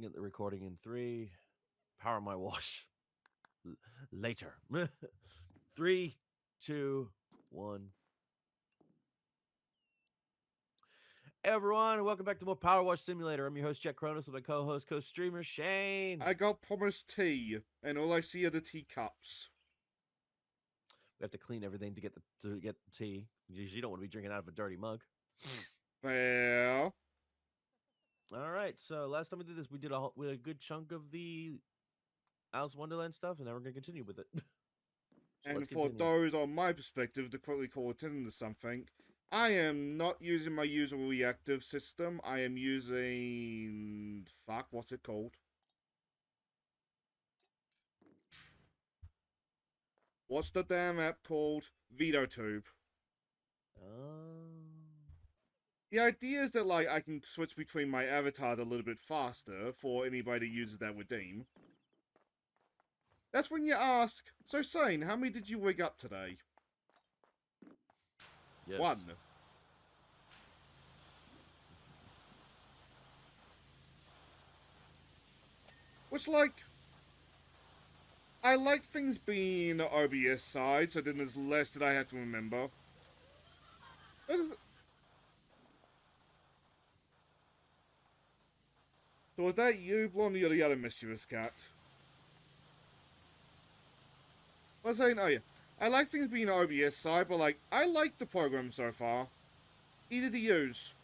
Get the recording in three. Power my wash. Later. Three, two, one. Hey everyone, welcome back to more Powerwash Simulator. I'm your host, Jack Cronus, with my co-host, co-streamer, Shane. I got promised tea, and all I see are the teacups. We have to clean everything to get the tea. You don't want to be drinking out of a dirty mug. Well, All right, so last time we did this, we did a good chunk of the Alice in Wonderland stuff, and now we're gonna continue with it. So let's and for continue. those on my perspective to quickly call attention to something, I am not using my usual reactive system. I am using... Fuck, what's it called? What's the damn app called? VideoTube. Um, The idea is that, like, I can switch between my avatar a little bit faster for anybody that uses that redeem. That's when you ask, so Sane, how many did you rig up today? yes. One. Which, like, I like things being OBS side, so then there's less that I have to remember. So was that you, Blondie, or the other mischievous cat? I was saying, oh yeah, I like things being OBS side, but like, I like the program so far. Easy to use.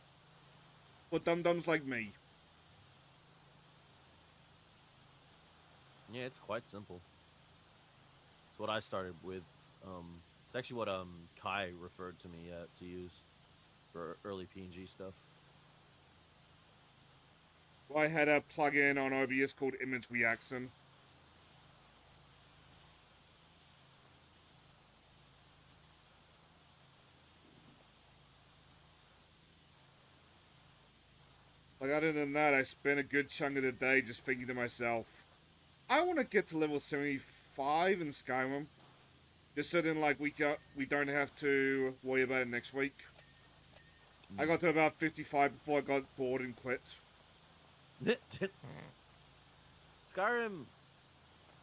For dum-dums like me. Yeah, it's quite simple. It's what I started with. It's actually what Kai referred to me to use for early PNG stuff. I had a plugin on OBS called Image Reaction. Like, other than that, I spent a good chunk of the day just thinking to myself, I want to get to level 75 in Skyrim. Just so then, like, we don't have to worry about it next week. I got to about 55 before I got bored and quit. Skyrim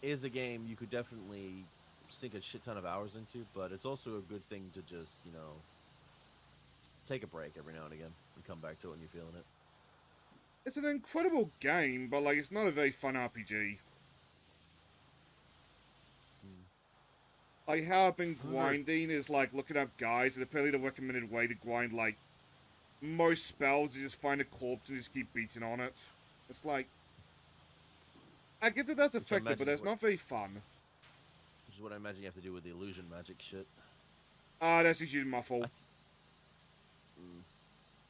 is a game you could definitely sink a shit ton of hours into, but it's also a good thing to just, take a break every now and again and come back to it when you're feeling it. It's an incredible game, but, like, it's not a very fun RPG. Like, how I've been grinding is, like, looking up guys, and apparently the recommended way to grind, like, most spells is just find a corpse and just keep beating on it. It's like... I get that that's effective, but that's not very fun. Which is what I imagine you have to do with the illusion magic shit. That's just using muffle.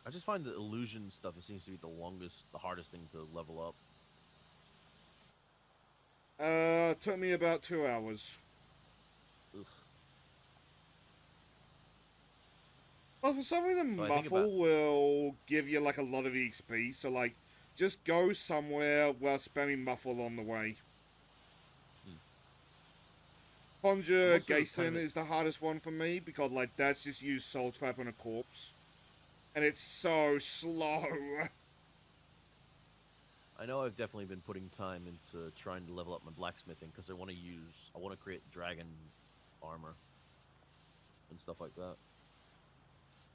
I just find the illusion stuff, it seems to be the hardest thing to level up. Took me about 2 hours. Ugh. Well, for some reason, muffle will give you, like, a lot of XP, so, like, just go somewhere while spamming muffle on the way. Conjure Gason is the hardest one for me, because, like, that's just use Soul Trap on a corpse. And it's so slow. I know I've definitely been putting time into trying to level up my blacksmithing, because I want to create dragon armor and stuff like that.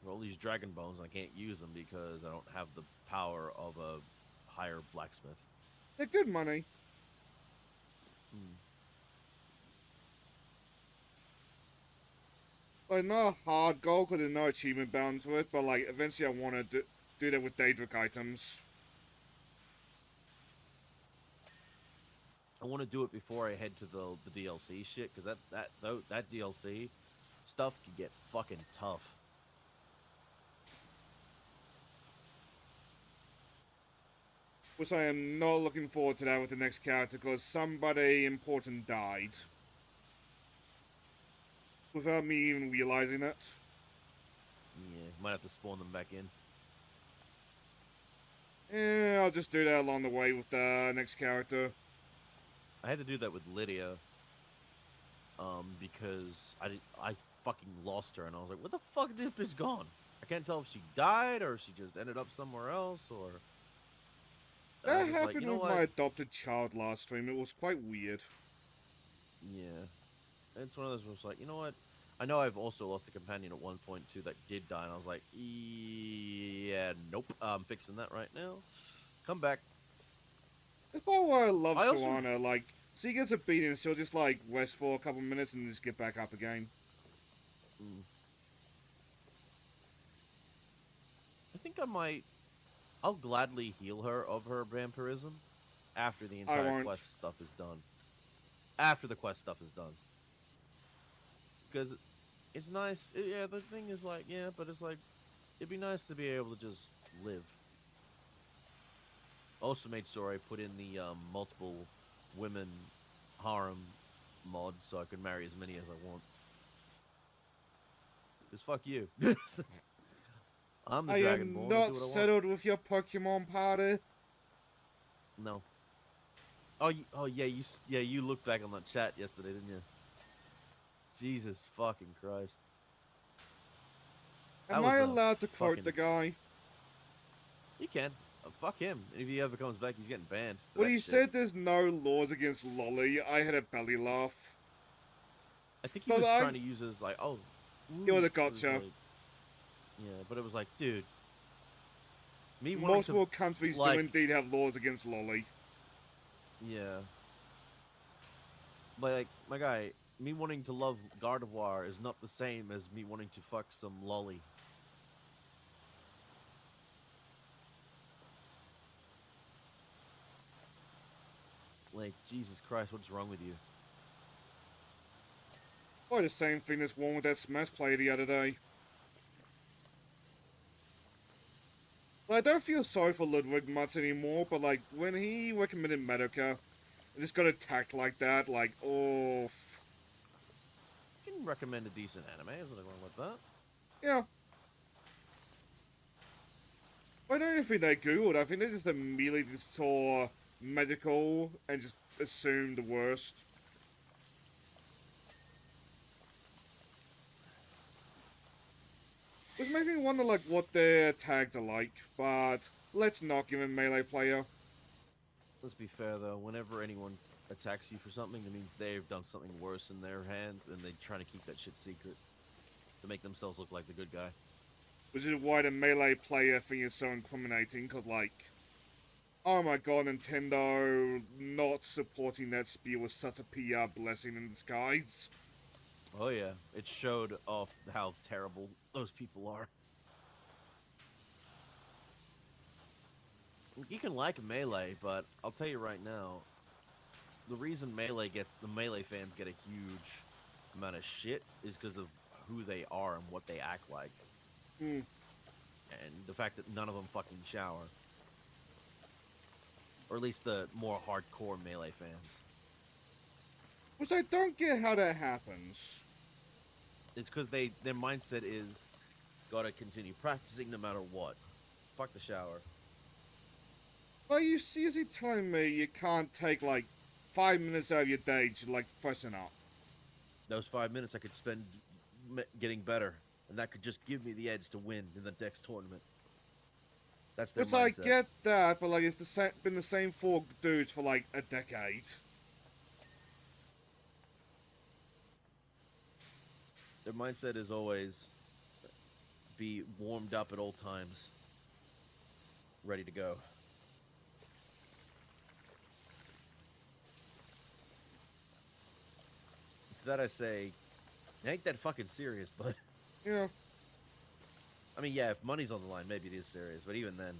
All these dragon bones, I can't use them because I don't have the power of a higher blacksmith. They're good money. Like, not a hard goal because there's no achievement bound to it, but, like, eventually I want to do that with Daedric items. I want to do it before I head to the DLC shit, because that DLC stuff can get fucking tough. Which I am not looking forward to that with the next character, because somebody important died. Without me even realizing it. Yeah, might have to spawn them back in. Yeah, I'll just do that along the way with the next character. I had to do that with Lydia, because I fucking lost her, and I was like, "What the fuck? This bitch gone? I can't tell if she died or if she just ended up somewhere else, or And I That was just like, you happened know with my what? adopted child last stream. It was quite weird. Yeah. It's one of those where it's like, you know what? I know I've also lost a companion at 1.2 that did die, and I was like, yeah, nope. I'm fixing that right now. Come back. That's probably why I love I also, Solana. Like, she gets a beating, she'll just like rest for a couple minutes and just get back up again. mm, I think I might. I'll gladly heal her of her vampirism after the I entire won't. quest stuff is done. After the quest stuff is done, because it's nice. Yeah, the thing is like, yeah, but it's like it'd be nice to be able to just live. Also made sure I put in the multiple women harem mod so I could marry as many as I want. Because fuck you. I'm the I am Dragonborn. I do not what I want. settled with your Pokemon party. No. Oh, yeah. Yeah, you looked back on that chat yesterday, didn't you? Jesus fucking Christ. That Am was I a allowed to quote fucking. the guy? You can. Fuck him. If he ever comes back, he's getting banned for When that he shit. said there's no laws against lolly, I had a belly laugh. I think he But was trying to use it as like, oh, it was ooh, a but it's gotcha. like, yeah, but it was like, dude, me wanting to Multiple countries do like, indeed have laws against lolly. yeah, but like my guy, me wanting to love Gardevoir is not the same as me wanting to fuck some lolly. Like, Jesus Christ, what's wrong with you? Or the same thing that's wrong with that Smash play the other day. Like, I don't feel sorry for Ludwig much anymore, but like, when he recommended Madoka, I just got attacked like that, like, oh. You can recommend a decent anime. There's nothing wrong with that. Yeah. I don't even think they Googled, I think they just immediately just saw medical and just assumed the worst. Which makes me wonder, like, what their tags are like, but let's not give a melee player. Let's be fair though. Whenever anyone attacks you for something, it means they've done something worse in their hand, and they're trying to keep that shit secret to make themselves look like the good guy. Which is why the melee player thing is so incriminating, because, like, oh my god, Nintendo not supporting that spear was such a PR blessing in disguise. Oh yeah, it showed off how terrible those people are. You can like Melee, but I'll tell you right now, the reason the Melee fans get a huge amount of shit is because of who they are and what they act like, Hmm. and the fact that none of them fucking shower, or at least the more hardcore Melee fans. Which I don't get how that happens. It's because their mindset is gotta continue practicing no matter what. Fuck the shower. Like, you seriously telling me you can't take, like, 5 minutes out of your day to, like, freshen up? Those 5 minutes I could spend getting better, and that could just give me the edge to win in the next tournament. That's their Which I mindset. get that, but, like, it's been the same four dudes for, like, a decade. Their mindset is always be warmed up at all times, ready to go. To that I say, it ain't that fucking serious, but Yeah. I mean, yeah, if money's on the line, maybe it is serious, but even then.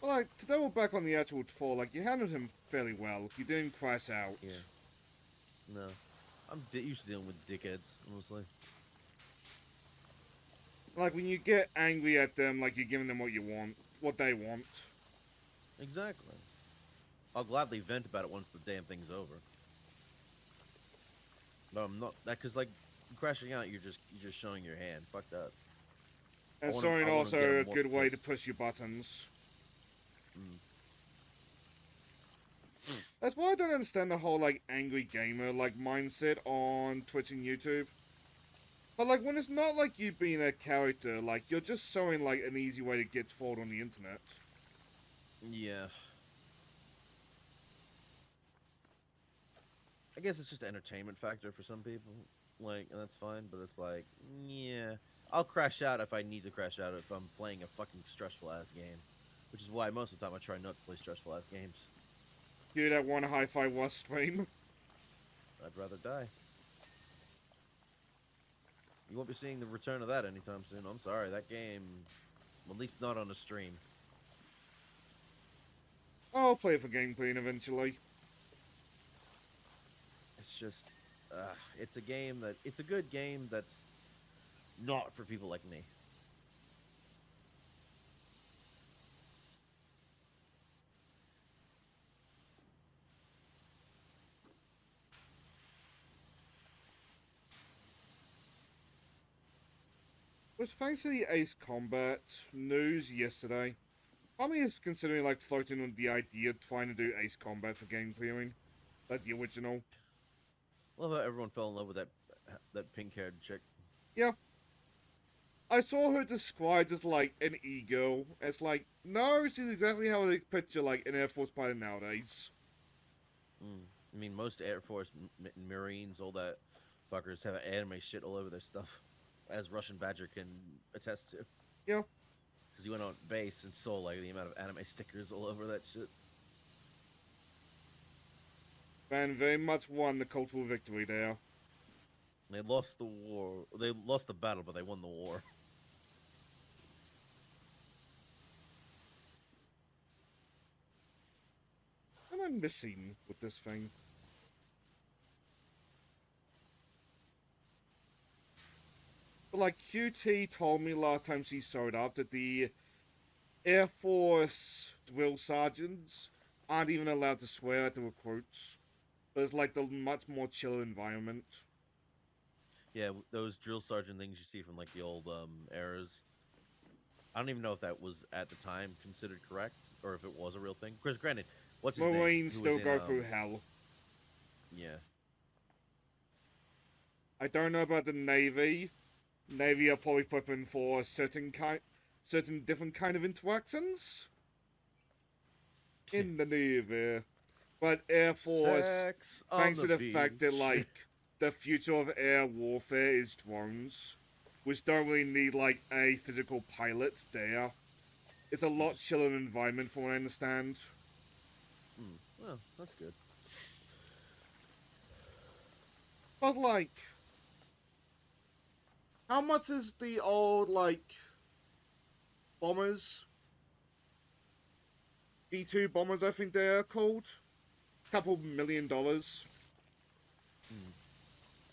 But, like, to double back on the actual troll, like, you handled him fairly well. You didn't crash out. Yeah. No. I'm used to dealing with dickheads, honestly. Like, when you get angry at them, like, you're giving them what you want. What they want. Exactly. I'll gladly vent about it once the damn thing's over. No, I'm not that because like crashing out, you're just showing your hand. Fuck that. And I sewing want to get also them a more good way to pissed. push your buttons. Mm. That's why I don't understand the whole like angry gamer like mindset on Twitch and YouTube. But like when it's not like you being a character, like you're just showing like an easy way to get trolled on the internet. Yeah, I guess it's just an entertainment factor for some people. Like, and that's fine. But it's like, yeah, I'll crash out if I need to crash out if I'm playing a fucking stressful ass game, which is why most of the time I try not to play stressful ass games. Hear that one hi-fi was stream? I'd rather die. You won't be seeing the return of that anytime soon. I'm sorry, that game, at least not on the stream. I'll play for gameplay eventually. It's just, it's a good game that's not for people like me. Was thanks to the Ace Combat news yesterday. I'm is considering like floating on the idea of trying to do Ace Combat for game clearing, like the original. Love how everyone fell in love with that pink-haired chick. Yeah, I saw her described as like an e-girl. It's like, no, she's exactly how I picture like an Air Force pilot nowadays. Mm. I mean, most Air Force Marines, all that fuckers have anime shit all over their stuff, as Russian Badger can attest to. Yeah, Because he went on base and saw like the amount of anime stickers all over that shit. man, very much won the cultural victory there. They lost the war. They lost the battle, but they won the war. What am I missing with this thing? But like QT told me last time she showed up that the Air Force drill sergeants aren't even allowed to swear at the recruits. There's like the much more chill environment. Yeah, those drill sergeant things you see from like the old eras. I don't even know if that was at the time considered correct or if it was a real thing. Because granted, what's his name? Marines Who was still in go through hell. yeah. I don't know about the Navy. Navy are probably prepping for certain different kind of interactions in the Navy. But Air Force, Sex on thanks to the the fact that beach. like the future of air warfare is drones, which don't really need like a physical pilot there. It's a lot chiller environment from what I understand. Well, that's good. But like, how much is the old like bombers? B-2 bombers, I think they are called. Couple $1 million.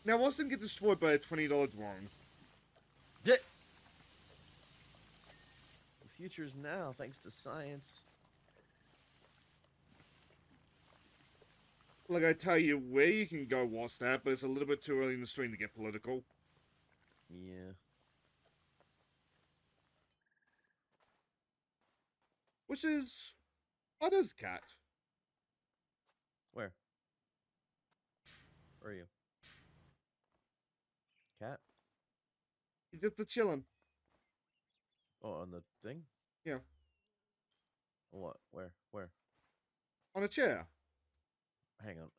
Now, what's them get destroyed by a $20 drone? Yeah. The future is now, thanks to science. Like, I tell you where you can go watch that, but it's a little bit too early in the stream to get political. Yeah. Which is... What is cat? Where? Where are you? Cat? He's just a chillin'. Oh, on the thing? Yeah. What? Where? Where? On a chair. Hang on.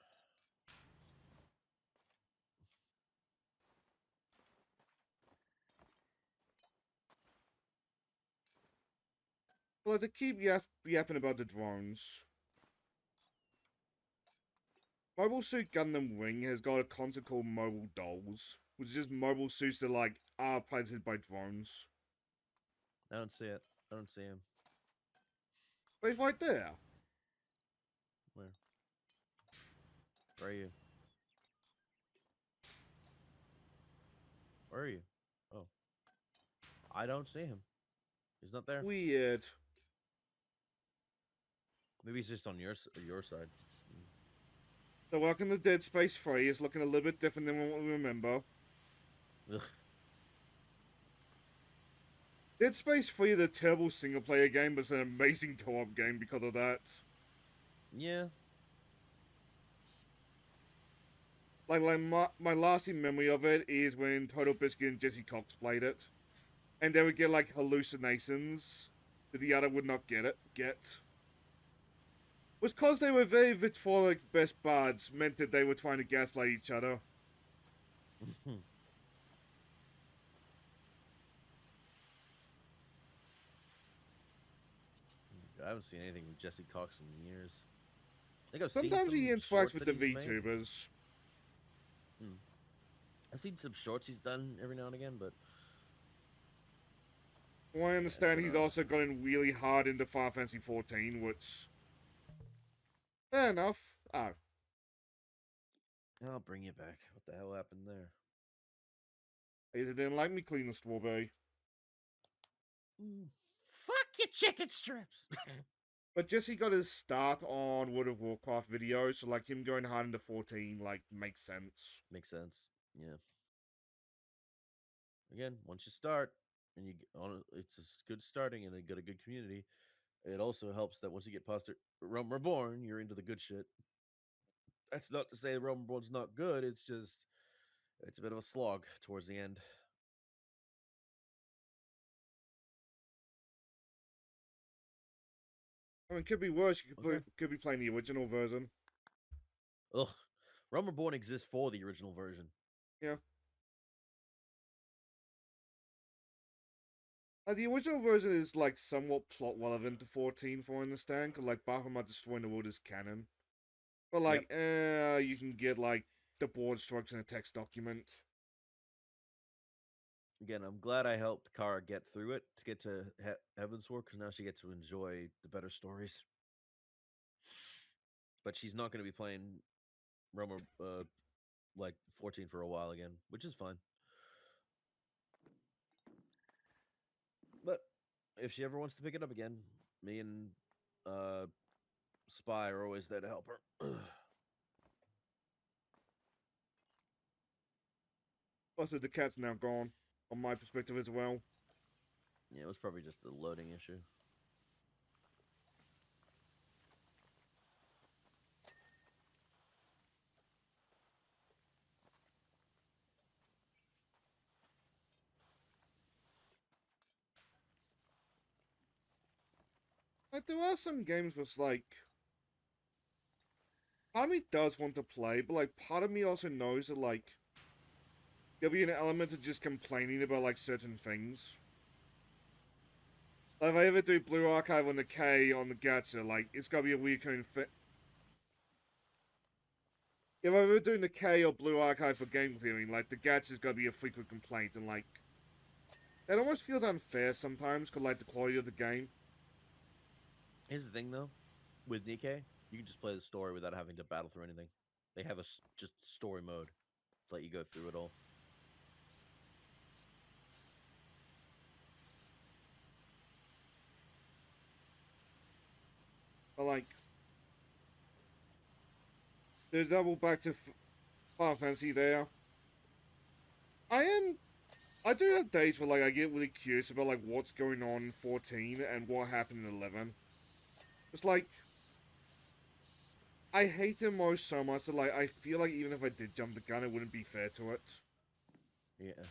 But to keep yapping about the drones... Mobile Suit Gundam Wing has got a concept called Mobile Dolls, which is just mobile suits that, like, are piloted by drones. I don't see it. I don't see him. But he's right there. Where? Where are you? Where are you? Oh. I don't see him. He's not there. Weird. Maybe he's just on your side. The welcome to Dead Space 3 is looking a little bit different than what we remember. Ugh. Dead Space 3 is a terrible single player game, but it's an amazing co op game because of that. Yeah. Like my lasting memory of it is when Total Biscuit and Jesse Cox played it. And they would get like hallucinations that the other would not get. Was cause they were very vitriolic best buds meant that they were trying to gaslight each other. I haven't seen anything with Jesse Cox in years. I think I've seen Sometimes he some interacts shorts with that the he's made. VTubers. I've seen some shorts he's done every now and again, but From what I yeah, it's understand, been he's a. also gotten really hard into Final Fantasy 14, which fair enough. Oh, I'll bring you back. What the hell happened there? they didn't like me cleaning strawberry. Fuck your chicken strips. But Jesse got his start on World of Warcraft videos, so like him going hard into 14 like makes sense. Makes sense. Yeah. Again, once you start and it's a good starting and you got a good community. It also helps that once you get past Realm Reborn, you're into the good shit. That's not to say Realm Reborn's not good. It's just it's a bit of a slog towards the end. I mean, could be worse. You Okay. could be playing the original version. Ugh. Realm Reborn exists for the original version. Yeah. The original version is like somewhat plot relevant to 14, from what I understand, because like Bahamut destroying the world is canon. But Yep. like, you can get like the board strokes in a text document. Again, I'm glad I helped Kara get through it to get to Heaven's War because now she gets to enjoy the better stories. But she's not going to be playing Realm like 14 for a while again, which is fine. But if she ever wants to pick it up again, me and uh, Spy are always there to help her. Also, the cat's now gone, on my perspective as well. Yeah, it was probably just a loading issue. Like, there are some games where it's like, part of me does want to play, but like, part of me also knows that like, there'll be an element of just complaining about like certain things. Like, if I ever do Blue Archive on the K on the gacha, like, it's gotta be a recurring thing. If I ever doing the K or Blue Archive for game clearing, like, the gacha's gotta be a frequent complaint, and like, it almost feels unfair sometimes, cause like the quality of the game. Here's the thing, though, with Nikkei, you can just play the story without having to battle through anything. They have just story mode to let you go through it all. But like, to double back to Final Fantasy there, I do have days where like I get really curious about like what's going on in 14 and what happened in 11. It's like, I hate them most so much that like I feel like even if I did jump the gun, it wouldn't be fair to it. Yeah.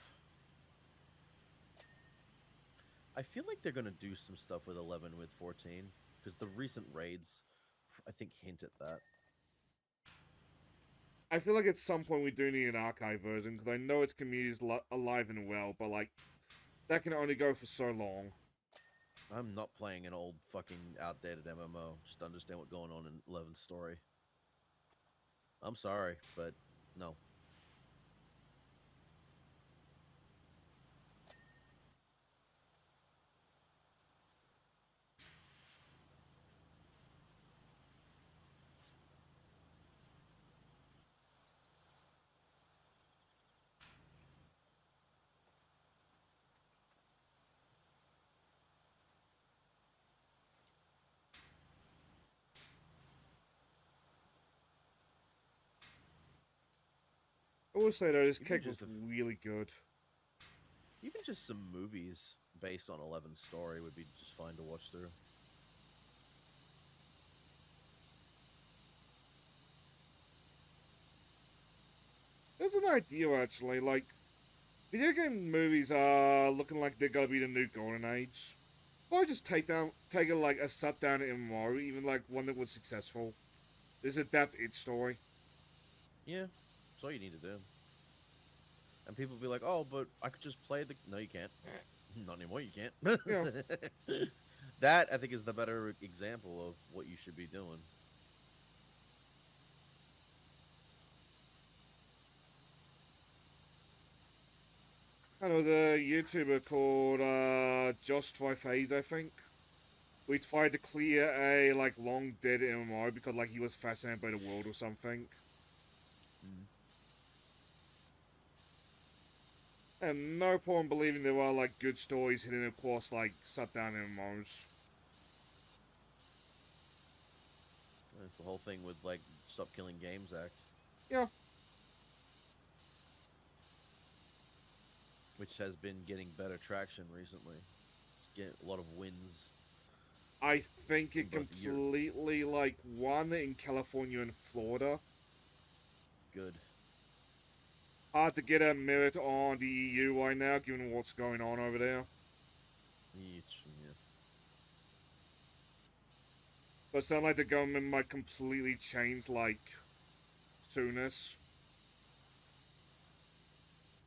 I feel like they're gonna do some stuff with 11 with 14 because the recent raids, I think, hint at that. I feel like at some point we do need an archive version because I know its community is alive and well, but like that can only go for so long. I'm not playing an old fucking outdated MMO. Just to understand what's going on in 11's story. I'm sorry, but no. I will say though, this Even cake just looks really good. even just some movies based on 11's story would be just fine to watch through. There's an idea actually, like video game movies are looking like they're gonna be the new golden age. Or just take it like a sub down MMO, even like one that was successful. Just adapt its story. Yeah, that's all you need to do. And people be like, "Oh, but I could just play the." No, you can't. Not anymore. You can't. Yeah. That I think is the better example of what you should be doing. I know the YouTuber called Josh Tryfades, I think. We tried to clear a like long dead MMO because like he was fascinated by the world or something. Mm. And no problem believing there are like good stories hidden across like shut down MMOs. That's the whole thing with like Stop Killing Games Act, Yeah, which has been getting better traction recently. It's getting a lot of wins I think in it both Europe. completely like won in California and Florida. Good. Hard to get a merit on the EU right now, given what's going on over there. Each, yeah. But it sounds like the government might completely change like soonest.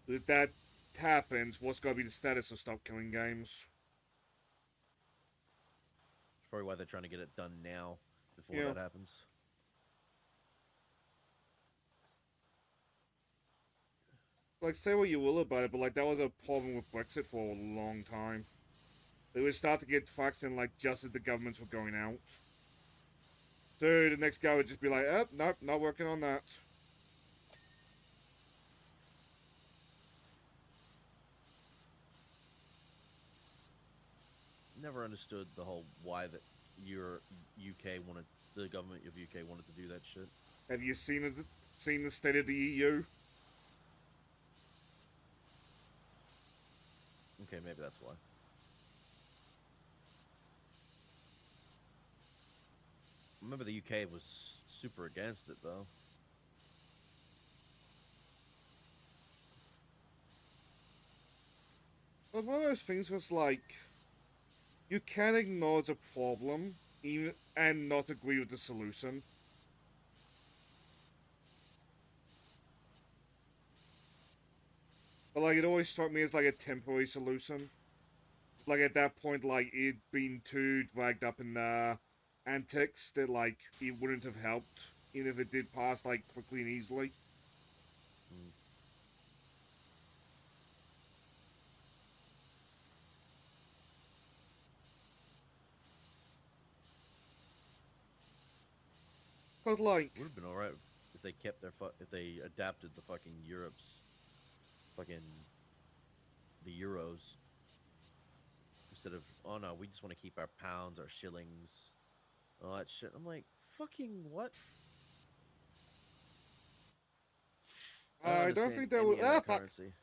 If that happens, what's gonna be the status of Stop Killing Games? It's probably why they're trying to get it done now before Yeah. that happens. Like, say what you will about it, but like that was a problem with Brexit for a long time. They would start to get traction like just as the governments were going out. So the next guy would just be like, nope, not working on that. Never understood the whole why that your UK wanted the government of UK wanted to do that shit. Have you seen the state of the EU? Okay, maybe that's why. I remember the UK was super against it though. It was one of those things where it's like you can acknowledge a problem even and not agree with the solution. But like it always struck me as like a temporary solution. Like at that point, like it being too dragged up in antics that like it wouldn't have helped, even if it did pass like quickly and easily. Mm. Cause like, Would have been alright if they kept their if they adapted the fucking Europe's fucking the euros instead of, oh no, we just want to keep our pounds, our shillings, all that shit. I'm like, fucking what? I don't I don't understand think that any would of that fuck. currency.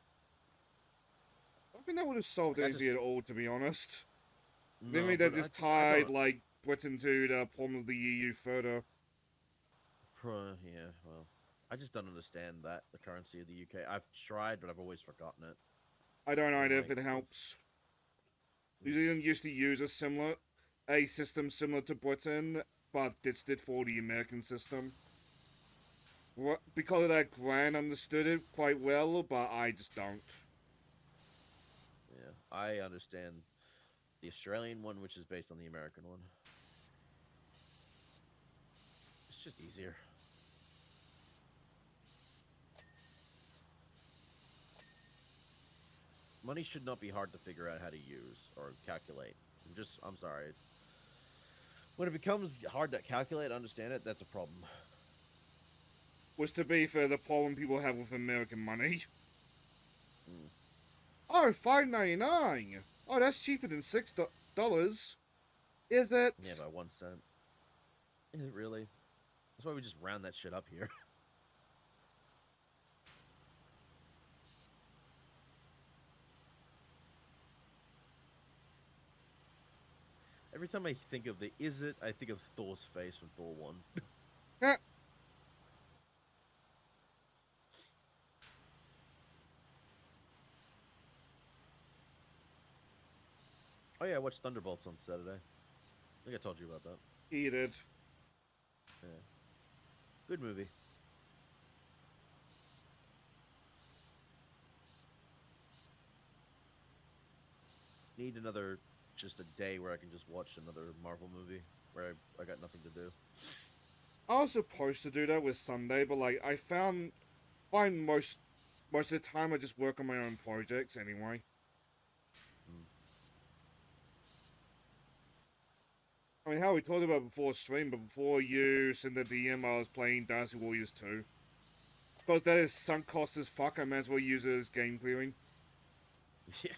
I think that would have solved Like I anything just at all, to be honest. Then no, they but just I tied don't. like Britain to the problem of the EU further. Yeah, well, I just don't understand that the currency of the UK. I've tried, but I've always forgotten it. I don't know I'm if like, it helps. New Zealand used to use a system similar to Britain, but ditched it for the American system. Because of that, Gran understood it quite well, but I just don't. yeah, I understand the Australian one, which is based on the American one. It's just easier. Money should not be hard to figure out how to use or calculate. I'm sorry. It's when it becomes hard to calculate, understand it. That's a problem. Which, to be fair, the problem people have with American money. Mm. Oh, $5.99. Oh, that's cheaper than $6. Is it? Yeah, by 1 cent. Is it really? That's why we just round that shit up here. every time I think of the is it, I think of Thor's face from Thor 1. Eh, Oh yeah, I watched Thunderbolts on Saturday. I think I told you about that. eat it. Yeah. Good movie. Need another just a day where I can just watch another Marvel movie where I got nothing to do. I was supposed to do that with Sunday, but like I find most of the time I just work on my own projects anyway. Mm. I mean, how we talked about before stream, but before you sent the DM, I was playing Dynasty Warriors 2. Because that is sunk cost as fuck, I might as well use it as game clearing. Yeah.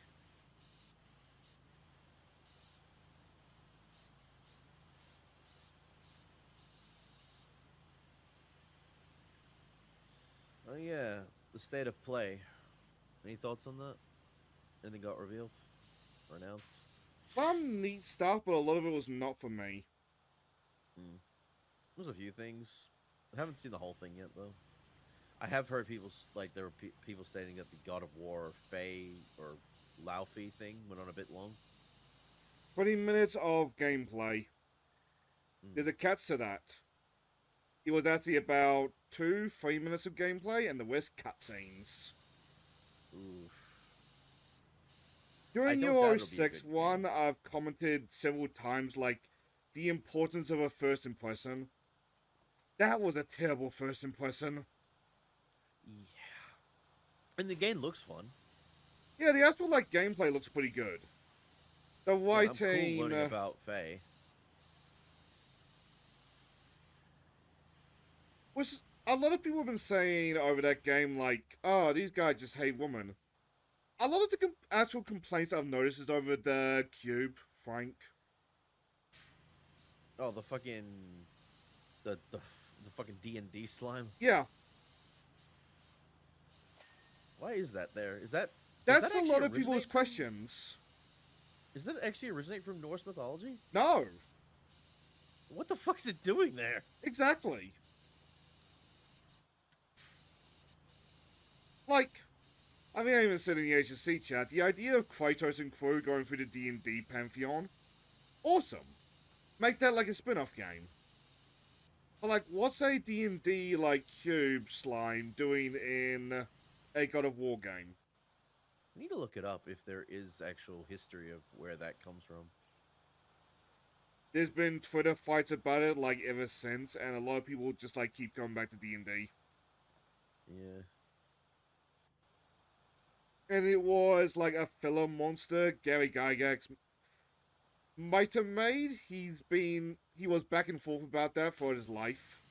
Oh yeah, the state of play. Any thoughts on that? Anything got revealed or announced? Some neat stuff, but a lot of it was not for me. Mm. There's a few things. I haven't seen the whole thing yet though. I have heard people like there were people stating that the God of War Fey or Laufey thing went on a bit long. 20 minutes of gameplay. Mm. There's a catch to that. It was actually about 2-3 minutes of gameplay, and the rest cutscenes. Oof. During don't your doubt it'll be a 06 good one, game. I've commented several times, like, the importance of a first impression. That was a terrible first impression. Yeah. And the game looks fun. Yeah, the actual, like, gameplay looks pretty good. The Yeah, I'm cool writing... learning about Fey. was a lot of people have been saying over that game, like, oh, these guys just hate women. A lot of the actual complaints I've noticed is over the cube, Frank. Oh, the fucking the fucking D&D slime. Yeah, Why is that there? Does that's that a actually lot of people's originate from, questions. Does that actually originate from Norse mythology? No, What the fuck is it doing there? exactly. Like, I mean, I even said in the HSC chat, the idea of Kratos and crew going through the D&D pantheon, awesome. Make that like a spin-off game. But like, what's a D&D like cube slime doing in a God of War game? I need to look it up if there is actual history of where that comes from. There's been Twitter fights about it like ever since, and a lot of people just like keep going back to D&D. Yeah. And it was like a filler monster Gary Gygax might have made. He was back and forth about that for his life.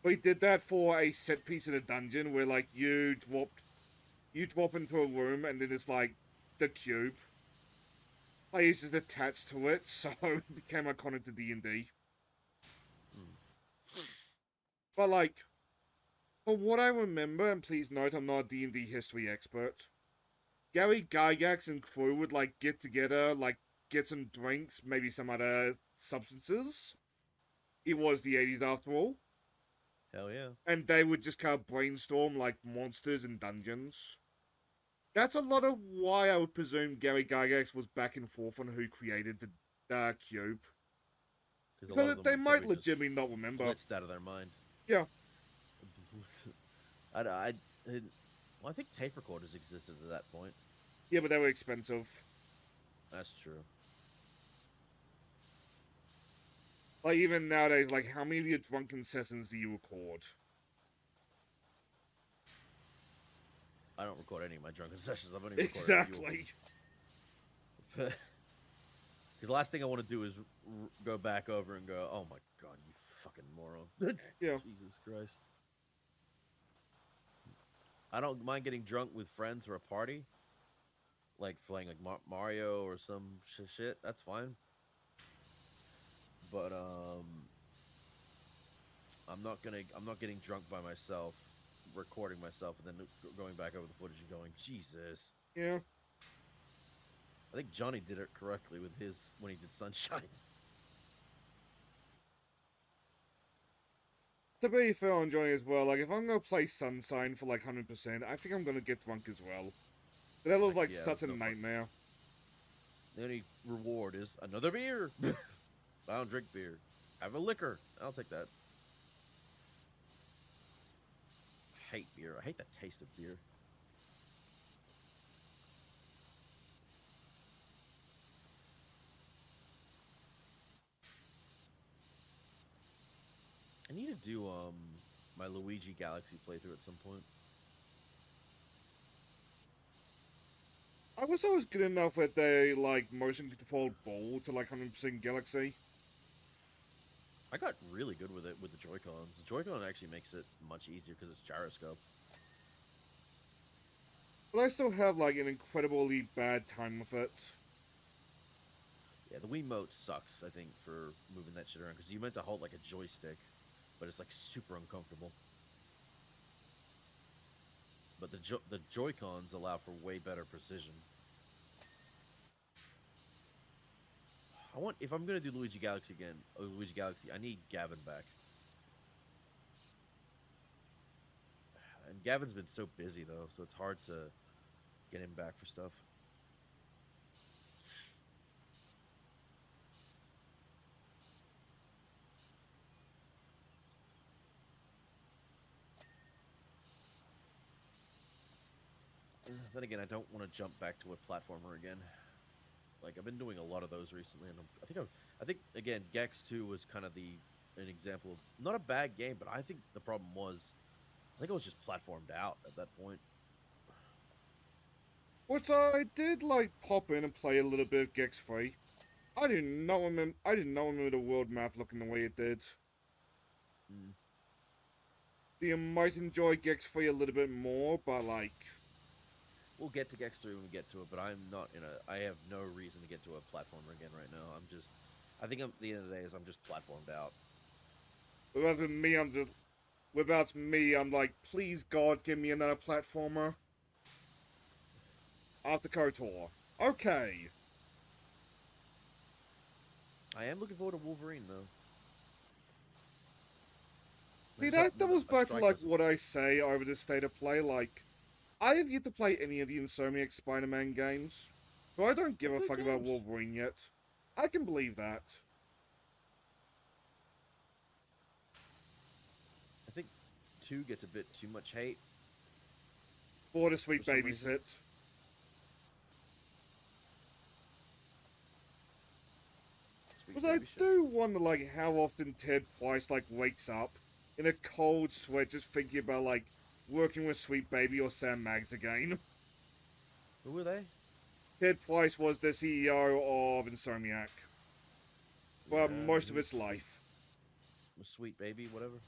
But he did that for a set piece in a dungeon where like you drop into a room and then it's like the cube. Like he's just attached to it, so it became iconic to D&D. Hmm. But like, from what I remember, and please note I'm not a D&D history expert, Gary Gygax and crew would like get together, like get some drinks, maybe some other substances. It was the 80s after all. Hell yeah. And they would just kind of brainstorm like monsters and dungeons. That's a lot of why I would presume Gary Gygax was back and forth on who created the cube. Because a lot Because of them they were might probably just legitimately not remember. blitzed out of their mind. Yeah. Well, I think tape recorders existed at that point. Yeah, but they were expensive. That's true. Like, even nowadays, like, how many of your drunken sessions do you record? I don't record any of my drunken sessions. I've only recorded Exactly. Because the last thing I want to do is go back over and go, oh my god, you fucking moron. Yeah. Jesus Christ. I don't mind getting drunk with friends or a party. Like playing like Mario or some shit. That's fine. But I'm not getting drunk by myself, recording myself, and then going back over the footage and going, Jesus. Yeah. I think Johnny did it correctly with his when he did Sunshine. To be fair on Johnny as well, like if I'm gonna play Sunshine for like 100%, I think I'm gonna get drunk as well. That looks like Yeah, such there's a no fun. nightmare. The only reward is another beer. I don't drink beer. Have a liquor. I'll take that. I hate beer. I hate the taste of beer. I need to do my Luigi Galaxy playthrough at some point. I wish I was good enough with a like motion controlled ball to like 100% Galaxy. I got really good with it with the Joy-Cons. The Joy-Con actually makes it much easier because it's gyroscope. But I still have like an incredibly bad time with it. Yeah, the Wiimote sucks, I think, for moving that shit around because you meant to hold like a joystick, but it's like super uncomfortable. But the Joy-Cons allow for way better precision. I want if I'm gonna do Luigi Galaxy again, Luigi Galaxy, I need Gavin back. And Gavin's been so busy though, so it's hard to get him back for stuff. Then again, I don't want to jump back to a platformer again. Like I've been doing a lot of those recently, and I think again, Gex 2 was kind of an example of not a bad game, but I think the problem was I think it was just platformed out at that point. Which I did like pop in and play a little bit of Gex 3. I did not remember. I did not remember the world map looking the way it did. Mm. You might enjoy Gex 3 a little bit more, but like, We'll get to Gex 3 when we get to it, but I'm not in a. I have no reason to get to a platformer again right now. I'm just. I think at the end of the day is I'm just platformed out. without me, I'm just. Without me, I'm like, please God, give me another platformer. After KOTOR. Okay. I am looking forward to Wolverine though. See, that was A back to like Strikers. what I say over the state of play. Like, I have yet to play any of the Insomniac Spider-Man games, so I don't give They're a good fuck about games. Wolverine yet. I can believe that. I think 2 gets a bit too much hate For the for sweet some reason. babysit. Sweet But I baby shit. do wonder, like, how often Ted Price, like, wakes up in a cold sweat just thinking about, like, working with Sweet Baby or Sam Maggs again. Who were they? Ted Price was the CEO of Insomniac for Yeah, most of who's its life. Sweet baby, whatever.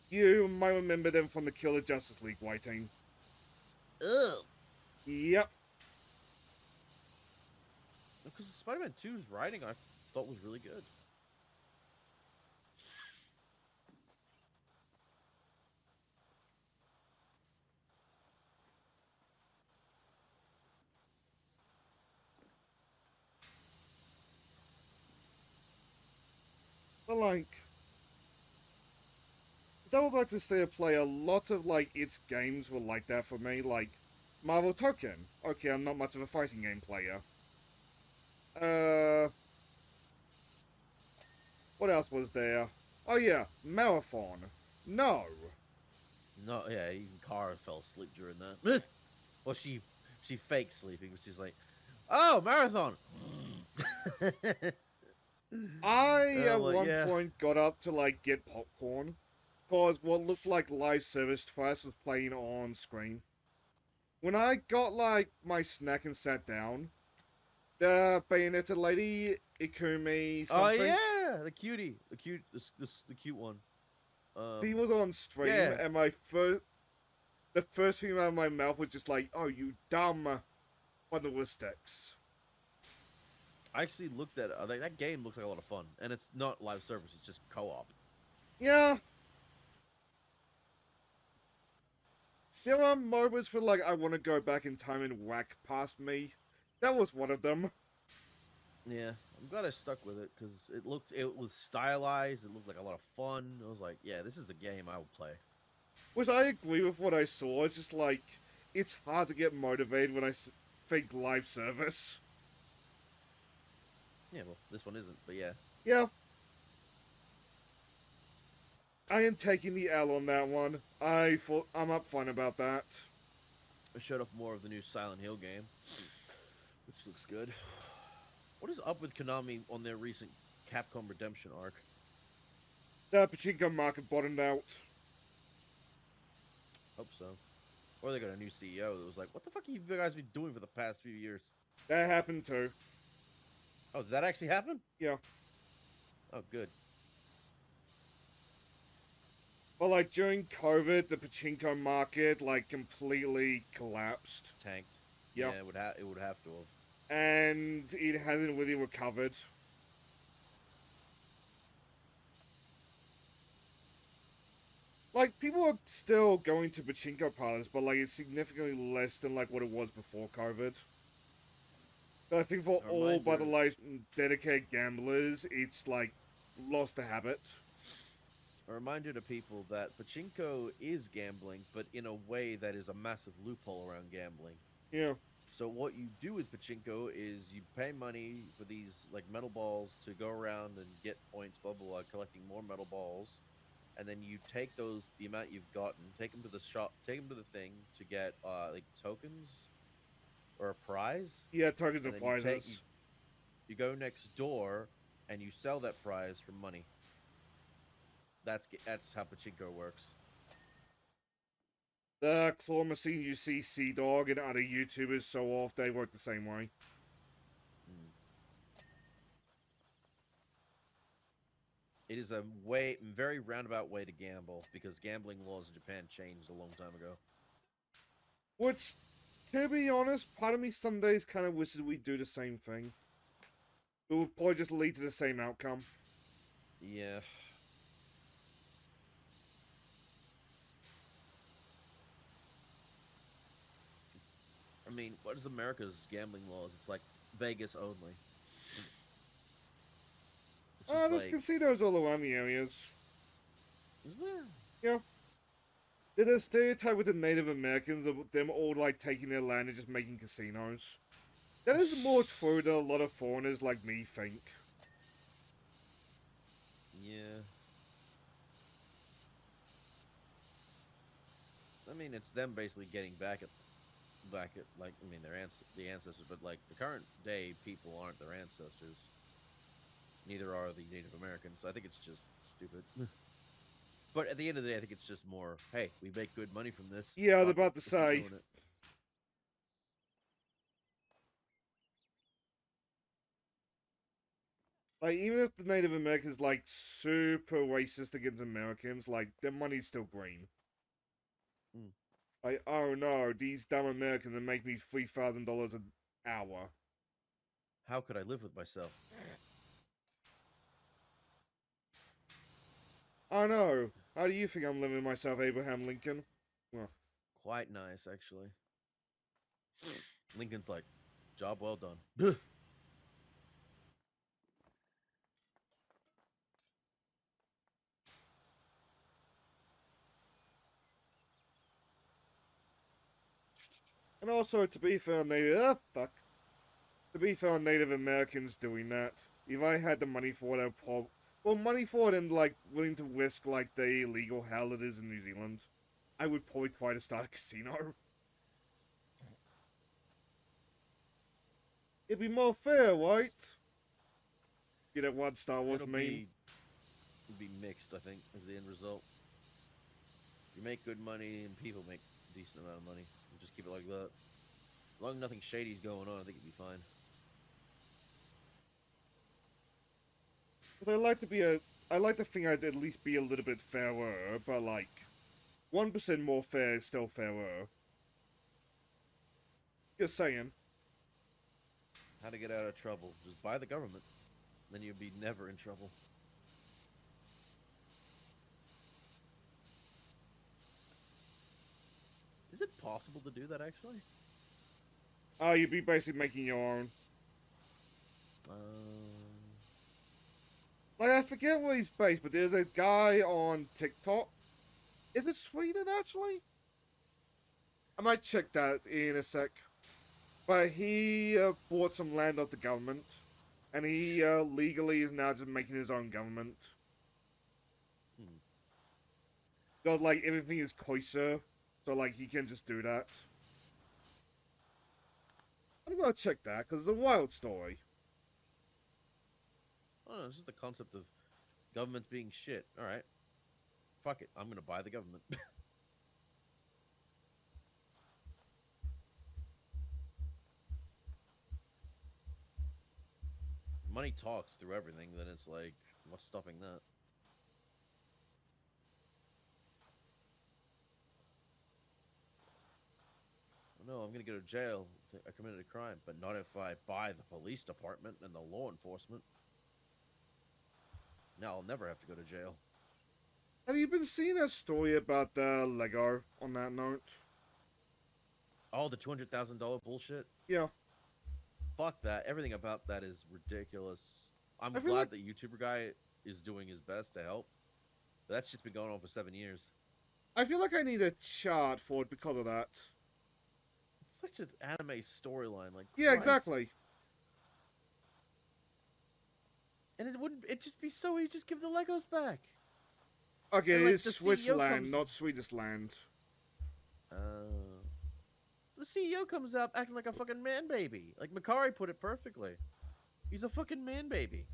You might remember them from the Killer Justice League writing. Ugh. Yep. Because Spider-Man 2's writing I thought was really good. But, like, Double Back to State of Play, a lot of, like, its games were like that for me. Like, Marvel Token. Okay, I'm not much of a fighting game player. What else was there? Oh yeah, Marathon. No. No, yeah, even Kara fell asleep during that. Well, she faked sleeping, but she's like, "Oh, marathon." I I'm at like, one yeah. point got up to like get popcorn, cause what looked like live service twice was playing on screen. When I got like my snack and sat down, the Bayonetta lady, Ikumi Oh something, yeah, the cutie, the cute one. she was on stream, Yeah, and the first thing out of my mouth was just like, "Oh, you dumb bundle of sticks." I actually looked at that game. Looks like a lot of fun, and it's not live service; it's just co-op. Yeah, there are moments where like I want to go back in time and whack past me, That was one of them. Yeah, I'm glad I stuck with it because it was stylized. It looked like a lot of fun. I was like, yeah, this is a game I will play. Which I agree with what I saw. It's just like, it's hard to get motivated when I think live service. Yeah, well, this one isn't, but yeah, Yeah, I am taking the L on that one. I'm up front about that. it showed off more of the new Silent Hill game, which looks good. What is up with Konami on their recent Capcom Redemption arc? The pachinko market bottomed out. Hope so. Or they got a new CEO that was like, "What the fuck have you guys been doing for the past few years?" That happened too. Oh, did that actually happen? Yeah. Oh, good. But like during COVID, the pachinko market like completely collapsed. Tanked. Yeah. Yeah, it would have to have. And it hasn't really recovered. Like, people are still going to pachinko parlors, but like it's significantly less than like what it was before COVID. So I think for A all but the reminder like dedicated gamblers, it's like lost the habit. A reminder to people that pachinko is gambling, but in a way that is a massive loophole around gambling. Yeah. So what you do with pachinko is you pay money for these like metal balls to go around and get points, blah blah blah, collecting more metal balls, and then you take the amount you've gotten, take them to the shop, take them to the thing to get like tokens or a prize, Yeah, tokens and and then prizes. you go next door and you sell that prize for money. That's how pachinko works. The claw machine you see Sea Dog and other YouTubers so off, they work the same way. Mm. It is a very roundabout way to gamble because gambling laws in Japan changed a long time ago. Which, to be honest, part of me some days kind of wishes we do the same thing. It would probably just lead to the same outcome. Yeah. I mean, what is America's gambling laws? It's like Vegas only. Which is There's like, casinos all around the areas. is there? Yeah. There's a stereotype with the Native Americans of them all like taking their land and just making casinos. That is more true than a lot of foreigners like me think. Yeah. I mean, it's them basically getting back at like I mean the ancestors, but like the current day people aren't their ancestors. Neither are the Native Americans. So I think it's just stupid. But at the end of the day, I think it's just more, hey, we make good money from this. Yeah, I was Fuck it, about to let's keep say. doing it. Like, even if the Native Americans like super racist against Americans, like their money's still green. Mm. Like, oh no, these dumb Americans that make me $3,000 an hour. How could I live with myself? Oh no, how do you think I'm living myself, Abraham Lincoln? Well, Quite nice, actually. Lincoln's like, job well done. and also to be fair, To be fair, Native Americans doing that. If I had the money for it, money for it and like willing to risk like the illegal hell it is in New Zealand, I would probably try to start a casino. It'd be more fair, right? Get that one Star Wars meme. It'll be mixed, I think, as the end result. You make good money and people make a decent amount of money. And just keep it like that. As long as nothing shady's going on, I think it'd be fine. But I like to think I'd at least be a little bit fairer, but like, 1% more fair is still fairer. Just saying. How to get out of trouble? Just buy the government. Then you'd be never in trouble. Is it possible to do that, actually? Oh, you'd be basically making your own. Like, I forget where he's based, but there's a guy on TikTok. Is it Sweden, actually? I might check that in a sec. But he bought some land off the government. And he legally is now just making his own government. Got, like, everything is kosher. So, like, he can just do that. I'm gonna check that, because it's a wild story. Oh, it's just the concept of governments being shit. All right, fuck it. I'm gonna buy the government. Money talks through everything. Then it's like, what's stopping that? No, I'm gonna go to jail if I committed a crime, but not if I buy the police department and the law enforcement. Now I'll never have to go to jail. Have you been seeing that story about the Lego on that note? Oh, the $200,000 bullshit. Yeah. Fuck that. Everything about that is ridiculous. I'm I feel glad like- the YouTuber guy is doing his best to help. But that shit's been going on for 7 years. I feel like I need a chart for it because of that. It's such an anime storyline, like Yeah, Christ. exactly. And it wouldn't. It'd just be so easy. Just give the Legos back. Okay, And, it like, is the Swiss CEO land, comes- not Swedish land. The CEO comes out acting like a fucking man baby. Like Makari put it perfectly. He's a fucking man baby.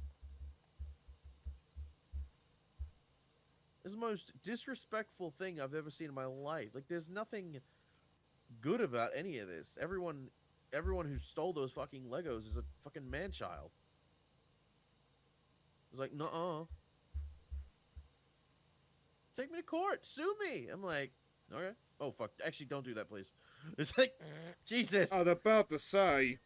It's the most disrespectful thing I've ever seen in my life. Like, there's nothing good about any of this. Everyone who stole those fucking Legos is a fucking man child. It's like, nuh-uh. Take me to court. Sue me. I'm like, okay. Oh, fuck. Actually, don't do that, please. It's like, Jesus. I was about to say.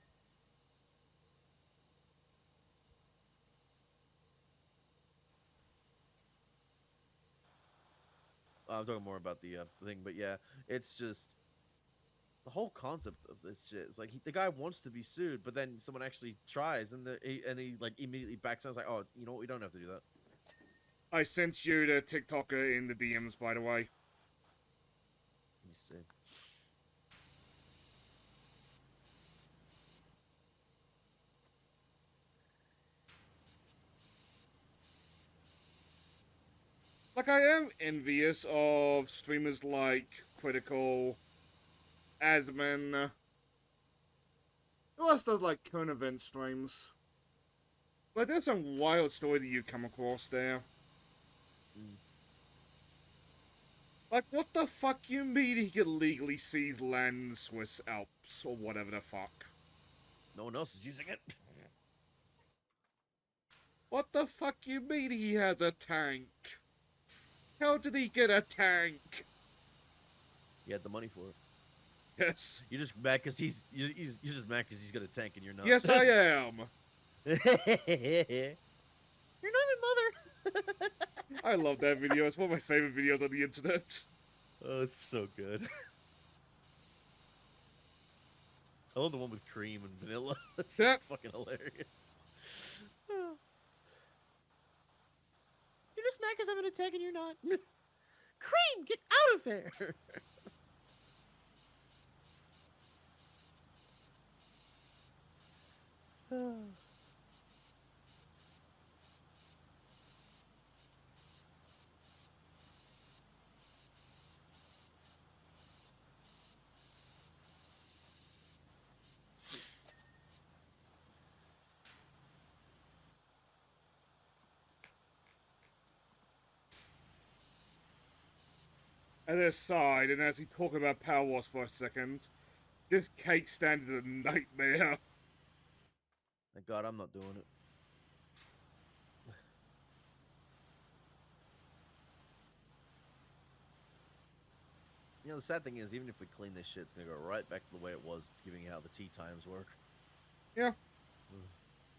I'm talking more about the thing, but yeah, it's just the whole concept of this shit. It's like the guy wants to be sued, but then someone actually tries, and he like immediately backs out. It's like, oh, you know what? We don't have to do that. I sent you the TikToker in the DMs, by the way. Let me see. Like, I am envious of streamers like Critical, Asman. Who else does, like, current event streams? Like, there's some wild story that you come across there. Like, what the fuck you mean he could legally seize land in the Swiss Alps, or whatever the fuck? No one else is using it. What the fuck you mean he has a tank? How did he get a tank? He had the money for it. Yes. You're just mad because you're just mad because he's got a tank and you're not. Yes, I am. You're not my mother. I love that video. It's one of my favorite videos on the internet. Oh, it's so good. I love the one with cream and vanilla. It's Yeah. fucking hilarious. You're just mad because I'm in a tank and you're not. Cream, get out of there! As an aside, and as we talk about Powerwash for a second, this cake stand is a nightmare. Thank God I'm not doing it. You know, the sad thing is, even if we clean this shit, it's gonna go right back to the way it was, given how the tea times work. Yeah.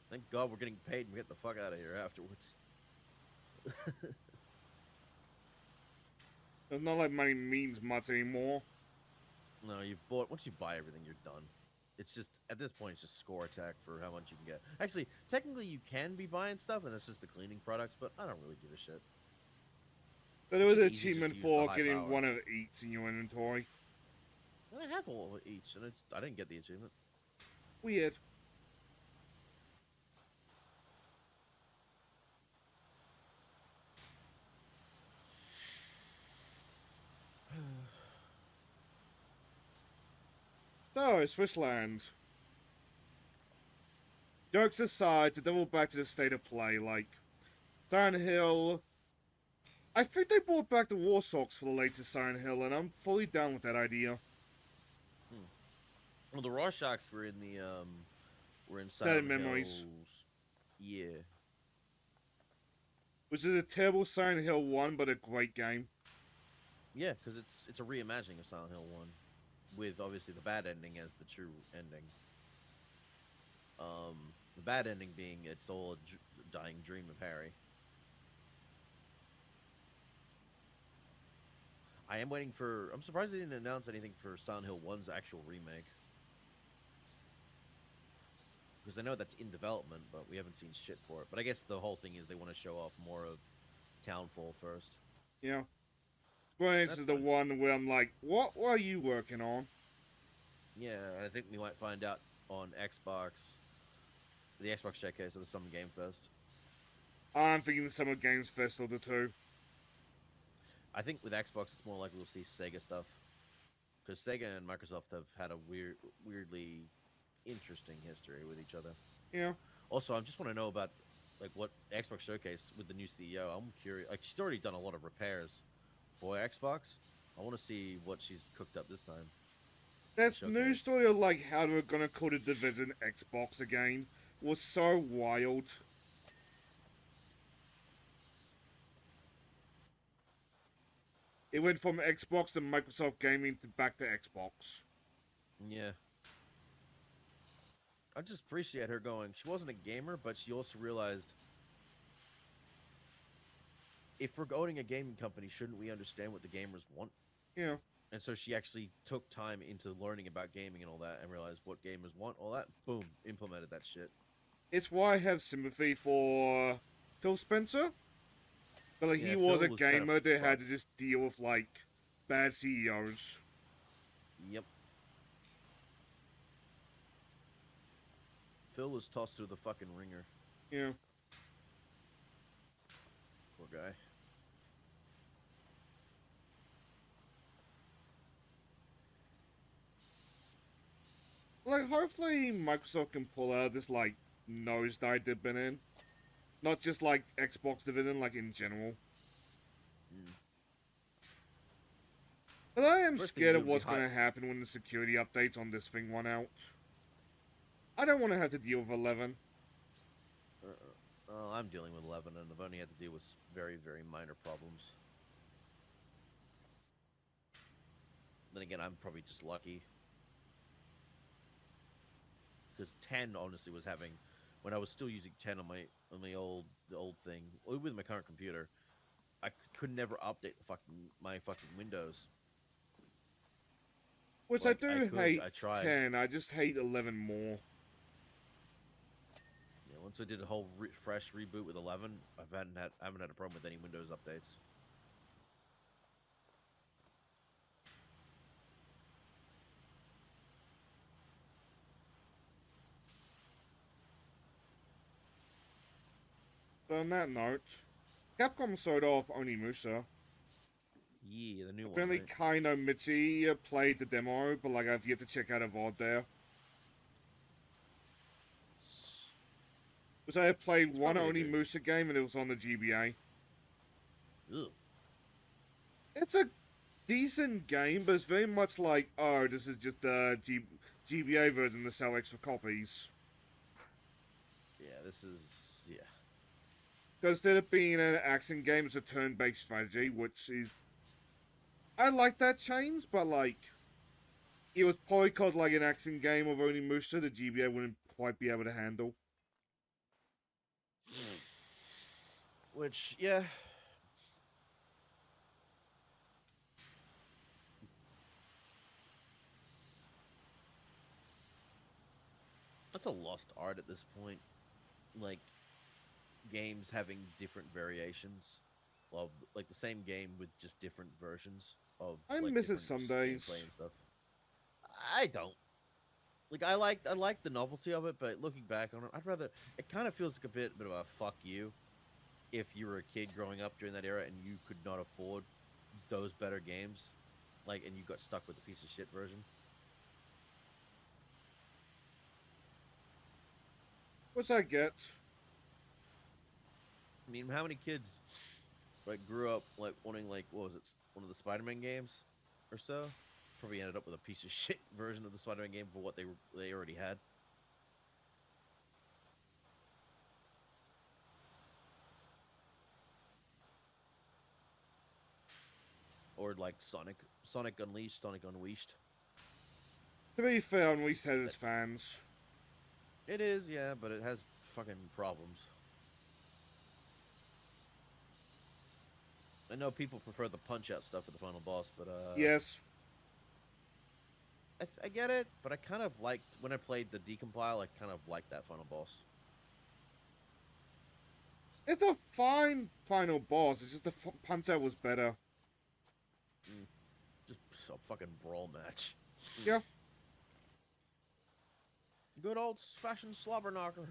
Thank God we're getting paid and we get the fuck out of here afterwards. It's not like money means much anymore. No, once you buy everything, you're done. It's just at this point, it's just score attack for how much you can get. Actually, technically, you can be buying stuff, and it's just the cleaning products. But I don't really give a shit. There It's was just an easy just to achievement use the for high getting power. one of each in your inventory. And I have all of each, and I didn't get the achievement. Weird. So, Switzerland. Jokes aside, to double back to the state of play, like, Silent Hill. I think they brought back the War Socks for the latest Silent Hill, and I'm fully down with that idea. Hmm. Well, the Rorschachs were in Dead Silent Memories. Hills. Yeah, Which is a terrible Silent Hill 1, but a great game. yeah, because it's a reimagining of Silent Hill One, with obviously the bad ending as the true ending. The bad ending being it's all a dying dream of Harry. I am waiting for. I'm surprised they didn't announce anything for Silent Hill One's actual remake. Because I know that's in development, but we haven't seen shit for it. But I guess the whole thing is they want to show off more of Townfall first. Yeah. Square Enix That's is the fine. one where I'm like, what are you working on? Yeah, I think we might find out on Xbox, the Xbox showcase of the Summer Game Fest. I'm thinking the Summer Games Festival, the two. I think with Xbox, it's more likely we'll see Sega stuff because Sega and Microsoft have had a weirdly interesting history with each other. Yeah. Also, I just want to know about like what Xbox showcase with the new CEO. I'm curious. Like she's already done a lot of repairs for Xbox. I want to see what she's cooked up this time. That news Showcase. story of like how they were gonna call the Division Xbox again was so wild. It went from Xbox to Microsoft Gaming to back to Xbox. Yeah. I just appreciate her going. She wasn't a gamer, but she also realized if we're owning a gaming company, shouldn't we understand what the gamers want? Yeah. And so she actually took time into learning about gaming and all that and realized what gamers want, all that. Boom, implemented that shit. It's why I have sympathy for Phil Spencer. But like he Yeah, was Phil a was kind of gamer that had to fucked. just deal with like bad CEOs. Yep. Phil was tossed through the fucking ringer. Yeah. Poor guy. Like hopefully Microsoft can pull out this like nosedive they've been in. Not just like Xbox division, like in general. Mm. But I am First thing to scared do of would be what's hot. gonna happen when the security updates on this thing run out. I don't want to have to deal with 11. I'm dealing with 11, and I've only had to deal with very, very minor problems. Then again, I'm probably just lucky because 10 honestly was having when I was still using 10 on my old thing with my current computer. I could never update my fucking Windows. Which I Like I do could, hate I tried. 10, I just hate 11 more. Yeah, once I did a whole fresh reboot with 11, I haven't had a problem with any Windows updates. But on that note, Capcom sold off Onimusha. Yeah, the new one, Apparently right? Kaino Michi played the demo, but like I've yet to check out a VOD there. Which I have played It's one probably a good. Onimusha game and it was on the GBA. Ugh. It's a decent game, but it's very much like, oh, this is just a GBA version to sell extra copies. Yeah, this is yeah. Because instead of being an action game, it's a turn-based strategy, which is... I like that change, but like... It was probably called like an action game of Onimusha the GBA wouldn't quite be able to handle. Which yeah, That's a lost art at this point. Like games having different variations of like the same game with just different versions of I like miss it different some gameplay days. and stuff. I don't. Like I like the novelty of it, but looking back on it, I'd rather. It kind of feels like a bit of a fuck you if you were a kid growing up during that era and you could not afford those better games, like, and you got stuck with the piece of shit version. What's I get? I mean, how many kids like grew up like wanting like what was it, one of the Spider-Man games or so? Probably ended up with a piece of shit version of the Spider-Man game for what they already had. Or like Sonic Unleashed, Sonic Unleashed. To be fair, Unleashed has its fans. It is, yeah, but it has fucking problems. I know people prefer the punch out stuff for the final boss, but Yes. I get it. But I kind of liked when I played the decompile. I kind of liked that final boss. It's a fine final boss. It's just the punch out was better. Mm, just a fucking brawl match. Yeah. Good old fashioned slobber knocker.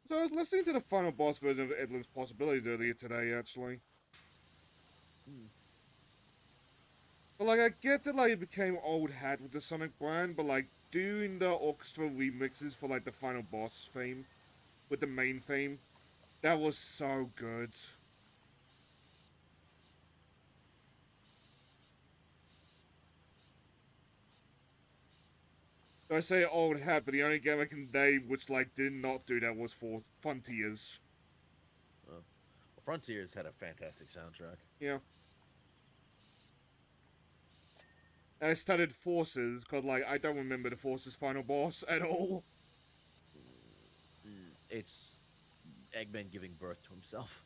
So I was listening to the final boss version of Edlin's Possibilities earlier today, actually. Hmm. But like, I get that like it became old hat with the Sonic brand, but like doing the orchestral remixes for like the final boss theme with the main theme, that was so good. So I say old hat, but the only game I can name which like did not do that was for Frontiers. Well, Frontiers had a fantastic soundtrack. Yeah. And I studied Forces, because like I don't remember the Forces final boss at all. It's Eggman giving birth to himself.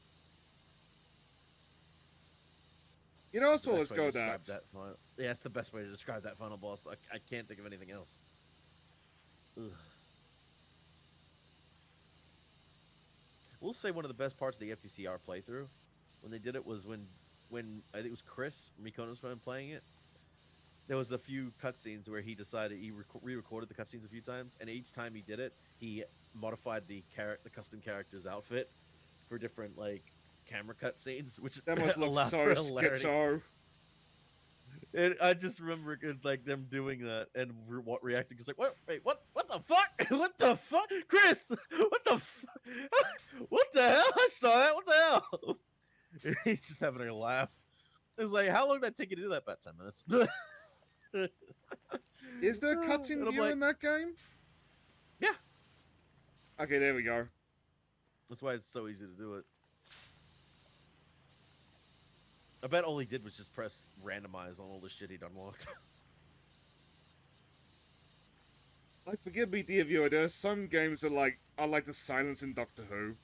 You know, It's the so let's best way to go with that. describe that final. Yeah, that's the best way to describe that final boss. I can't think of anything else. Ugh. We'll say one of the best parts of the FTCR playthrough when they did it was when I think it was Chris Mikono's friend playing it. There was a few cutscenes where he decided he re-recorded the cutscenes a few times, and each time he did it, he modified the custom character's outfit for different like camera cutscenes, which That must look allowed so for hilarity. schizo. And I just remember like them doing that and reacting just like, what? Wait, what? What the fuck? What the fuck, Chris? What the? What the hell? I saw that. What the hell? He's just having a laugh. It was like, how long did that take you to do that? About 10 minutes. Is there a cutscene And I'm view like, in that game? yeah. Okay, there we go. That's why it's so easy to do it. I bet all he did was just press randomize on all the shit he'd unlocked. Like, forgive me, dear viewer, there are some games that like I like the silence in Doctor Who.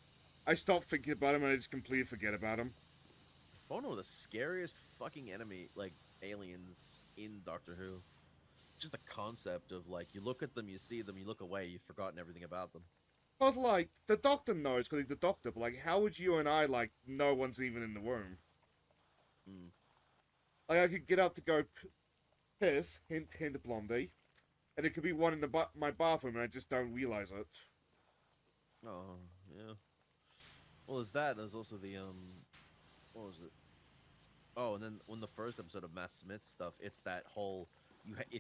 I stop thinking about them and I just completely forget about them. One of the scariest fucking enemy, like aliens in Doctor Who. Just the concept of like you look at them, you see them, you look away, you've forgotten everything about them. But like, the Doctor knows because he's the Doctor, but like, how would you and I like no one's even in the room? Hmm. Like, I could get up to go piss, hint, hint, Blondie, and it could be one in the my bathroom and I just don't realize it. Oh, yeah. Well, there's that. There's also the what was it? Oh, and then when the first episode of Matt Smith stuff, it's that whole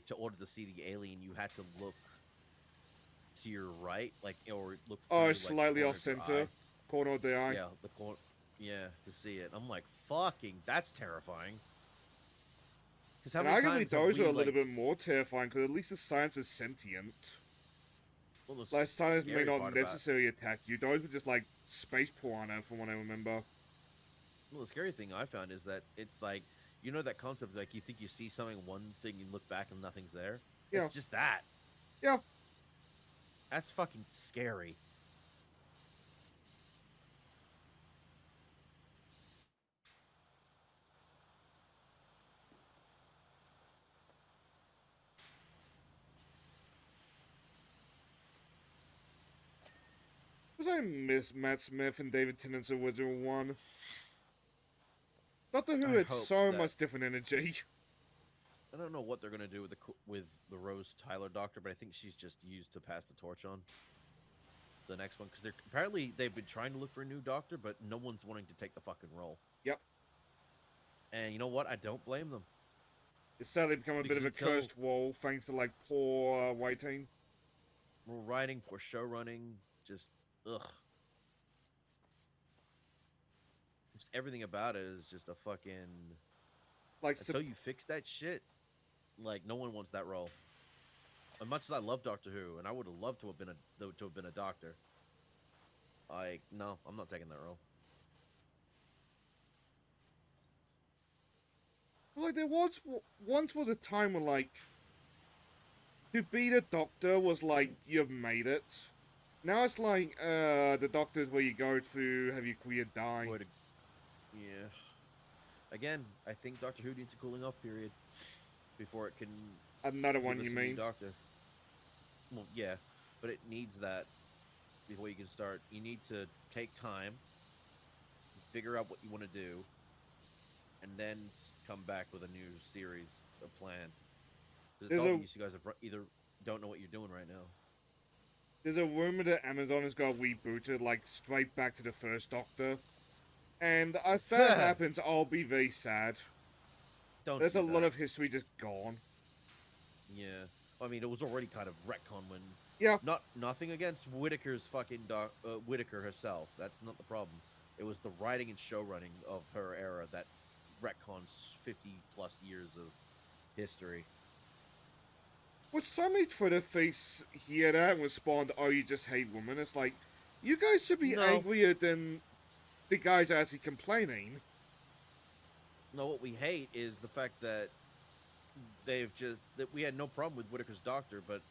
to order to see the alien, you had to look to your right, like or look. Oh, through, slightly like, off center, corner of the eye. Yeah, the corner. Yeah, to see it. I'm like, fucking, that's terrifying. Because how And many arguably times have those we are a little like? bit more terrifying because at least the science is sentient. Well, the Like, science may scary not part about necessarily attack you. Those are just like space piranha, from what I remember. well, the scary thing I found is that it's like you know that concept like you think you see something, one thing, you look back and nothing's there. Yeah. It's just that. Yeah. That's fucking scary. Because I miss Matt Smith and David Tennant's original one. Doctor Who I had hope so that much different energy. I don't know what they're gonna do with the Rose Tyler Doctor, but I think she's just used to pass the torch on the next one because they've been trying to look for a new Doctor, but no one's wanting to take the fucking role. Yep. And you know what? I don't blame them. It's sadly become a bit Because of a cursed role thanks to like poor writing. More writing, poor show running, just ugh. Just everything about it is just a fucking. Like, Until you fix that shit, like no one wants that role. As much as I love Doctor Who, and I would have loved to have been a doctor. Like, no, I'm not taking that role. like there was once was a time when like to be the Doctor was like you've made it. Now it's like the Doctor's where you go to have your career die. Yeah. Again, I think Doctor Who needs a cooling off period before it can Another give one, us you a new mean? Doctor. Well, yeah, but it needs that before you can start. You need to take time, figure out what you want to do, and then come back with a new series, a plan. Because it's There's a obvious you guys have either don't know what you're doing right now. there's a rumor that Amazon has got rebooted like straight back to the first Doctor, and if that happens, I'll be very sad. Don't There's do a lot that. of history just gone. Yeah, I mean it was already kind of retcon when. Yeah, Nothing against Whitaker's fucking Whitaker herself. That's not the problem. It was the writing and show running of her era that retcons 50 plus years of history. with so many Twitter face hear that and respond, "Oh, you just hate women." It's like, you guys should be No, angrier than the guys actually complaining. no. What we hate is the fact that we had no problem with Whitaker's Doctor, but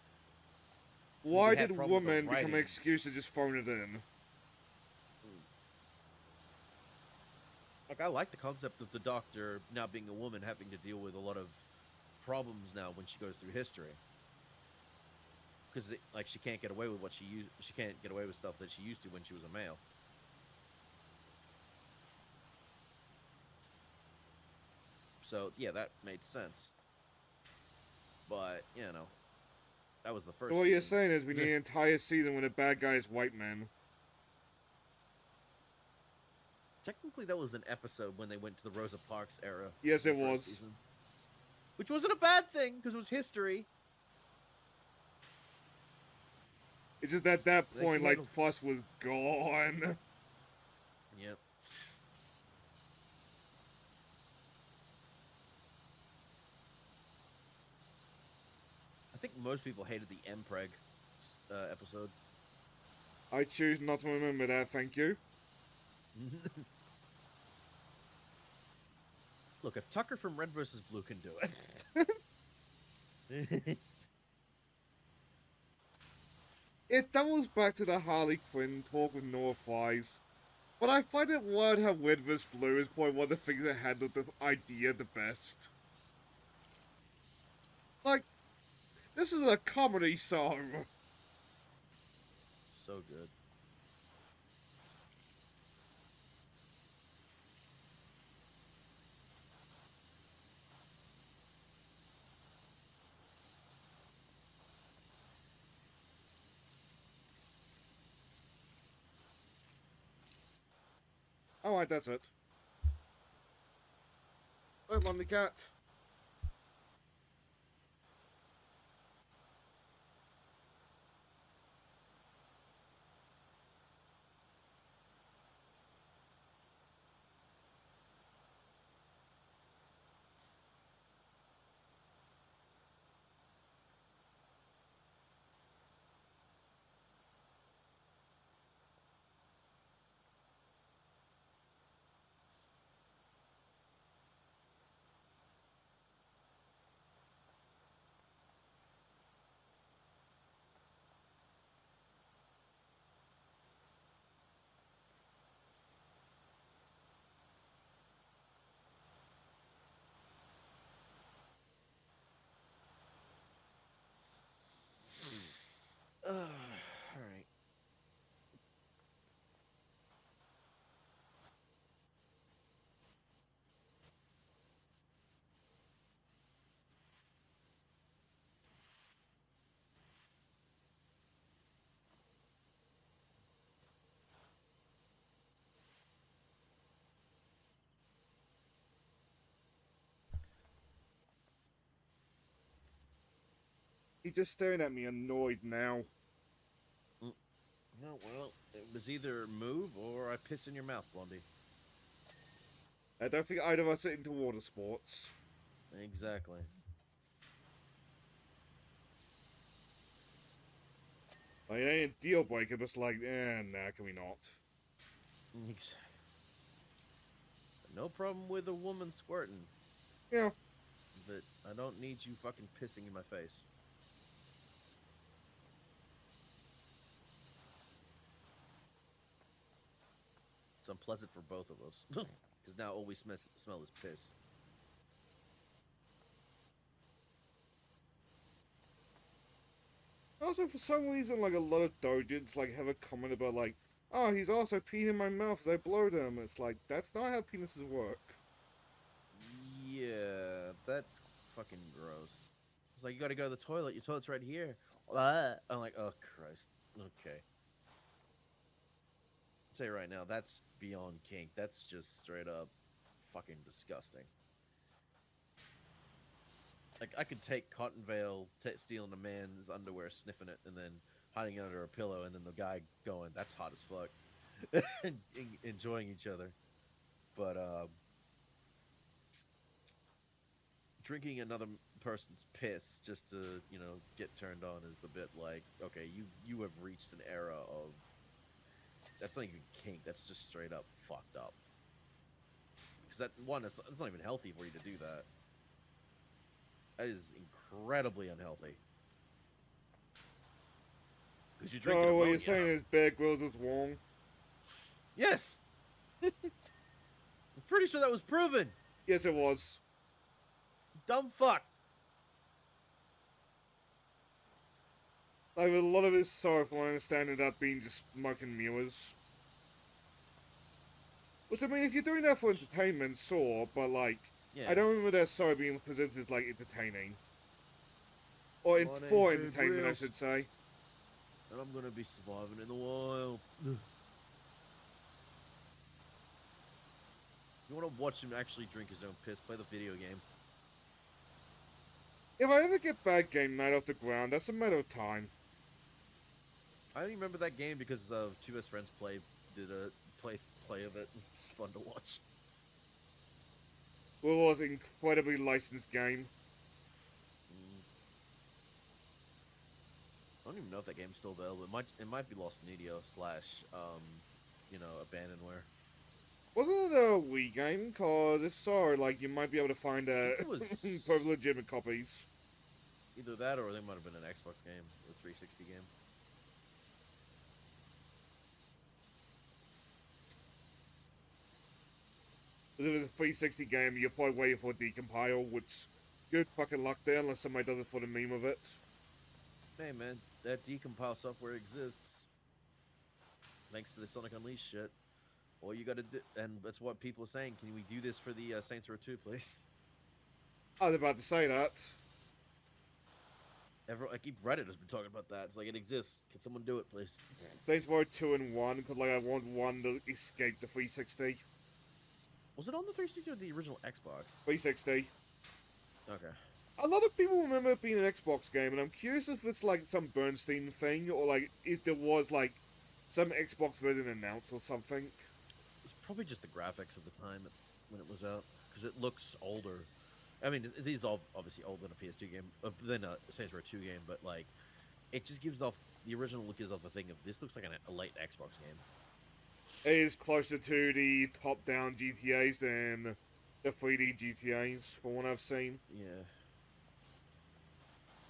we Why had did problem with the woman become an writing. excuse to just phone it in? Like I like the concept of the Doctor now being a woman having to deal with a lot of problems now when she goes through history. Because like she can't get away with she can't get away with stuff that she used to when she was a male. So yeah, that made sense. But you know, that was the first. So what you're season. saying is we need an entire season when the bad guy is white men. Technically, that was an episode when they went to the Rosa Parks era. Yes, the it first was. season. Which wasn't a bad thing because it was history. It's just at that They point, actually like, had Fuss was gone. Yep. I think most people hated the Mpreg episode. I choose not to remember that, thank you. Look, if Tucker from Red vs. Blue can do it. It doubles back to the Harley Quinn talk with Noah Flies. But I find it weird how Red vs. Blue is probably one of the things that handled the idea the best. Like, this is a comedy song. So good. Alright, that's it. Don't mind the cat. He's just staring at me, annoyed now. Mm. No, well, it was either move or I piss in your mouth, Blondie. I don't think either of us are into water sports. Exactly. Like, it ain't a deal breaker, but it's like, nah, can we not? Exactly. No problem with a woman squirting, Yeah. but I don't need you fucking pissing in my face. It's unpleasant for both of us. Because now all we smell is piss. Also, for some reason, like, a lot of dojins, like, have a comment about, like, oh, he's also peeing in my mouth as I blow them. It's like, that's not how penises work. Yeah, that's fucking gross. It's like, you gotta go to the toilet. Your toilet's right here. I'm like, oh, Christ. Okay. I'll tell you right now, that's beyond kink. That's just straight up fucking disgusting. Like, I could take Cotton Veil stealing a man's underwear, sniffing it, and then hiding it under a pillow, and then the guy going, that's hot as fuck. and enjoying each other. But, drinking another person's piss just to, get turned on is a bit like, okay, you have reached an era of, that's not even kink, that's just straight up fucked up. Because it's not even healthy for you to do that. That is incredibly unhealthy. Because you're drinking So, what ammonia. you're saying is Bear Grylls is wrong? Yes! I'm pretty sure that was proven! Yes, it was. Dumb fuck! Like, a lot of it's sorrowful, I understand it up being just smoke and mirrors. Which, I mean, if you're doing that for entertainment, sure, but, like, Yeah. I don't remember that sorrow being presented, like, entertaining. Or for entertainment, I should say. And I'm gonna be surviving in the wild. You wanna watch him actually drink his own piss, play the video game. If I ever get bad game night off the ground, that's a matter of time. I only remember that game because two best friends did a play of it. It's fun to watch. It was an incredibly licensed game. Mm. I don't even know if that game's still available. It might be lost media slash abandonware. Wasn't it a Wii game? Cause if so, like, you might be able to find It was perfectly legitimate copies. either that or they might have been an Xbox game or a 360 game. If it was a 360 game, you're probably waiting for a decompile, which good fucking luck there, unless somebody does it for the meme of it. Hey man, that decompile software exists thanks to the Sonic Unleashed shit. All you gotta do, and that's what people are saying. Can we do this for the Saints Row 2, please? I was about to say that. I keep Reddit has been talking about that. It's like it exists. Can someone do it, please? Saints Row 2 and 1, because like I want 1 to escape the 360. Was it on the 360 or the original Xbox? 360. Okay. A lot of people remember it being an Xbox game, and I'm curious if it's like some Bernstein thing, or like if there was like some Xbox version announced or something. It's probably just the graphics of the time when it was out, because it looks older. I mean, it is all obviously older than a PS2 game, than a Saints Row 2 game, but like, it just gives off the original look gives off the thing of this looks like a late Xbox game. It is closer to the top-down GTAs than the 3D GTAs, from what I've seen. Yeah.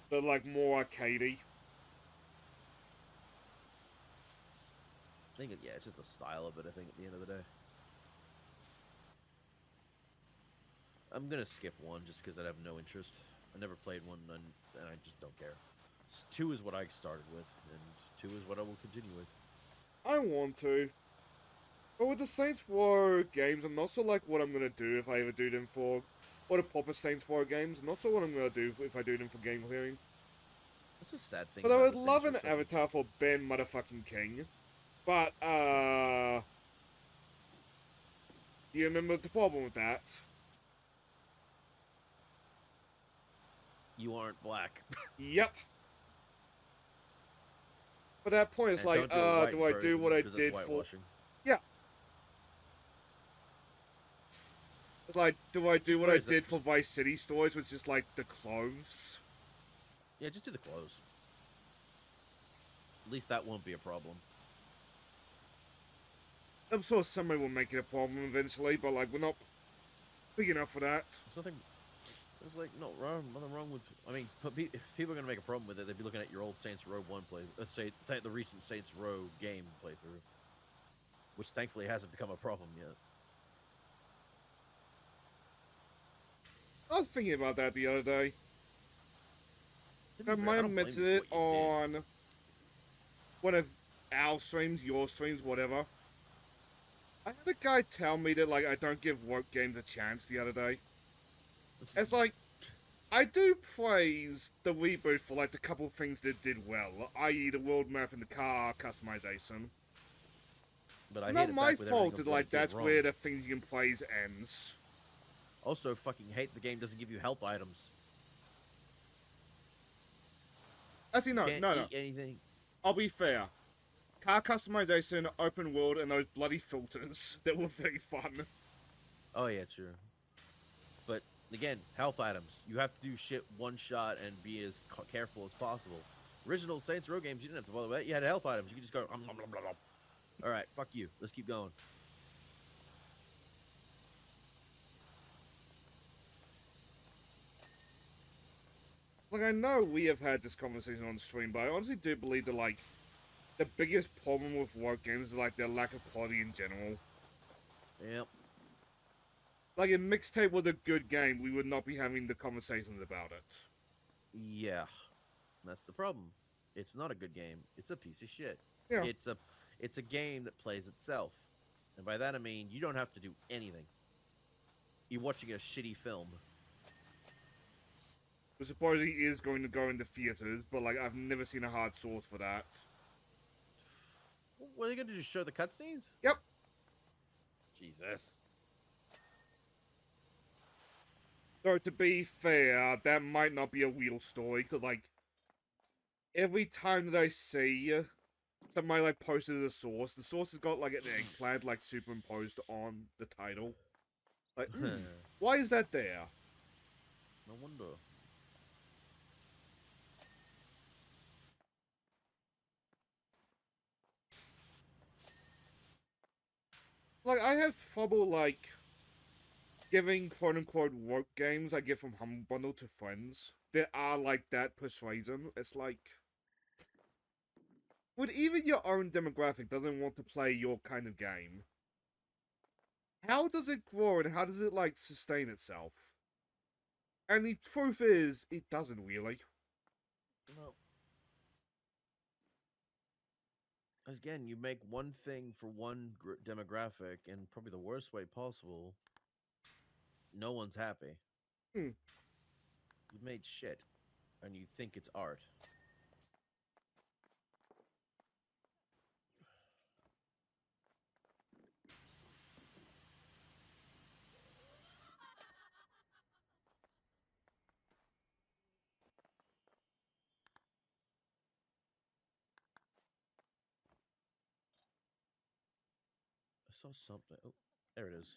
But like more arcadey. I think it's just the style of it. I think at the end of the day, I'm gonna skip one just because I have no interest. I never played one, and I just don't care. 2 is what I started with, and 2 is what I will continue with. I want to. But with the Saints Row games, I'm not sure like what I'm gonna do if I ever do them for, or the proper Saints Row games. I'm not sure what I'm gonna do if I do them for game clearing. That's a sad thing. But I about would the love Saints an Row stuff avatar for Ben Motherfucking King. But do you remember the problem with that? you aren't black. Yep. But at that point, it's And like, don't do a white do I do version what I because that's did for? whitewashing. Yeah. It's like, do I do what I did for Vice City stories, which is like the clothes? Yeah, just do the clothes. At least that won't be a problem. I'm sure somebody will make it a problem eventually, but like we're not big enough for that. There's nothing. There's like nothing wrong with. I mean, if people are gonna make a problem with it, they'd be looking at your old Saints Row one play. Let's say the recent Saints Row game playthrough, which thankfully hasn't become a problem yet. I was thinking about that the other day. I might I have don't blame mentioned you it for what you did. on one of our streams, your streams, whatever. I had a guy tell me that like I don't give woke games a chance the other day. It's like I do praise the reboot for like the couple things that did well, i.e. the world map and the car customization. But I hate Not it my back with everything fault that what like it did that's wrong. where the things you can praise ends. Also, fucking hate the game doesn't give you health items. Actually, You no, can't no, no. eat anything. I'll be fair. Car customization, open world, and those bloody filters that were very fun. Oh yeah, true. But again, health items. You have to do shit one shot and be as careful as possible. Original Saints Row games, you didn't have to bother with that. You had health items. You could just go. Blah, blah, blah, blah. All right, fuck you. Let's keep going. Like, I know we have had this conversation on stream, but I honestly do believe that, like, the biggest problem with woke games is, like, their lack of quality in general. Yep. Like, if Mixtape was a good game, we would not be having the conversations about it. Yeah. That's the problem. It's not a good game. It's a piece of shit. Yeah. It's a game that plays itself. And by that I mean you don't have to do anything. You're watching a shitty film. I suppose he is going to go into theaters, but, like, I've never seen a hard source for that. What are they gonna do? Just show the cutscenes? Yep. Jesus. Though, to be fair, that might not be a real story, because, like, every time that I see somebody, like, posted a source, the source has got, like, an eggplant, like, superimposed on the title. Like, why is that there? No wonder. Like, I have trouble, like, giving quote-unquote woke games I get from Humble Bundle to friends that are, like, that persuasion. It's like... When even your own demographic doesn't want to play your kind of game, how does it grow and how does it, like, sustain itself? And the truth is, it doesn't really. No. Again, you make one thing for one demographic in probably the worst way possible. No one's happy. Hmm. You've made shit, and you think it's art. I saw something. Oh, there it is.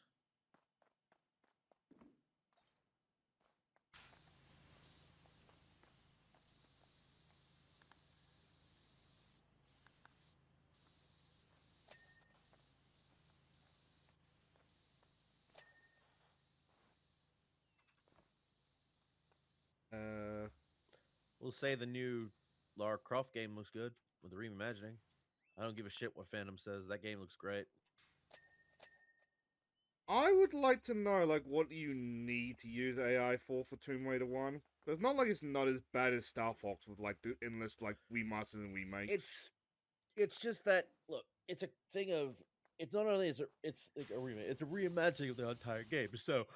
We'll say the new Lara Croft game looks good with the reimagining. I don't give a shit what fandom says. That game looks great. I would like to know, like, what you need to use AI for Tomb Raider 1. It's not like it's not as bad as Star Fox with, like, the endless, like, remasters and remakes. It's just that look. It's a thing of. It's not only is it's like a remake. It's a reimagining of the entire game. So,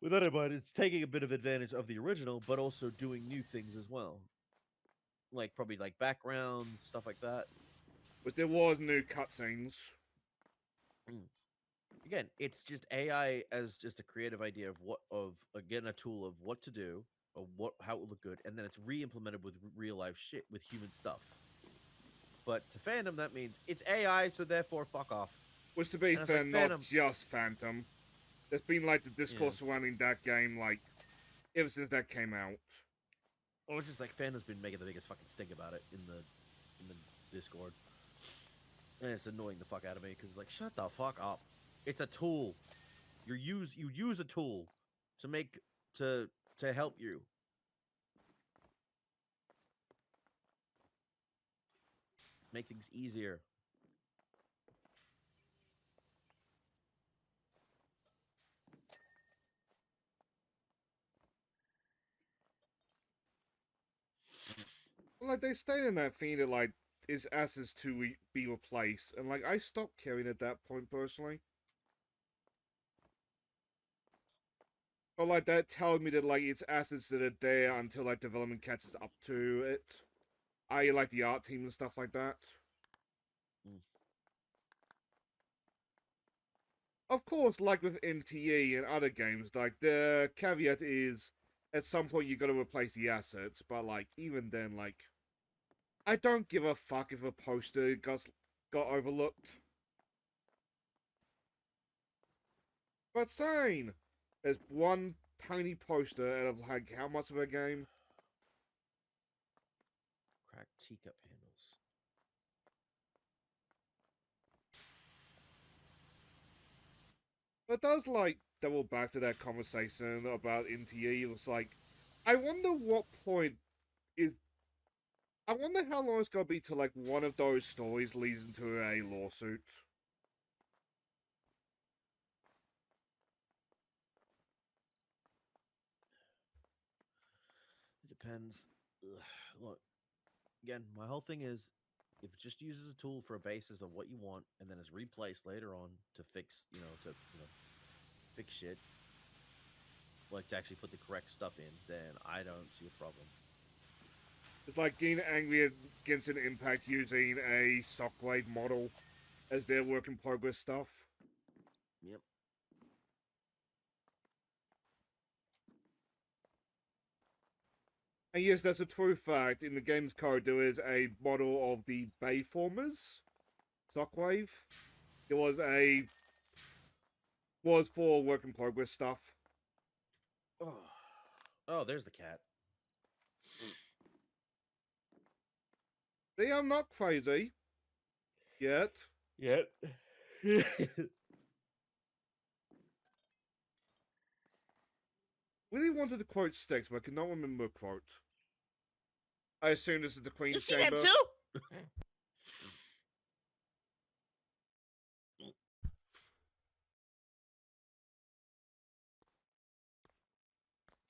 with that in mind, it's taking a bit of advantage of the original, but also doing new things as well. Like probably like backgrounds, stuff like that. But there was new cutscenes. Again, it's just AI as just a creative idea of what of again a tool of what to do, of what how it would look good, and then it's re-implemented with real life shit with human stuff. But to fandom, that means it's AI, so therefore fuck off. Was to be And it's fair, like not Phantom. just Phantom. There's been like the Yeah. discourse surrounding that game, like ever since that came out. Well, it's just like Phantom's been making the biggest fucking stink about it in the Discord, and it's annoying the fuck out of me because it's like shut the fuck up. It's a tool. You use a tool to make to help you. Make things easier. Like they stayed in that thing that like is assets to be replaced, and like I stopped caring at that point personally. But like that tells me that like it's assets that are there until like development catches up to it. I like the art team and stuff like that. Mm. Of course, like with NTE and other games, like the caveat is at some point you got to replace the assets. But like even then, like I don't give a fuck if a poster got overlooked. But saying there's one tiny poster out of like how much of a game? Cracked teacup handles. It does like double back to that conversation about NTE. It was like, I wonder what point is. I wonder how long it's gonna be till like one of those stories leads into a lawsuit. It depends. Ugh, look, again, my whole thing is if it just uses a tool for a basis of what you want and then is replaced later on to fix, fix shit, like to actually put the correct stuff in, then I don't see a problem. It's like getting angry against an impact using a Shockwave model as their work in progress stuff. Yep. And yes, that's a true fact. In the game's code, there is a model of the Bayformers Shockwave. It was for work in progress stuff. Oh, oh, there's the cat. See, I'm not crazy yet. Yet. Really wanted to quote Sticks, but I cannot remember a quote. I assume this is the You Queen's see them Chamber. too?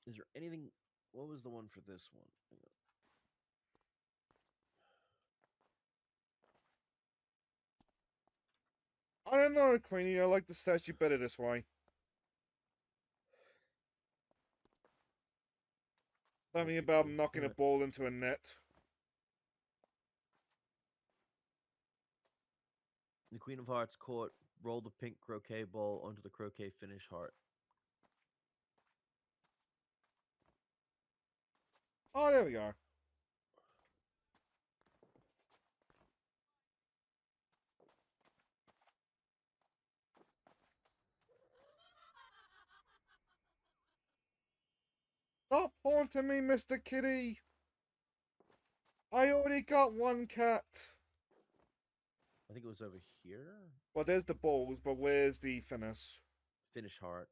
Is there anything? What was the one for this one? I don't know, Queenie. I like the statue better this way. Something about knocking a ball into a net. The Queen of Hearts court. Roll the pink croquet ball onto the croquet finish heart. Oh, there we go. Stop haunting me, Mr. Kitty. I already got one cat. I think it was over here. Well, there's the balls, but where's the finish? Finish heart.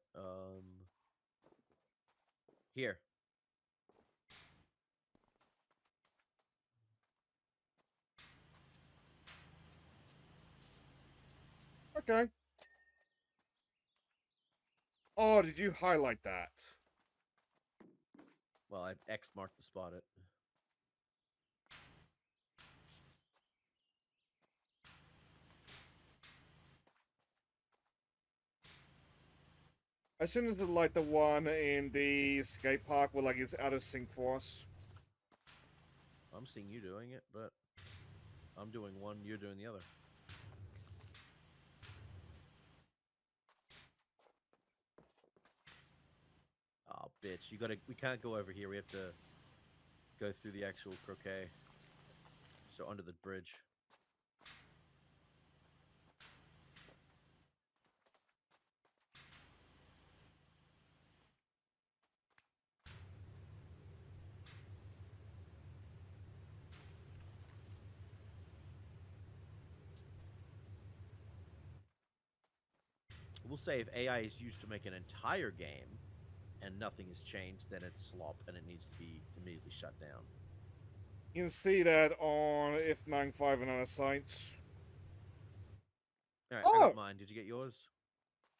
Here. Okay. Oh, did you highlight that? Well, I X marked the spot it. As soon as like the one in the skate park where like it's out of sync for us. I'm seeing you doing it, but I'm doing one, you're doing the other. Oh, bitch. We can't go over here. We have to go through the actual croquet. So under the bridge. We'll say if AI is used to make an entire game and nothing has changed, then it's slop and it needs to be immediately shut down. You can see that on F95 and other sites. All right, I got Oh, mine. Did you get yours?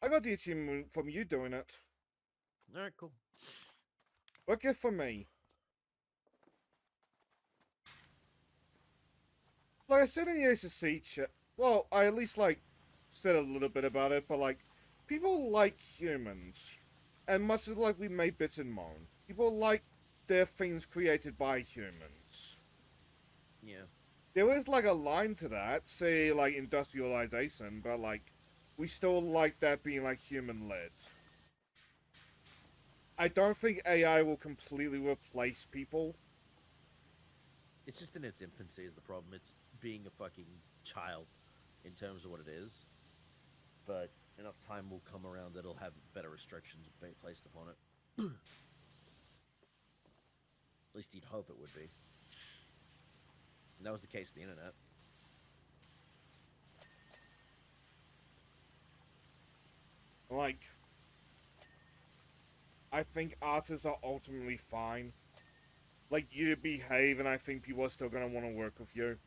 I got the achievement from you doing it. All right, cool. What good for me? Like I said in the ACC chat, well, I at least like said a little bit about it, but like people like humans, and much as like we made bits and moan, people like their things created by humans. Yeah. There is like a line to that, say like industrialization, but like we still like that being like human led. I don't think AI will completely replace people. It's just in its infancy is the problem. It's being a fucking child in terms of what it is. But enough time will come around that it'll have better restrictions placed upon it. At least you'd hope it would be. And that was the case with the internet. Like, I think artists are ultimately fine. Like, you behave, and I think people are still gonna want to work with you.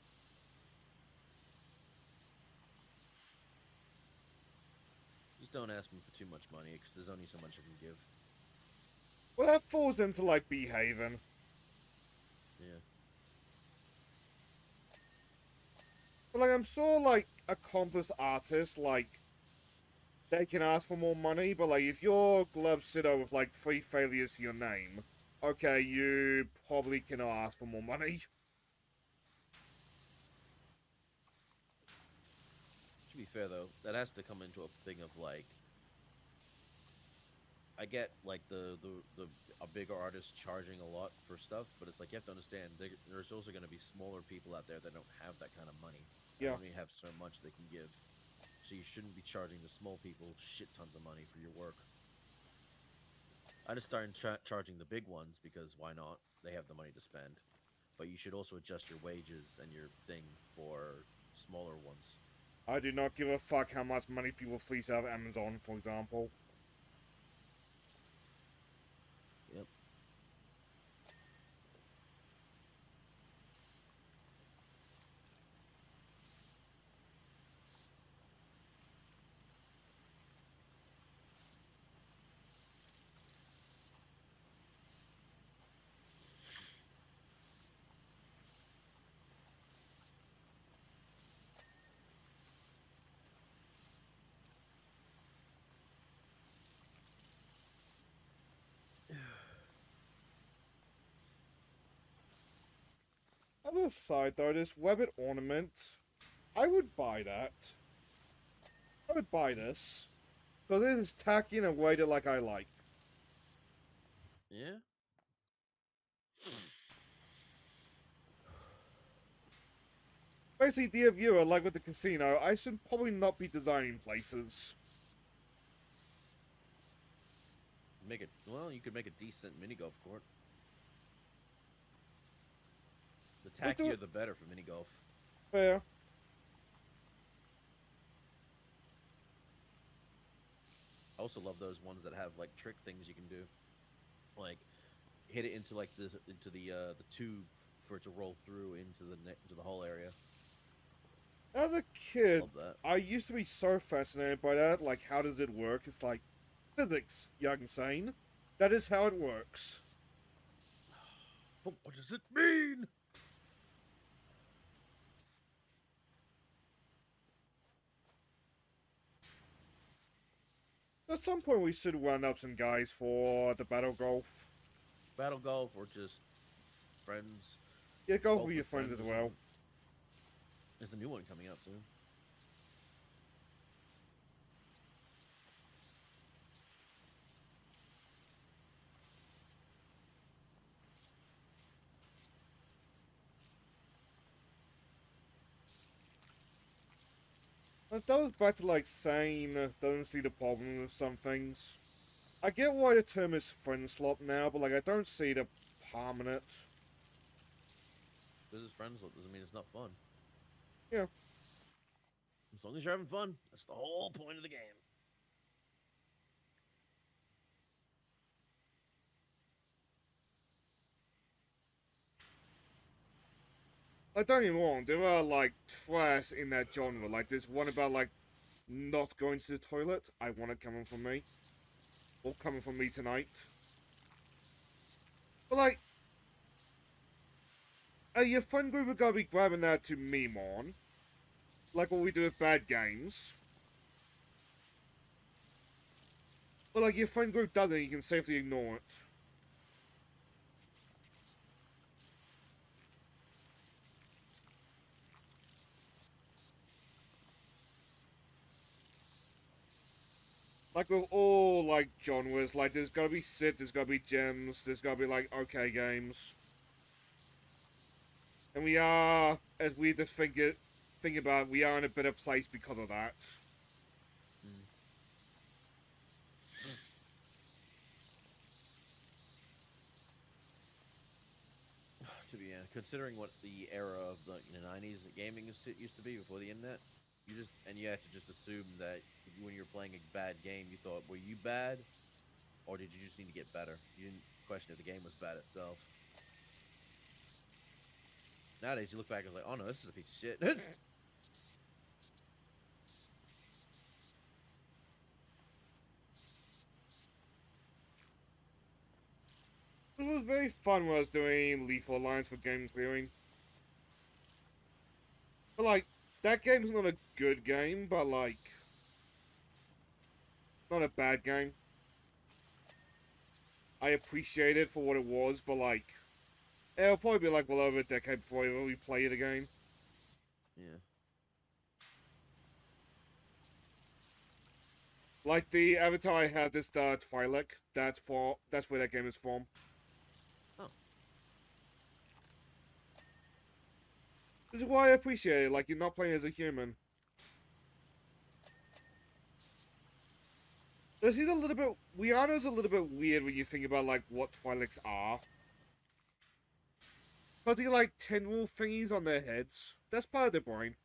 Just don't ask me for too much money because there's only so much I can give. Well, that falls into like behaving. Yeah. But like, I'm sure like accomplished artists like they can ask for more money, but like if you're glove sitter with like 3 failures to your name, okay, you probably cannot ask for more money. To be fair though, that has to come into a thing of like I get like the a bigger artist charging a lot for stuff, but it's like you have to understand there's also going to be smaller people out there that don't have that kind of money and Yeah. only have so much they can give. So you shouldn't be charging the small people shit tons of money for your work. I just started charging the big ones because why not? They have the money to spend. But you should also adjust your wages and your thing for smaller ones. I do not give a fuck how much money people fleece out of Amazon, for example. Yep. Other side though, this rabbit ornament, I would buy that. I would buy this. Because it is tacky in a way that like I like. Yeah. Basically, dear viewer, like with the casino, I should probably not be designing places. Make it well. You could make a decent mini golf court. The Let's do tackier, it the better for mini golf. fair. I also love those ones that have like trick things you can do, like hit it into like the tube for it to roll through into into the whole area. As a kid, Love that. I used to be so fascinated by that. Like, how does it work? It's like physics, young sane. That is how it works. But what does it mean? At some point, we should round up some guys for the battle golf. Battle golf or just friends? Yeah, golf Golf with your with friends friends as or well. something? There's a new one coming out soon. That goes back to like saying doesn't see the problem with some things. I get why the term is friend slop now, but like I don't see the harm in it. Because it's friends doesn't mean it's not fun. Yeah. As long as you're having fun, that's the whole point of the game. Like, don't get me wrong, there are, like, trash in that genre. Like, there's one about, like, not going to the toilet. I want it coming from me. Or coming from me tonight. But, like, your friend group are gonna be grabbing that to meme on. Like what we do with bad games. But, like, your friend group doesn't, you can safely ignore it. Like with all, like, genres, like, there's gotta be sit, there's gotta be gems, there's gotta be, like, okay games. And we are, as we just think about it, we are in a better place because of that. Mm. To be considering what the era of the '90s gaming used to be before the internet, you had to just assume that when you're playing a bad game, you thought, were you bad, or did you just need to get better? You didn't question if the game was bad itself. Nowadays, you look back and it's like, oh no, this is a piece of shit. It was very fun when I was doing Lethal Alliance for game clearing. But, like, that game's not a good game, but, like, not a bad game. I appreciate it for what it was, but, like, it'll probably be, like, well over a decade before I really play it again. Yeah. Like, the avatar I have, this Twi'lek, that's where that game is from. Oh. This is why I appreciate it, like, you're not playing as a human. He's a little bit... Rihanna's a little bit weird when you think about, like, what Twi'leks are. But they like tendril thingies on their heads. That's part of their brain.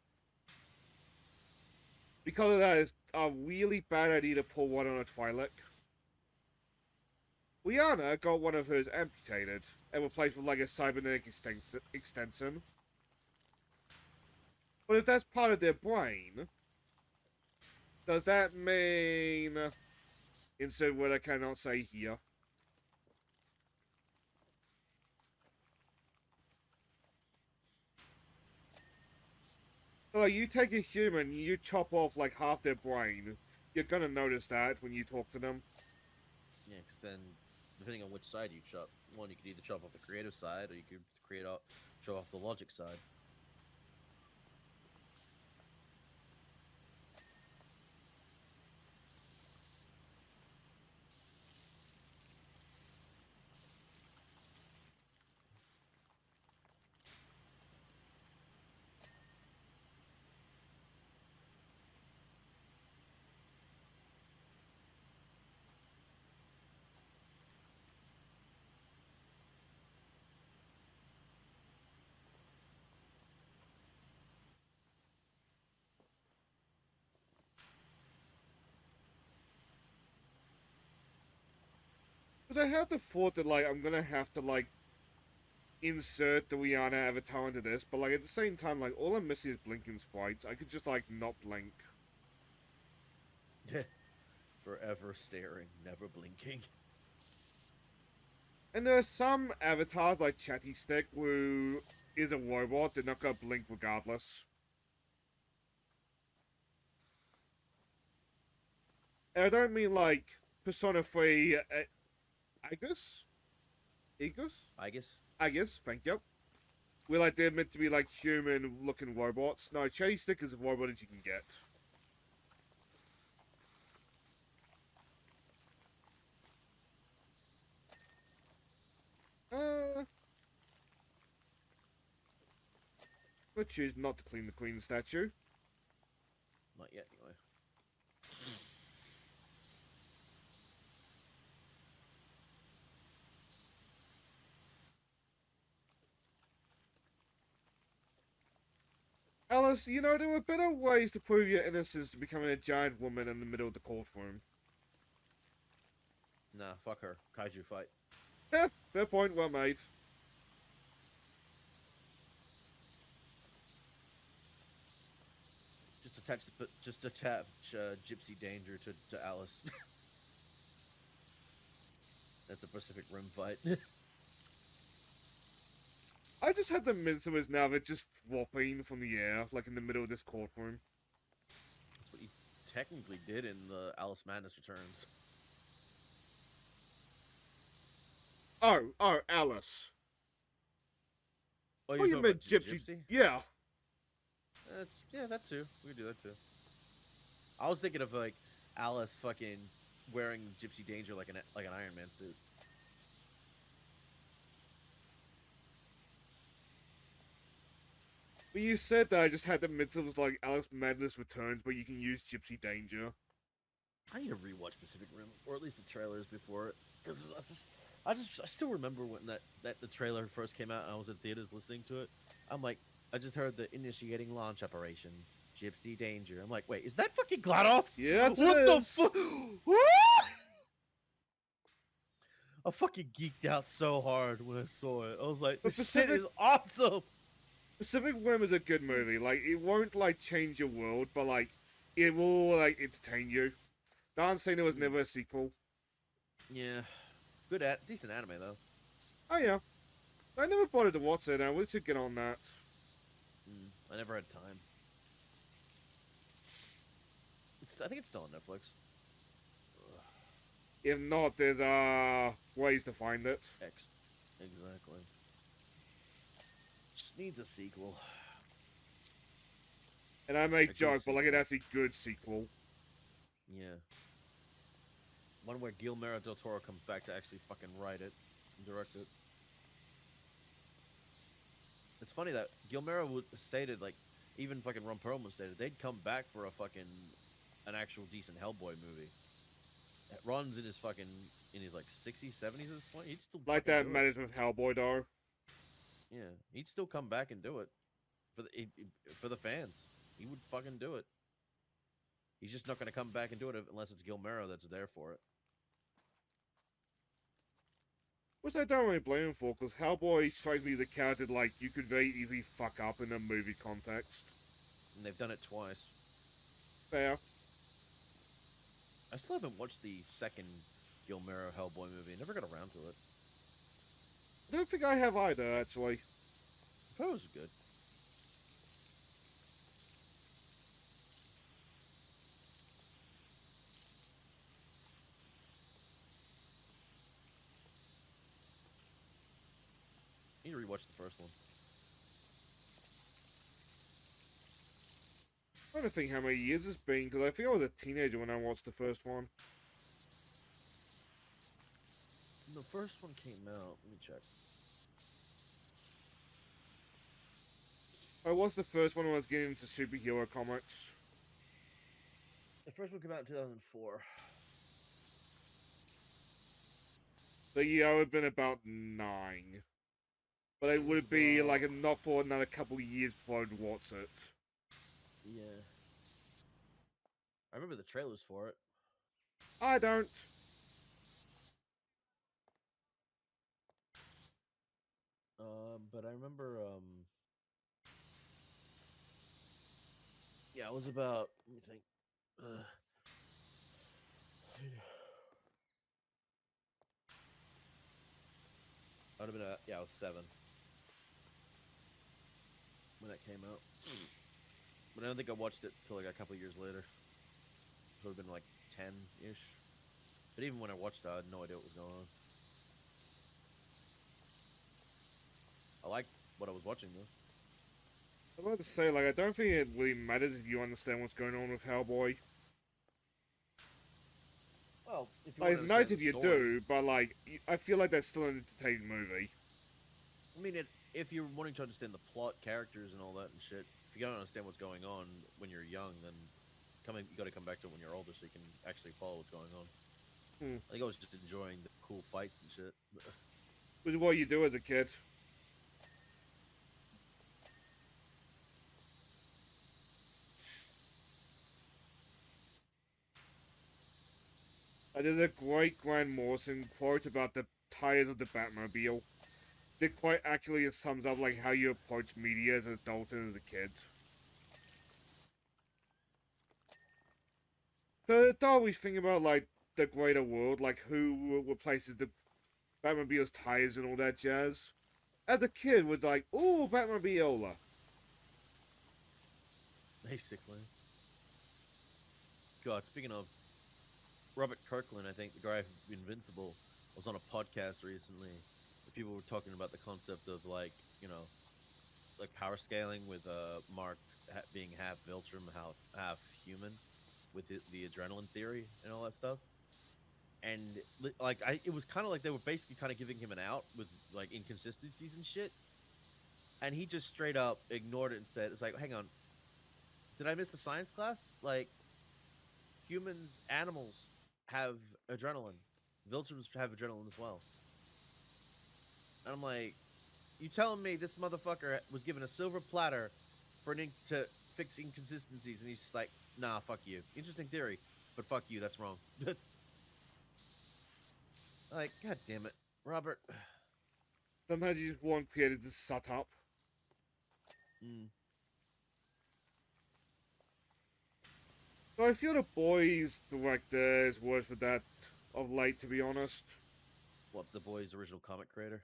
Because of that, it's a really bad idea to pull one on a Twi'lek. Rihanna got one of hers amputated and replaced with like a cybernetic extension. But if that's part of their brain, does that mean... Insert word I cannot say here. So, like, you take a human, you chop off like half their brain, you're gonna notice that when you talk to them. Yeah, because then, depending on which side you chop, one, you could either chop off the creative side, or you could chop off the logic side. Because I have the thought that, like, I'm gonna have to, like, insert the Rihanna avatar into this, but, like, at the same time, like, all I'm missing is blinking sprites. I could just, like, not blink. Forever staring, never blinking. And there are some avatars, like Chatty Stick, who is a robot, they're not gonna blink regardless. And I don't mean, like, Persona 3, Agus? Agus? I guess. Agus, thank you. Where, like, they're meant to be, like, human-looking robots. No, Chatty Stick is a robot that you can get. Let's choose not to clean the Queen statue. Not yet, anyway. Alice, you know, there were better ways to prove your innocence than becoming a giant woman in the middle of the courtroom. Nah, fuck her. Kaiju fight. Fair point, well made. just attach Gypsy Danger to Alice. That's a Pacific Rim fight. That's I just had the Minstrels now, they're just dropping from the air, like in the middle of this courtroom. what you technically did in the Alice Madness Returns. Oh, Alice. Oh, Oh, you're you talking meant about Gypsy. Gypsy? Yeah. Yeah, that too. We could do that too. I was thinking of like Alice fucking wearing Gypsy Danger like an Iron Man suit. When you said that, I just had the Minstrels like Alice Madness Returns, but you can use Gypsy Danger. I need to rewatch Pacific Rim, or at least the trailers before it, because I still remember when the trailer first came out and I was in theaters listening to it. I'm like, I just heard the initiating launch operations, Gypsy Danger. I'm like, wait, is that fucking GLaDOS? Yes, it What the is. fuck? I fucking geeked out so hard when I saw it. I was like, But this shit Pacific is awesome. Pacific Rim is a good movie. Like, it won't like change your world, but like, it will like entertain you. Not saying there was never a sequel. Yeah, decent anime though. Oh yeah, I never bothered to watch it. Now we should get on that. I never had time. I think it's still on Netflix. If not, there's ways to find it. Exactly. Just needs a sequel. And I may good joke, but like sequel. it actually good sequel. Yeah. One where Guillermo del Toro comes back to actually fucking write it and direct it. It's funny that Guillermo stated, like, even fucking Ron Perlman stated, they'd come back for an actual decent Hellboy movie. Ron's in his like 60s, 70s at this point. He'd still Like fucking that do it. matters with Hellboy though. Yeah, he'd still come back and do it for the fans. He would fucking do it. He's just not going to come back and do it unless it's Guillermo that's there for it. Which I don't really blame him for, because Hellboy strikes me the character like you could very easily fuck up in a movie context. And they've done it twice. Fair. I still haven't watched the second Guillermo Hellboy movie. Never got around to it. I don't think I have either, actually. I thought it was good. I need to rewatch the first one. I don't think how many years it's been, because I think I was a teenager when I watched the first one. When the first one came out, let me check. I watched the first one when I was getting into superhero comics. The first one came out in 2004. The year I would have been about 9. But it would be like not for another couple of years before I'd watch it. Yeah. I remember the trailers for it. I don't. But I remember, yeah, it was about, let me think. I would have been, yeah, I was 7 when that came out. But I don't think I watched it till like a couple years later. It would have been like 10-ish. But even when I watched it, I had no idea what was going on. I liked what I was watching though. I'm about to say, like, I don't think it really matters if you understand what's going on with Hellboy. Well, if you Like, want it's to nice understand if you the story, do, but like, I feel like that's still an entertaining movie. I mean, if you're wanting to understand the plot, characters, and all that and shit, if you don't understand what's going on when you're young, then you got to come back to it when you're older so you can actually follow what's going on. I think I was just enjoying the cool fights and shit. Which is what you do as a kid. I did a great Grant Morrison quote about the tires of the Batmobile. It quite accurately sums up like how you approach media as an adult and as a kid. But are we thinking about like the greater world, like who replaces the Batmobile's tires and all that jazz? As a kid, was like, "Ooh, Batmobile." Basically. God, speaking of Robert Kirkland, I think the guy from Invincible was on a podcast recently. Where people were talking about the concept of like like power scaling with Mark being half Viltrum, half human, with the adrenaline theory and all that stuff. And like it was kind of like they were basically kind of giving him an out with like inconsistencies and shit. And he just straight up ignored it and said, "It's like, hang on, did I miss the science class? Like humans, animals have adrenaline. Viltrums have adrenaline as well." And I'm like, you telling me this motherfucker was given a silver platter for to fix inconsistencies, and he's just like, nah, fuck you. Interesting theory, but fuck you, that's wrong. Like, god damn it, Robert. Sometimes you just want creators to shut up. Mm, So I feel the boys director is worse for that of late, to be honest. what, the boy's original comic creator?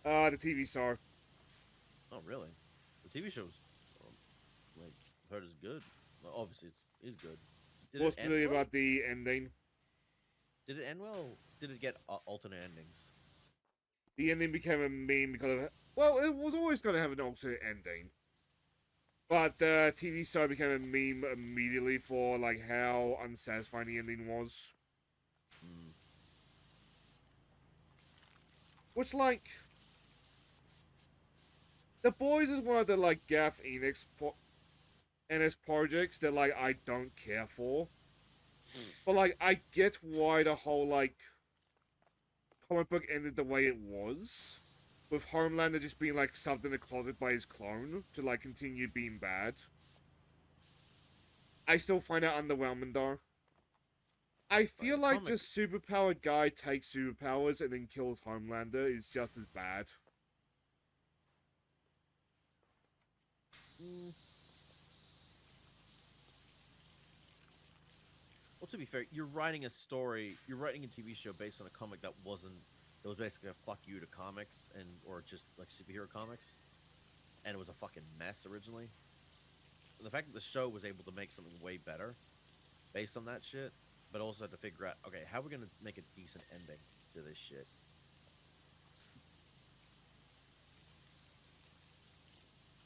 The TV star. Oh, really? The TV show's um, like heard is good. Well, obviously, is good. Did it More end specifically well? about the ending. Did it end well? Did it get alternate endings? The ending became a meme because of. Well, it was always going to have an alternate ending. But the TV star became a meme immediately for like how unsatisfying the ending was. Mm, Which like the boys is one of the like Gaff Enix NS projects that like I don't care for. But like I get why the whole like comic book ended the way it was. With Homelander just being like shoved in the closet by his clone to like continue being bad. I still find that underwhelming though. I right. feel The like comic. just superpowered guy takes superpowers and then kills Homelander is just as bad. Mm, well, to be fair, you're writing a story. You're writing a TV show based on a comic that wasn't. That was basically a fuck you to comics and or just like superhero comics, and it was a fucking mess originally. And the fact that the show was able to make something way better based on that shit, but also had to figure out, okay, how are we gonna make a decent ending to this shit?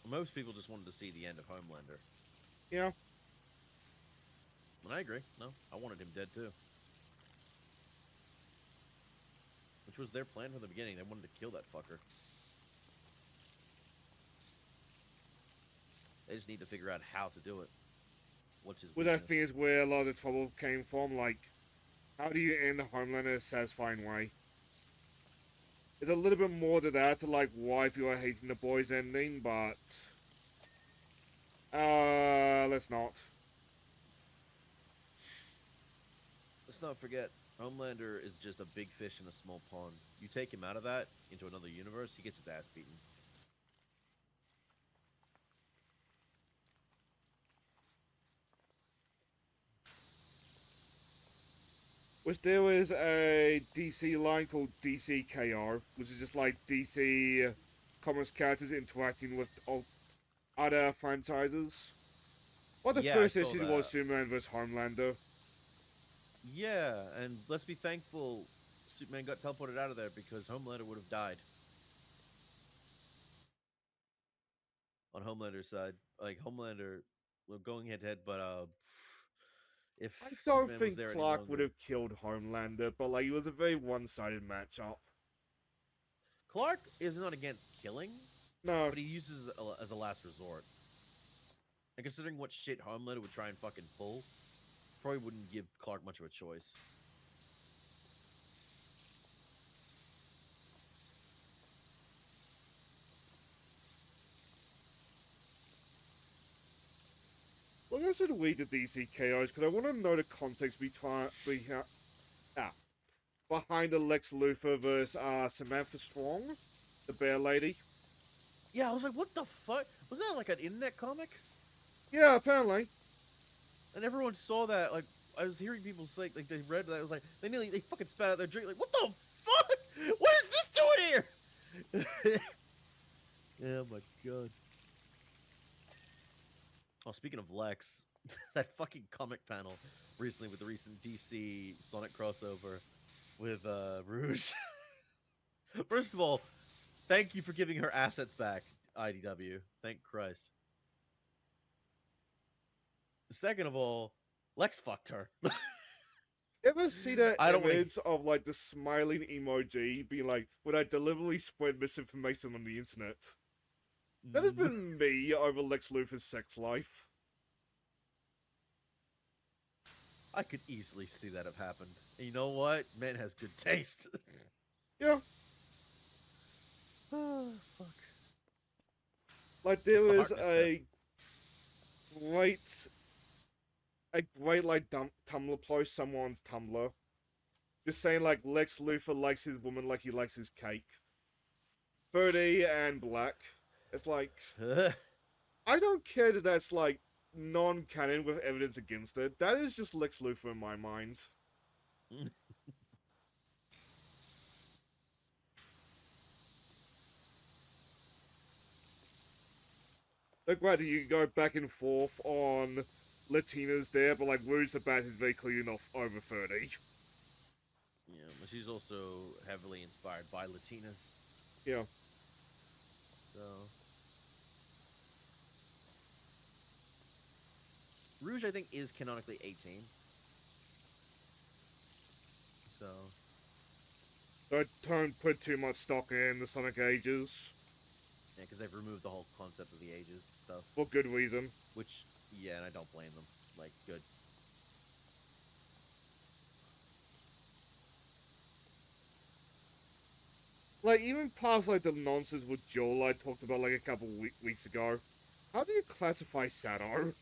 Most people just wanted to see the end of Homelander, Yeah. and I agree. No, I wanted him dead too, which was their plan from the beginning. They wanted to kill that fucker. They just need to figure out how to do it. What's his Well, that weakness? thing is where a lot of the trouble came from. Like, how do you end Homelander in a satisfying way? There's a little bit more to that to like why people are hating the boys ending, but let's not. Let's not forget, Homelander is just a big fish in a small pond. You take him out of that into another universe, he gets his ass beaten. Which there was a DC line called DCKR, which is just like DC comics characters interacting with other franchises. Well, the Yeah, I first saw issue was that. Superman vs. Homelander. Yeah, and let's be thankful Superman got teleported out of there because Homelander would have died on Homelander's side. Like Homelander, we're going head to head, but if I don't Superman was think there any Clark would longer, have killed Homelander, but like it was a very one-sided matchup. Clark is not against killing, No, but he uses it as a last resort. And considering what shit Homelander would try and fucking pull, probably wouldn't give Clark much of a choice. well, I should read the DC KOs because I want to know the context ah, behind the Lex Luthor versus Samantha Strong, the Bear Lady. Yeah, I was like, what the fuck? Was that like an internet comic? Yeah, apparently. And everyone saw that, like, I was hearing people say like they read that. I was like they fucking spat out their drink. Like what the fuck? What is this doing here? Oh my god. Oh, speaking of Lex, that fucking comic panel recently with the recent DC Sonic crossover with Rouge. First of all, thank you for giving her assets back, IDW. Thank Christ. Second of all, Lex fucked her. Ever see that I don't want to. image of like the smiling emoji being like, when I deliberately spread misinformation on the internet? That has been me over Lex Luthor's sex life. I could easily see that have happened. And you know what? Man has good taste. Yeah, Oh, fuck. like there It's the was Harkness test. great, like Tumblr post, someone's Tumblr, just saying like Lex Luthor likes his woman like he likes his cake. 30 and black. It's like, I don't care that that's like non-canon with evidence against it. That is just Lex Luthor in my mind. Like, right, you can go back and forth on Latinas there, but like, Rouge the Bat is very clearly not over 30. Yeah, but she's also heavily inspired by Latinas. Yeah. So Rouge, I think, is canonically 18. So Don't put too much stock in the Sonic ages. yeah, because they've removed the whole concept of the ages stuff. For good reason. Which yeah, and I don't blame them. Like good. Like, even past like the nonsense with Joel I talked about like a couple weeks ago. How do you classify Shadow?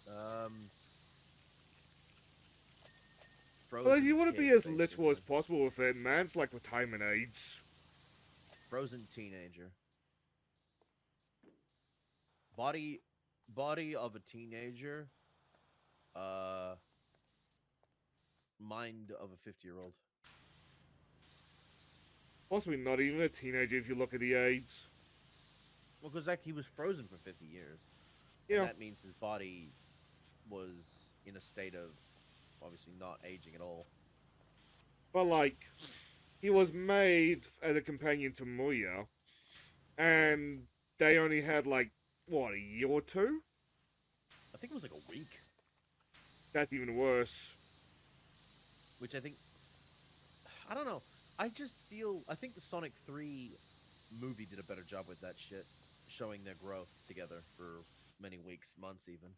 Um, Well, frozen you want to be kid, as literal basically. as possible with it. Man's like retirement age. Frozen teenager. Body of a teenager. Uh, mind of a 50-year-old. Possibly not even a teenager if you look at the age. Well, because like he was frozen for 50 years, and Yeah. that means his body was in a state of obviously not aging at all. But like, he was made as a companion to Muya, and they only had like, what, a year or two? I think it was like a week, That's even worse. which I think I don't know. I think the Sonic 3 movie did a better job with that shit, showing their growth together for many weeks, months even.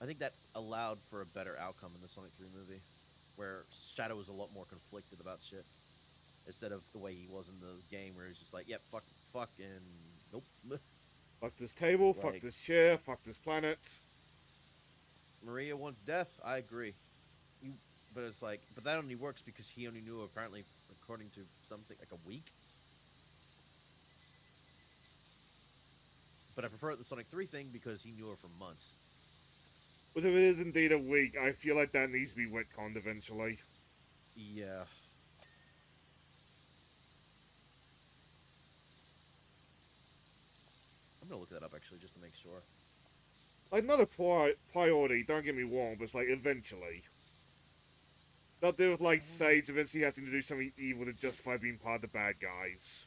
I think that allowed for a better outcome in the Sonic 3 movie, where Shadow was a lot more conflicted about shit instead of the way he was in the game, where he's just like, "Yep, fuck, and nope." Fuck this table, fuck Like this chair, fuck this planet. Maria wants death. I agree. You, but it's like, but that only works because he only knew apparently, according to something, like a week. But I prefer the Sonic 3 thing because he knew her for months. But if it is indeed a week, I feel like that needs to be retconned eventually. Yeah. I'm gonna look that up actually just to make sure. Like, not a priority, don't get me wrong, but it's like, eventually. Not do with, like, Sage eventually having to do something evil to justify being part of the bad guys.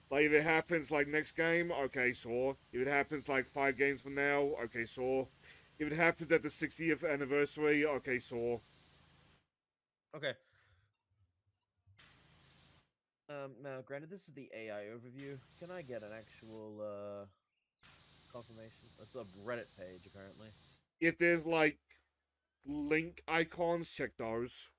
Like, if it happens, like, next game, okay, sure. If it happens, like, 5 games from now, okay, sure. If it happens at the 60th anniversary, okay, sure. Okay. Now, granted, this is the AI overview. Can I get an actual confirmation? That's a Reddit page, apparently. If there's, like, link icons, check those.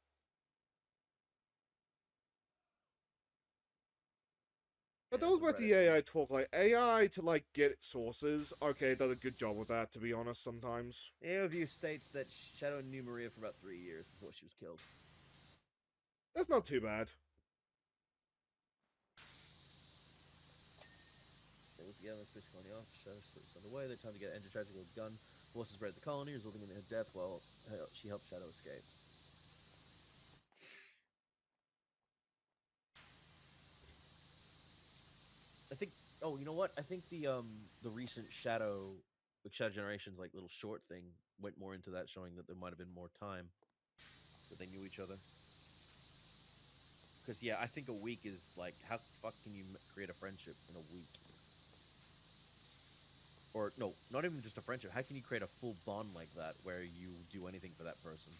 But Yeah, that it's was a about Reddit the AI page. talk. Like, AI to, like, get sources. Okay, it does a good job with that, to be honest, sometimes. The overview states that Shadow knew Maria for about 3 years before she was killed. That's not too bad. Yeah, that's basically on the off. Shadow slips underway. They're time to get Ender tragic with gun. Forces spread the colony, resulting in her death while she helps Shadow escape. I think. Oh, you know what? I think the recent Shadow, like Shadow Generations, like little short thing went more into that, showing that there might have been more time that they knew each other. Because yeah, I think a week is like, how the fuck can you create a friendship in a week? Or no, not even just a friendship. How can you create a full bond like that where you do anything for that person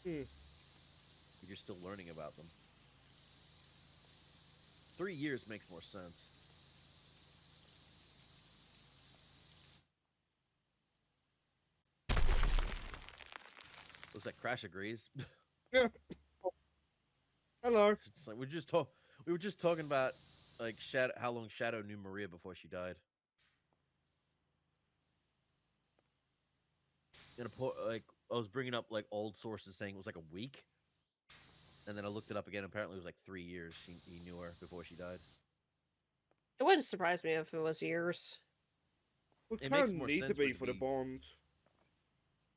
Hmm. if you're still learning about them? 3 years makes more sense. Looks like Crash agrees. Yeah. Hello. It's like we were just talking about like Shadow, how long Shadow knew Maria before she died. And like I was bringing up like old sources saying it was like a week, and then I looked it up again. Apparently, it was like 3 years. He knew her before she died. It wouldn't surprise me if it was years. Would It kind makes of more need to sense for be it to for the be bond.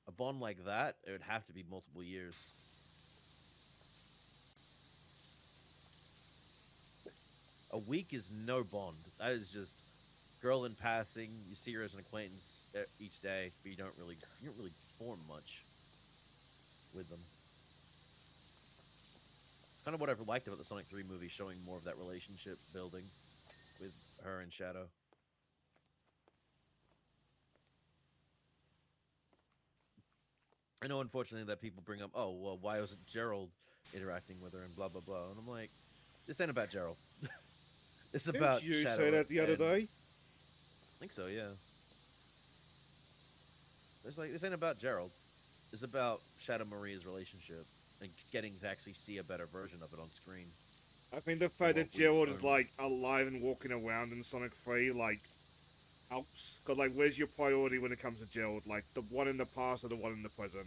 a bond like that. It would have to be multiple years. A week is no bond. That is just girl in passing. You see her as an acquaintance each day, but you don't really form much with them. Kind of what I've liked about the Sonic 3 movie, showing more of that relationship building with her and Shadow. I know, unfortunately, that people bring up, oh, well, why wasn't Gerald interacting with her and blah, blah, blah. And I'm like, this ain't about Gerald. It's Didn't about you say Shadow, that the other and I day? think so, yeah. It's like, this ain't about Gerald. It's about Shadow Maria's relationship and getting to actually see a better version of it on screen I think the than fact what that we've Gerald is only. like alive and walking around in Sonic 3 like helps. Cause like, where's your priority when it comes to Gerald? Like the one in the past or the one in the present?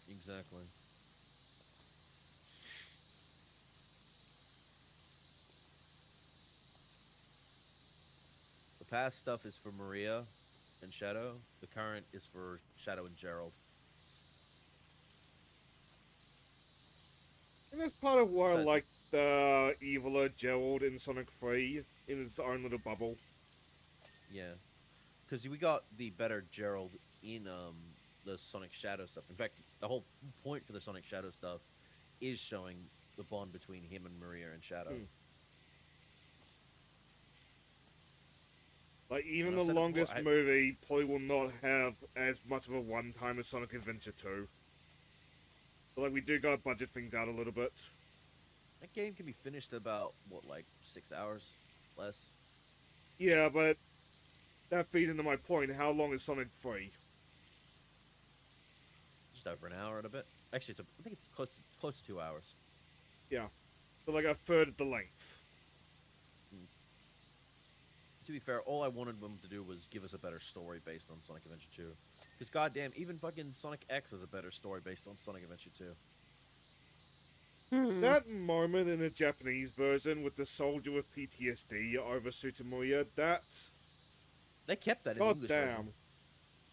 Exactly. The past stuff is for Maria and Shadow. The current is for Shadow and Gerald. And that's part of why I Besides, like the eviler Gerald in Sonic 3 in its own little bubble. yeah, because we got the better Gerald in the Sonic Shadow stuff. In fact, the whole point for the Sonic Shadow stuff is showing the bond between him and Maria and Shadow. Hmm. Like And even I've the said it before. longest movie probably will not have as much of a one time as Sonic Adventure 2. But like we do gotta budget things out a little bit. That game can be finished about what, like 6 hours, less, Yeah, but that feeds into my point. How long is Sonic 3? just over an hour and a bit. Actually, I think it's close to 2 hours. Yeah. So like a third of the length. Mm. To be fair, all I wanted them to do was give us a better story based on Sonic Adventure 2. Because goddamn, even fucking Sonic X has a better story based on Sonic Adventure 2. Hmm. That moment in the Japanese version with the soldier with PTSD over Sutamiya, that They kept that in the god English version. damn.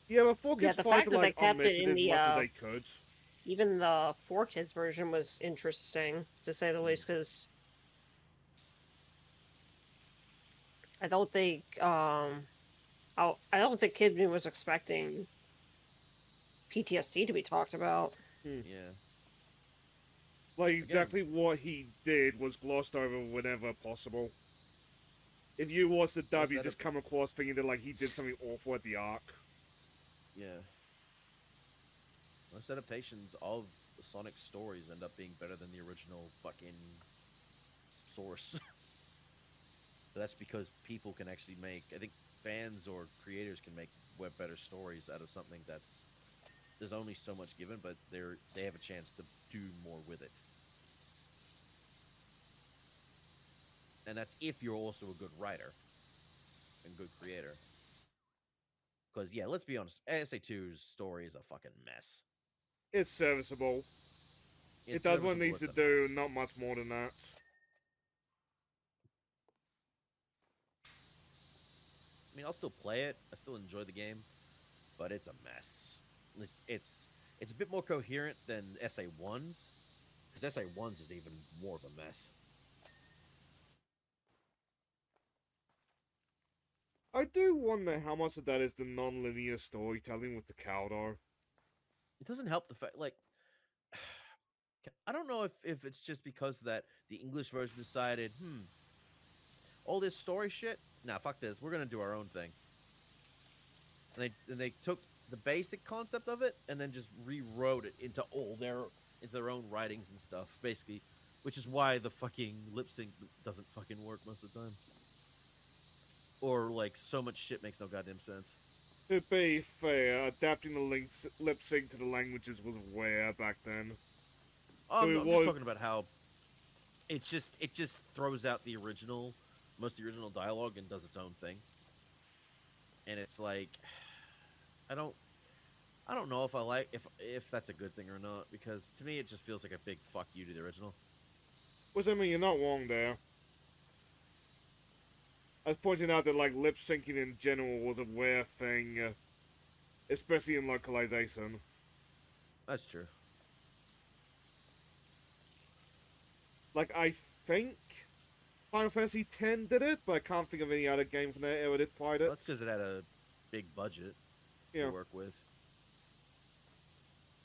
Yeah, but four Yeah, kids the tried fact to that they like kept omit it it in as the much as they could. even the 4 kids version was interesting to say the least, because I don't think I don't think Kid Me was expecting PTSD to be talked about. Hmm. Yeah. Like Again, exactly what he did was glossed over whenever possible. If you watch the dub, most you edit- just come across thinking that like he did something awful at the arc. yeah, most adaptations of the Sonic stories end up being better than the original fucking source. But that's because people can actually make. I think fans or creators can make better stories out of something that's there's only so much given, but they have a chance to do more with it. And that's if you're also a good writer and good creator. Because yeah, let's be honest, ASA2's story is a fucking mess. It's serviceable. It It's does what it serviceable. needs It's to a do, mess. not much more than that. I mean, I'll still play it. I still enjoy the game, but it's a mess. It's a bit more coherent than SA1's, because SA1's is even more of a mess. I do wonder how much of that is the non-linear storytelling with the Caldor. It doesn't help the fact, like, I don't know if it's just because that the English version decided, all this story shit, nah, fuck this, we're gonna do our own thing. And they took the basic concept of it and then just rewrote it into their own writings and stuff, basically, which is why the fucking lip sync doesn't fucking work most of the time, or like so much shit makes no goddamn sense. To be fair, adapting the lip sync to the languages was rare back then. I'm just talking about how it just throws out the original, most of the original dialogue and does its own thing, and it's like, I don't know if I like if that's a good thing or not, because to me it just feels like a big fuck you to the original. Which, I mean, you're not wrong there. I was pointing out that, like, lip syncing in general was a rare thing, especially in localization. That's true. Like, I think Final Fantasy X did it, but I can't think of any other game from that era that tried it. Well, that's because it had a big budget to work with.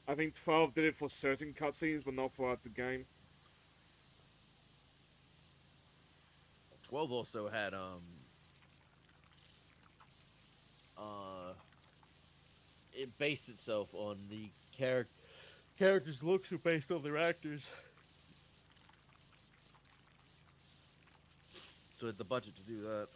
I think 12 did it for certain cutscenes, but not throughout the game. 12 also had it based itself on the characters' looks are based on their actors, so it had the budget to do that.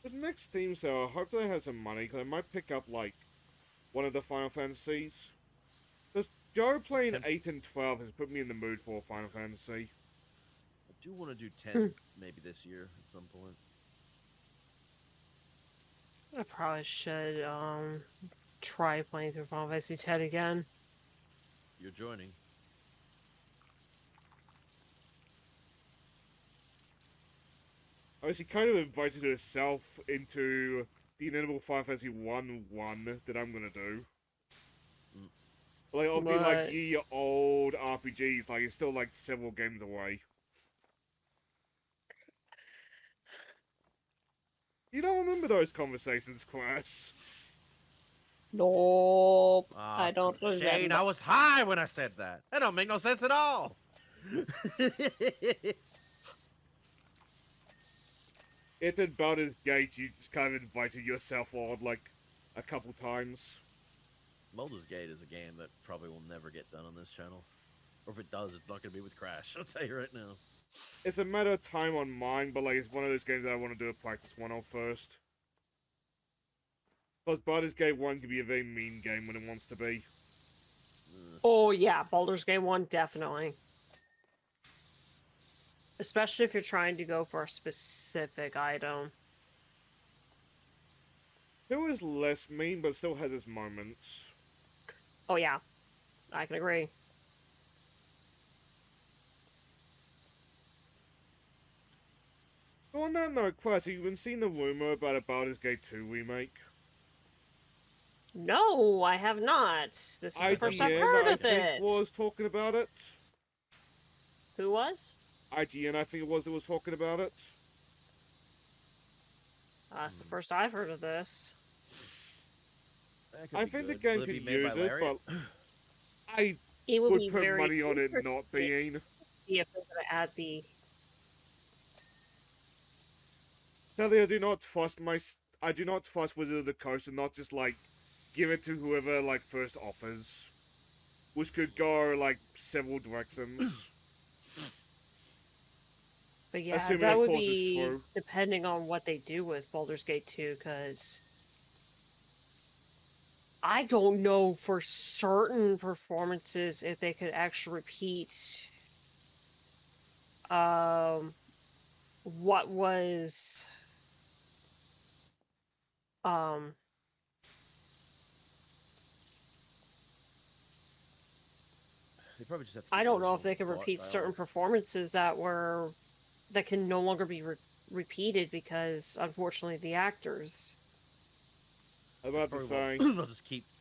The next theme sale, hopefully I have some money, because I might pick up, like, one of the Final Fantasies. Just Joe playing 8 and 12 has put me in the mood for Final Fantasy. I do want to do 10 maybe this year at some point. I probably should try playing through Final Fantasy X again. You're joining. I was kind of invited herself into the inevitable Final Fantasy 1 that I'm gonna do. Like, obviously, like, year-old RPGs, like, it's still, like, several games away. You don't remember those conversations, Crash? Nope. I don't remember. Shane, I was high when I said that. That don't make no sense at all. It's at Baldur's Gate, you just kind of invited yourself on, like, a couple times. Baldur's Gate is a game that probably will never get done on this channel. Or if it does, it's not going to be with Crash. I'll tell you right now. It's a matter of time on mine, but, like, it's one of those games that I want to do a practice one of first. Because Baldur's Gate 1 can be a very mean game when it wants to be. Oh, yeah. Baldur's Gate 1, definitely. Especially if you're trying to go for a specific item. 2 is less mean, but still has its moments. Oh, yeah. I can agree. So on that note, Class, have you been seeing the rumor about a Baldur's Gate 2 remake? No, I have not. This is the first I've heard of it. I think was talking about it. Who was? IGN, I think it was that was talking about it. It's the first I've heard of this. I think the game could use it, but I would would put money on it not being. See if they're going to add the... Sadly, I do not trust Wizard of the Coast and not just, like, give it to whoever, like, first offers. Which could go, like, several directions. But yeah, that would be depending on what they do with Baldur's Gate 2, because I don't know for certain performances if they could actually repeat what was Um, They probably just have to I keep the don't know if original they can repeat certain dialogue. performances that can no longer be repeated because, unfortunately, the actors. I'm That's about to probably what say.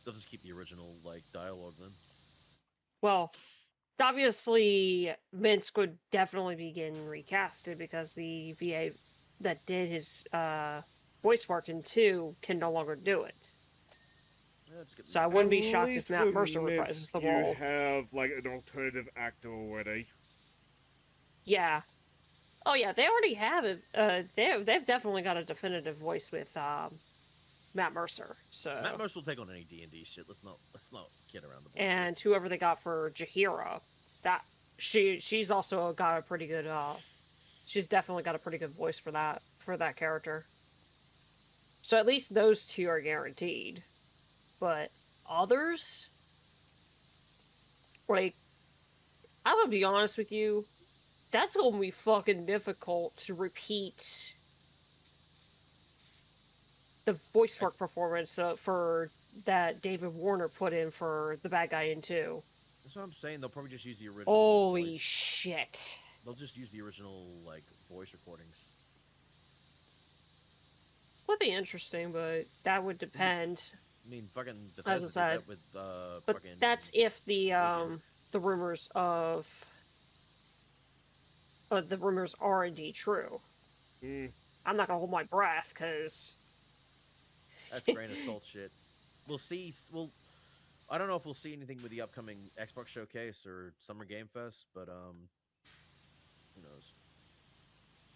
they'll just keep the original like dialogue then. Well, obviously, Minsk would definitely be getting recasted because the VA that did his voice work in 2 can no longer do it. Yeah, just get the So I new At wouldn't actor. be shocked if least Matt with Mercer reprises Minsk, the you role. have like an alternative actor already. Yeah. Oh yeah, they already have it. They've definitely got a definitive voice with Matt Mercer. Matt So, Mercer will take on any D&D shit. Let's not kid around the bullshit. and whoever they got for Jahira, that she's also got a pretty good she's definitely got a pretty good voice for that character. So at least those two are guaranteed. But others, like, I'm gonna be honest with you, that's gonna be fucking difficult to repeat the voice I, work performance for that David Warner put in for the bad guy in 2. that's what I'm saying. They'll probably just use the original Holy voice. shit. They'll just use the original like voice recordings. Would be interesting, but that would depend. I mean, fucking As I Bethesda did said, that with but fucking that's if Oblivion. the rumors of the rumors are indeed true. Mm. I'm not gonna hold my breath because That's grain of salt shit. We'll see. I don't know if we'll see anything with the upcoming Xbox showcase or Summer Game Fest, but who knows?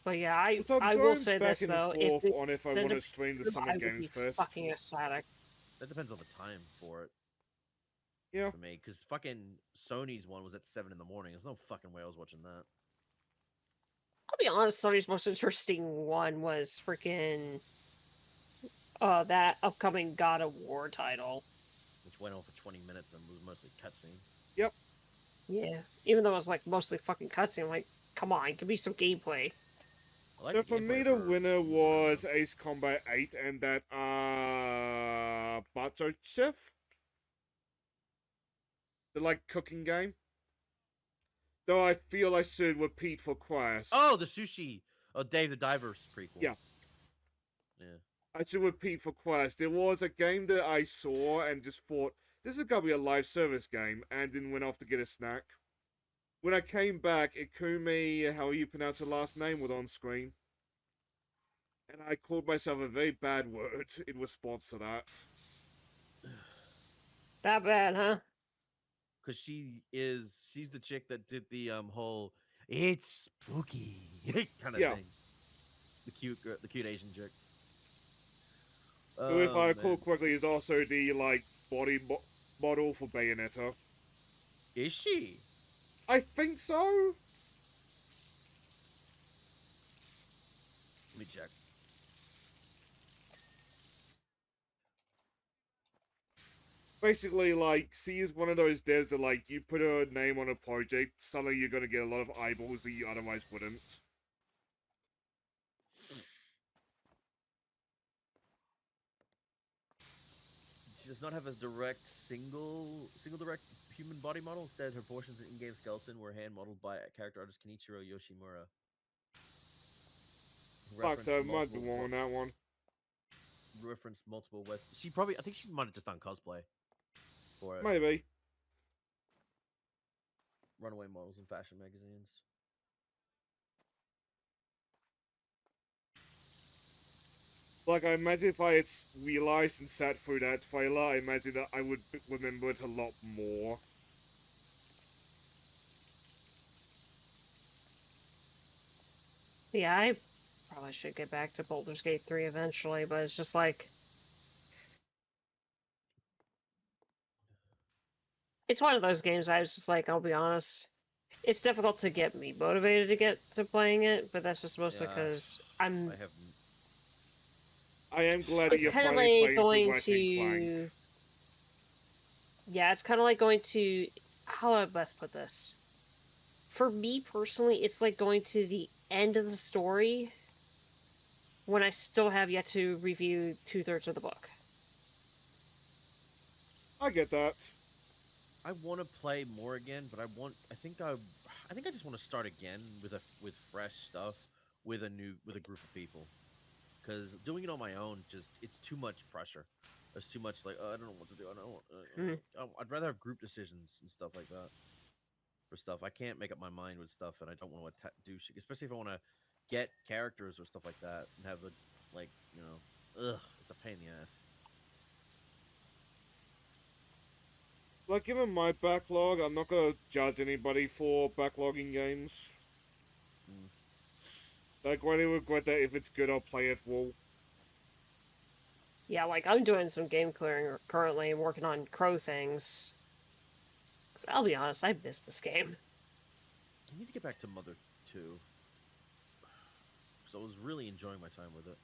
But yeah, So I'm I will going say back this and though, if forth it's on if I an want to stream the Summer I would Games be Fest. fucking ecstatic. That depends on the time for it Yeah. for me, because fucking Sony's one was at 7 in the morning. There's no fucking way I was watching that. I'll be honest, Sony's most interesting one was freaking that upcoming God of War title. Which went on for 20 minutes and was mostly cutscene. Yep. Yeah. Even though it was like mostly fucking cutscene, I'm like, come on, give me some gameplay. I like So the for me, gameplay the for winner Moving Around, was though. Ace Combat 8 and that Bacho Chef, the like cooking game. Though I feel I should repeat for Crash. Oh, the sushi. Oh, Dave the Diver's prequel. Yeah. Yeah. I should repeat for Crash. There was a game that I saw and just thought, this is gonna be a live service game, and then went off to get a snack. When I came back, Ikumi, how you pronounce her last name, was on screen. And I called myself a very bad word in response to that. That bad, huh? Because she's the chick that did the whole it's spooky kind of Yeah. thing. The cute Asian chick. Who, if Oh I man, recall correctly, is also the, like, model for Bayonetta. is she? I think so? Let me check. Basically, like, she is one of those devs that, like, you put her name on a project, suddenly you're gonna get a lot of eyeballs that you otherwise wouldn't. She does not have a direct single direct human body model. Instead, her portions and in-game skeleton were hand modeled by character artist Kenichiro Yoshimura. Fuck, Referenced so I might be wrong on that one. referenced multiple West. I think she might have just done cosplay for it. Maybe. Runaway models in fashion magazines. Like, I imagine if I had realized and sat through that trailer, I imagine that I would remember it a lot more. Yeah, I probably should get back to Baldur's Gate 3 eventually, but it's just like it's one of those games I was just like, I'll be honest. It's difficult to get me motivated to get to playing it, but that's just mostly Yeah, because I have. I am glad that It's you're kind of finally like playing through going Ratchet to. Clank. Yeah, it's kind of like going to. How do I best put this? For me personally, it's like going to the end of the story when I still have yet to review 2/3 of the book. I get that. I want to play more again, but I think I just want to start again with fresh stuff with a group of people. Because doing it on my own, it's too much pressure. There's too much like, I don't know what to do. I don't want. I'd rather have group decisions and stuff like that for stuff. I can't make up my mind with stuff, and I don't want to do shit. Especially if I want to get characters or stuff like that, and have a like, it's a pain in the ass. Like, given my backlog, I'm not gonna judge anybody for backlogging games. Mm. Like, really regret that if it's good, I'll play it full. Yeah, like I'm doing some game clearing currently and working on Crow things. 'Cause I'll be honest, I missed this game. I need to get back to Mother 2. So I was really enjoying my time with it.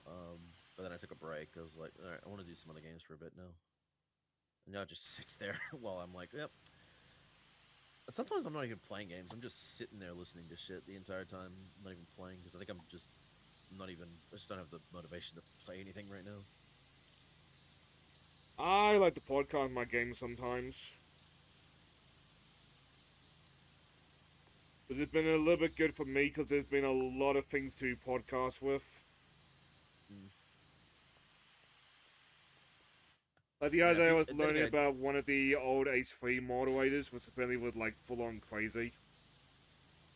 But then I took a break. I was like, all right, I want to do some other games for a bit now. And now it just sits there while I'm like, yep. Sometimes I'm not even playing games. I'm just sitting there listening to shit the entire time. I'm not even playing because I think I just don't have the motivation to play anything right now. I like to podcast my games sometimes. But it's been a little bit good for me because there's been a lot of things to podcast with. Mm. Like the other day, I was then learning again, about one of the old H3 moderators, which apparently was like full on crazy.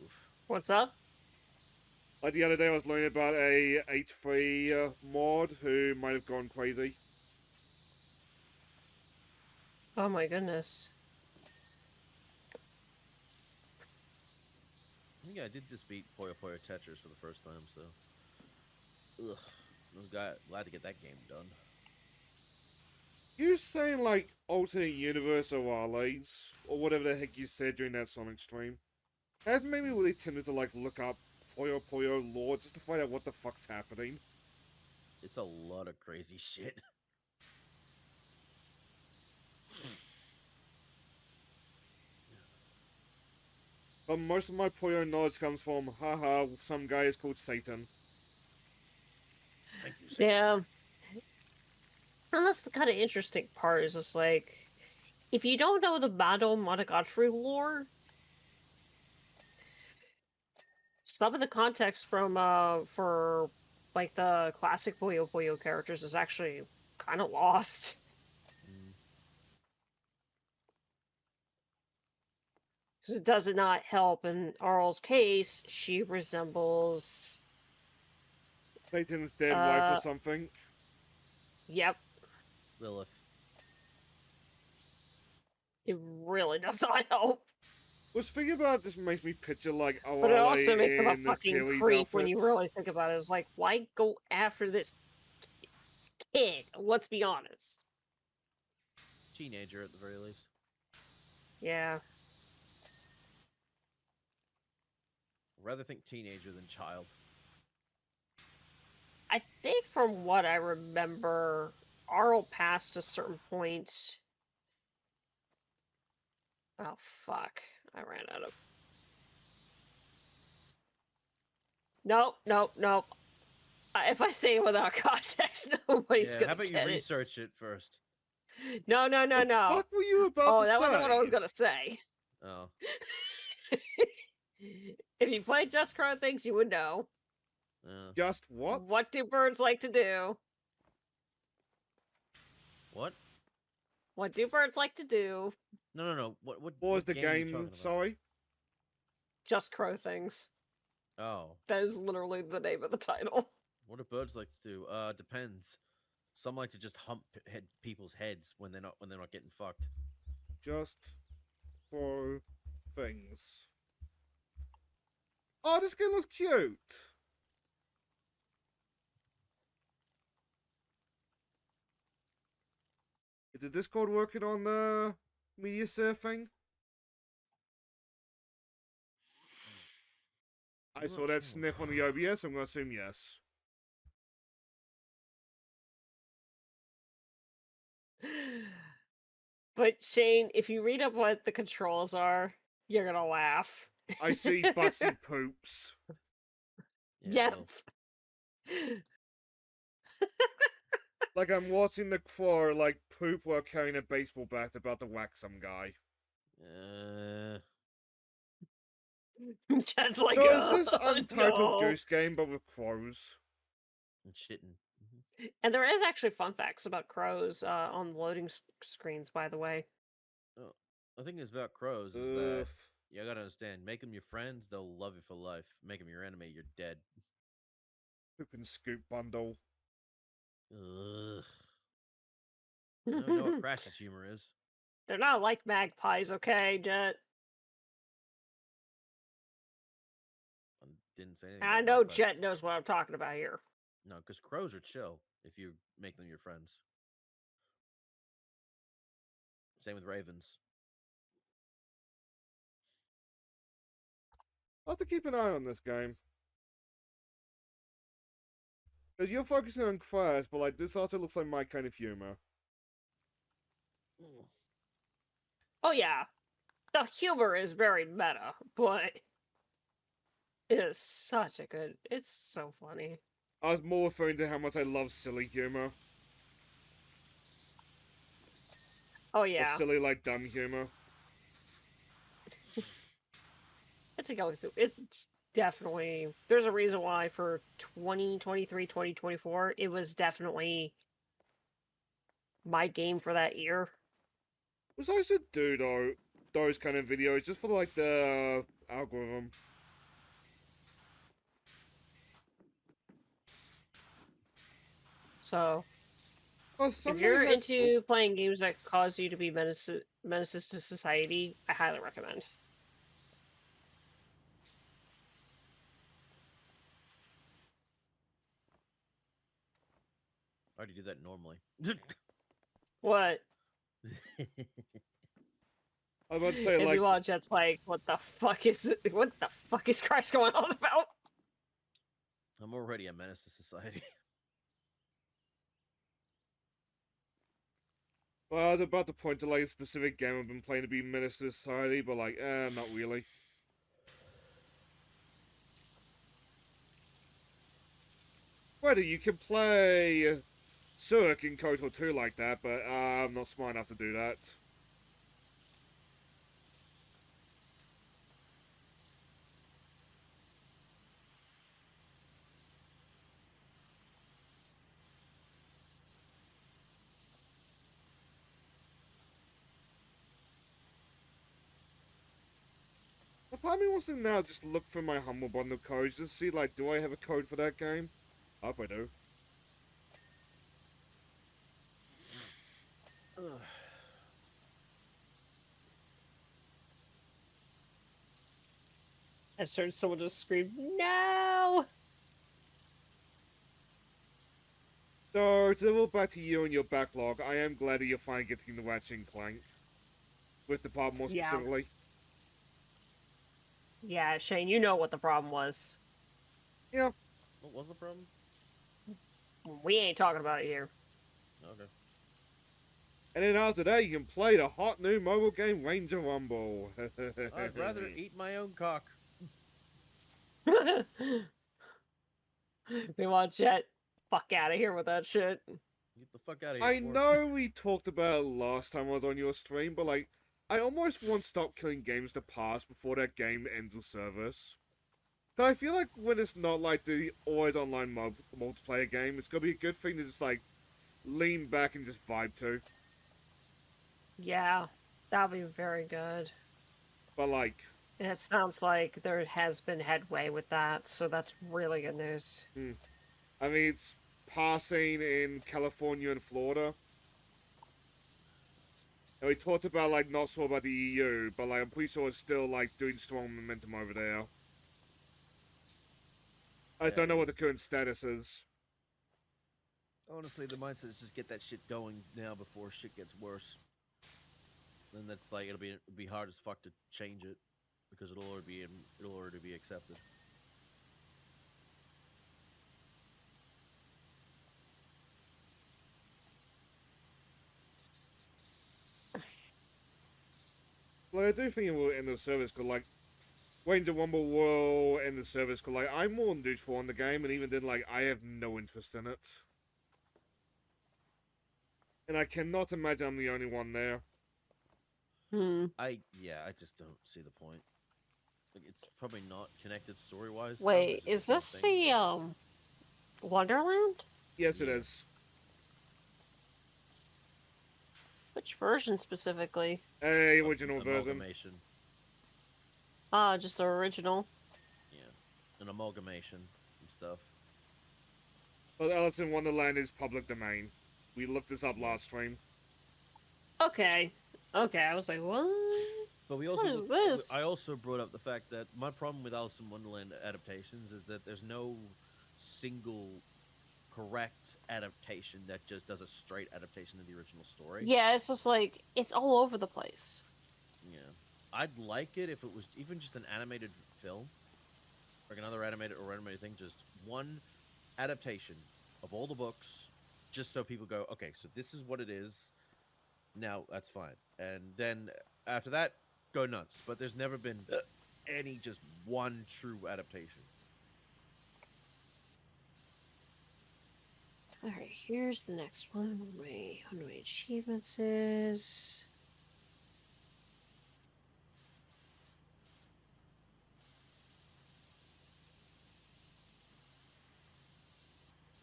oof. What's up? Like the other day, I was learning about a H3 mod who might have gone crazy. Oh my goodness. Yeah, I did just beat Puyo Puyo Tetris for the first time, so. Ugh. I was glad to get that game done. You saying like alternate universe ORLAs, or whatever the heck you said during that Sonic stream, has made me really tempted to like look up Puyo Puyo lore just to find out what the fuck's happening. It's a lot of crazy shit. But most of my Puyo knowledge comes from, haha, some guy is called Satan. Thank you, Satan. Yeah. And that's the kind of interesting part, is just like, if you don't know the Mado Monogatari lore, some of the context from for like the classic Puyo Puyo characters is actually kind of lost. Mm. Because it does not help. In Arl's case, she resembles. Satan's dead wife or something. Yep. Lilith. It really does not help. Was thinking about it just makes me picture like But it also makes him a in fucking Achilles creep when you outfit. really think about it. It's like, why go after this kid? Let's be honest. Teenager at the very least. Yeah. I'd rather think teenager than child. I think from what I remember, Arl passed a certain point. Oh, fuck. I ran out of... Nope. If I say it without context, nobody's gonna How about get you it. research it first? No. What were you about to say? Oh, that wasn't what I was gonna say. Oh. If you played Just Crow Things, you would know. Just what? What do birds like to do? What? What do birds like to do? No. What was the game are you game? talking about? Sorry. Just Crow Things. Oh. That is literally the name of the title. What do birds like to do? Depends. Some like to just hump people's heads when they're not getting fucked. Just for things. Oh, this game looks cute. Is the Discord working on the media surfing? I saw that sniff on the OBS, I'm gonna assume yes. But Shane, if you read up what the controls are, you're gonna laugh. I see butts and poops. Yeah, Yep. Like I'm watching the Crow like poop while carrying a baseball bat about to whack some guy. Jed's like, So oh, this Untitled no. Goose Game, but with crows. And shitting. And there is actually fun facts about crows on loading screens, by the way. Oh, the thing is about crows is Ugh. that you gotta understand. Make them your friends, they'll love you for life. Make them your enemy, you're dead. Poop and scoop bundle. Ugh. Now we know what Crash's humor is. They're not like magpies, okay, Jet? I didn't say anything. I about know magpies. Jet knows what I'm talking about here. No, because crows are chill if you make them your friends. Same with ravens. I'll have to keep an eye on this game. Because you're focusing on Crash, but like this also looks like my kind of humor. Oh yeah, the humor is very meta, but it is such a good. It's so funny. I was more referring to how much I love silly humor. Oh Or yeah, silly, like, dumb humor. it's a go through. It's definitely. There's a reason why for 2023, 2024, it was definitely my game for that year. Was I should do, though, those kind of videos just for, like, the algorithm. So Oh, if you're into playing games that cause you to be menaces to society, I highly recommend. I already do that normally. What? I was about to say, If like, you watch, it's like, what the fuck is Crash going on about? I'm already a menace to society. well, I was about to point to, like, a specific game I've been playing to be Menace to Society, but, like, not really. Whether you can play Zurich in KOTOR 2 like that, but I'm not smart enough to do that. A part of me wants to now just look for my Humble Bundle codes to see, like, do I have a code for that game? I hope I do. I just heard someone just scream, "No!" So, to level back to you and your backlog, I am glad that you're finally getting the Ratchet and Clank. With the part more Yeah. specifically. Yeah, Shane, you know what the problem was. Yeah. What was the problem? We ain't talking about it here. Okay. And then after that, you can play the hot new mobile game Ranger Rumble. I'd rather eat my own cock. They want Jet. Fuck out of here with that shit. Get the fuck out of here. I Sport. know we talked about it last time I was on your stream, but like, I almost want Stop Killing Games to pass before that game ends the service. But I feel like when it's not like the always online multiplayer game, it's gonna be a good thing to just like lean back and just vibe to. Yeah, that'll be very good. But like, And it sounds like there has been headway with that, so that's really good news. I mean, it's passing in California and Florida. And we talked about like not sure about the EU, but like I'm pretty sure it's still like doing strong momentum over there. I just don't know what the current status is. Honestly, the mindset is just get that shit going now before shit gets worse. Then that's like it'll be hard as fuck to change it because it'll already be accepted. Like I do think it will end the service because like Ranger Rumble will end the service because like I'm more neutral on the game, and even then, like I have no interest in it, and I cannot imagine I'm the only one there. I just don't see the point. Like, it's probably not connected story wise stuff. Wait, It's just is its own this thing. the Wonderland? Yes, it Yeah. is. Which version specifically? A original version. Amalgamation. Ah, just the original. Yeah, an amalgamation and stuff. But Alice in Wonderland is public domain. We looked this up Yeah. last stream. Okay. Okay, I was like, what? But we What also is this? I also brought up the fact that my problem with Alice in Wonderland adaptations is that there's no single correct adaptation that just does a straight adaptation of the original story. Yeah, it's just like, it's all over the place. Yeah. I'd like it if it was even just an animated film, like another animated thing, just one adaptation of all the books, just so people go, okay, so this is what it is. Now that's fine, and then after that, go nuts. But there's never been any just one true adaptation. Alright, here's the next one. One of my achievements is.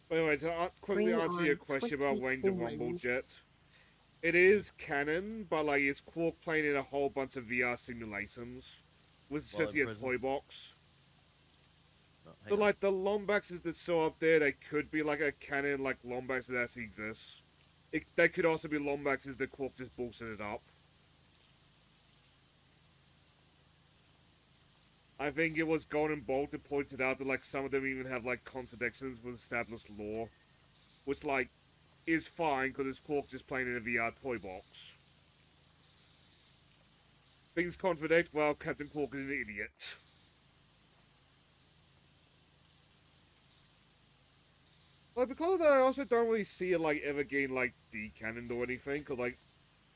By the way, to quickly Bring answer your on question about 20 Ranger Rumble coins. Jet, it is canon, but like it's Quark playing in a whole bunch of VR simulations with While in essentially a prison? toy box. Oh, hang So on. like the Lombaxes that show up there, they could be like a canon like Lombax that actually exists. They could also be Lombaxes that Quark just bullshitted up. I think it was Golden Bolt that pointed out that like some of them even have like contradictions with established lore, which like is fine because it's Quark just playing in a VR toy box. Things contradict. Well, Captain Quark is an idiot. Like because of that, I also don't really see it like ever getting like decannoned or anything. Cause like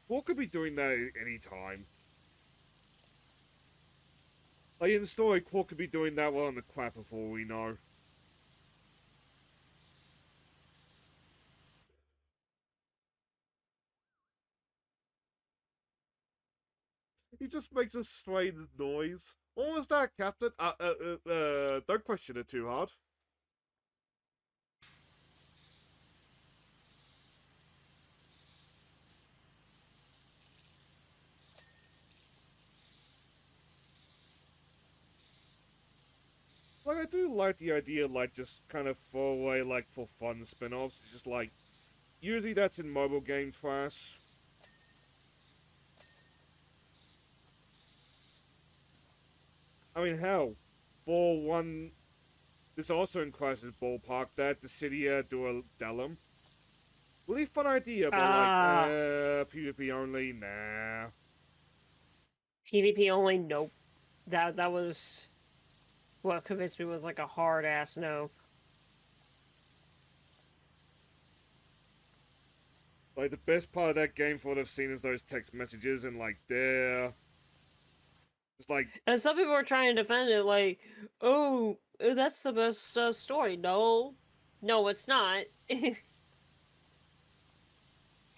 Quark could be doing that at any time. Like in the story, Quark could be doing that while on the crap before we know. He just makes a strange noise. What was that, Captain? Don't question it too hard. Like, I do like the idea of, like, just kind of throwaway, like, for fun spin-offs. It's just, like, usually that's in mobile game trash. I mean, hell, for one, this also in Crash's Ballpark, that Dissidia Duodellum. Really fun idea, but, like, PvP only, nah. PvP only? Nope. That was what convinced me was like a hard ass no. Like, the best part of that game for what I've seen is those text messages, and, like, they're just, like, And some people are trying to defend it like, oh, that's the best story. No. No, it's not.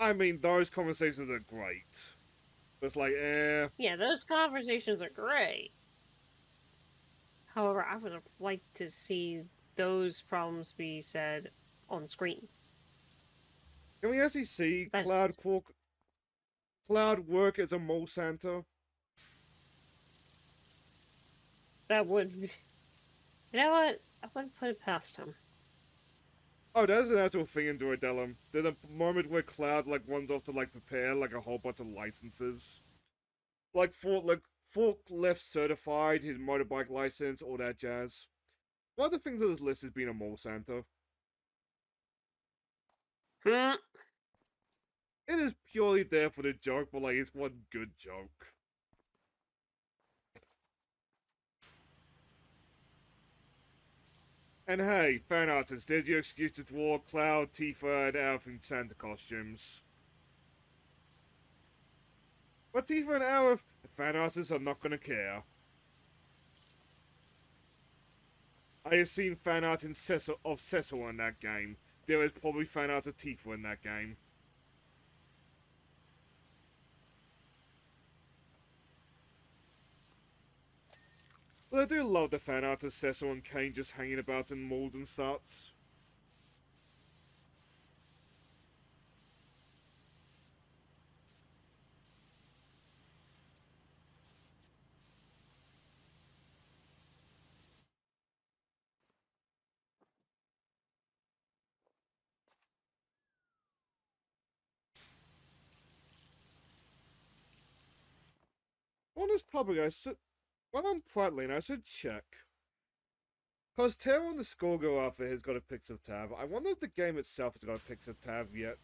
I mean, those conversations are great. But it's like, Yeah, those conversations are great. However, I would have liked to see those problems be said on screen. Can we actually see That's- Cloud work as a mall Santa? That would. You know what? I wouldn't put it past him. Oh, that's an actual thing in Duodellum. There's a moment where Cloud like runs off to like prepare like a whole bunch of licenses, like forklift certified, his motorbike license, all that jazz. One of the things on this list has been a mall Santa. Hmm. It is purely there for the joke, but like it's one good joke. And hey, fan artists, there's your excuse to draw Cloud, Tifa, and Alf in Santa costumes. But Tifa and Alf, the fan artists are not gonna care. I have seen fan art of Cecil in that game. There is probably fan art of Tifa in that game. But I do love the fan art of Cecil and Kane just hanging about in malls and such. On this topic, when I'm prattling, I should check. Because Tara on the Skullgirl outfit has got a pixel tab. I wonder if the game itself has got a pixel tab yet.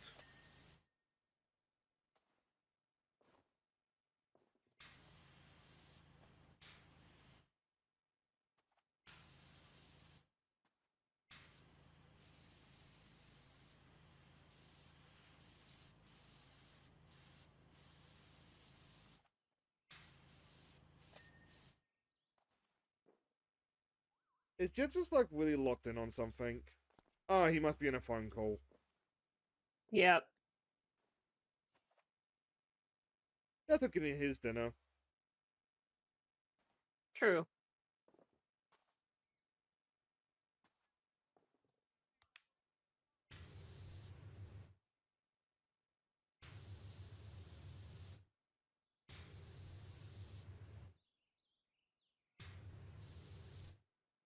Is Jet just like really locked in on something? Ah, he must be in a phone call. Yep. That's not getting his dinner. True.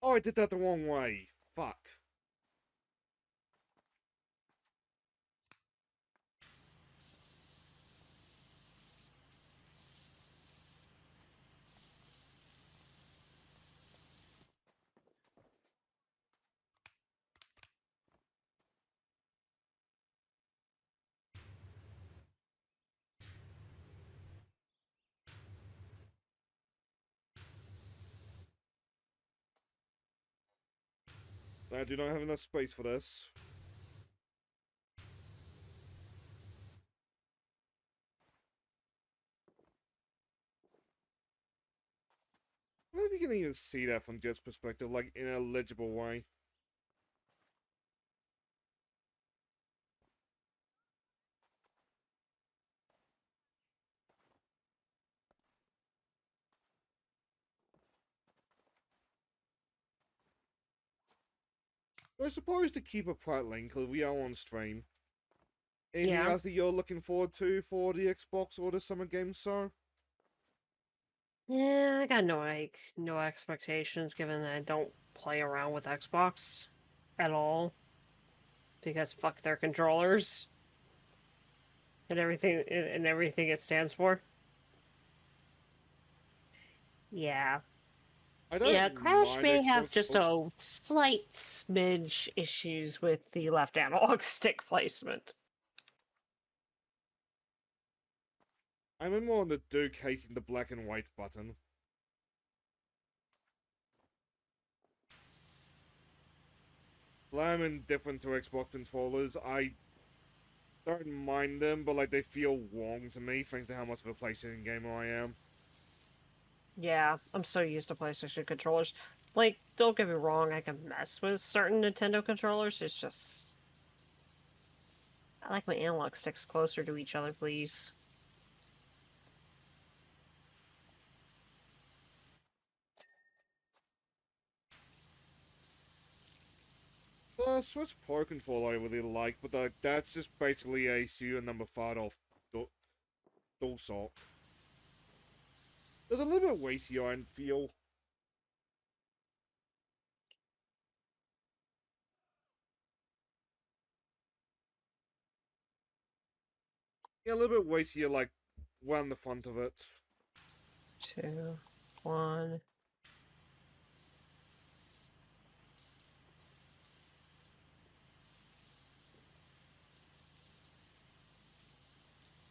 Oh, I did that the wrong way. Fuck. I do not have enough space for this. I don't know if you can even see that from Jet's perspective, like in a legible way. We're supposed to keep a prattling because we are on stream. Anything Yeah. else that you're looking forward to for the Xbox or the Summer Games, sir? Yeah, I got no expectations given that I don't play around with Xbox at all. Because fuck their controllers and everything it stands for. Yeah. I don't Yeah, Crash mind may have Xbox. just a slight smidge issues with the left analog stick placement. I'm more on the Duke hating the black and white button. I'm indifferent to Xbox controllers. I don't mind them, but like they feel wrong to me thanks to how much of a PlayStation gamer I am. Yeah, I'm so used to PlayStation controllers. Like, don't get me wrong, I can mess with certain Nintendo controllers. It's just I like my analog sticks closer to each other, please. The Switch Pro controller I really like, but that's just basically a serial number 5 off DualShock. There's a little bit weightier I feel. Yeah, a little bit weightier, like, around the front of it. 2, 1.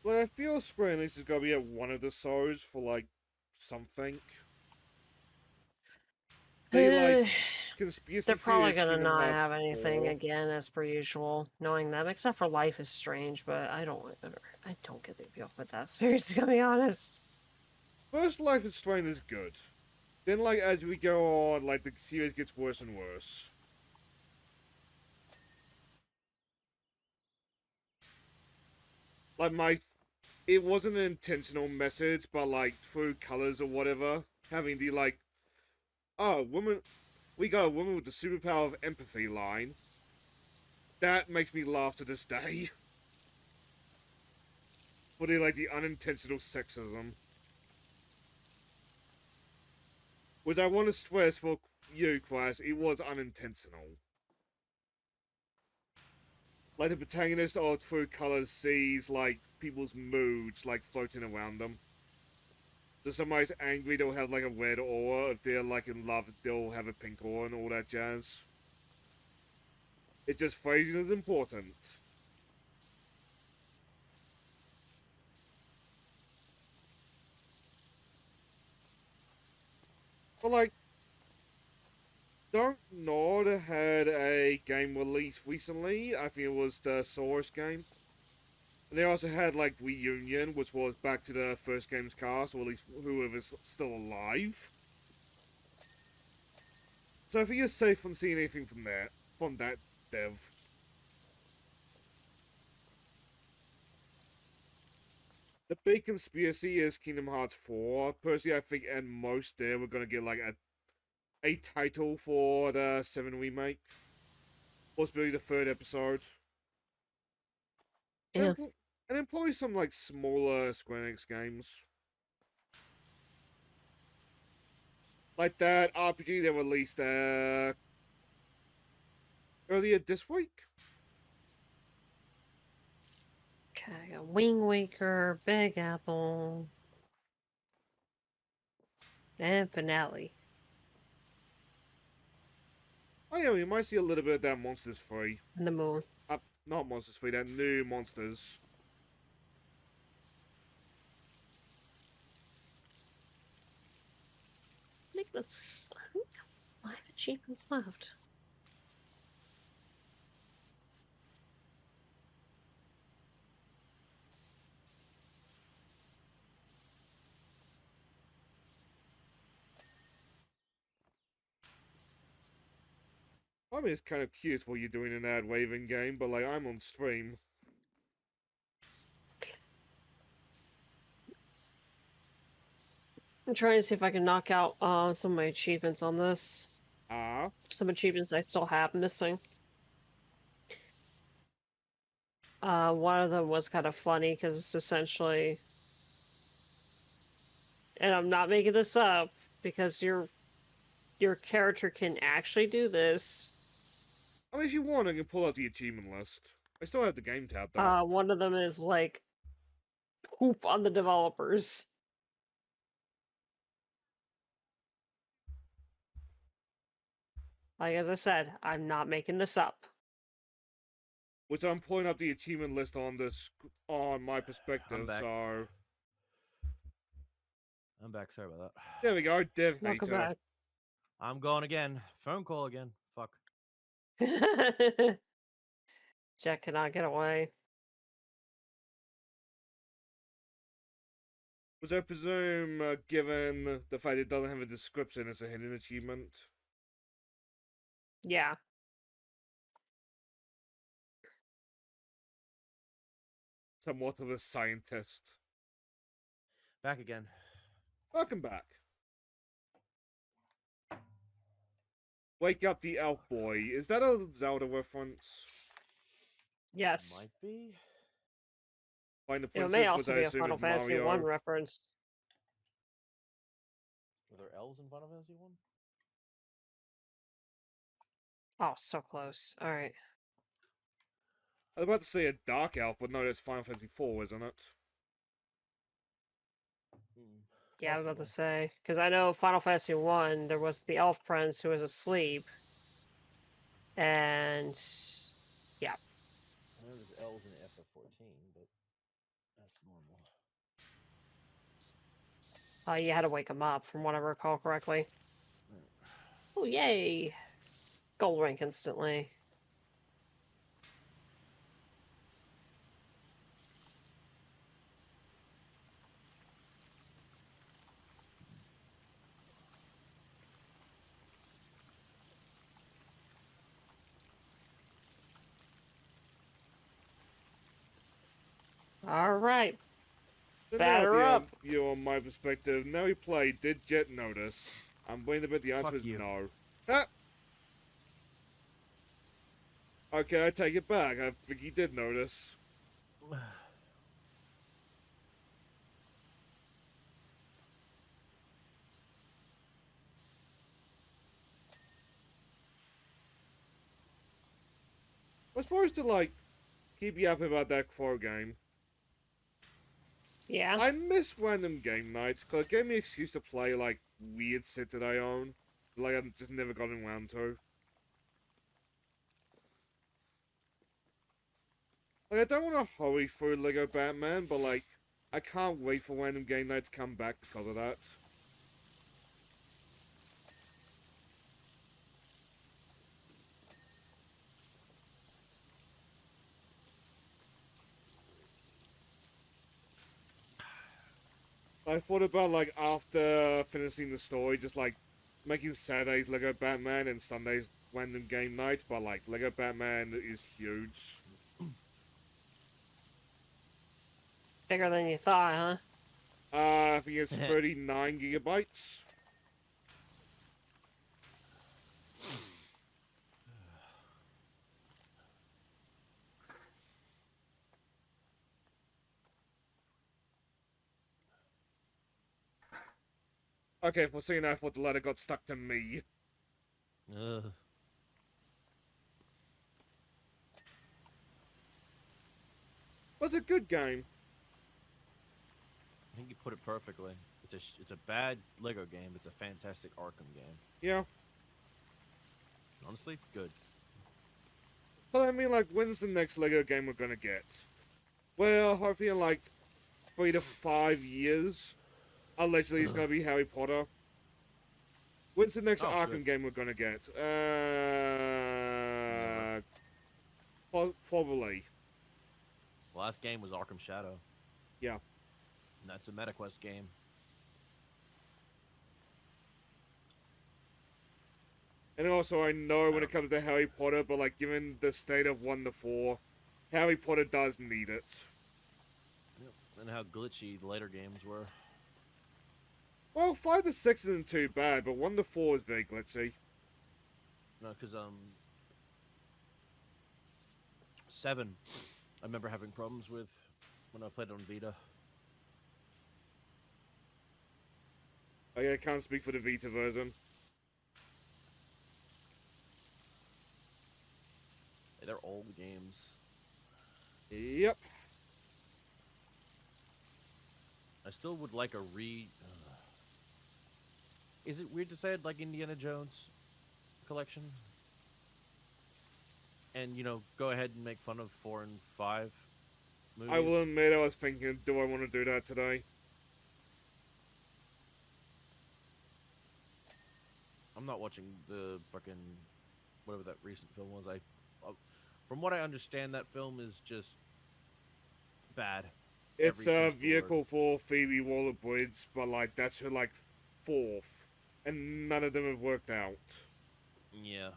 Like, I feel Square Enix is gonna be at one of the shows for, like, something. They, like, conspiracy They're probably theories gonna Kingdom not Hearts have anything 4. again as per usual, knowing them, except for Life is Strange, but I don't get the appeal with that series, to be honest. First Life is Strange is good. Then, like, as we go on, like, the series gets worse and worse. Like, it wasn't an intentional message, but, like, through colors or whatever, having the, like, oh, woman, we got a woman with the superpower of empathy line. That makes me laugh to this day. For the, like, the unintentional sexism. Which I want to stress for you, Crash, it was unintentional. Like, the protagonist of True Colors sees, like, people's moods, like, floating around them. If somebody's angry, they'll have, like, a red aura. If they're, like, in love, they'll have a pink aura and all that jazz. It's just phrasing is important. But, like, Don't Nod had a game released recently. I think it was the Source game. And they also had, like, Reunion, which was back to the first game's cast, or at least whoever's still alive. So I think you're safe from seeing anything from that dev. The big conspiracy is Kingdom Hearts 4. Personally, I think at most there we're gonna get, like, a title for the 7 remake. Possibly the third episode. Yeah. And then probably some, like, smaller Square Enix games. Like that RPG they released earlier this week. Okay, a Wing Waker, Big Apple, and Finale. Oh yeah, we might see a little bit of that Monsters 3. And the Moon. Not Monsters 3, that new Monsters. I think that's 5 achievements left. I mean, it's kind of cute what you're doing in that Raven game, but like, I'm on stream. I'm trying to see if I can knock out some of my achievements on this. Some achievements I still have missing. One of them was kind of funny because it's essentially, and I'm not making this up because your character can actually do this. I mean, if you want, I can pull out the achievement list. I still have the game tabbed up. One of them is like poop on the developers. Like as I said, I'm not making this up. Which I'm pulling up the achievement list on on my perspective, back. so... I'm back. Sorry about that. There we go, Dev Welcome Hater. back. I'm going again. Phone call again. Fuck. Jack cannot get away. Which I presume, given the fact it doesn't have a description, it's a hidden achievement. Yeah. Somewhat of a scientist. Back again. Welcome back. Wake up the elf boy. Is that a Zelda reference? Yes. Might be. Find the It princess, may which also I be a assume Final is Fantasy Mario. 1 reference. Were there elves in Final Fantasy 1? Oh, so close. All right. I was about to say a dark elf, but no, that's Final Fantasy 4, isn't it? Yeah, I was about to say because I know Final Fantasy 1 there was the elf prince who was asleep, and yeah. I know there's elves in FF14, but that's normal. You had to wake him up, from what I recall correctly. Oh, yay! Gold rank instantly. All right. So Batter now, up. view on my perspective, now we play, did Jet notice? I'm willing to bet the answer Fuck is you. no. Ah! Okay, I take it back. I think he did notice. I suppose to, like, keep you happy about that Crow game. Yeah. I miss random game nights, because it gave me an excuse to play, like, weird shit that I own. Like, I've just never gotten around to. Like, I don't want to hurry through Lego Batman, but, like, I can't wait for random game night to come back because of that. I thought about, like, after finishing the story, just, like, making Saturdays Lego Batman and Sundays random game night, but, like, Lego Batman is huge. Bigger than you thought, huh? I think it's 39 gigabytes. Okay, for seeing I thought the letter got stuck to me. Ugh. But it's a good game. I think you put it perfectly. It's a bad Lego game. It's a fantastic Arkham game. Yeah. Honestly, good. But I mean, like, when's the next Lego game we're gonna get? Well, hopefully in, like, 3 to 5 years. Allegedly, it's gonna be Harry Potter. When's the next Oh, Arkham good. game we're gonna get? Probably. The last game was Arkham Shadow, Yeah. and that's a MetaQuest game. And also, I know when it comes to Harry Potter, but, like, given the state of 1 to 4, Harry Potter does need it. Yep. And how glitchy the later games were. Well, 5 to 6 isn't too bad, but 1 to 4 is very glitchy. No, because 7, I remember having problems with when I played it on Vita. I can't speak for the Vita version. They're old games. Yep. I still would like a Is it weird to say it like Indiana Jones collection? And go ahead and make fun of 4 and 5 movies. I will admit I was thinking, do I want to do that today? I'm not watching the fucking whatever that recent film was. From what I understand, that film is just bad. It's Every a sense of the word. vehicle for Phoebe Waller-Bridge, but, like, that's her, like, 4th. And none of them have worked out. Yeah.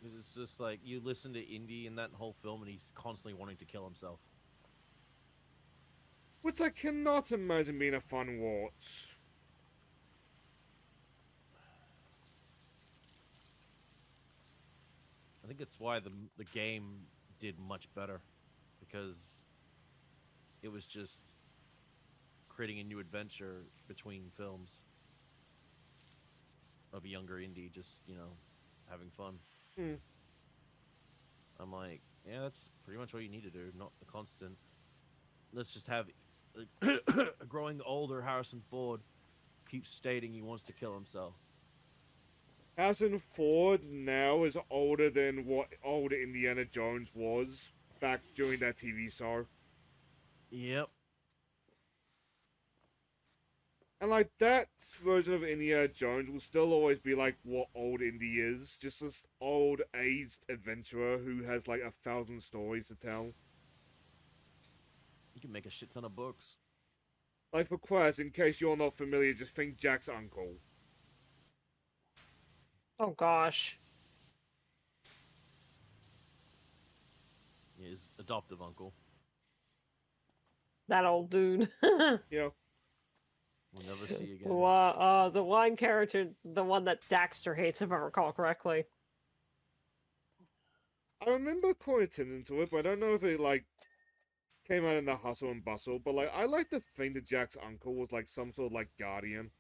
'Cause it's just like you listen to Indy in that whole film, and he's constantly wanting to kill himself. Which I cannot imagine being a fun watch. I think it's why the game did much better, because it was just creating a new adventure between films of a younger Indy, just having fun. Hmm. I'm like, yeah, that's pretty much what you need to do, not the constant. Let's just have a growing older Harrison Ford keeps stating he wants to kill himself. Harrison Ford now is older than what old Indiana Jones was back during that TV show. Yep. And, like, that version of Indiana Jones will still always be, like, what old Indy is. Just this old, aged adventurer who has, like, 1,000 stories to tell. You can make a shit ton of books. Like, for Quest, in case you're not familiar, just think Jack's uncle. Oh gosh. His adoptive uncle. That old dude. Yeah. We'll never see again. The one character, the one that Daxter hates, if I recall correctly. I remember calling attention to it, but I don't know if it, like, came out in the hustle and bustle. But, like, I like to think that Jack's uncle was, like, some sort of, like, guardian.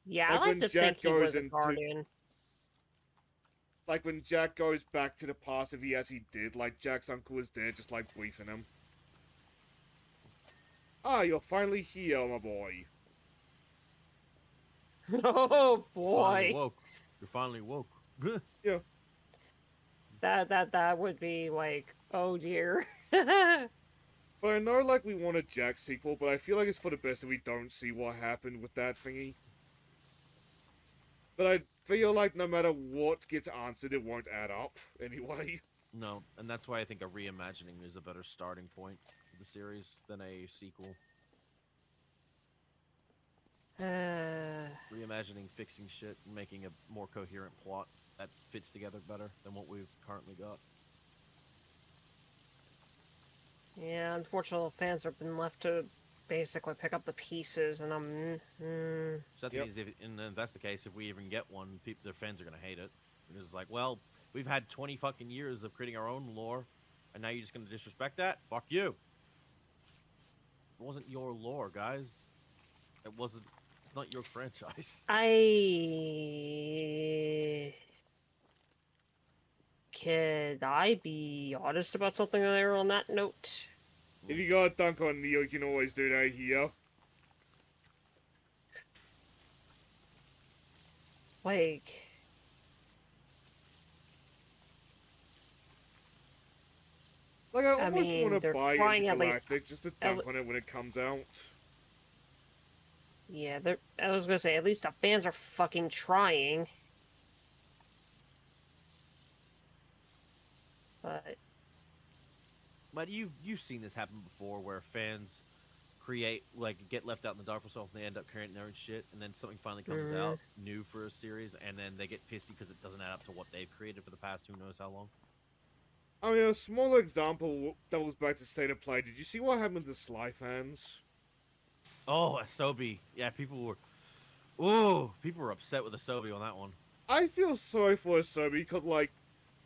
Yeah, I Like, like when to think Jack he was goes a into... guardian. Like, when Jack goes back to the past, if he actually did, like, Jack's uncle was there just, like, briefing him. Ah, you're finally here, my boy. Oh Finally boy, woke. You're finally woke. Yeah. that would be like, oh dear. But I know, like, we want a Jack sequel, but I feel like it's for the best that we don't see what happened with that thingy. But I feel like no matter what gets answered, it won't add up anyway. No, and that's why I think a reimagining is a better starting point for the series than a sequel. Reimagining, fixing shit, and making a more coherent plot that fits together better than what we've currently got. Yeah, unfortunately, fans have been left to basically pick up the pieces, and So the thing is, if that's the case, if we even get one, their fans are gonna hate it. It's like, well, we've had 20 fucking years of creating our own lore, and now you're just gonna disrespect that? Fuck you. It wasn't your lore, guys. It wasn't. It's not your franchise. Could I be honest about something there on that note? If you got a dunk on Neo, you can always do that here. Like, Like, I I almost mean, want to they're buy trying at least. Intergalactic just to dunk on it when it comes out. Yeah, I was gonna say, at least the fans are fucking trying. But you've seen this happen before, where fans get left out in the dark for something, they end up creating their own shit, and then something finally comes out new for a series, and then they get pissy because it doesn't add up to what they've created for the past who knows how long. I mean, a smaller example doubles back to State of Play. Did you see what happened to Sly fans? Oh, Asobi. Yeah, people were upset with Asobi on that one. I feel sorry for Asobi because, like,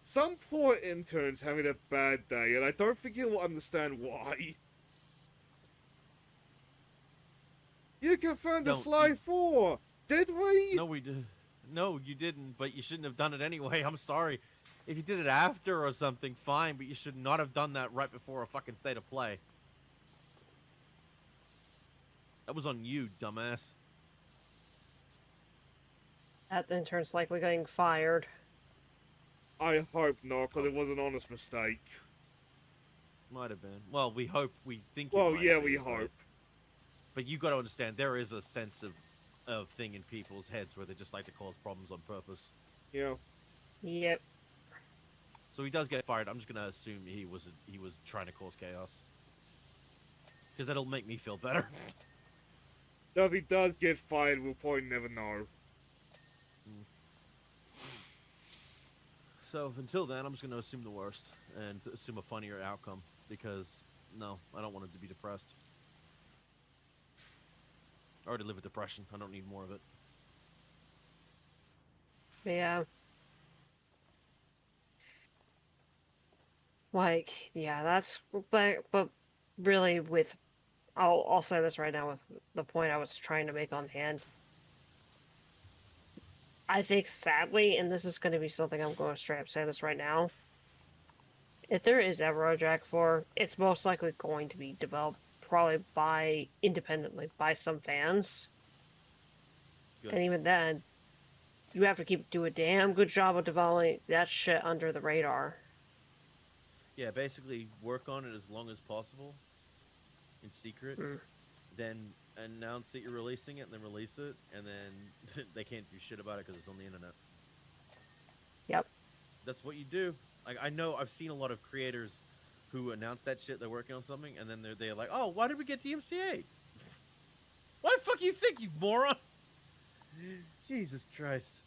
some poor intern's having a bad day, and I don't think he'll understand why. You confirmed the Sly 4! Did we? No, we did. No, you didn't, but you shouldn't have done it anyway. I'm sorry. If you did it after or something, fine, but you should not have done that right before a fucking State of Play. That was on you, dumbass. That intern's likely getting fired. I hope not, because it was an honest mistake. Might have been. Well, we hope. We think. Well, yeah, we hope. But you got to understand, there is a sense of thing in people's heads where they just like to cause problems on purpose. Yeah. Yep. So he does get fired. I'm just gonna assume he was trying to cause chaos, because that'll make me feel better. If he does get fired, we'll probably never know. So until then, I'm just gonna assume the worst and assume a funnier outcome, because no, I don't want it to be depressed. I already live with depression. I don't need more of it. Yeah. Like, yeah, that's but really with I'll say this right now with the point I was trying to make on hand. I think sadly, and this is going to be something I'm going to straight up say this right now. If there is ever a Jack 4, it's most likely going to be developed probably independently by some fans. Good. And even then, you have to do a damn good job of developing that shit under the radar. Yeah, basically work on it as long as possible in secret, then announce that you're releasing it, and then release it, and then they can't do shit about it because it's on the internet. Yep. That's what you do. Like, I know I've seen a lot of creators who announce that shit they're working on something, and then they're like, oh, why did we get DMCA? What the fuck you think, you moron? Jesus Christ.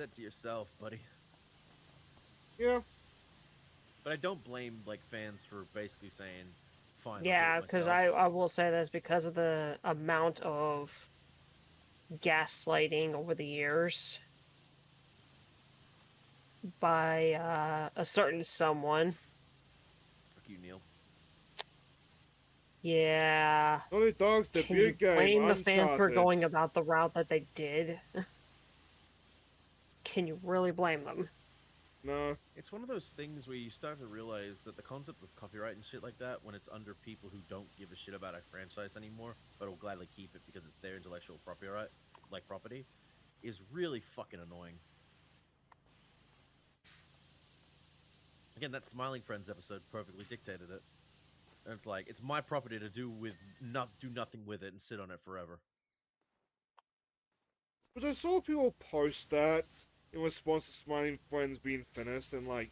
that to yourself, buddy. Yeah. But I don't blame like fans for basically saying, "Fine, I'll do Yeah, it because myself." I will say that's because of the amount of gaslighting over the years by a certain someone. Fuck you, Neil. Yeah. Naughty Dog's Can debut you game, blame the fans for Uncharted. going about the route that they did? Can you really blame them? No. It's one of those things where you start to realize that the concept of copyright and shit like that, when it's under people who don't give a shit about a franchise anymore, but will gladly keep it because it's their intellectual property, is really fucking annoying. Again, that Smiling Friends episode perfectly dictated it. And it's like, it's my property to do nothing with it and sit on it forever. Because I saw people post that in response to Smiling Friends being finished, and like,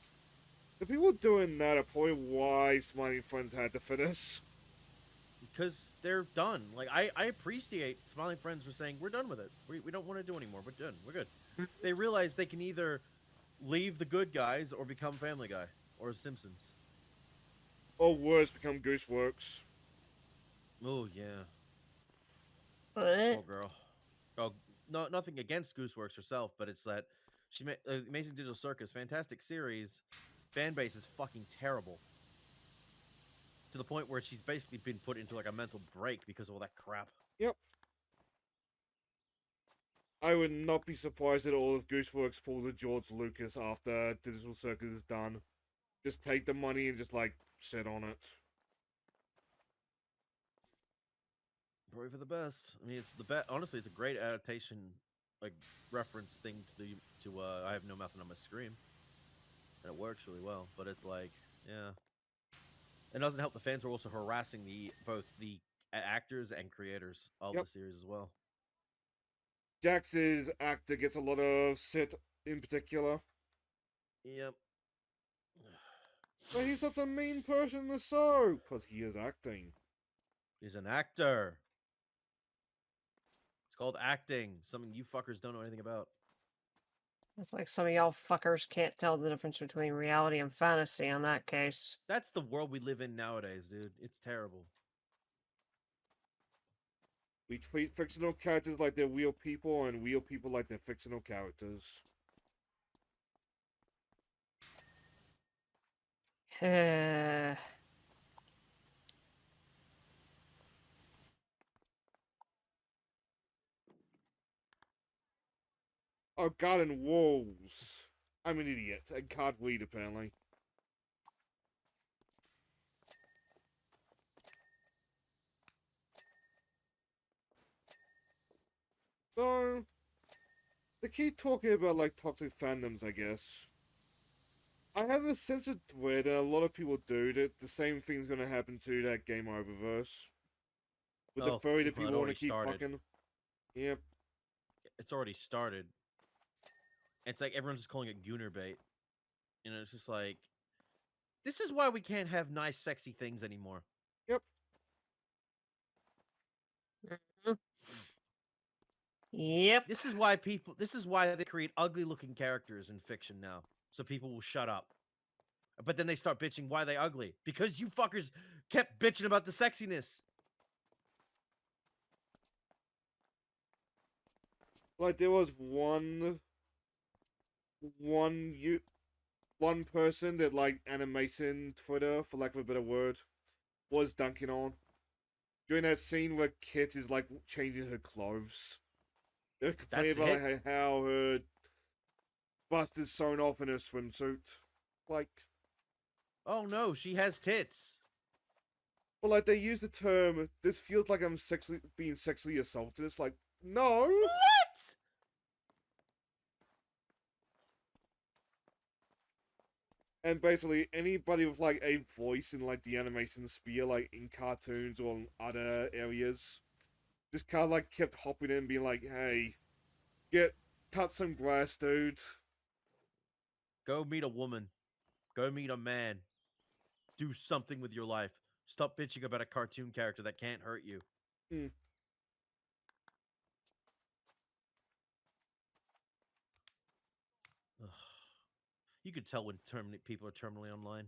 the people doing that are probably why Smiling Friends had to finish. Because they're done. Like, I appreciate Smiling Friends for saying, we're done with it. We don't want to do anymore. We're done. We're good. They realize they can either leave the good guys or become Family Guy or Simpsons. Or worse, become Gooseworks. Oh, yeah. But Poor girl. Oh, no, nothing against Gooseworks herself, but it's that she made Amazing Digital Circus, fantastic series. Fan base is fucking terrible. To the point where she's basically been put into like a mental break because of all that crap. Yep. I would not be surprised at all if Gooseworks pulls a George Lucas after Digital Circus is done. Just take the money and just, like, sit on it. Probably for the best. I mean, it's the best. Honestly, it's a great adaptation, like reference thing to I Have No Mouth and I Must Scream, and it works really well. But it's like, yeah, it doesn't help. The fans are also harassing both the actors and creators of Yep. the series as well. Jax's actor gets a lot of sit in particular. Yep. But he's such a mean person in the show, because he is acting. He's an actor. It's called acting, something you fuckers don't know anything about. it's like some of y'all fuckers can't tell the difference between reality and fantasy in that case. That's the world we live in nowadays, dude. It's terrible. We treat fictional characters like they're real people, and real people like they're fictional characters. Oh, garden walls. I'm an idiot. I can't read, apparently. So, they keep talking about, like, toxic fandoms, I guess. I have a sense of dread, and a lot of people do, that the same thing's gonna happen to that Game Oververse. With the Oh, furry that well, it people want already to keep started. fucking. Yep. It's already started. It's like everyone's just calling it gooner bait. You know, it's just like, this is why we can't have nice, sexy things anymore. Yep. Mhm. Yep. This is why they create ugly looking characters in fiction now. So people will shut up. But then they start bitching why they ugly. Because you fuckers kept bitching about the sexiness. Like, there was one person that, like, animation Twitter, for lack of a better word, was dunking on. During that scene where Kit is, like, changing her clothes. They're complaining That's about like, how her bust is sewn off in her swimsuit. Like, Oh no, she has tits. well, like, they use the term, this feels like I'm being sexually assaulted. It's like, no! What? And basically, anybody with, like, a voice in, like, the animation sphere, like, in cartoons or in other areas, just kind of, like, kept hopping in, being like, hey, cut some grass, dude. Go meet a woman. Go meet a man. Do something with your life. Stop bitching about a cartoon character that can't hurt you. Hmm. You could tell when people are terminally online.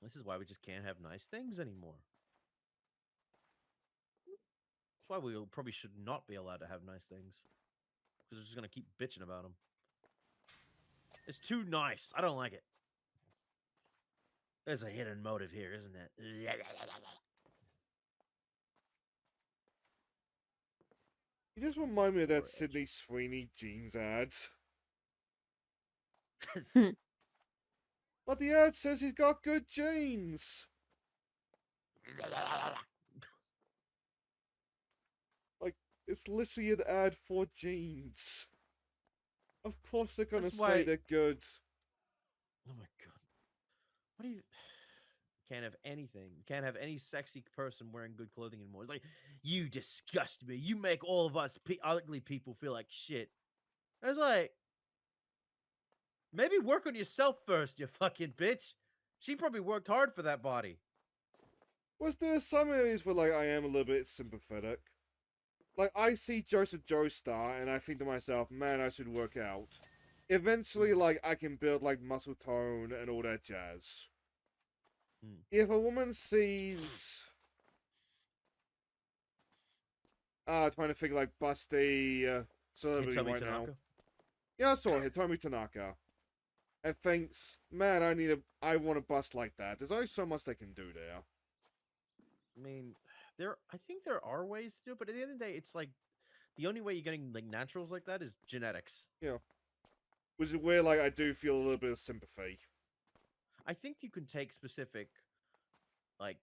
This is why we just can't have nice things anymore. That's why we probably should not be allowed to have nice things. Because we're just going to keep bitching about them. It's too nice. I don't like it. There's a hidden motive here, isn't it? You just remind me of that Or Sydney Sweeney jeans ads. But the ad says he's got good jeans. Like, it's literally an ad for jeans. Of course they're gonna That's say why- they're good. Oh my god. What do you... Can't have anything. You can't have any sexy person wearing good clothing anymore. It's like, you disgust me. You make all of us ugly people feel like shit. It's like, maybe work on yourself first, you fucking bitch. She probably worked hard for that body. Was there some areas where, like, I am a little bit sympathetic? Like, I see Joseph Joestar and I think to myself, man, I should work out. Eventually, like, I can build, like, muscle tone and all that jazz. If a woman sees... trying to think, like, busty celebrity Hitomi right now. Tanaka? Yeah, I saw Hitomi Tanaka. And thinks, man, I want to bust like that. There's only so much they can do there. I mean, I think there are ways to do it, but at the end of the day, it's like the only way you're getting like naturals like that is genetics. Yeah. Which is where, like, I do feel a little bit of sympathy. I think you can take specific, like,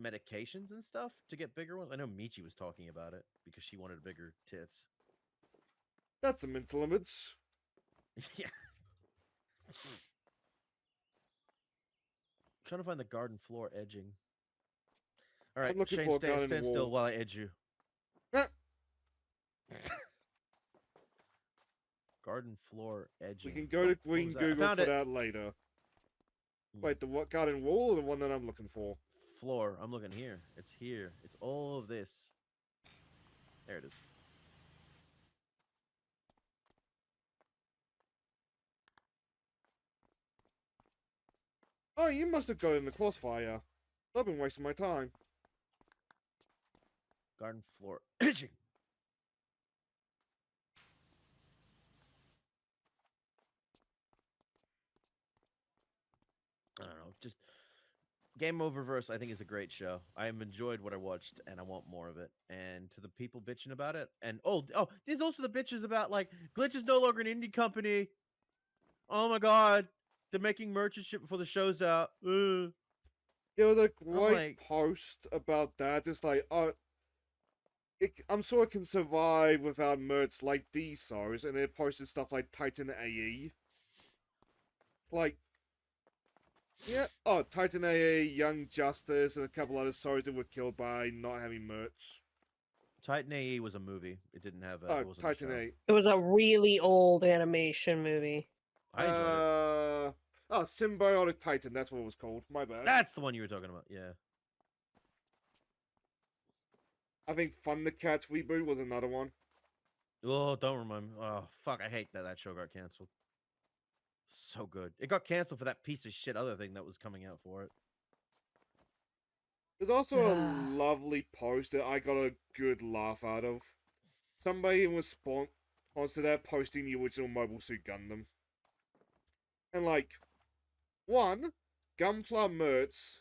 medications and stuff to get bigger ones. I know Michi was talking about it because she wanted bigger tits. That's the mental limits. Yeah. Trying to find the garden floor edging. All right, looking Shane, for a stand garden still wall. while I edge you. Ah. Garden floor edging. We can go Oh, to what Green was that? I Google found for it. that later. Wait, the what garden wall or the one that I'm looking for? Floor. I'm looking here. It's here. It's all of this. There it is. Oh, you must have got in the crossfire. I've been wasting my time. Garden floor edging. I don't know. Just Game Oververse, I think, is a great show. I have enjoyed what I watched, and I want more of it. And to the people bitching about it, and there's also the bitches about like Glitch is no longer an indie company. Oh my god, they're making merch and shit before the show's out. There was a great like- post about that. Just like, I'm sure it can survive without merch like D-SOs, and it posted stuff like Titan AE. It's like, yeah, Titan AE, Young Justice, and a couple other SOs that were killed by not having merch. Titan AE was a movie. It didn't have a. Oh, It wasn't Titan a show. AE. It was a really old animation movie. I enjoyed it. Symbiotic Titan, that's what it was called. My bad. That's the one you were talking about. Yeah. I think Thundercats reboot was another one. Oh, don't remind me. Oh, fuck. I hate that show got canceled. So good. It got canceled for that piece of shit other thing that was coming out for it. There's also a lovely post that I got a good laugh out of. Somebody in response to that posting the original Mobile Suit Gundam. And like, one, Gunpla merch,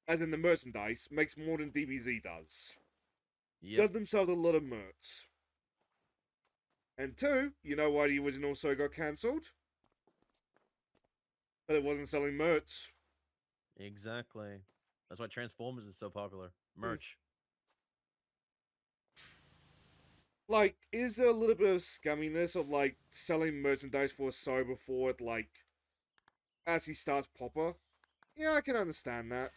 as in the merchandise, makes more than DBZ does. Yeah. Got themselves a lot of merch. And two, you know why the original show got cancelled? But it wasn't selling merch. Exactly. That's why Transformers is so popular. Merch. Like, is there a little bit of scumminess of, like, selling merchandise for a show before it, like, actually starts proper? Yeah, I can understand that.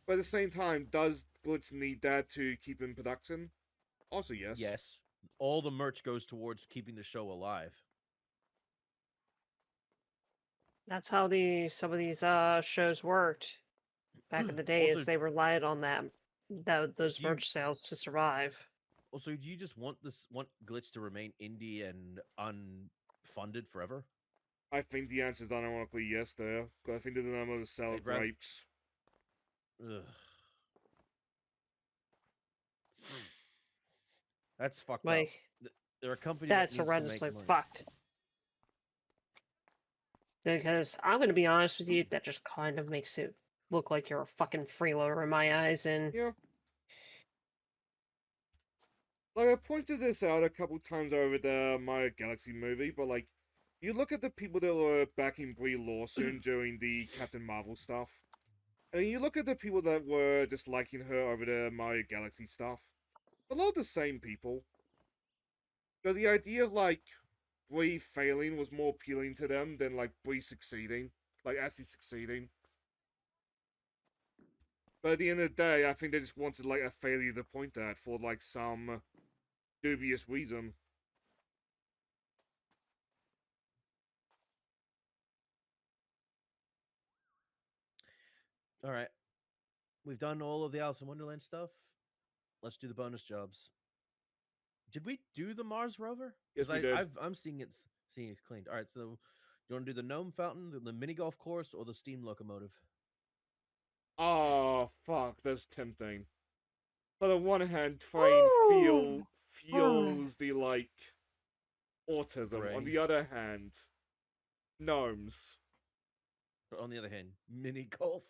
But at the same time, does Glitch need that to keep in production? Also, yes. Yes. All the merch goes towards keeping the show alive. That's how some of these shows worked back in the day. Also- Is they relied on those Do you- merch sales to survive. Also, do you just want glitch to remain indie and unfunded forever? I think the answer is unironically yes there. 'Cause I think they're the number to sell They'd rather- grapes. Ugh. That's fucked up. Like, They're a company that's that needs to make horrendously money. fucked. Because I'm going to be honest with you, that just kind of makes it look like you're a fucking freeloader in my eyes. And Yeah. Like, I pointed this out a couple times over the Mario Galaxy movie, but, like, you look at the people that were backing Brie Larson during the Captain Marvel stuff, and you look at the people that were disliking her over the Mario Galaxy stuff. A lot of the same people. But the idea of, like, Brie failing was more appealing to them than, like, Brie succeeding. Like, actually succeeding. But at the end of the day, I think they just wanted, like, a failure to point at for, like, some dubious reason. All right, we've done all of the Alice in Wonderland stuff. Let's do the bonus jobs. Did we do the Mars rover? Yes, we Because did. I'm seeing it's cleaned. All right, so you want to do the gnome fountain, the mini golf course, or the steam locomotive? Oh, fuck, that's tempting. On the one hand, Train Ooh. feels the, like, autism. On Gray. the other hand, gnomes. But on the other hand, mini golf.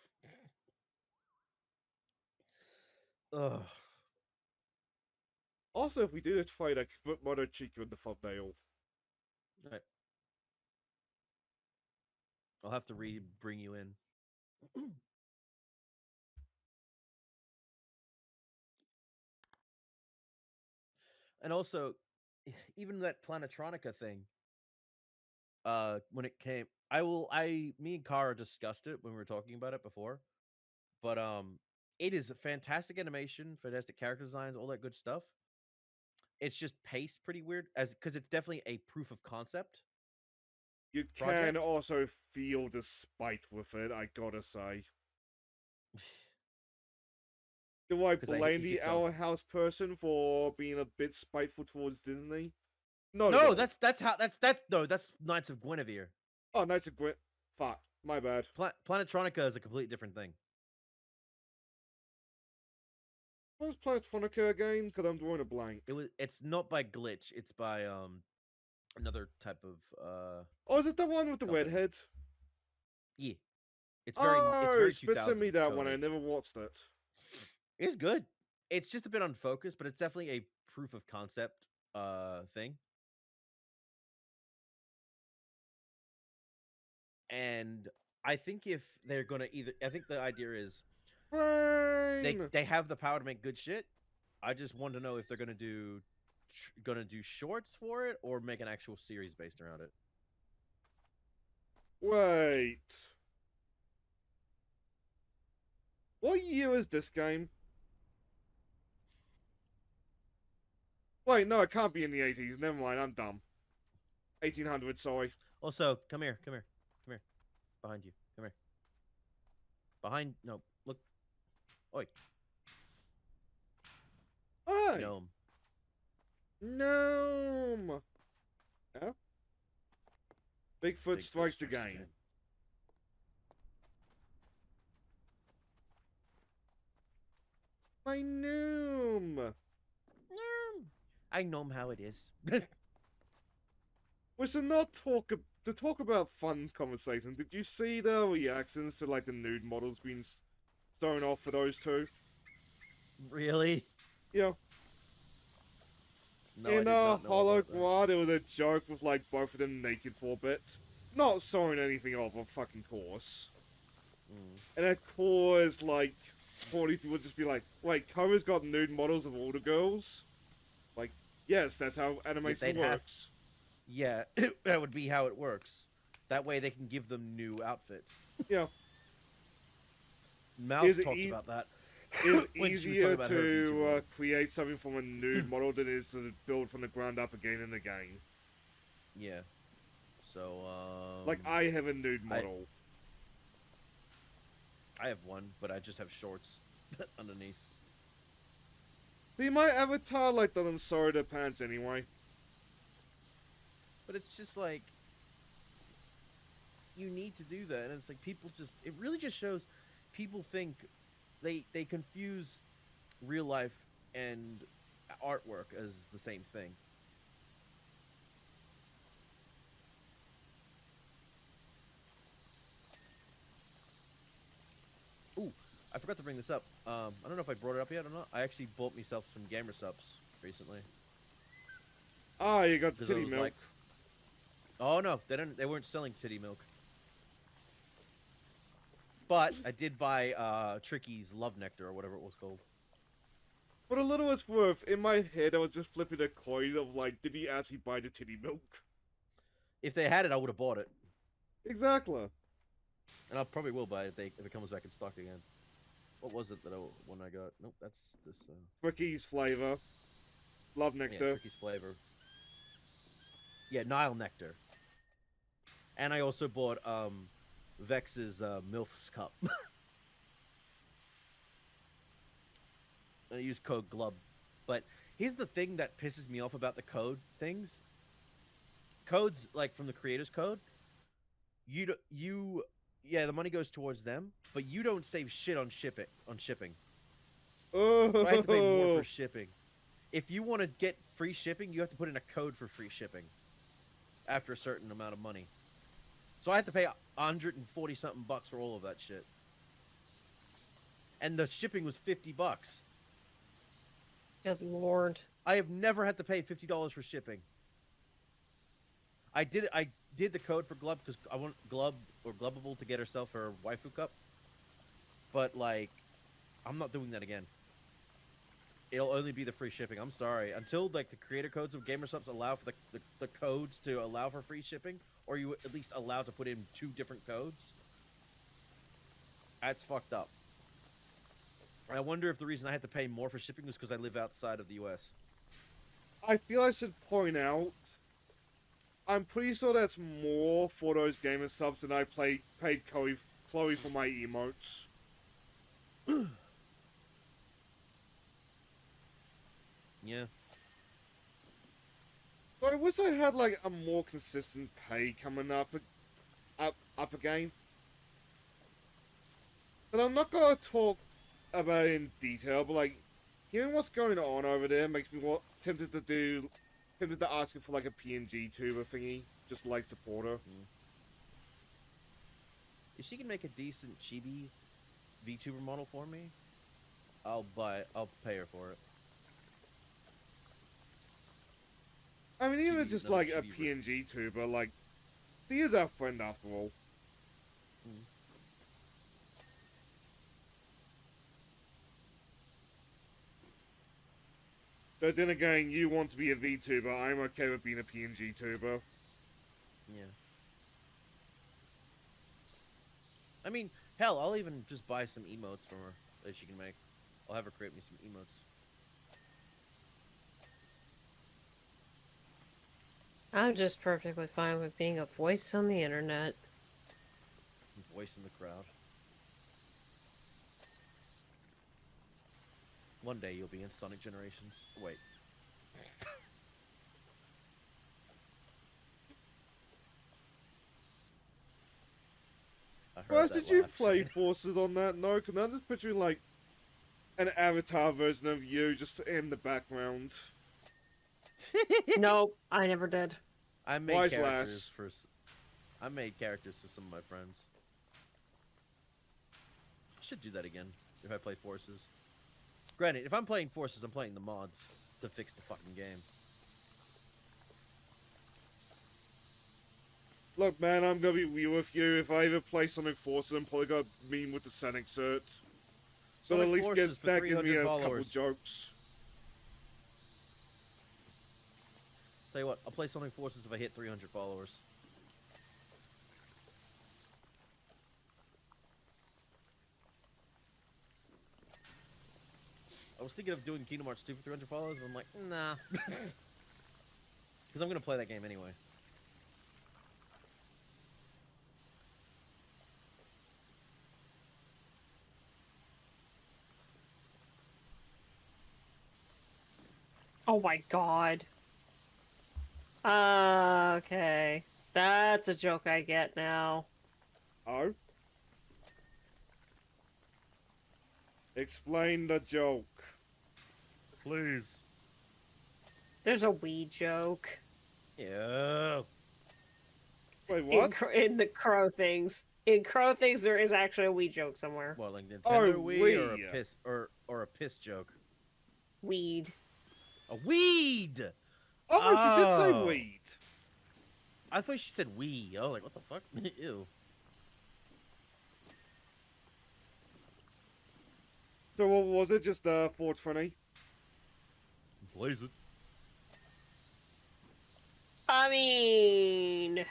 Ugh. Also, if we do the trade, I could put Mono Chica in the thumbnail. All right. I'll have to bring you in. And also, even that Planetronica thing, when it came, me and Kara discussed it when we were talking about it before, but it is a fantastic animation, fantastic character designs, all that good stuff. It's just paced pretty weird, because it's definitely a proof of concept. You can Project? also feel the spite with it, I gotta say. Do I 'Cause blame you the could tell. Our House person for being a bit spiteful towards Disney? Not at No, all. that's Knights of Guinevere. Oh, nice and Gwent. Fuck, my bad. Planetronica is a completely different thing. What was Planetronica again? Because I'm drawing a blank. It's not by Glitch. It's by another type of Oh, is it the one with the company. redhead? Yeah. It's Oh, very Spit sent me 2000s that one. I coded. never watched it. It's good. It's just a bit unfocused, but it's definitely a proof of concept thing. And I think if they're gonna I think the idea is Brain! they have the power to make good shit. I just want to know if they're gonna do shorts for it or make an actual series based around it. Wait. What year is this game? Wait, no, it can't be in the 80s. Never mind, I'm dumb. 1800, sorry. Also, come here. Behind you. Come here. No, look. Oi. Hey! Gnome. Gnome! Yeah? Bigfoot strikes again. My gnome! I know how it is. We should not talk to talk about fun conversation. Did you see the reactions to like the nude models being thrown off for those two? Really? Yeah. No, In I did not know about that. Holograd, there was a joke with like both of them naked for a bit. Not showing anything off, of fucking course. And of course, like, 40 people would just be like, wait, Cover's got nude models of all the girls? Like, yes, that's how animation they'd have- works. Yeah, that would be how it works. That way they can give them new outfits. Yeah. Mouse Is it talked about that. It's when she was easier talking about her to VTuber world. create something from a nude model than it is to build from the ground up again and again. Yeah. So, Like, I have a nude model. I have one, but I just have shorts underneath. See, my avatar, like, doesn't sew their pants anyway. But it's just like you need to do that, and it's like people just. It really just shows people think they confuse real life and artwork as the same thing. Ooh, I forgot to bring this up. I don't know if I brought it up yet or not. I actually bought myself some gamer subs recently. Ah, you got 'Cause I titty was milk. like- Oh no, they weren't selling titty milk. But I did buy Tricky's Love Nectar or whatever it was called. For a little it's worth, in my head I was just flipping a coin of like, did he actually buy the titty milk? If they had it, I would have bought it, Exactly. and I probably will buy it if it comes back in stock again. What was it that one I got? Nope, that's this. Quickies flavor. Love Yeah, nectar. Tricky's flavor. Yeah, Nile Nectar. And I also bought Vex's MILF's cup. I use code GLUB. But here's the thing that pisses me off about the code things. Codes, like, from the creator's code, yeah, the money goes towards them, but you don't save shit on shipping. Oh. So I have to pay more for shipping. If you want to get free shipping, you have to put in a code for free shipping after a certain amount of money. So I had to pay 140 something bucks for all of that shit. And the shipping was $50. Good lord. I have never had to pay $50 for shipping. I did the code for Glub because I want Glub or Glubbable to get herself her waifu cup. But like, I'm not doing that again. It'll only be the free shipping. I'm sorry. Until like the creator codes of GamerSubs allow for the codes to allow for free shipping, or you at least allow to put in 2 different codes. That's fucked up. I wonder if the reason I had to pay more for shipping was because I live outside of the US. I feel I should point out, I'm pretty sure that's more for those gamer subs than I paid Chloe for my emotes. Yeah. So I wish I had like a more consistent pay coming up again. But I'm not gonna talk about it in detail, but like hearing what's going on over there makes me tempted to ask her for like a PNG tuber thingy, just like supporter. If she can make a decent chibi VTuber model for me, I'll pay her for it. I mean, even Chibi, just another like a chibi PNG tuber, like she is our friend after all. Mm. But then again, you want to be a VTuber, I'm okay with being a PNG tuber. Yeah. I mean, hell, I'll even just buy some emotes from her that she can make. I'll have her create me some emotes. I'm just perfectly fine with being a voice on the internet. Voice in the crowd. One day you'll be in Sonic Generations. Wait. I heard First, that did you laugh, play Shane. Forces on that? No, because I'm just picturing like an avatar version of you just in the background. Nope, I never did. I made Wise characters lass. for. I made characters for some of my friends. Should do that again if I play Forces. Granted, if I'm playing Forces, I'm playing the mods to fix the fucking game. Look, man, I'm gonna be real with you. If I ever play Sonic Forces, I'm probably gonna meme with the Sonic shirt. But Sonic at least Forces get for that give me 300 a couple followers. jokes. Tell you what, I'll play Sonic Forces if I hit 300 followers. I was thinking of doing Kingdom Hearts 2 for 300 followers, but I'm like, nah. Because I'm going to play that game anyway. Oh my god. Okay. That's a joke I get now. Oh? Explain the joke. Please. There's a weed joke Yeah. Wait, what? in the crow things. In crow things, there is actually a weed joke somewhere. What, like Nintendo Oh, Wii or a Wii. piss or a piss joke? Weed. A weed. Oh, she did say Oh. weed. I thought she said Wii. I was like, what the fuck? Ew. So what was it? Just 420? Blaze it. I mean,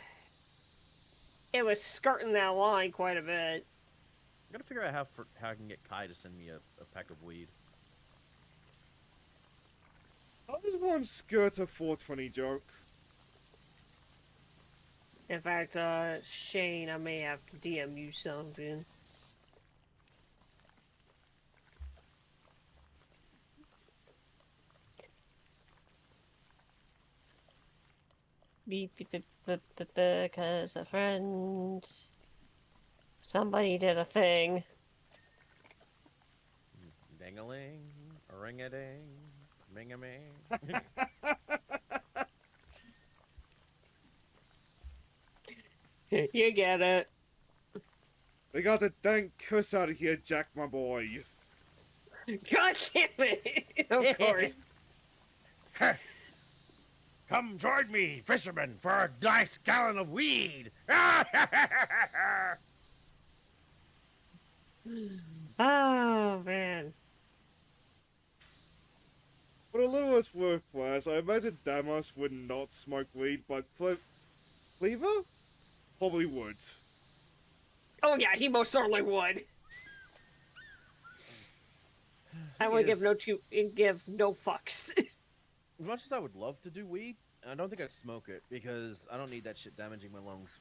it was skirting that line quite a bit. I gotta figure out how I can get Kai to send me a pack of weed. How does one skirt a 420 joke? In fact, Shane, I may have to DM you something. Beep, beep, beep, beep, beep, because a friend. Somebody did a thing. Ding-a-ling, ring-a-ding, ming-a-ming. You get it. They got the dank cuss out of here, Jack, my boy. God damn it! Of course. Come join me, fisherman, for a nice gallon of weed. Oh, man. For a little less worthwhile, I imagine Damos would not smoke weed, but Cleaver? Probably would. Oh, yeah, he most certainly would. I would give no fucks. As much as I would love to do weed, I don't think I'd smoke it because I don't need that shit damaging my lungs.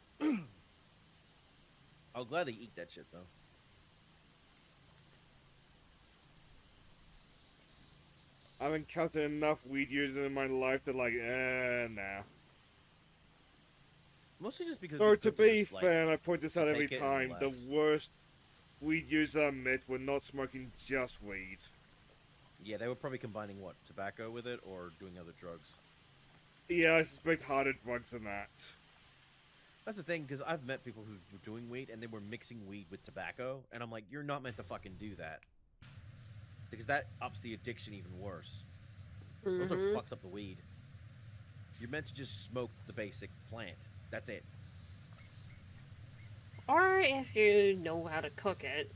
I'll gladly eat that shit though. I've encountered enough weed users in my life that nah. Mostly just because. So to be just, fair, and I point this out every take it and time, the relax. worst weed user I met were not smoking just weed. Yeah, they were probably combining what, tobacco with it or doing other drugs. Yeah, I suspect harder drugs than that. That's the thing, because I've met people who were doing weed and they were mixing weed with tobacco, and I'm like, you're not meant to fucking do that. Because that ups the addiction even worse. It also fucks up the weed. You're meant to just smoke the basic plant. That's it. Or if you know how to cook it.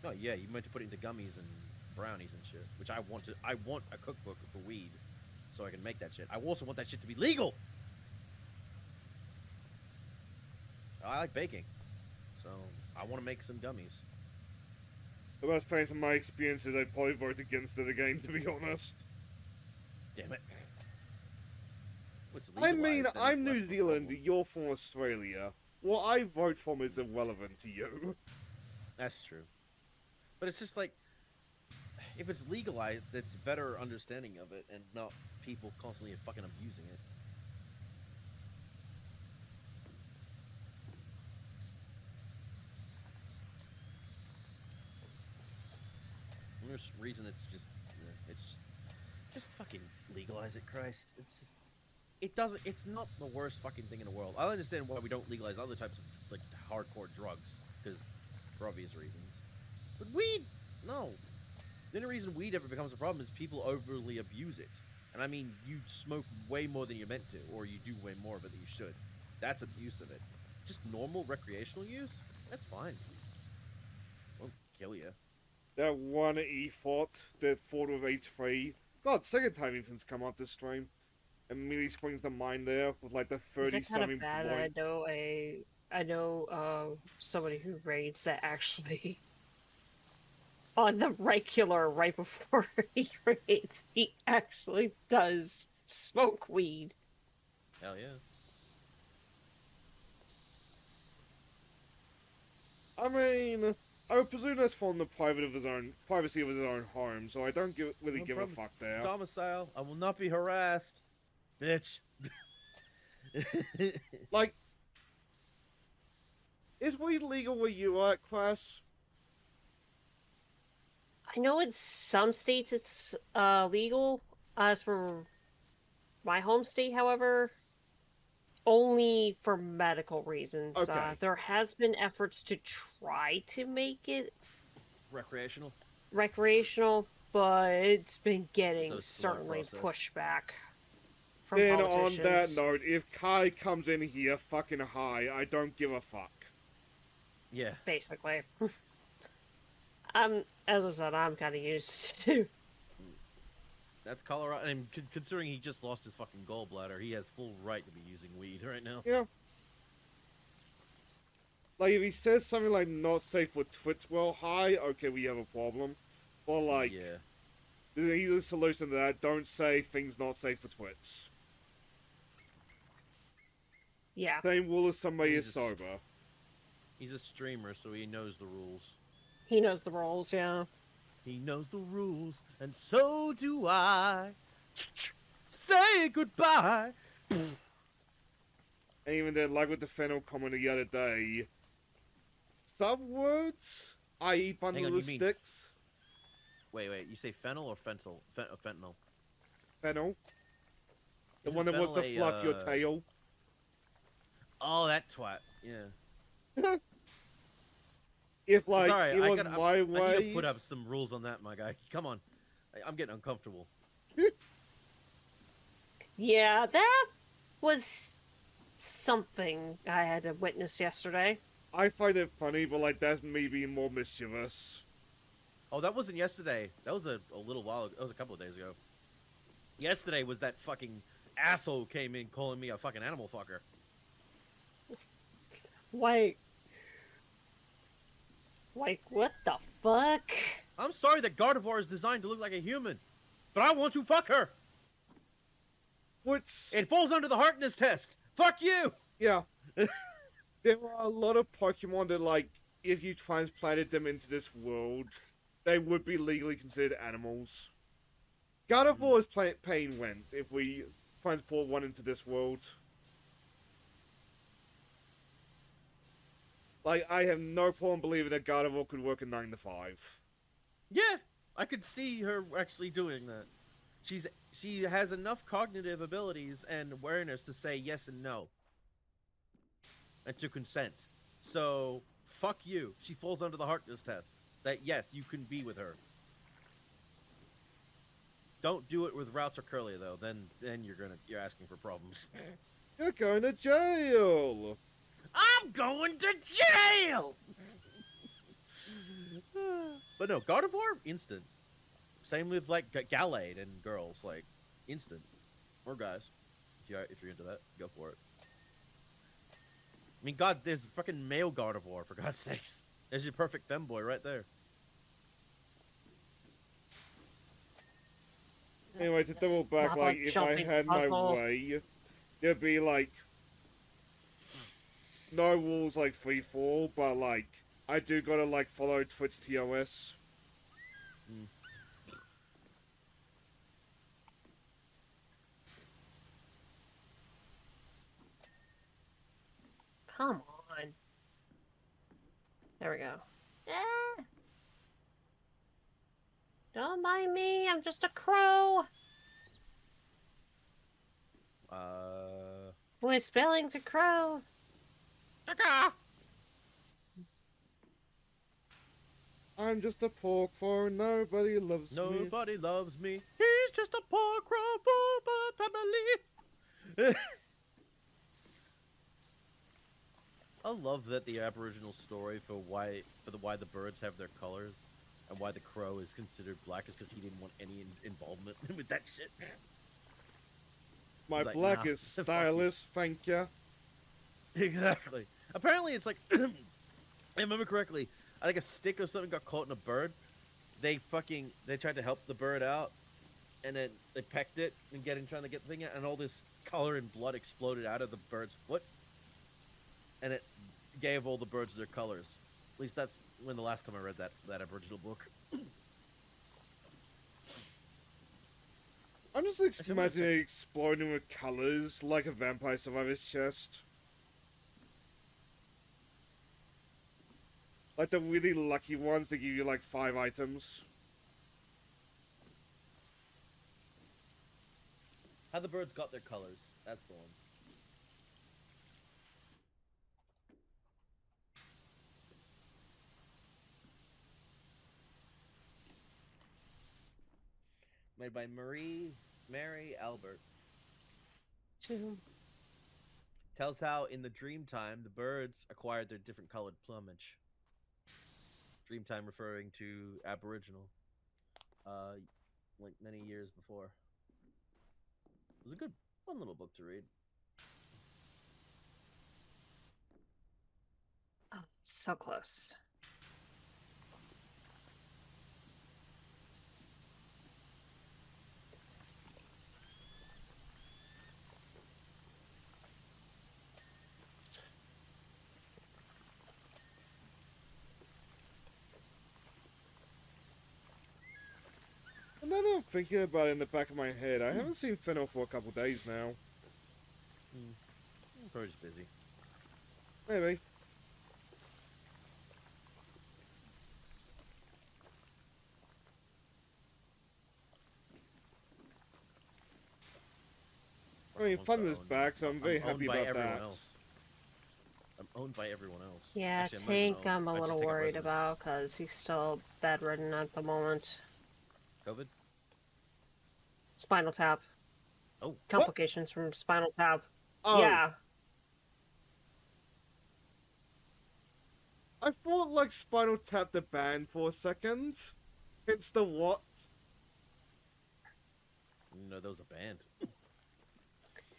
No, yeah, you're meant to put it into gummies and brownies and shit. Which I want a cookbook for weed, so I can make that shit. I also want that shit to be legal. I like baking, so I want to make some gummies. The best thing from my experience is I'd probably vote against it again, to be honest. Damn it. I mean, I'm New Zealand, you're from Australia. What I vote from is irrelevant to you. That's true. But it's just like, if it's legalized, it's better understanding of it and not people constantly fucking abusing it. And there's reason it's just fucking legalize it, Christ. It's not the worst fucking thing in the world. I understand why we don't legalize other types of, like, hardcore drugs, because, for obvious reasons. But weed, no. The only reason weed ever becomes a problem is people overly abuse it. And I mean, you smoke way more than you're meant to, or you do way more of it than you should. That's abuse of it. Just normal recreational use, that's fine. Won't kill you. That one E-Fort that fought with H3. God, second time Ethan's come out this stream. Immediately springs to mind there with like the 30 Is it kind something of bad that I know somebody who raids that actually on the regular right before he raids, he actually does smoke weed. Hell yeah. I mean, I would presume that's from the privacy of his own home, so I don't really No give a problem. fuck there. Domicile. I will not be harassed, bitch. Like, is weed legal where you are at, Crass? I know in some states it's legal. As for my home state, however, only for medical reasons. Okay. There has been efforts to try to make it Recreational. recreational, but it's been getting So it's a slow certainly process. pushback from Then politicians. on that note, if Kai comes in here fucking high, I don't give a fuck. Yeah. Basically. As I said, I'm kind of used to. That's Colorado. And considering he just lost his fucking gallbladder, he has full right to be using weed right now. Yeah. Like, if he says something like not safe for twits while high, okay, we have a problem. Or like, Yeah. there's either solution to that, don't say things not safe for twits. Yeah. Same rule as somebody is Jesus. sober. He's a streamer, so he knows the rules. He knows the roles, yeah. He knows the rules, and so do I. Say goodbye. And even then, like with the fennel comment the other day, some words, i.e. bundle on, of you mean- sticks, Wait. You say fennel or fentanyl? Fentanyl. fennel, the Isn't one that wants to fennel a, fluff your tail. Oh, that twat. Yeah. If, like, Sorry, it was my I need way... to put up some rules on that, my guy. Come on. I'm getting uncomfortable. Yeah, that was something I had to witness yesterday. I find it funny, but, like, that's me being more mischievous. Oh, that wasn't yesterday. That was a little while ago. That was a couple of days ago. Yesterday was that fucking asshole came in calling me a fucking animal fucker. Like, what the fuck? I'm sorry that Gardevoir is designed to look like a human, but I want to fuck her. What's... It falls under the hardness test. Fuck you. Yeah. There are a lot of Pokemon that, like, if you transplanted them into this world, they would be legally considered animals. Gardevoir's pain went if we transport one into this world. Like, I have no problem believing that Gardevoir could work a 9 to 5. Yeah, I could see her actually doing that. She has enough cognitive abilities and awareness to say yes and no. And to consent. So, fuck you. She falls under the hardness test. That yes, you can be with her. Don't do it with Routes or Curly though. Then you're asking for problems. You're going to jail! I'm going to jail. But no, Gardevoir instant. Same with like Gallade and girls, like instant, or guys. If you're into that, go for it. I mean, God, there's fucking male Gardevoir for God's sakes. There's your perfect femboy right there. Anyway, to double back, Lava like, if I jumping had my puzzle. way, there'd be, like, no rules like free-for-all, but, like, I do gotta, like, follow Twitch TOS. Come on. There we go. Eh. Don't mind me, I'm just a crow. We're spelling to crow. I'm just a poor crow, nobody loves me. Nobody loves me. He's just a poor crow, poor family. I love that the Aboriginal story for why the birds have their colors and why the crow is considered black is because he didn't want any involvement with that shit. My He's like, black nah, is fuck you. stylish, thank ya. Exactly. Apparently, it's like, if I remember correctly, I think a stick or something got caught in a bird. They tried to help the bird out, and then they pecked it and trying to get the thing out, and all this color and blood exploded out of the bird's foot, and it gave all the birds their colors. At least that's when the last time I read that Aboriginal book. I'm just Actually, I'm gonna check. imagining it exploding with colors like a Vampire Survivor's chest. Like the really lucky ones that give you like 5 items. How the birds got their colors. That's the one. Made by Mary Albert. Two. Tells how in the Dreamtime the birds acquired their different colored plumage. Dreamtime referring to Aboriginal. Like many years before. It was a good, fun little book to read. Oh, so close. And now that I'm thinking about it in the back of my head, I haven't seen Fennel for a couple days now. Probably just busy. Maybe. I mean, Once fun is owned- back, so I'm very owned happy by about everyone that. else. I'm owned by everyone else. Yeah, Actually, I'm not even Tank owned. I'm a I just little take up worried residence. about because he's still bedridden at the moment. COVID? Spinal tap. Oh, Complications from spinal tap. Oh, Yeah. I thought like Spinal Tap the band for a second. It's the what? no, that was a band.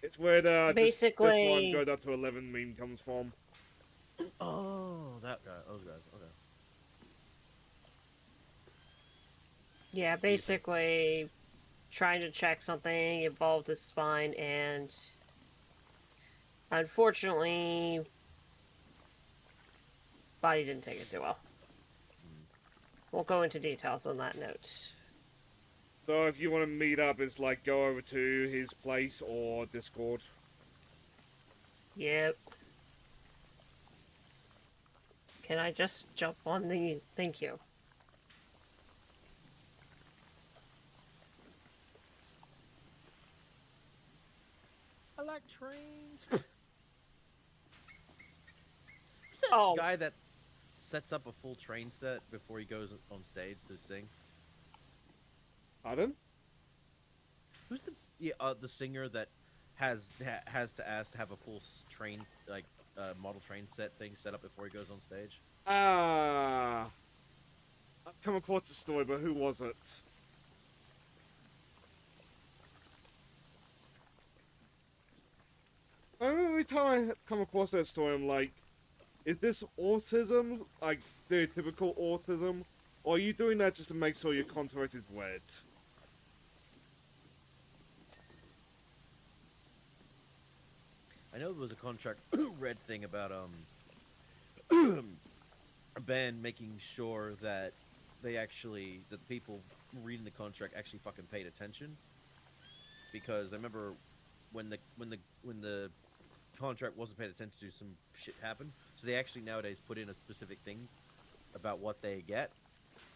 It's where the this one Basically- goes up to 11 meme comes from. Oh, that guy. Those guys. Okay. Yeah, basically trying to check something involved his spine, and unfortunately, body didn't take it too well. We'll go into details on that note. So if you want to meet up, it's like go over to his place or Discord. Yep. Can I just jump on the... Thank you. I like trains. Oh, Guy that sets up a full train set before he goes on stage to sing. Pardon? Who's the singer that has to ask to have a full train model train set thing set up before he goes on stage? I've come across the story, but who was it? I remember every time I come across that story, I'm like, is this autism, like stereotypical autism, or are you doing that just to make sure your contract is read? I know there was a contract red thing about a band making sure that that the people reading the contract actually fucking paid attention. Because I remember when the contract wasn't paid attention to, some shit happened. So they actually nowadays put in a specific thing about what they get,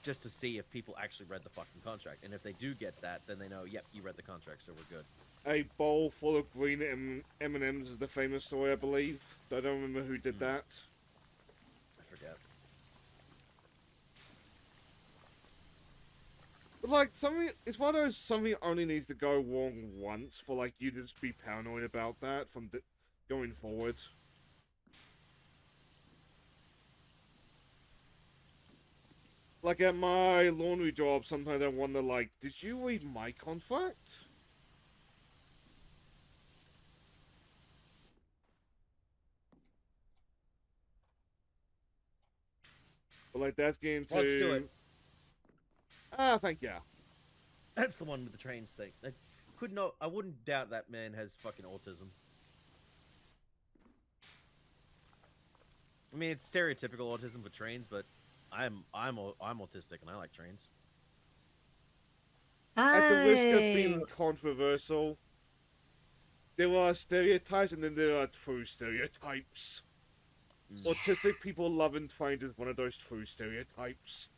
just to see if people actually read the fucking contract. And if they do get that, then they know, yep, you read the contract, so we're good. A bowl full of green M&Ms is the famous story, I believe. I don't remember who did that. I forget. But like, it's one of those, something only needs to go wrong once for like you to just be paranoid about that from going forward. Like at my laundry job, sometimes I wonder like, did you read my contract? But like that's getting to... Let's do it. Ah, thank you. That's the one with the trains thing. I wouldn't doubt that man has fucking autism. I mean, it's stereotypical autism for trains, but I'm autistic and I like trains. At the risk of I being controversial, there are stereotypes and then there are true stereotypes. Autistic people loving trains is one of those true stereotypes.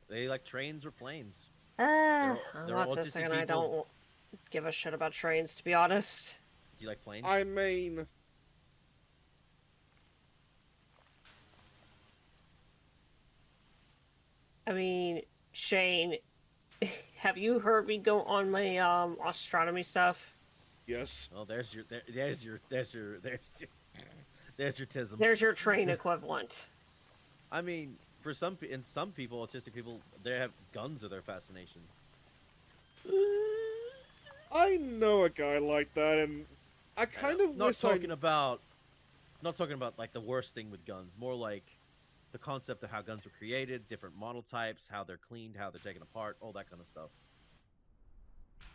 They like trains or planes. I'm They're autistic and I people. don't give a shit about trains, to be honest. Do you like planes? I mean, I mean, Shane, have you heard me go on my astronomy stuff? yes. Oh, there's your tism. There's your train equivalent. I mean, for some people, autistic people, they have guns are their fascination. I know a guy like that, and I kind of not wish talking about, not talking about like the worst thing with guns. More like the concept of how guns were created, different model types, how they're cleaned, how they're taken apart, all that kind of stuff.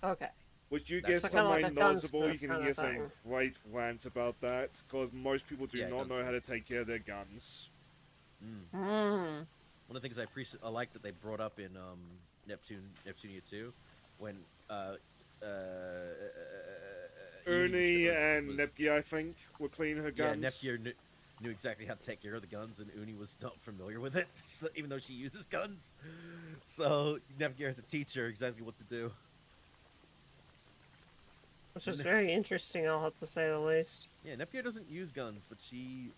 Okay. Would you That's get kinda like somebody a knowledgeable? gunsmith You can kinda hear some thing. great rants about that, because most people do Yeah, not know how to gunsmiths. take care of their guns. Mm. One of the things I like that they brought up in Neptunia 2, when Ernie and was, Nepke, I think, were cleaning her yeah, guns. Nepgear knew exactly how to take care of the guns, and Uni was not familiar with it, so, even though she uses guns. So Nepgear had to teach her exactly what to do. Which is very interesting, I'll have to say the least. Yeah, Nepgear doesn't use guns, but she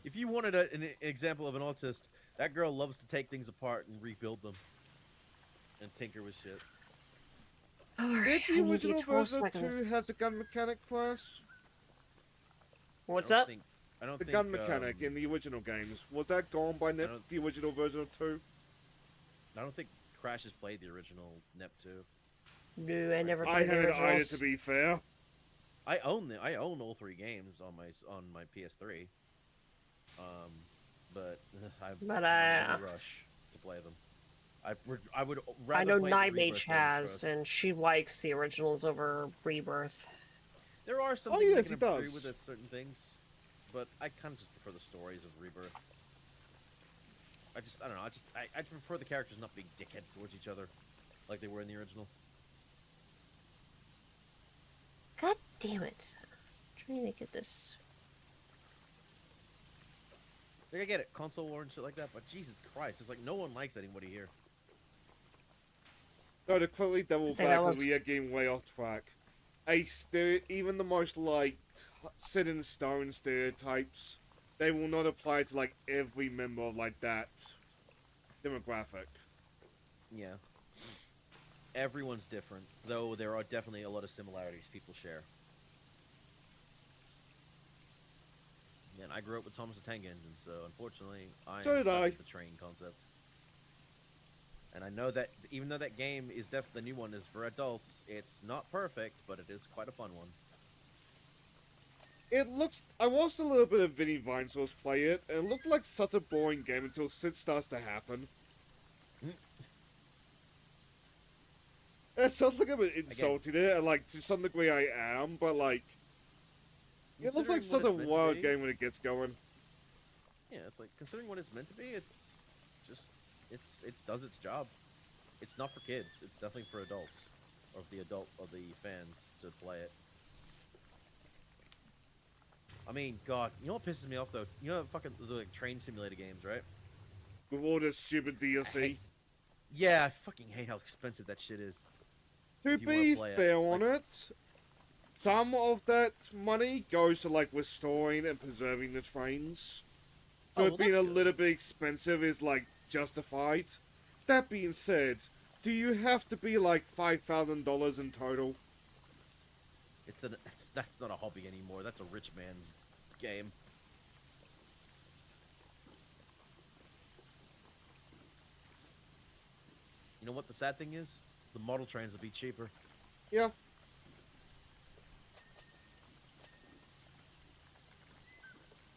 if you wanted an example of an autist, that girl loves to take things apart and rebuild them and tinker with shit. Alright, Did the I need you original 12 version of 2 seconds. have the gun mechanic class? What's I don't up? think- I don't The think, gun mechanic in the original games. Was that gone by don't- the original version of 2? I don't think Crash has played the original Nep 2. No, I never I played the haven't either, originals. to be fair. I own all 3 games on my PS3. But I'm But, not in a rush to play them. I would rather I know play the Night Rebirth Mage games has, first. and she likes the originals over Rebirth. There are some Oh, things yes, I he can agree does. with at certain things, but I kind of just prefer the stories of Rebirth. I don't know. I prefer the characters not being dickheads towards each other, like they were in the original. God damn it. I'm trying to get this. Like I get it, console war and shit like that, but Jesus Christ, it's like no one likes anybody here. No, to quickly double I think back, that because was- we are getting way off track. Even the most, like, set in stone stereotypes, they will not apply to, like, every member of, like, that demographic. Yeah. Everyone's different, though there are definitely a lot of similarities people share. And I grew up with Thomas the Tank Engine, so unfortunately, I So am did stuck I. with the train concept. And I know that even though that game is definitely the new one is for adults, it's not perfect, but it is quite a fun one. It looks... I watched a little bit of Vinny Vinesource play it, and it looked like such a boring game until shit starts to happen. It sounds like I'm insulting it, and, like, to some degree I am, but, like... It looks like such a Considering what it's meant to wild be- game when it gets going. Yeah, it's like considering what it's meant to be, it's just it does its job. It's not for kids. It's definitely for adults, or the fans to play it. I mean, God, you know what pisses me off though? You know, fucking the like, train simulator games, right? With all this stupid DLC. Yeah, I fucking hate how expensive that shit is. To if you wanna be play it, fair like- on it, some of that money goes to like restoring and preserving the trains. So Oh, it well, being a that's good. little bit expensive is like justified. That being said, do you have to be like $5,000 in total? That's not a hobby anymore. That's a rich man's game. You know what the sad thing is? The model trains will be cheaper. Yeah.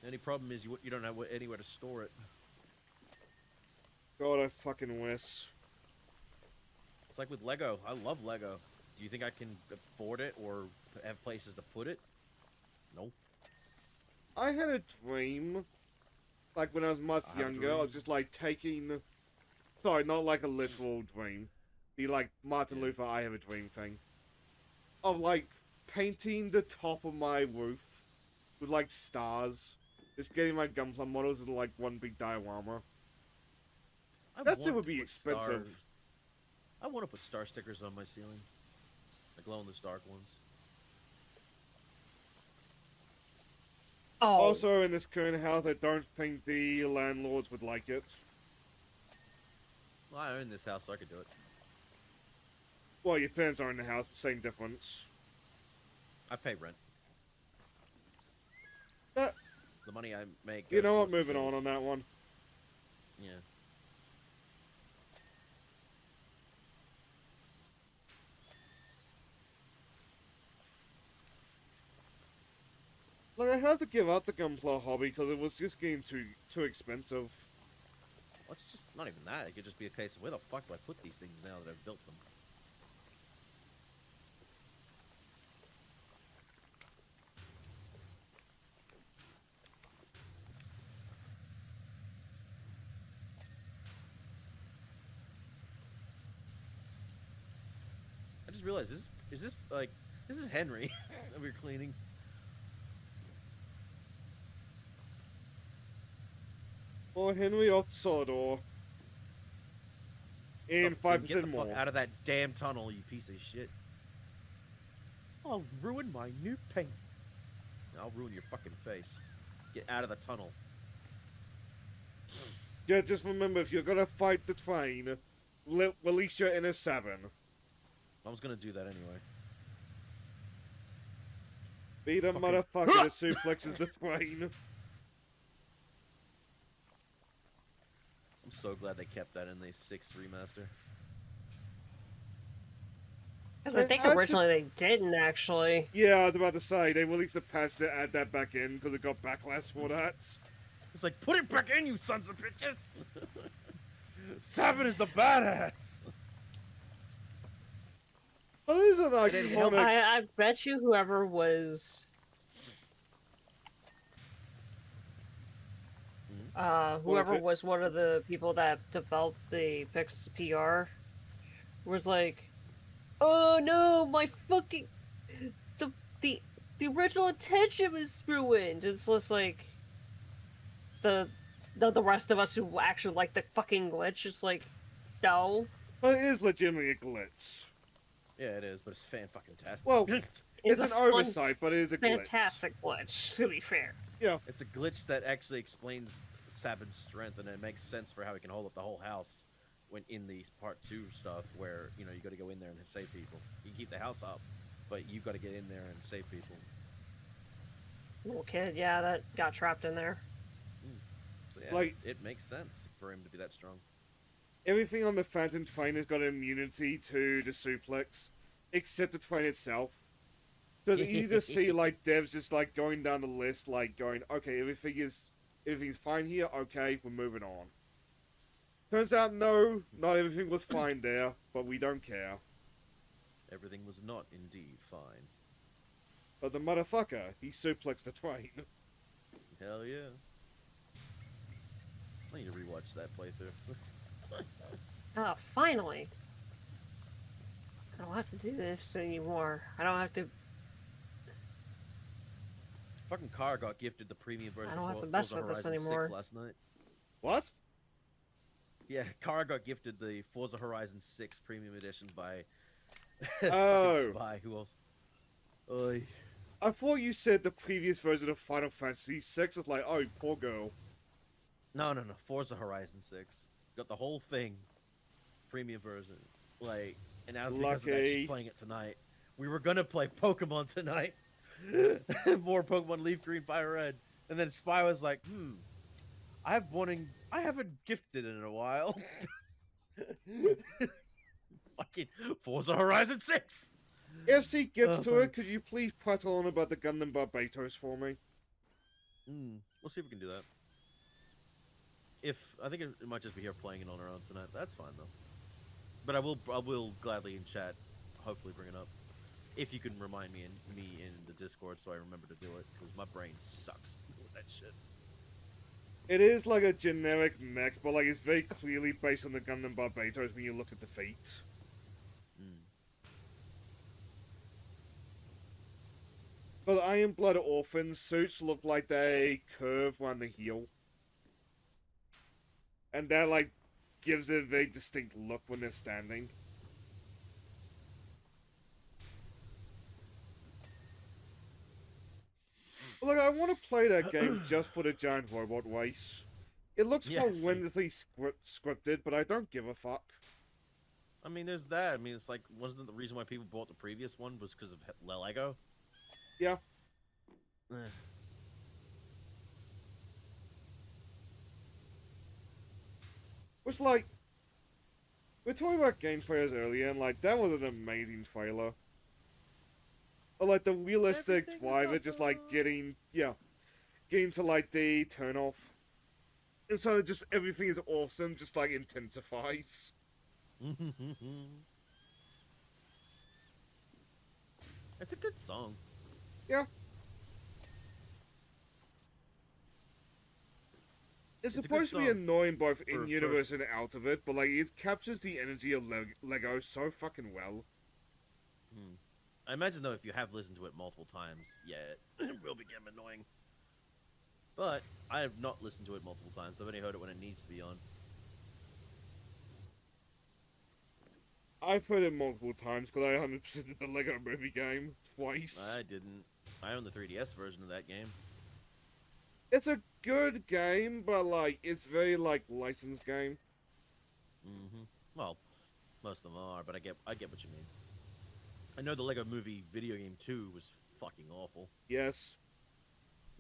The only problem is you don't have anywhere to store it. God, I fucking wish. It's like with Lego. I love Lego. Do you think I can afford it or have places to put it? No. I had a dream like when I was much I have a younger, I dream. was just like taking, sorry, not like a literal dream, be like Martin Yeah. Luther, I have a dream thing, of like painting the top of my roof with like stars, just getting my Gunpla models into like one big diorama. I That shit want would to be put expensive. stars. I want to put star stickers on my ceiling, the glow in the dark ones. Oh, Also, in this current house, I don't think the landlords would like it. Well, I own this house, so I could do it. Well, your parents are in the house, same difference. I pay rent. Uh, The money I make. you Goes know what? towards the Moving bills. on that one. Yeah. Like, I had to give up the Gunpla hobby because it was just getting too expensive. Well, it's just not even that. It could just be a case of where the fuck do I put these things now that I've built them? I just realized is this like this is Henry that we're cleaning. Or Henry Otsador. And Stop, then 5% get the more. fuck out of that damn tunnel, you piece of shit. I'll ruin my new paint. I'll ruin your fucking face. Get out of the tunnel. Yeah, just remember, if you're gonna fight the train, release your inner 7. I was gonna do that anyway. Be the Fucking- motherfucker that suplexes the train. I'm so glad they kept that in the 6th remaster. because I think originally they didn't actually. Yeah, I was about to say, they released the patch to add that back in because it got backlash for that. It's like, put it back in, you sons of bitches! 7 is a badass! But it is an It didn't help. iconic... I bet you whoever was whoever it? was one of the people that developed the Pix PR was like, oh no, my fucking the the the original intention was ruined. It's just like the rest of us who actually like the fucking glitch, just like, no. But it is legitimately a glitch. Yeah, it is, but it's fan-fucking-tastic. Well, it's a an fun, oversight, but it is a glitch. fantastic glitch, to be fair. Yeah. It's a glitch that actually explains Sabin's strength, and it makes sense for how he can hold up the whole house when in the part 2 stuff, where you know you got to go in there and save people. You can keep the house up, but you got to get in there and save people. Little kid, yeah, that got trapped in there. So yeah, Like- it makes sense for him to be that strong. Everything on the Phantom train has got immunity to the suplex, except the train itself. So it's easy to see, like, devs just, like, going down the list, like, going, okay, everything's fine here, okay, we're moving on. Turns out, no, not everything was fine there, but we don't care. Everything was not indeed fine. But the motherfucker, he suplexed the train. Hell yeah. I need to rewatch that playthrough. Oh, finally. I don't have to do this anymore. I don't have to. Fucking car got gifted the premium version I don't have of to mess Forza with this Horizon anymore. 6 last night. What? Yeah, Kara got gifted the Forza Horizon 6 Premium Edition by Oh. fucking Spy. Who else? Oy. I thought you said the previous version of Final Fantasy VI was like, oh, poor girl. No, Forza Horizon 6. Got the whole thing. Premium version. Like, and now because of that, Lucky. she's playing it tonight. We were gonna play Pokemon tonight. More Pokemon Leaf Green, Fire Red. And then Spy was like, I haven't gifted in a while. Fucking Forza Horizon 6! If she gets Oh, to sorry. it, could you please prattle on about the Gundam Barbatos for me? We'll see if we can do that. I think it might just be here playing it on our own tonight. That's fine though. But I will gladly in chat, hopefully bring it up. If you can remind me in the Discord so I remember to do it, because my brain sucks with that shit. It is like a generic mech, but like it's very clearly based on the Gundam Barbatos when you look at the feet. Mm. But the Iron Blood Orphan suits look like they curve around the heel. And that like gives it a very distinct look when they're standing. Look, I want to play that game just for the giant robot race. It looks Yeah, same. horrendously scripted, but I don't give a fuck. I mean, there's that. I mean, it's like, wasn't the reason why people bought the previous one was because of Lego? Yeah. Eh. It's like, we were talking about game trailers earlier, and like, that was an amazing trailer. Or like the realistic Everything is driver just like awesome. getting to like the turn off. And so just everything is awesome, just like intensifies. It's a good song. Yeah. It's It's a good supposed to be song annoying both for in universe first. and out of it, but like it captures the energy of Lego so fucking well. Hmm. I imagine though, if you have listened to it multiple times, yeah, it will become annoying. But I have not listened to it multiple times. I've only heard it when it needs to be on. I've heard it multiple times because I 100% did the Lego movie game twice. I didn't. I own the 3DS version of that game. It's a good game, but like it's very like licensed game. Mm-hmm. Well, most of them are, but I get what you mean. I know the Lego Movie video game 2 was fucking awful. Yes.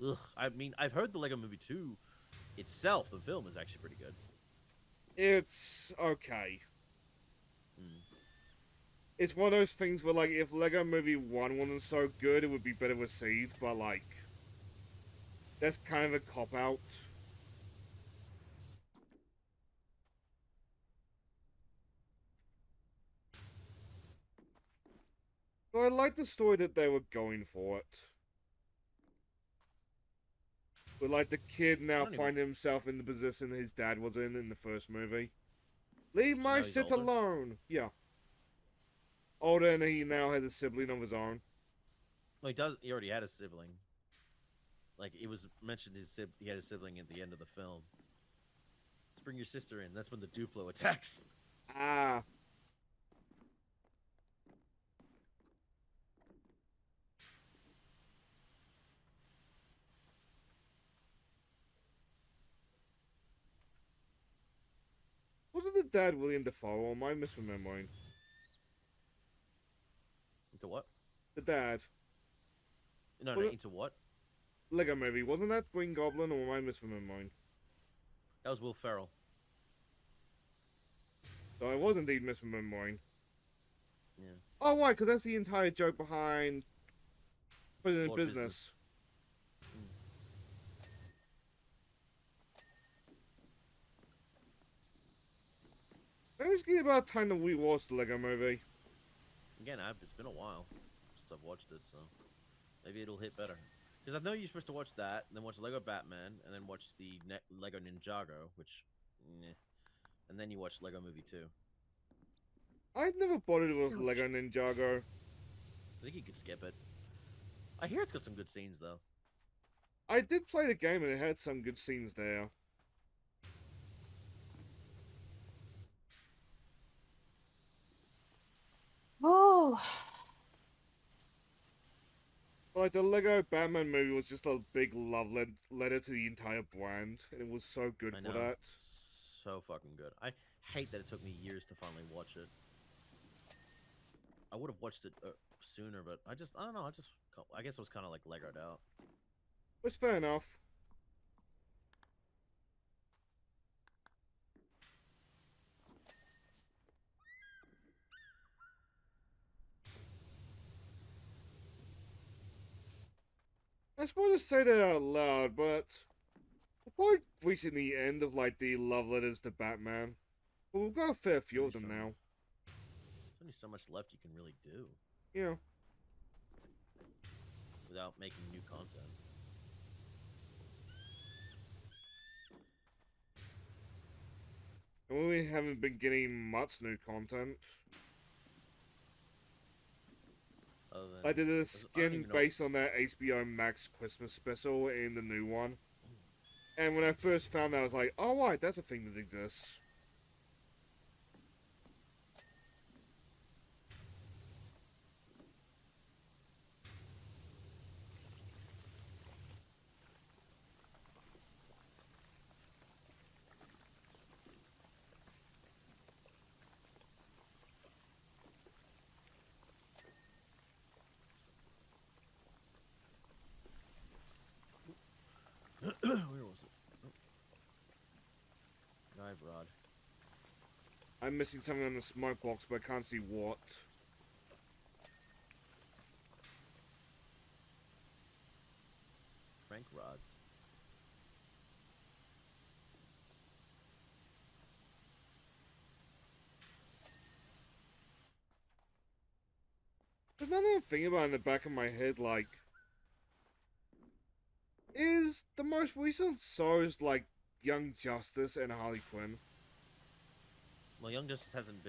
Ugh. I mean, I've heard the Lego Movie 2 itself, the film, is actually pretty good. It's okay. Mm. It's one of those things where like if Lego Movie 1 wasn't so good, it would be better received, but like that's kind of a cop out. But I like the story that they were going for it. With like the kid I now don't even. finding himself in the position his dad was in the first movie. Leave So my now he's shit older? alone. Yeah. Older, and he now has a sibling of his own. Well, he does. He already had a sibling. Like it was mentioned, he had a sibling at the end of the film. Let's bring your sister in. That's when the Duplo attacks. Ah. Wasn't the dad William Dafoe, or am I misremembering? Into what? The dad. No, Was it into what? Lego movie, wasn't that Green Goblin, or am I misremembering? That was Will Ferrell. So I was indeed misremembering. Yeah. Oh, right, because that's the entire joke behind putting it in Lord business. Mm. Maybe it's getting about time to rewatch the Lego movie. Again, it's been a while since I've watched it, so maybe it'll hit better. Because I know you're supposed to watch that, and then watch Lego Batman, and then watch the Lego Ninjago, which, and then you watch Lego Movie 2. I've never bothered with Ouch. Lego Ninjago. I think you could skip it. I hear it's got some good scenes though. I did play the game and it had some good scenes there. Oh, Like, the Lego Batman movie was just a big love letter to the entire brand, and it was so good I for know. that. So fucking good. I hate that it took me years to finally watch it. I would have watched it sooner, but I don't know. I guess it was kind of like Legoed out. It's fair enough. I suppose to say that out loud, but we're probably reaching the end of, like, the love letters to Batman. But we've got a fair few of them now. There's only so much left you can really do Yeah. without making new content. And we haven't been getting much new content. I did a I don't skin even know. based on that HBO Max Christmas special in the new one. And when I first found out, I was like, oh, right, that's a thing that exists. Where was it? Oh. Knife rod. I'm missing something on the smoke box, but I can't see what. Crank rods. There's another thing about in the back of my head, like, is the most recent shows like Young Justice and Harley Quinn? Well, Young Justice hasn't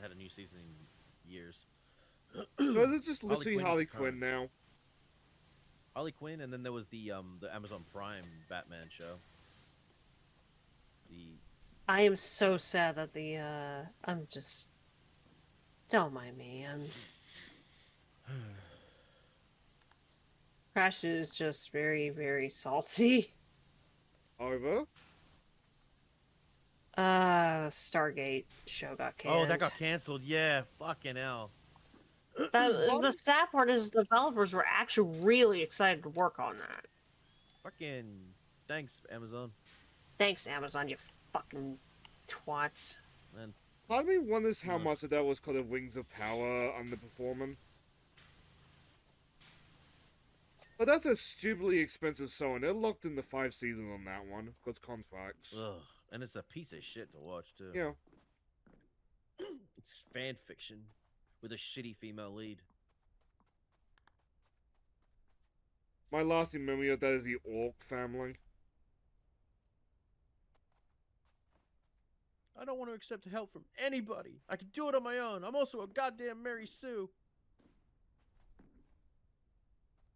had a new season in years. No, there's just Harley literally Quinn is Harley the Quinn current. now. Harley Quinn, and then there was the Amazon Prime Batman show. The I am so sad that the I'm just don't mind me. Crash is just very, very salty. Over? Stargate show got oh, canned. that got canceled. Yeah, fucking hell. The sad part is the developers were actually really excited to work on that. Fucking thanks, Amazon. Thanks, Amazon, you fucking twats. Man, Part of me wonders how No. much of that was called of Wings of Power underperforming. But that's a stupidly expensive show, and they're locked in the 5 seasons on that one, because contracts. ugh, and it's a piece of shit to watch too. Yeah. It's fan fiction with a shitty female lead. My lasting memory of that is the Orc family. I don't want to accept help from anybody. I can do it on my own. I'm also a goddamn Mary Sue.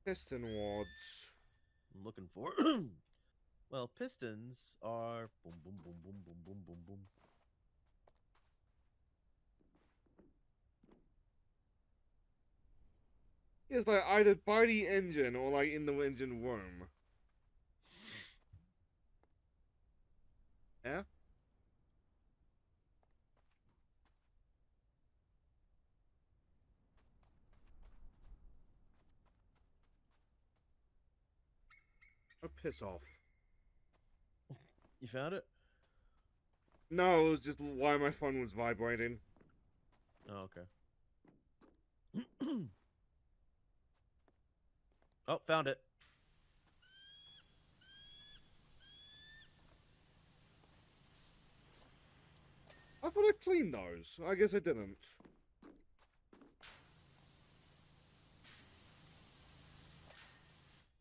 Piston Wards. I'm looking for. Well, pistons are boom, boom, boom, boom, boom, boom, boom, boom. It's like either by the engine or like in the engine room. Yeah? Oh, piss off. You found it? No, it was just why my phone was vibrating. Oh, okay. Oh, found it. I thought I cleaned those. I guess I didn't.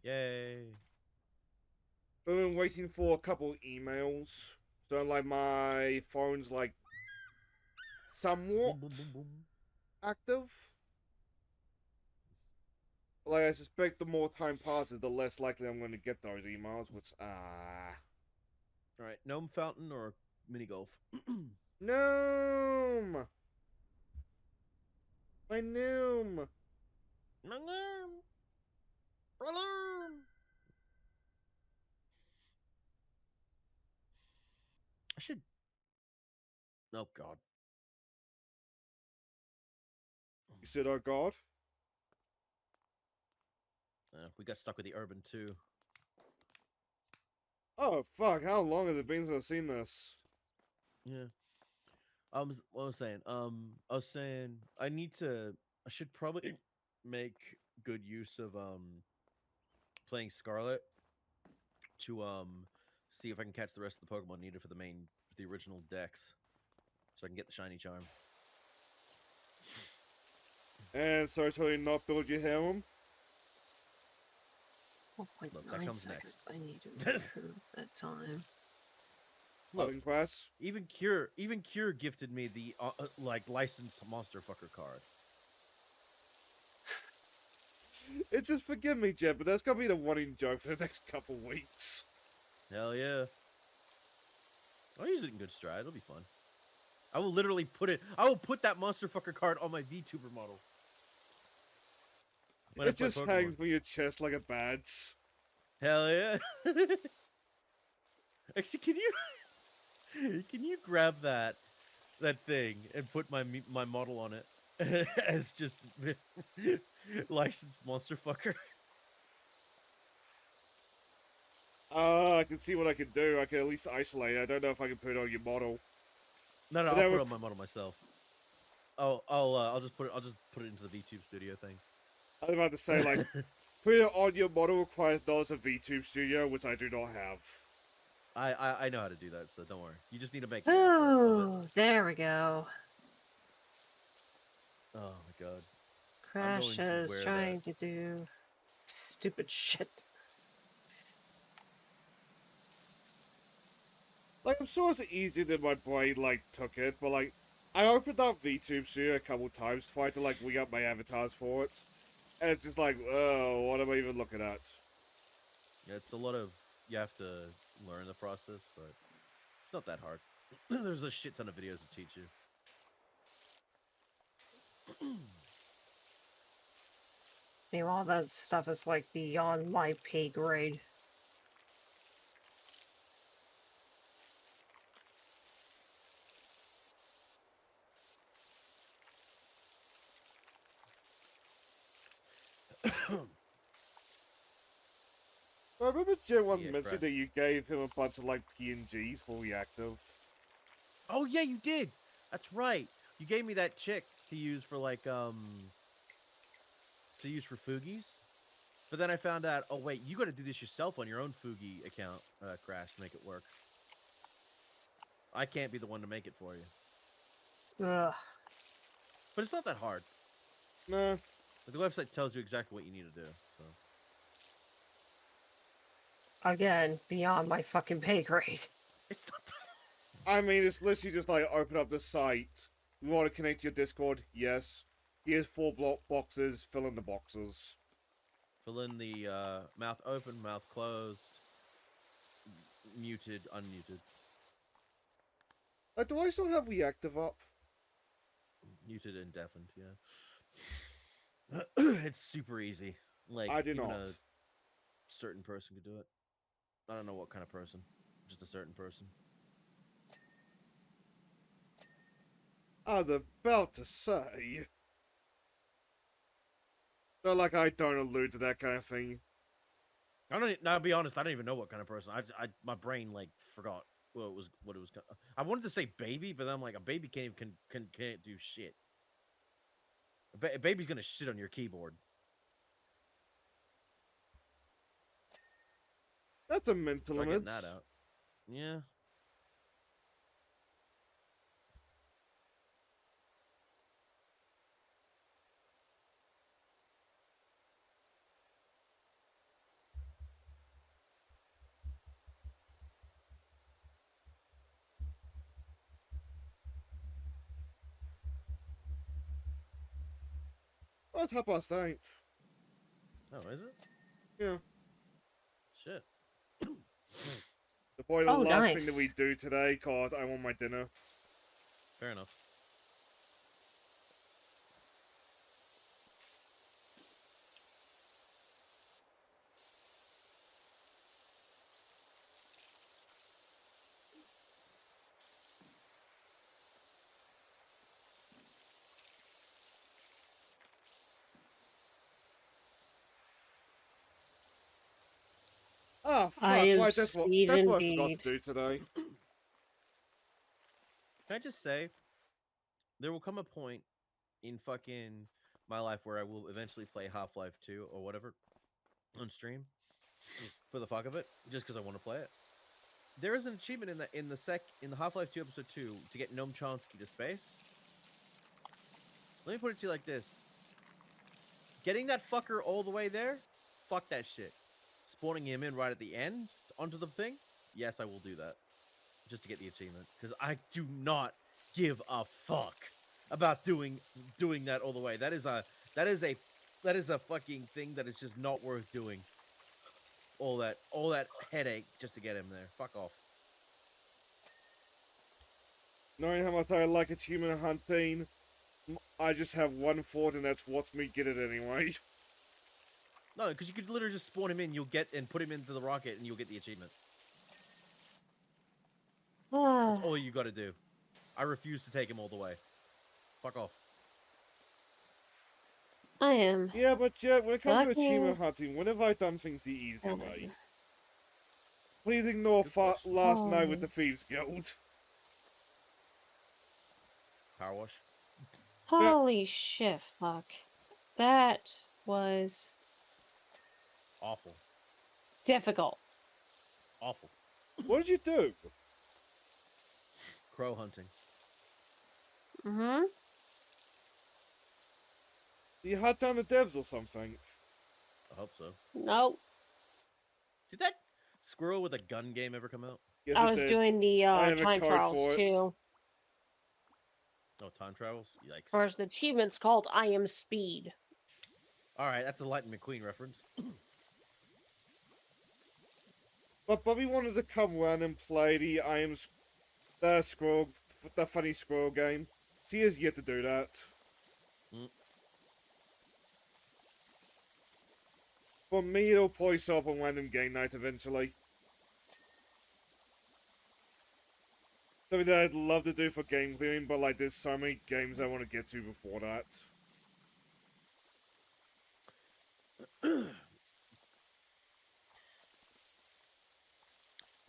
Yay. I've been waiting for a couple emails. So like my phone's like somewhat Boom, boom, boom, boom. active. Like I suspect the more time passes, the less likely I'm going to get those emails, which All right, gnome fountain or mini golf? Gnome! My gnome! I should. Oh God. You said, oh god? We got stuck with the urban too. Oh fuck, how long has it been since I've seen this? Yeah. What was I saying? I was saying I need to. I should probably make good use of playing Scarlet to see if I can catch the rest of the Pokemon needed for the original Dex, so I can get the shiny charm. And so totally not build your harem? 1.9 Look, that comes seconds. next. I need to improve that time. Look, hunting class. even Cure gifted me the like licensed monster fucker card. It's just forgive me, Jeb, but that's gonna be the running joke for the next couple weeks. Hell yeah. I'll use it in good stride. It'll be fun. I will literally put it. I will put that monster fucker card on my VTuber model. When I It play just Pokemon. hangs from your chest like a badge. Hell yeah. Actually, can you grab that thing and put my model on it as just licensed monster fucker? I can see what I can do. I can at least isolate it. I don't know if I can put it on your model. No, But I'll that put it would- on my model myself. I'll just put it into the VTube Studio thing. I was about to say, like, putting it on your model requires knowledge of VTube Studio, which I do not have. I know how to do that, so don't worry. You just need to make. Oh, there we go. Oh my god. Crash to is wear trying to do stupid shit. Like, I'm sure it's easier than my brain, like, took it, but, like, I opened up VTube Studio a couple times, tried to, like, rig up my avatars for it, and it's just like, oh, what am I even looking at? Yeah, it's a lot of. You have to learn the process, but it's not that hard. There's a shit ton of videos to teach you. Meanwhile, that stuff is like beyond my pay grade. I remember Jim once Yeah, mentioned correct. that you gave him a bunch of, like, PNGs for reactive. Oh yeah, you did. That's right. You gave me that chick to use for like to use for Fugies. But then I found out, oh wait, you got to do this yourself on your own Fugi account, Crash, to make it work. I can't be the one to make it for you. Ugh. But it's not that hard. Nah. But the website tells you exactly what you need to do. So. Again, beyond my fucking pay grade. It's not. I mean, it's literally just like open up the site. You want to connect to your Discord? Yes. Here's 4 block boxes. Fill in the boxes. Fill in the mouth open, mouth closed, muted, unmuted. Do I still have reactive up? Muted and deafened, yeah. It's super easy. Like, I do even not. a certain person could do it. I don't know what kind of person. Just a certain person. I was about to say. So, like, I don't allude to that kind of thing. I don't. Now, to be honest, I don't even know what kind of person. My brain like forgot what it was. I wanted to say baby, but then I'm like, a baby can't do shit. A baby's gonna shit on your keyboard. That's a mental Try getting image. that out. Yeah. Oh, it's 8:30. Oh, is it? Yeah. Shit. The point of Oh, the last thing nice. that we do today, cause I want my dinner. Fair enough. Ah, fuck, I am right, that's what I forgot to do today. Can I just say, there will come a point in fucking my life where I will eventually play Half-Life 2 or whatever on stream for the fuck of it, just because I want to play it. There is an achievement in the Half-Life 2 episode 2 to get Noam Chomsky to space. Let me put it to you like this: getting that fucker all the way there, fuck that shit. Spawning him in right at the end onto the thing, yes, I will do that. just to get the achievement, because I do not give a fuck about doing that all the way. That is a fucking thing that is just not worth doing. All that headache just to get him there. Fuck off. Knowing how much I like achievement hunting, I just have one thought, and that's watch me get it anyway. No, because you could literally just spawn him in, you'll get and put him into the rocket, and you'll get the achievement. That's all you got to do. I refuse to take him all the way. Fuck off. I am. Yeah, but yeah, when it comes to Okay. achievement hunting, when have I done things the easy way? Please ignore last night with the Thieves Guild. Powerwash. Holy shit, fuck. That was Awful. difficult. Awful. What did you do? Crow hunting. Mm-hmm. Did you hunt down the devs or something? I hope so. Nope. Did that squirrel with a gun game ever come out? Yes, I it was did. doing the I have a time code trials for it. too. Oh, time travels? Yikes. Or as the achievement's called, I am speed. Alright, that's a Lightning McQueen reference. But Bobby wanted to come around and play the the funny squirrel game. She has yet to do that. Mm. For me, it'll probably show up on random game night eventually. Something that I'd love to do for game clearing, but like there's so many games I want to get to before that. I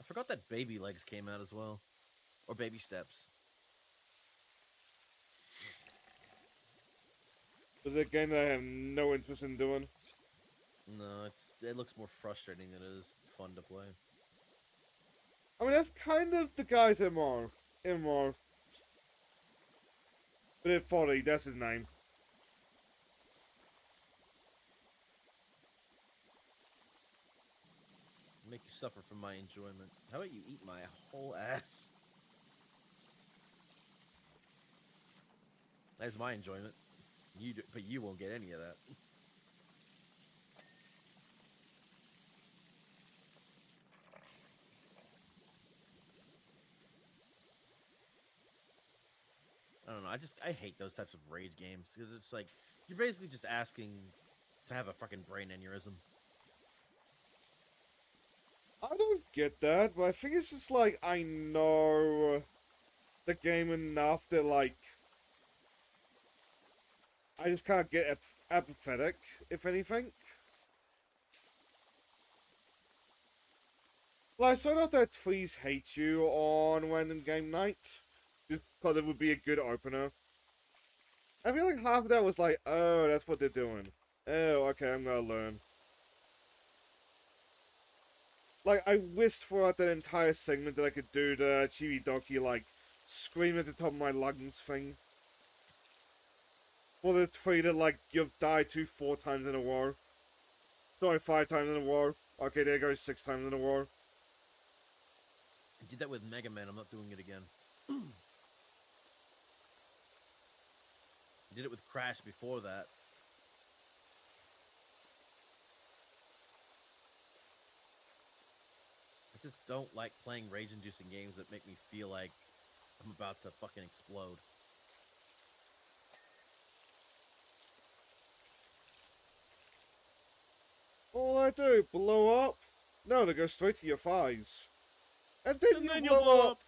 forgot that Baby Legs came out as well. Or Baby Steps. It's a game that I have no interest in doing. No, it looks more frustrating than it is fun to play. I mean, that's kind of the guy's MR. But it's Folly, that's his name. Make you suffer from my enjoyment. How about you eat my whole ass? That's my enjoyment. But you won't get any of that. I don't know. I hate those types of rage games because it's like you're basically just asking to have a fucking brain aneurysm. I don't get that, but I think it's just like I know the game enough that like I just can't get apathetic, if anything. Like, I saw not that Trees Hate You on random game night, just because it would be a good opener. I feel like half of that was like, oh, that's what they're doing. Oh, okay, I'm gonna learn. Like, I wished throughout that entire segment that I could do the Chibi Doki, like, scream at the top of my lungs thing. For the tree that, like, you've died 4 times in a row. Sorry, 5 times in a row. Okay, there goes 6 times in a row. I did that with Mega Man. I'm not doing it again. Did it with Crash before that. I just don't like playing rage-inducing games that make me feel like I'm about to fucking explode. All I do, blow up? No, they go straight to your thighs. And then you blow up.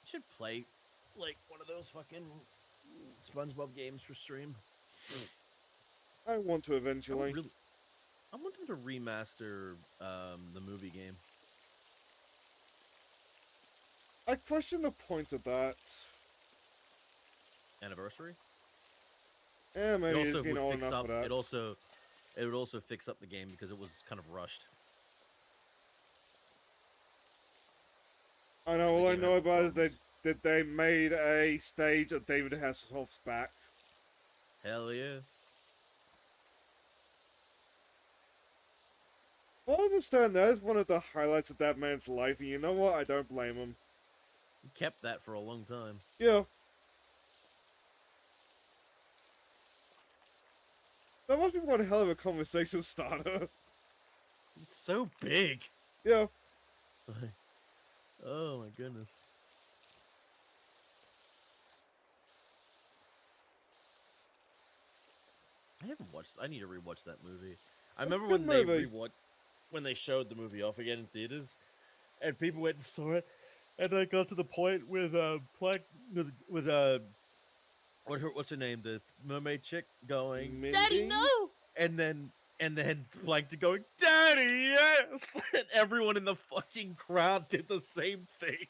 Should play like one of those fucking SpongeBob games for stream. I want to eventually. I want them to remaster the movie game. I question the point of that. Anniversary. Yeah, maybe It it's also been would old fix enough up. for that. It would also fix up the game because it was kind of rushed. I know, all I game know has about it problems. is that they made a stage of David Hasselhoff's back. Hell yeah. understand that is one of the highlights of that man's life, and you know what? I don't blame him. He kept that for a long time. Yeah. That must be one hell of a conversation starter. He's so big. Yeah. Oh my goodness. I haven't watched. I need to rewatch that movie. I remember good when they movie. when they showed the movie off again in theaters, and people went and saw it, and I got to the point with what's her name, the mermaid chick going, "Daddy, Mindy? no!" and then Plankton going, "Daddy, yes!" and everyone in the fucking crowd did the same thing.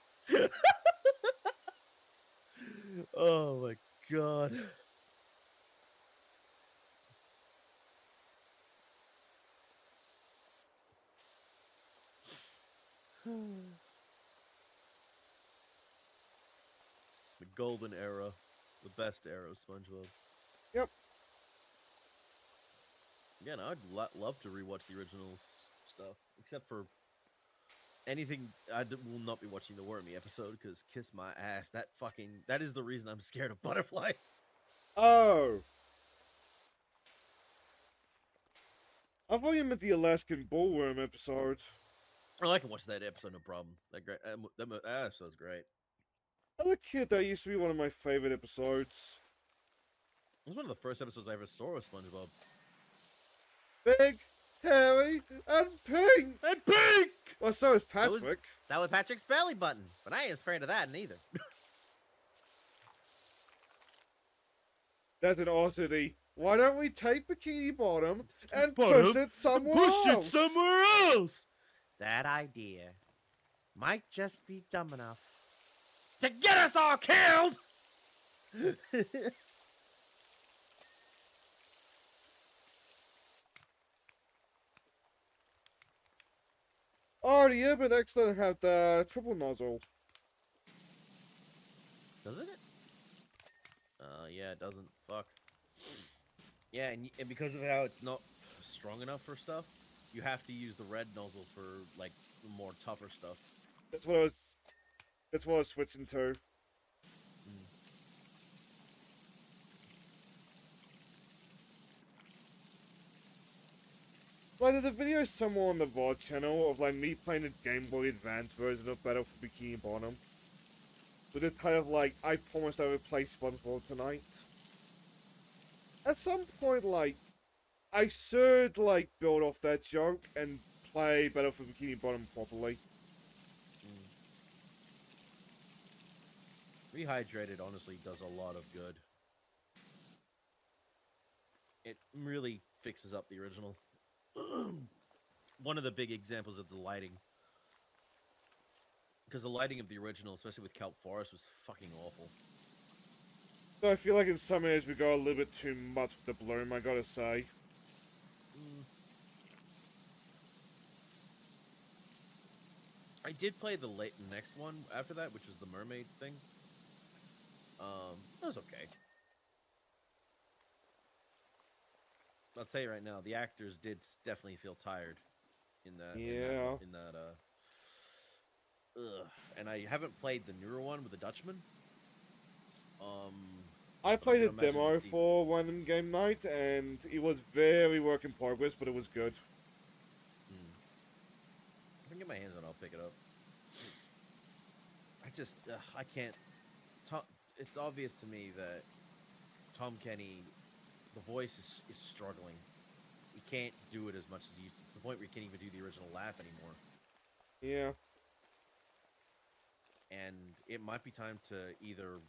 Oh my god. The golden era, the best era of SpongeBob. Yep. Again, I'd love to rewatch the original stuff, except for anything. Will not be watching the Wormy episode because kiss my ass. That is the reason I'm scared of butterflies. Oh. I thought you meant the Alaskan bullworm episode. Oh, I can watch that episode, no problem. That episode's great. As a kid, that used to be one of my favorite episodes. It was one of the first episodes I ever saw of SpongeBob. Big, hairy, and pink! And pink! Well, so is Patrick. That was Patrick's belly button, but I ain't afraid of that neither. That's an oddity. Why don't we take Bikini Bottom and Bottom push it somewhere Push else? it somewhere else! That idea might just be dumb enough to get us all killed! Oh, the Urban X doesn't have the triple nozzle. Doesn't it? Yeah, it doesn't. Fuck. Yeah, and because of how it's not strong enough for stuff, you have to use the red nozzle for, like, more tougher stuff. That's what I was switching to. Like, there's a video somewhere on the VOD channel of, like, me playing the Game Boy Advance version of Battle for Bikini Bottom. With it kind of like, I promised I would play SpongeBob tonight. At some point, like, I should, like, build off that joke and play Battle for Bikini Bottom properly. Rehydrated honestly does a lot of good. It really fixes up the original. One of the big examples of the lighting. Because the lighting of the original, especially with Kelp Forest, was fucking awful. So I feel like in some areas we go a little bit too much with the bloom, I gotta say. I did play the next one after that, which was the mermaid thing. It was okay. I'll tell you right now, the actors did definitely feel tired in that. Yeah. And I haven't played the newer one with the Dutchman. I played a can imagine demo it's even- for Random Game Night, and it was very work in progress, but it was good. If I can get my hands on it, I'll pick it up. I can't. It's obvious to me that Tom Kenny, the voice is struggling. He can't do it as much as he used to, the point where he can't even do the original laugh anymore. Yeah. And it might be time to either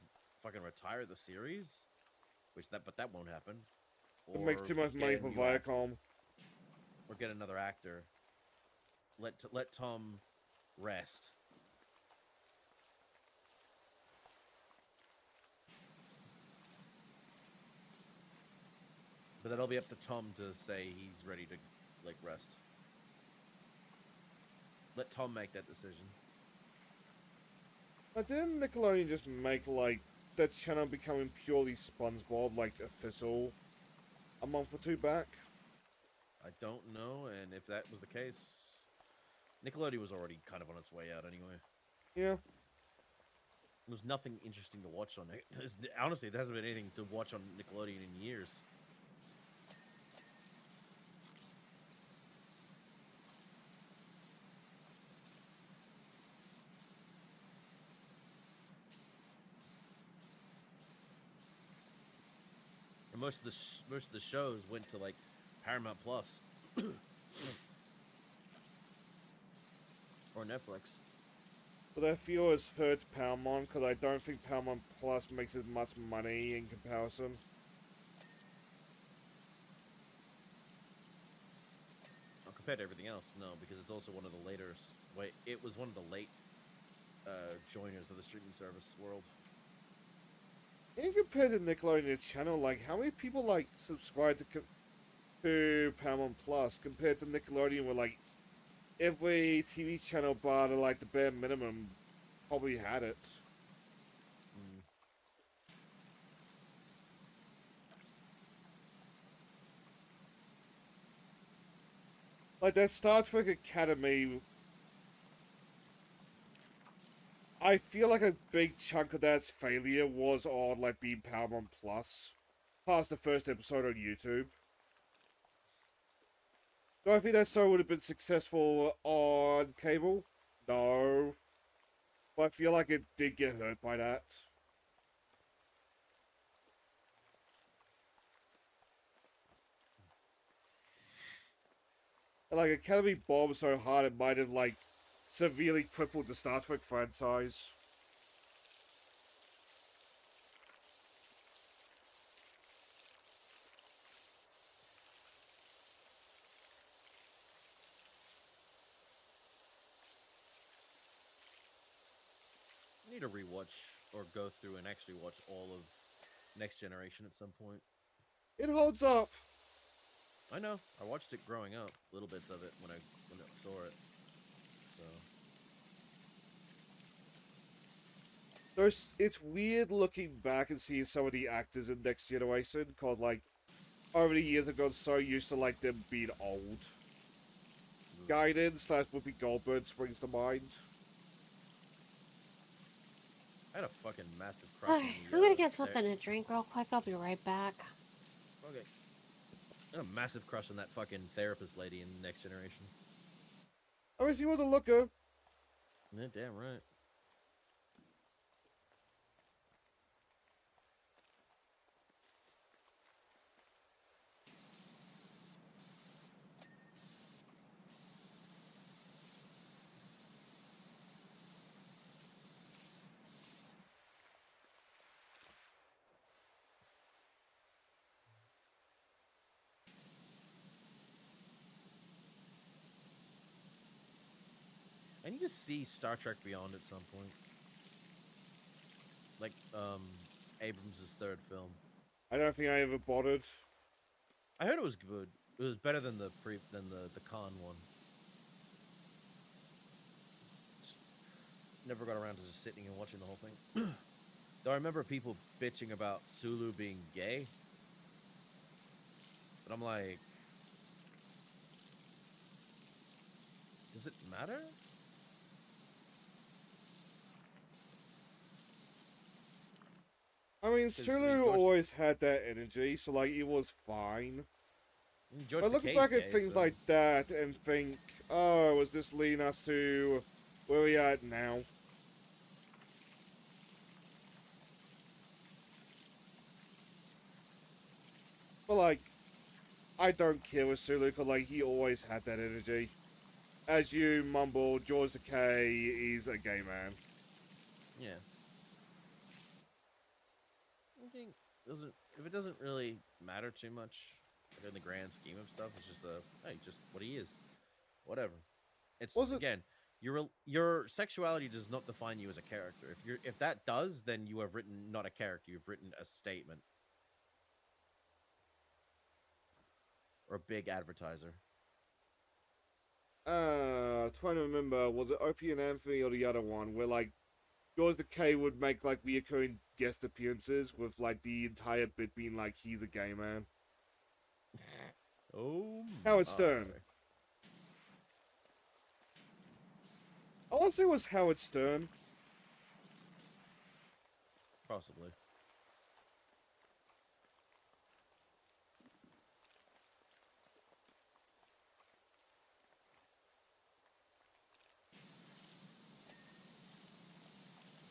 fucking retire the series, but that won't happen. It makes too much get money a for new actor, Viacom. or get another actor. Let Tom rest. But that'll be up to Tom to say he's ready to, like, rest. Let Tom make that decision. But didn't Nickelodeon just make, like, that channel becoming purely SpongeBob, like, official a month or two back? I don't know, and if that was the case, Nickelodeon was already kind of on its way out anyway. Yeah. There was nothing interesting to watch on it. Honestly, there hasn't been anything to watch on Nickelodeon in years. And most of the shows went to like Paramount Plus or Netflix. But I feel it's hurt Paramount because I don't think Paramount Plus makes as much money in comparison. Compared to everything else, no, because it's also one of the later. Wait, it was one of the late joiners of the streaming service world. And compared to Nickelodeon channel, like how many people like subscribe to Paramount Plus compared to Nickelodeon, where like every TV channel bar to like the bare minimum probably had it. Mm. Like that Star Trek Academy, I feel like a big chunk of that's failure was on like being Paramount Plus, past the first episode on YouTube. Do I think that show would have been successful on cable? No. But I feel like it did get hurt by that. And like Academy bombed so hard it might have like severely crippled the Star Trek franchise. I need to rewatch or go through and actually watch all of Next Generation at some point. It holds up. I know. I watched it growing up, little bits of it when I saw it. So It's weird looking back and seeing some of the actors in Next Generation, cause like over the years I've got so used to like them being old. Guided / Whoopi Goldberg springs to mind. I had a fucking massive crush Alright, on I'm gonna get something to drink real quick. I'll be right back. Okay. I had a massive crush on that fucking therapist lady in Next Generation. I mean, she was a looker. Yeah, damn right. I need to see Star Trek Beyond at some point. Like, Abrams' third film. I don't think I ever bothered. I heard it was good. It was better than the Khan one. Just never got around to just sitting and watching the whole thing. Though I remember people bitching about Sulu being gay. But I'm like, does it matter? I mean, 'Cause, Sulu George, always had that energy, so like it was fine. George I look Takei's back at gay, things so- like that and think, oh, was this leading us to where we are at now? But like, I don't care with Sulu, because like he always had that energy. As you mumble, George Takei is a gay man. Yeah. I think if it doesn't really matter too much like, in the grand scheme of stuff, it's just just what he is, whatever. It's Was it- again, your sexuality does not define you as a character. If that does, then you have written not a character, you've written a statement or a big advertiser. Trying to remember, was it Opie and Anthony or the other one, where like George Takei would make like reoccurring guest appearances with like the entire bit being like he's a gay man. Oh, Howard Stern. my. want to say it was Howard Stern. Possibly.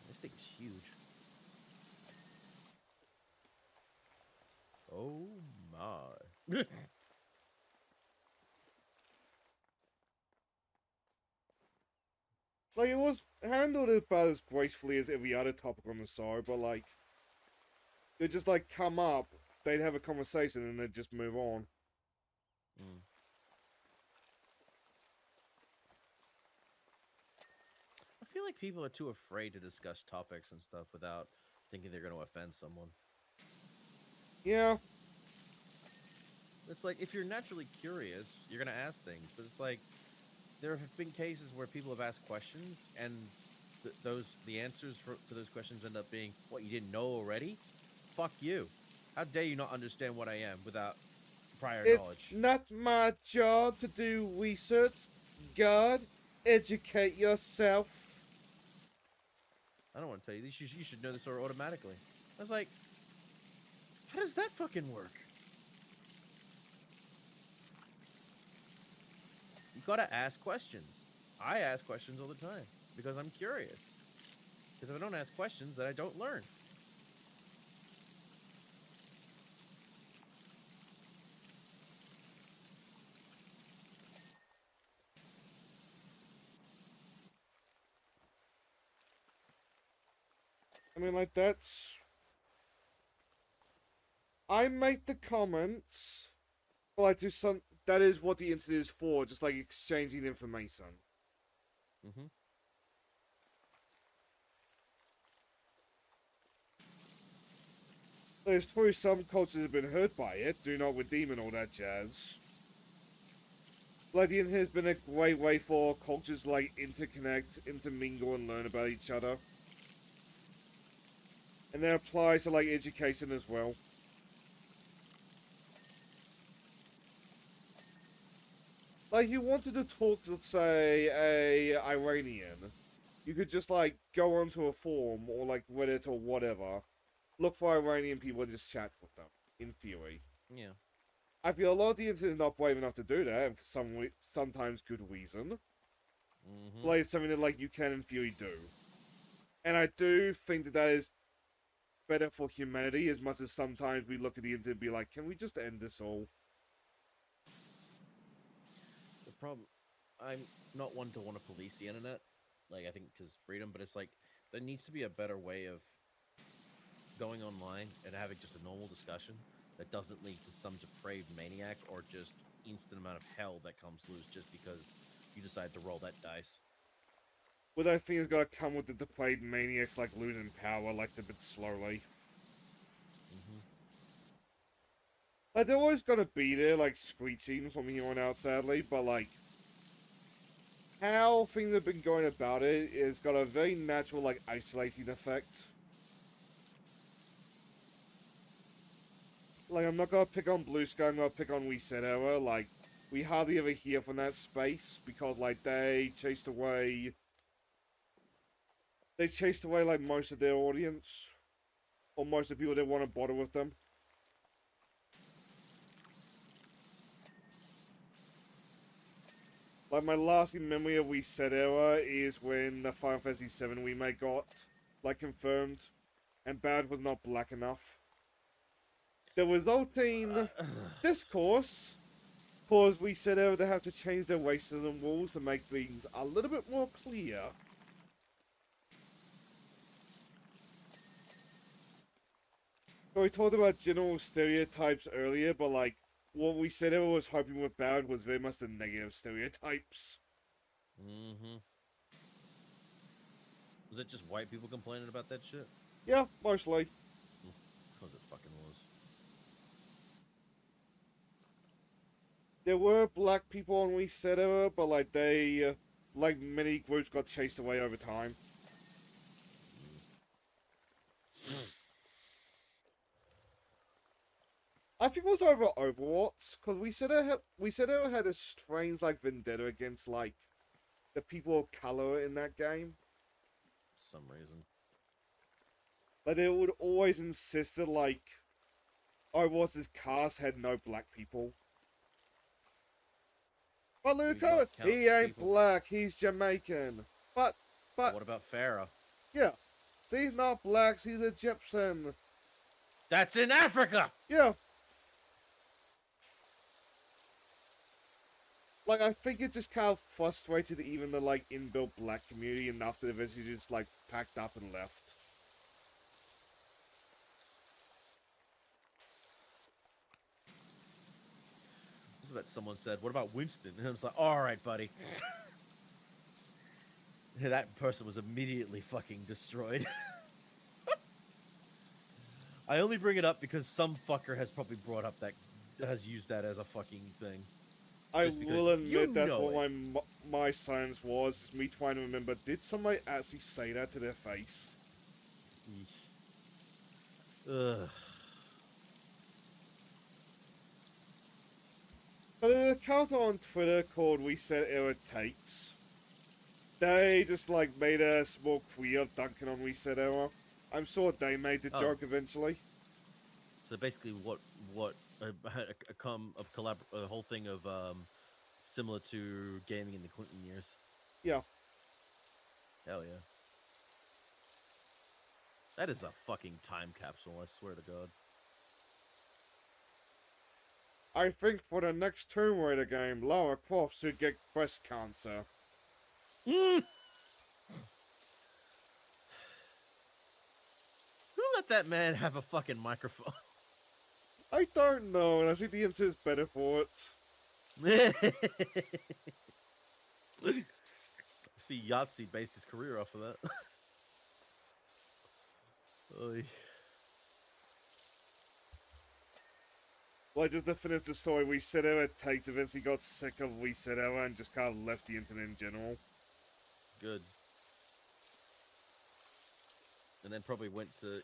This thing's huge. Oh my. Like, it was handled about as gracefully as every other topic on the show, but like, they'd just like come up, they'd have a conversation, and they'd just move on. Mm. I feel like people are too afraid to discuss topics and stuff without thinking they're going to offend someone. Yeah. It's like, if you're naturally curious, you're going to ask things. But it's like, there have been cases where people have asked questions, and the answers to those questions end up being, what, you didn't know already? Fuck you. How dare you not understand what I am without prior It's knowledge? not my job to do research. God, educate yourself. I don't want to tell you this. You should know this automatically. I was like, how does that fucking work? You gotta ask questions. I ask questions all the time because I'm curious. Because if I don't ask questions, then I don't learn. I mean, like, that's... I make the comments, but I do some... That is what the internet is for, just like exchanging information. Mm-hmm. There's probably some cultures that have been hurt by it, do not redeem and all that jazz. Like, the internet has been a great way for cultures to, like, interconnect, intermingle, and learn about each other. And that applies to, like, education as well. Like, you wanted to talk to, say, a Iranian, you could just, like, go onto a forum, or, like, Reddit or whatever, look for Iranian people and just chat with them, in theory. Yeah. I feel a lot of the internet is not brave enough to do that, and for sometimes good reason. Mm-hmm. Like, it's something that, like, you can in theory do. And I do think that that is better for humanity, as much as sometimes we look at the internet and be like, can we just end this all? The problem, I'm not one to want to police the internet. Like, I think because freedom, but it's like, there needs to be a better way of going online and having just a normal discussion that doesn't lead to some depraved maniac or just instant amount of hell that comes loose just because you decide to roll that dice. But I think it's gotta come with the depraved maniacs, like, losing power, like, a bit slowly. Mm-hmm. Like, they're always gonna be there, like, screeching from here on out, sadly, but, like, how things have been going about it is got a very natural, like, isolating effect. Like, I'm not gonna pick on Blue Sky, I'm gonna pick on Reset Era, like, we hardly ever hear from that space, because, like, they chased away, like, most of their audience, or most of the people that want to bother with them. Like, my lasting memory of Reset Era is when the Final Fantasy VII remake got, like, confirmed, and Bad was not black enough. The resulting discourse caused Reset Era to have to change their racism rules to make things a little bit more clear. So we talked about general stereotypes earlier, but, like, what Reset Era was hoping with Bad was very much the negative stereotypes. Mm-hmm. Was it just white people complaining about that shit? Yeah, mostly. Because it fucking was. There were black people on Reset Era, but, like, they, like many groups, got chased away over time. I think it was over Overwatch, because Reset Era had a strange, like, vendetta against, like, the people of color in that game. For some reason. Like, they would always insist that, like, oh, was this cast had no black people. But We Luca, don't count he ain't people. black, he's Jamaican. But, What about Farah? yeah. He's not black, he's Egyptian. That's in Africa! Yeah. Like, I think it just kind of frustrated even the, like, inbuilt black community enough that eventually just, like, packed up and left. This is what someone said. What about Winston? And I was like, alright, buddy. That person was immediately fucking destroyed. I only bring it up because some fucker has probably brought up that, has used that as a fucking thing. I Just because will admit you that's know what my silence was. Just me trying to remember, did somebody actually say that to their face? Ugh. But an account on Twitter called We Said Irritates, they just like made a small queer of dunking on We Said Error. I'm sure they made the Oh. joke eventually. So basically, what a whole thing of similar to gaming in the Clinton years. Yeah. Hell yeah. That is a fucking time capsule. I swear to God. I think for the next Tomb Raider game, Lara Croft should get breast cancer. Mm. Who let that man have a fucking microphone? I don't know, and I think the internet's better for it. See, Yahtzee based his career off of that. Oy. Well, just to finish the story, We Said Error Takes eventually got sick of We Said Error and just kind of left the internet in general. Good. And then probably went to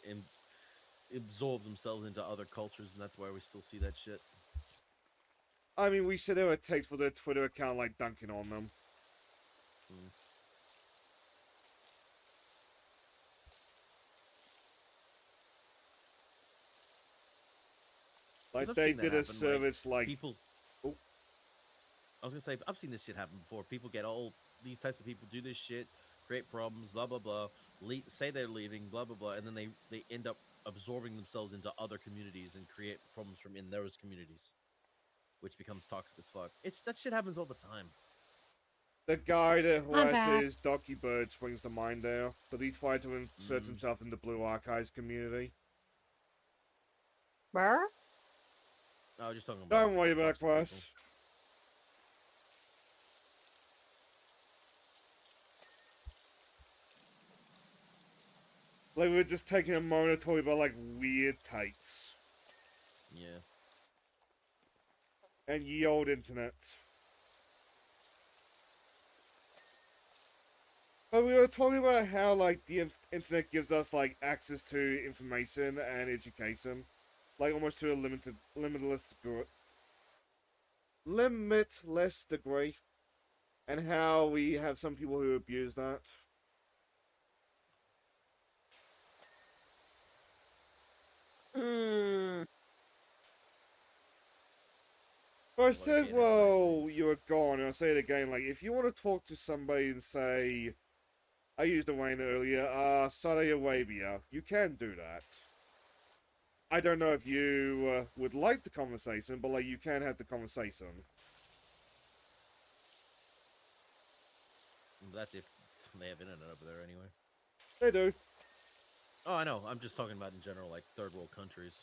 absorb themselves into other cultures, and that's why we still see that shit. I mean, We Said Error Takes for their Twitter account, like, dunking on them. Mm. Like, I've they seen that did a happen, service like... People. Oh. I was gonna say, I've seen this shit happen before. People get old. These types of people do this shit, create problems, blah blah blah. Say they're leaving, blah blah blah, and then they end up absorbing themselves into other communities and create problems from in those communities, which becomes toxic as fuck. That shit happens all the time. The guy that I'm back. harasses Donkey Bird springs to mind there, but he tried to insert himself in the Blue Archives community. Where? I was just talking about. Don't worry about toxic people. class. Like, we're just taking a moment to talk about, like, weird takes. Yeah. And ye old internet. But we were talking about how, like, the internet gives us, like, access to information and education. Like, almost to a limitless degree. And how we have some people who abuse that. Hmm. But I Like said, the well, things. you were gone, and I'll say it again, like, if you want to talk to somebody and say, I used the Wayne earlier, Saudi Arabia, you can do that. I don't know if you would like the conversation, but, like, you can have the conversation. That's if they have internet over there anyway. They do. Oh, I know. I'm just talking about in general, like third world countries,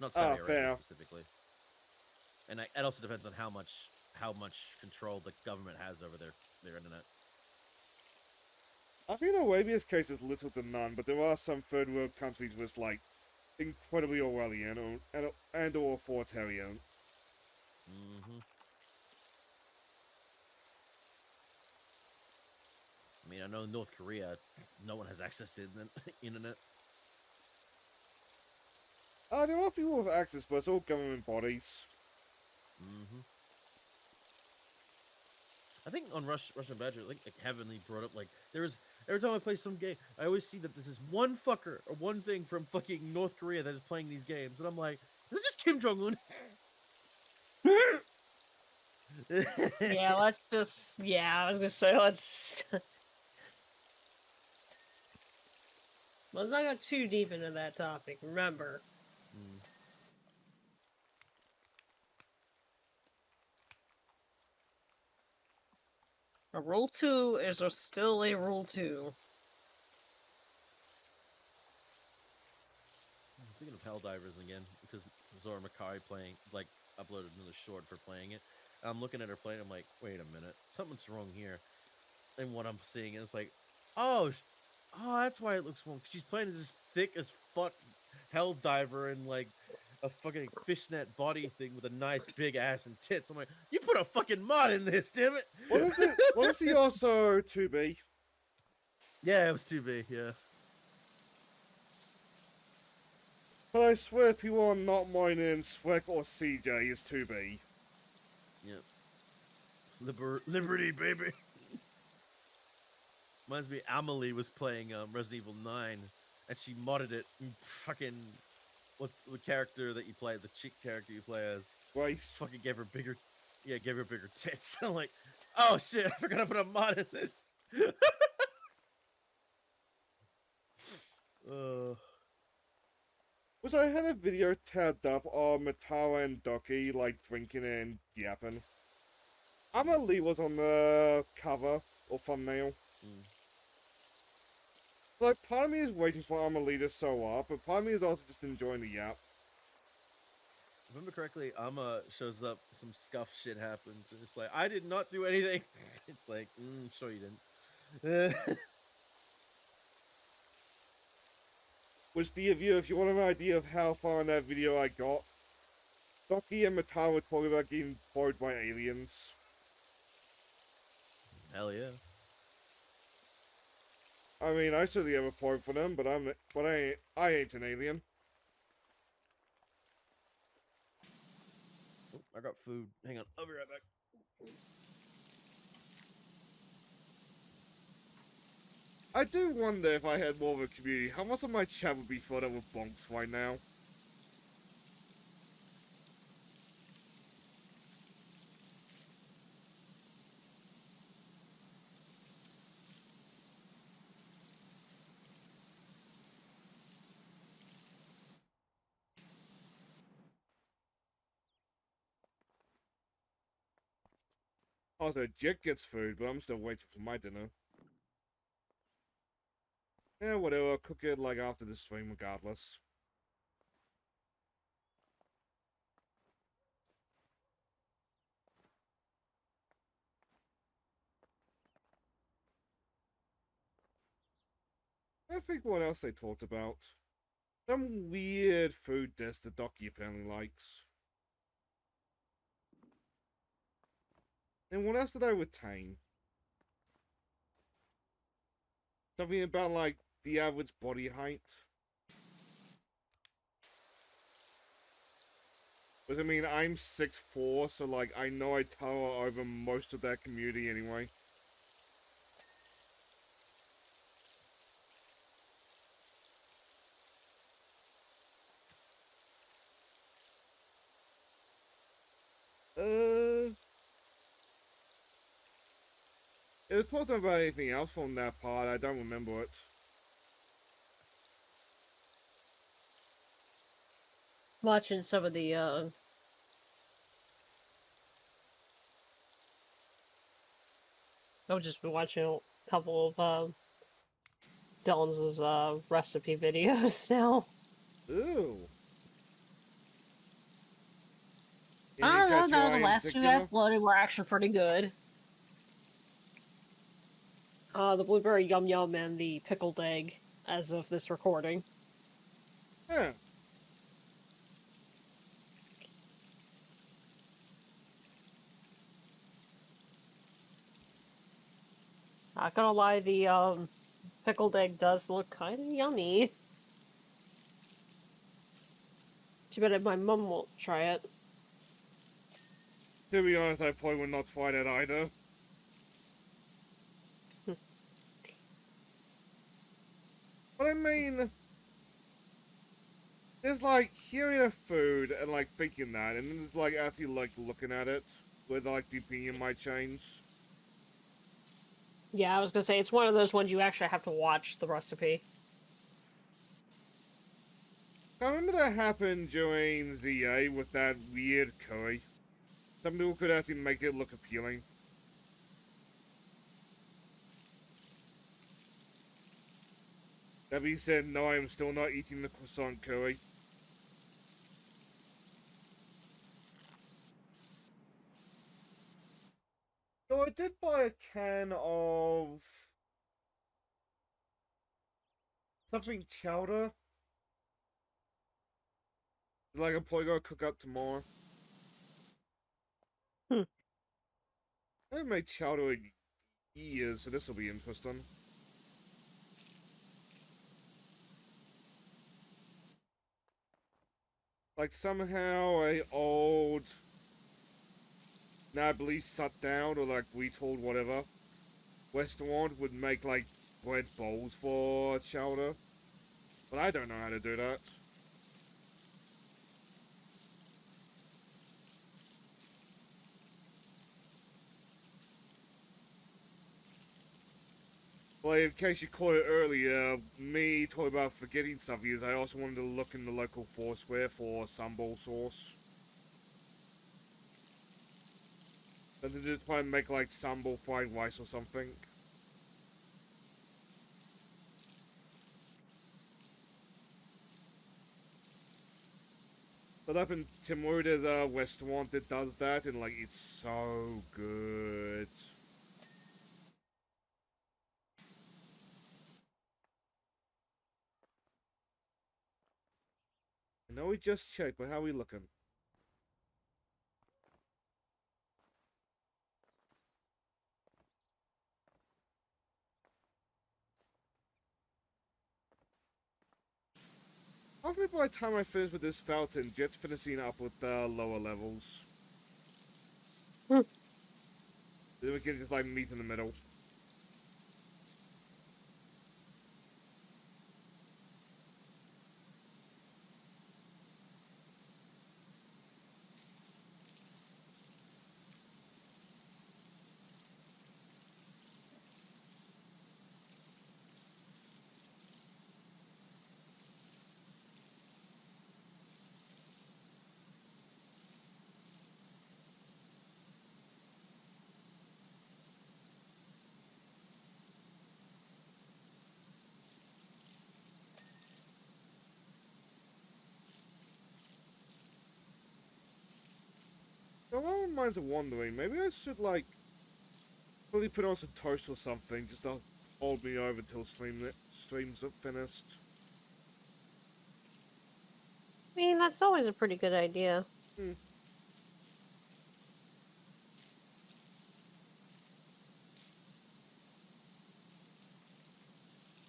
not Saudi Arabia fair. specifically. And it also depends on how much control the government has over their internet. I think Arabia's case is little to none, but there are some third world countries with, like, incredibly Orwellian and or authoritarian. Mm-hmm. I mean, I know in North Korea, no one has access to the internet. There are people with access, but it's all government bodies. Mm-hmm. I think on Russian Badger, like Heavenly brought up like there's every time I play some game, I always see that this is one fucker or one thing from fucking North Korea that is playing these games, and I'm like, is it just Kim Jong Un? Yeah, let's just. Yeah, I was gonna say let's. Let's not go too deep into that topic. Remember. Mm. A rule 2 is still a rule 2. Speaking of Helldivers again, because Zora Makai playing like uploaded another short for playing it. I'm looking at her playing. I'm like, wait a minute, something's wrong here. And what I'm seeing is like, oh, that's why it looks wrong. She's playing as this thick as fuck Helldiver and like a fucking fishnet body thing with a nice big ass and tits. I'm like, you put a fucking mod in this, damn it. What is he also 2B? Yeah, it was 2B. Yeah. But I swear people are not mining Swek or CJ as 2B. Yeah. Liberty, baby. Reminds me, Amelie was playing Resident Evil 9, and she modded it. And fucking, what's the character that you play? The chick character you play as? Grace. Fucking gave her bigger tits. I'm like, oh shit, I forgot to put a mod in this. Was I had a video tabbed up of Matara and Doki, like, drinking and yapping. Amelie was on the cover, or thumbnail. Mm. Like, part of me is waiting for Amelie to sew up, but part of me is also just enjoying the yap. If I remember correctly, Amma shows up, some scuff shit happens, and it's like, I did not do anything. It's like, sure you didn't. Which the review, if you want an idea of how far in that video I got, Doki and Matara were talking about getting bored by aliens. Hell yeah. I mean, I certainly have a point for them, but I ain't an alien. Oh, I got food. Hang on, I'll be right back. I do wonder if I had more of a community, how much of my chat would be filled up with bonks right now? Also, Jet gets food, but I'm still waiting for my dinner. Yeah, whatever, I'll cook it like after the stream regardless. I think what else they talked about. Some weird food dish that Doki apparently likes. And what else did I retain? Something about, like, the average body height. But I mean, I'm 6'4", so, like, I know I tower over most of that community anyway. If it talked about anything else on that part, I don't remember it. Watching some of the, I've just been watching a couple of, Dylan's, recipe videos now. Ooh. I don't know, the last two I uploaded were actually pretty good. The blueberry yum yum and the pickled egg, as of this recording. Yeah. Not gonna lie, the, pickled egg does look kind of yummy. Too bad my mum won't try it. To be honest, I probably would not try that either. But I mean, there's like hearing a food and like thinking that, and then there's like actually like looking at it, where like the opinion might change. Yeah, I was gonna say it's one of those ones you actually have to watch the recipe. I remember that happened during ZA with that weird curry. Some people could actually make it look appealing. That being said, no, I am still not eating the croissant curry. So I did buy a can of something chowder. Like I'm probably gonna cook up tomorrow. Hmm. I haven't made chowder in years, so this will be interesting. Like somehow a old Nably shut down or like retold whatever restaurant would make like bread bowls for chowder. But I don't know how to do that. Well, in case you caught it earlier, me talking about forgetting stuff is I also wanted to look in the local Foursquare for sambal sauce. Then to just try and make like sambal fried rice or something. But up in Timor, there's a restaurant that does that, and like it's so good. I know we just checked, but how are we looking? Hopefully by the time I finish with this fountain, Jet's finishing up with the lower levels. Hmm. Then we can just like meet in the middle. So my mind's wondering, maybe I should like really put on some toast or something just to hold me over till streams are finished. I mean, that's always a pretty good idea. Hmm.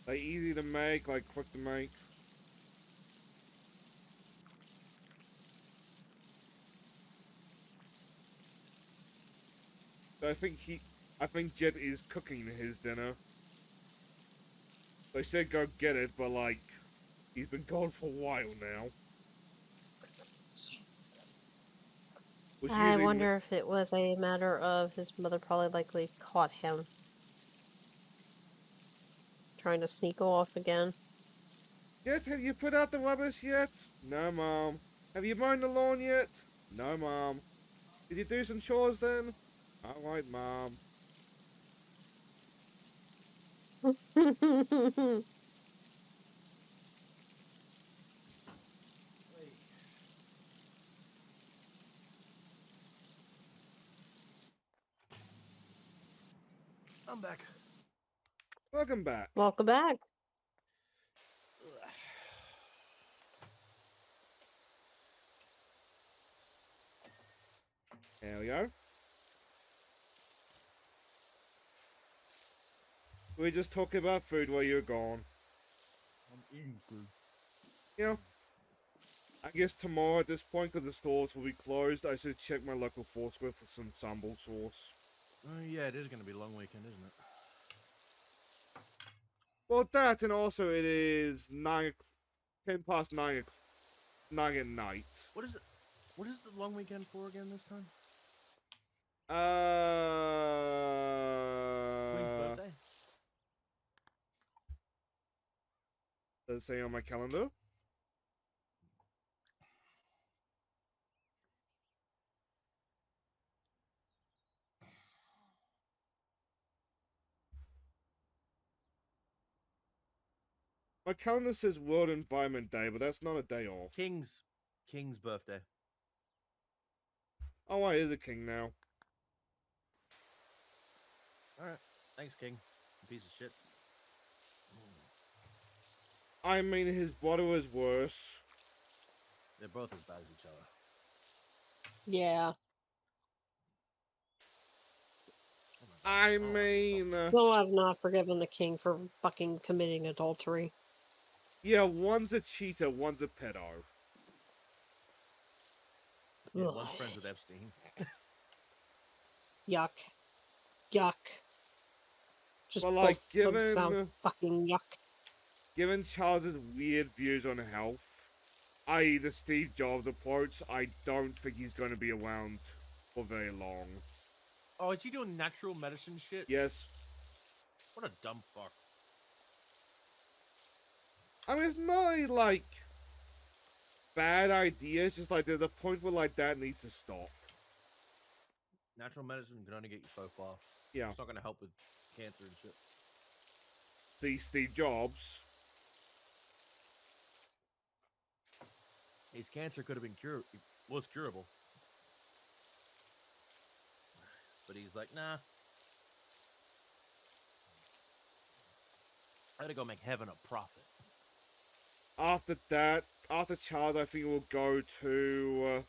Like easy to make, like quick to make. So I think Jet is cooking his dinner. They said go get it, but like, he's been gone for a while now. Which I usually wonder if it was a matter of his mother probably likely caught him trying to sneak off again. Jet, have you put out the rubbish yet? No, Mom. Have you mown the lawn yet? No, Mom. Did you do some chores then? Alright, Mom. I'm back. Welcome back. Welcome back. There we go. We were just talking about food while you were gone. I'm eating food. You know, I guess tomorrow at this point, because the stores will be closed, I should check my local Foursquare for some sambal sauce. Yeah, it is going to be a long weekend, isn't it? Well, that and also it is 10 past 9 at night. What is it? What is the long weekend for again this time? Queen's birthday? Does it say on my calendar? My calendar says World Environment Day, but that's not a day off. King's birthday. Oh, I is a king now. Alright. Thanks, King. You piece of shit. I mean, his brother was worse. They're both as bad as each other. Yeah. I mean... Still have not forgiven the king for fucking committing adultery. yeah, one's a cheater, one's a pedo. Yeah, Ugh. one's friends with Epstein. Yuck. Yuck. Just But, like, both of them sound fucking yuck. Given Charles's weird views on health, i.e. the Steve Jobs approach, I don't think he's going to be around for very long. Oh, is he doing natural medicine shit? Yes. What a dumb fuck. I mean, it's not a, like, bad idea. It's just like there's a point where like that needs to stop. Natural medicine can only get you so far. Yeah. It's not going to help with cancer and shit. See, Steve Jobs. His cancer could have been was curable. But he's like, nah. I gotta go make heaven a profit. After that, after Charles, I think we'll go to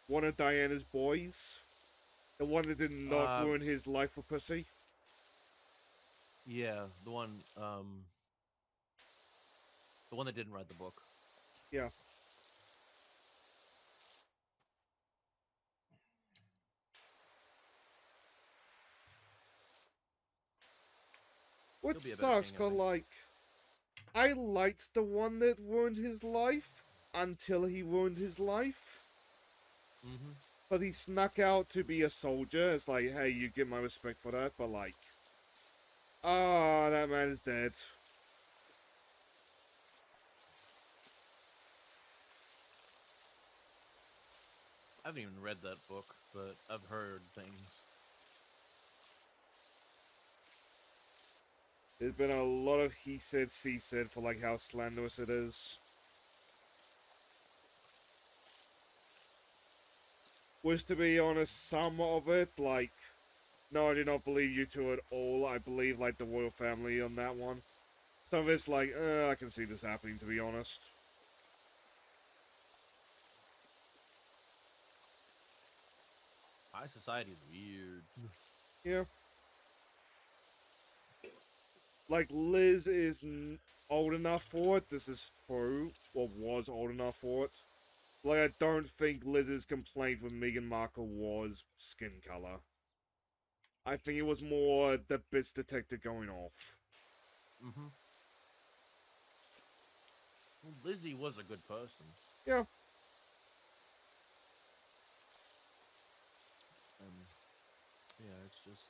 one of Diana's boys. The one that did not ruin his life for pussy. Yeah, the one that didn't write the book. Yeah. Which sucks, cause like, I liked the one that ruined his life until he ruined his life. Mm-hmm. But he snuck out to be a soldier. It's like, hey, you get my respect for that. But like, that man is dead. I haven't even read that book, but I've heard things. There's been a lot of he said, she said for like how slanderous it is. Which, to be honest, some of it, like, no, I do not believe you two at all. I believe, like, the royal family on that one. Some of it's like, I can see this happening, to be honest. High society is weird. Yeah. Like, Liz is old enough for it. This is true. Or was old enough for it. Like, I don't think Liz's complaint with Meghan Markle was skin color. I think it was more the bits detector going off. Mm-hmm. Well, Lizzie was a good person. Yeah. Yeah, it's just...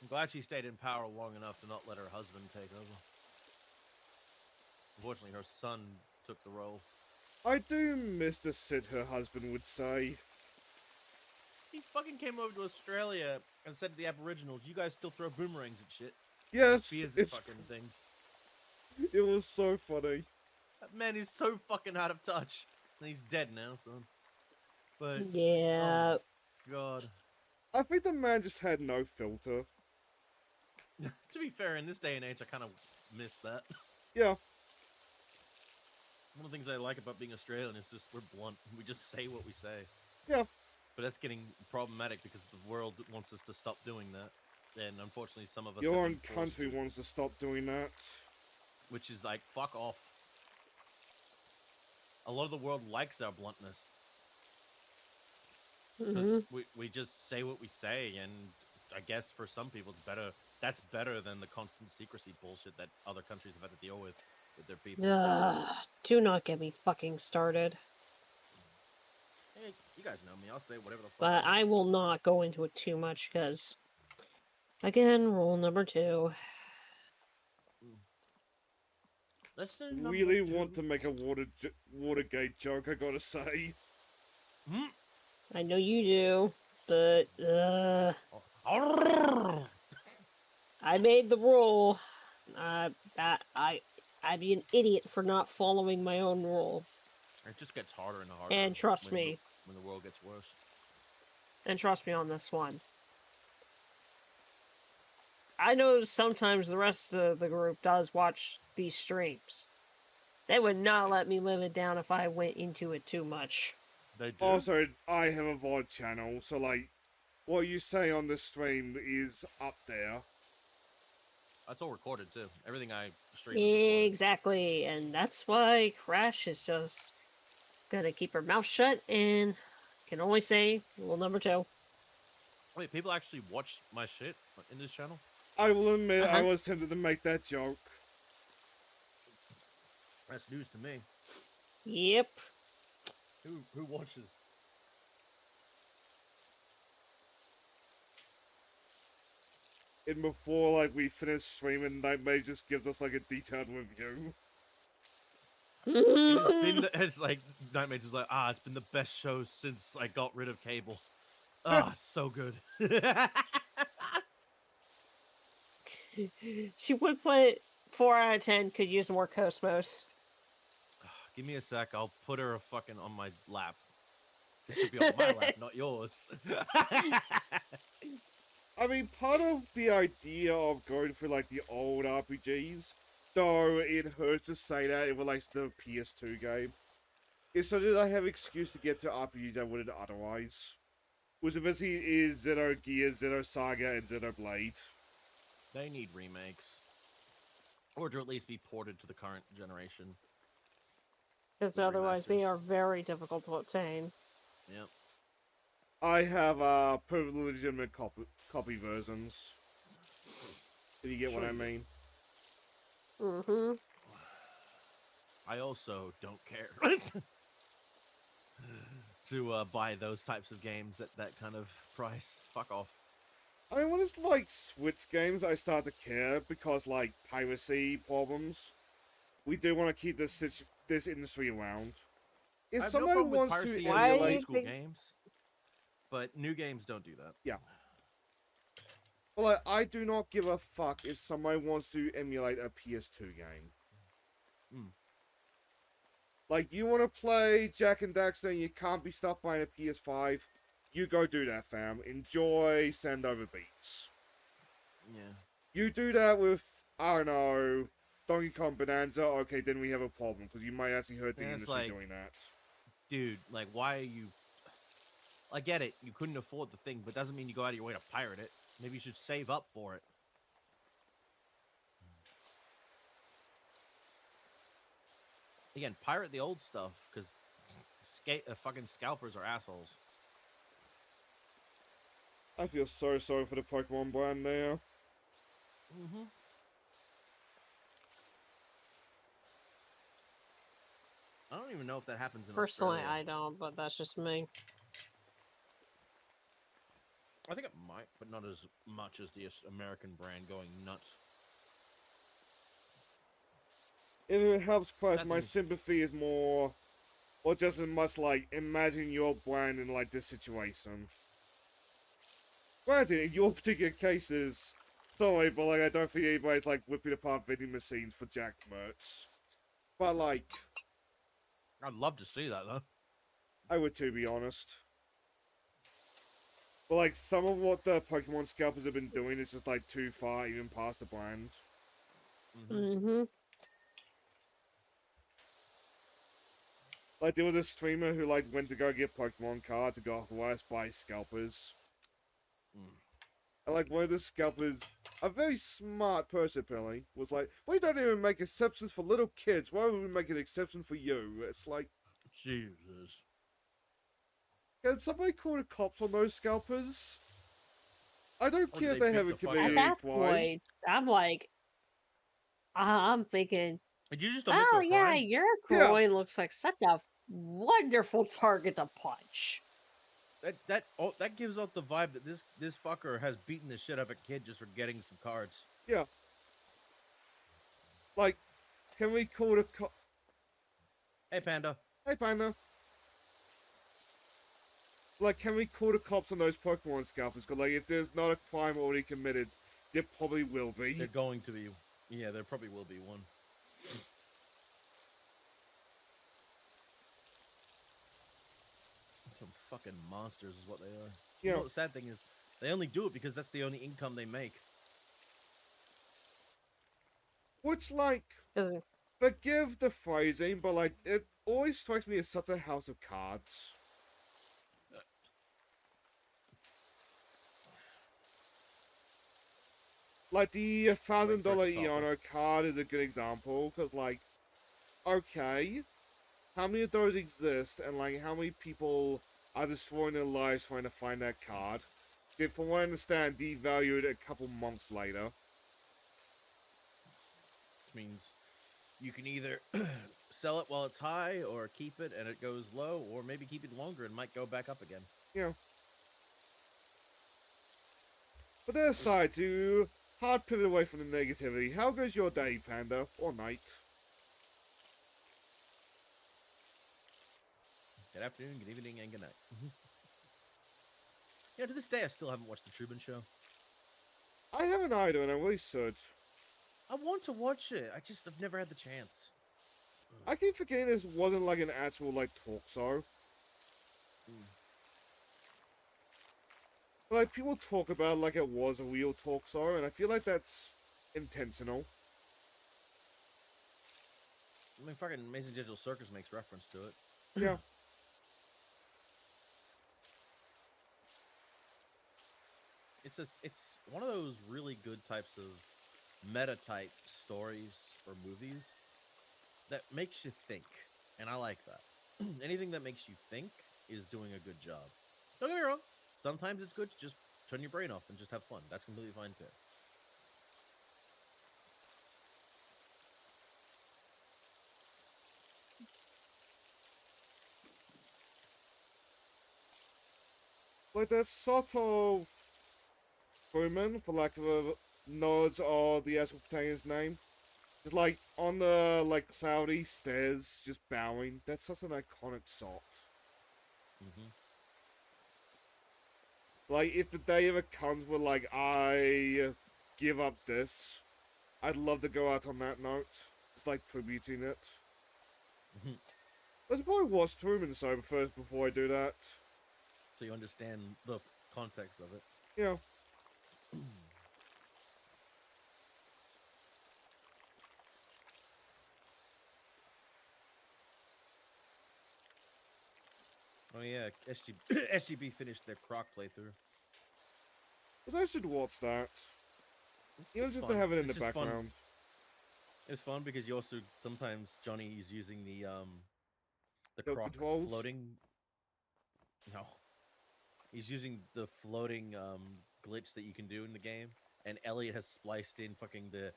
I'm glad she stayed in power long enough to not let her husband take over. Unfortunately, her son took the role. I do miss the Sid her husband would say. He fucking came over to Australia and said to the Aboriginals, you guys still throw boomerangs and shit. Yes, Spears and fucking things. It was so funny. That man is so fucking out of touch. And he's dead now, son. But... Yeah. Oh, God. I think the man just had no filter. To be fair, in this day and age, I kind of miss that. Yeah. One of the things I like about being Australian is just we're blunt. We just say what we say. Yeah. But that's getting problematic because the world wants us to stop doing that. And unfortunately, some of us... Your own country wants to stop doing that. Which is like, fuck off. A lot of the world likes our bluntness. Mm-hmm. We just say what we say and I guess for some people it's better. That's better than the constant secrecy bullshit that other countries have had to deal with their people. Ugh, do not get me fucking started. Hey, you guys know me. I'll say whatever the fuck. But I will not go into it too much because, again, rule number 2. Listen, Really want to make a Watergate joke, I gotta say. I know you do, but I made the rule. That I'd be an idiot for not following my own rule. It just gets harder and harder. And trust me. When the world gets worse. And trust me on this one. I know sometimes the rest of the group does watch these streams. They would not let me live it down if I went into it too much. They do. Also, I have a VOD channel, so like, what you say on the stream is up there. That's all recorded too. Everything I stream. Is recorded. Exactly, and that's why Crash is just gonna keep her mouth shut and can only say rule number 2. Wait, people actually watch my shit in this channel? I will admit, I was tempted to make that joke. That's news to me. Yep. Who watches? And before like we finish streaming, Nightmare just gives us like a detailed review. It's like Nightmare just like, it's been the best show since I got rid of cable. So good. She would put 4 out of 10 could use more Cosmos. Give me a sec, I'll put her fucking on my lap. It should be on my lap, not yours. I mean, part of the idea of going through like the old RPGs, though it hurts to say that it relates to the PS2 game, is so that I have excuse to get to RPGs I wouldn't otherwise. Which eventually is Xenogears, Xenosaga, and Xenoblade. They need remakes. Or to at least be ported to the current generation. Because The otherwise they remasters. are very difficult to obtain. Yep. I have perfectly legitimate copy versions. Do you get what I mean? Mm-hmm. I also don't care to buy those types of games at that kind of price. Fuck off. I mean, when it's like Switch games, I start to care because like piracy problems. We do want to keep this industry around. If I have no someone problem with wants to piracy Why in do you old emulate, school think- games, but new games don't do that. yeah. But like, I do not give a fuck if someone wants to emulate a PS2 game. Like, you want to play Jack and Daxter and you can't be stopped by a PS5, you go do that, fam. Enjoy Send Over Beats. Yeah. You do that with, I don't know, Donkey Kong Bonanza, okay, then we have a problem, because you might actually hurt the Yeah, it's industry like- doing that. Dude, like, why are you... I get it, you couldn't afford the thing, but doesn't mean you go out of your way to pirate it. Maybe you should save up for it. Again, pirate the old stuff, because fucking scalpers are assholes. I feel so sorry for the Pokemon brand now. Mm-hmm. I don't even know if that happens in Personally, Australia. I don't, but that's just me. I think it might, but not as much as the American brand going nuts. If it helps Crash, my Nothing. sympathy is more, or just as much like, imagine your brand in like this situation. Granted, in your particular cases, sorry, but like I don't think anybody's like whipping apart vending machines for Jack merch. But like, I'd love to see that, though. I would too, be honest. But like, some of what the Pokemon scalpers have been doing is just like too far, even past the brand. Mm-hmm. Like, there was a streamer who like went to go get Pokemon cards and got harassed by scalpers. And like, one of the scalpers, a very smart person apparently, was like, we don't even make exceptions for little kids, why would we make an exception for you? It's like, Jesus. can somebody call the cops on those scalpers? I don't Or do care if they they beat haven't the fuck out At of committed you? a that crime. point, I'm like, I'm thinking, Did you just admit to oh a yeah, crime? your Yeah. groin looks like such a wonderful target to punch. That gives off the vibe that this fucker has beaten the shit out of a kid just for getting some cards. Yeah. Like, can we call the cop? Hey, Panda. Hey, Panda. Like, can we call the cops on those Pokemon scalpers? Because, like, if there's not a crime already committed, there probably will be. They're going to be. Yeah, there probably will be one. Some fucking monsters is what they are. You Yeah. know what the sad thing is? They only do it because that's the only income they make. Which, like, 'Cause forgive the phrasing, but, like, it always strikes me as such a house of cards. Like, the $1,000 Wait for it to topple. Eono card is a good example, because, like, okay, how many of those exist, and, like, how many people are destroying their lives trying to find that card? They, from what I understand, devalued a couple months later. Which means you can either sell it while it's high, or keep it and it goes low, or maybe keep it longer and might go back up again. Yeah. But that aside, to hard pivot away from the negativity, how goes your day, Panda? Or night? Good afternoon, good evening, and good night. Yeah, to this day, I still haven't watched the Truman Show. I haven't either, and I really should. I want to watch it. I've never had the chance. I keep forgetting this wasn't like an actual, like, talk show. Like, people talk about it like it was a real talk show, and I feel like that's intentional. I mean, fucking Amazing Digital Circus makes reference to it. Yeah. It's one of those really good types of meta type stories or movies that makes you think, and I like that. Anything that makes you think is doing a good job. Don't get me wrong. Sometimes it's good to just turn your brain off and just have fun. That's completely fine too. Like, that sort of Truman, for lack of a nods or the actual protagonist's name. Just like on the like cloudy stairs, just bowing. That's such an iconic shot. Like, if the day ever comes where like I give up this, I'd love to go out on that note. It's like tributing it. I should probably watch Truman Show first before I do that. So you understand the context of it. Yeah. Oh yeah, SGB finished their Croc playthrough. But I should watch that. Even It's just fun. to have it in It's the just fun. background. It's fun because you also sometimes Johnny is using the The Croc controls? floating. No, he's using the floating glitch that you can do in the game, and Elliot has spliced in fucking the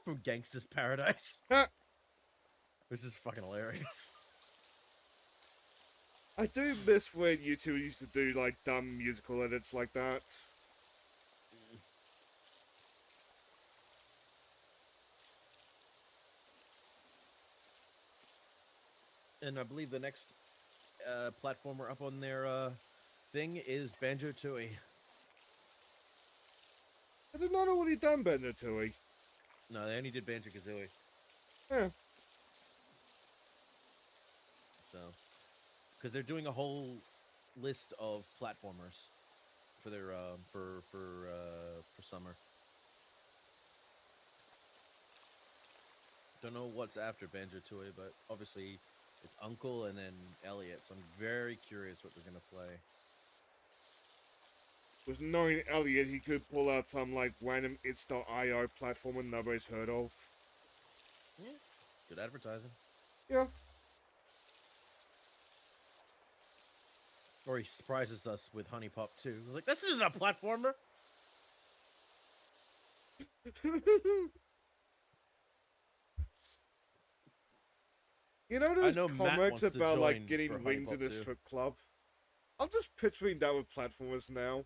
from Gangsta's Paradise, Ha! which is fucking hilarious. I do miss when YouTube used to do like dumb musical edits like that. And I believe the next platformer up on their thing is Banjo-Tooie. I did not already done Banjo-Tooie. No, they only did Banjo-Kazooie. Yeah. So, because they're doing a whole list of platformers for their for summer. Don't know what's after Banjo-Tooie, but obviously it's Uncle and then Elliot. So I'm very curious what they're gonna play. With knowing Elliot, he could pull out some like random itch.io platformer nobody's heard of. Yeah, good advertising. Yeah. Or he surprises us with Honey Pop 2. He's like, this isn't a platformer! You know I those know Matt comics wants to about like join for getting Honey wings Pop in a 2. strip club? I'm just picturing that with platformers now.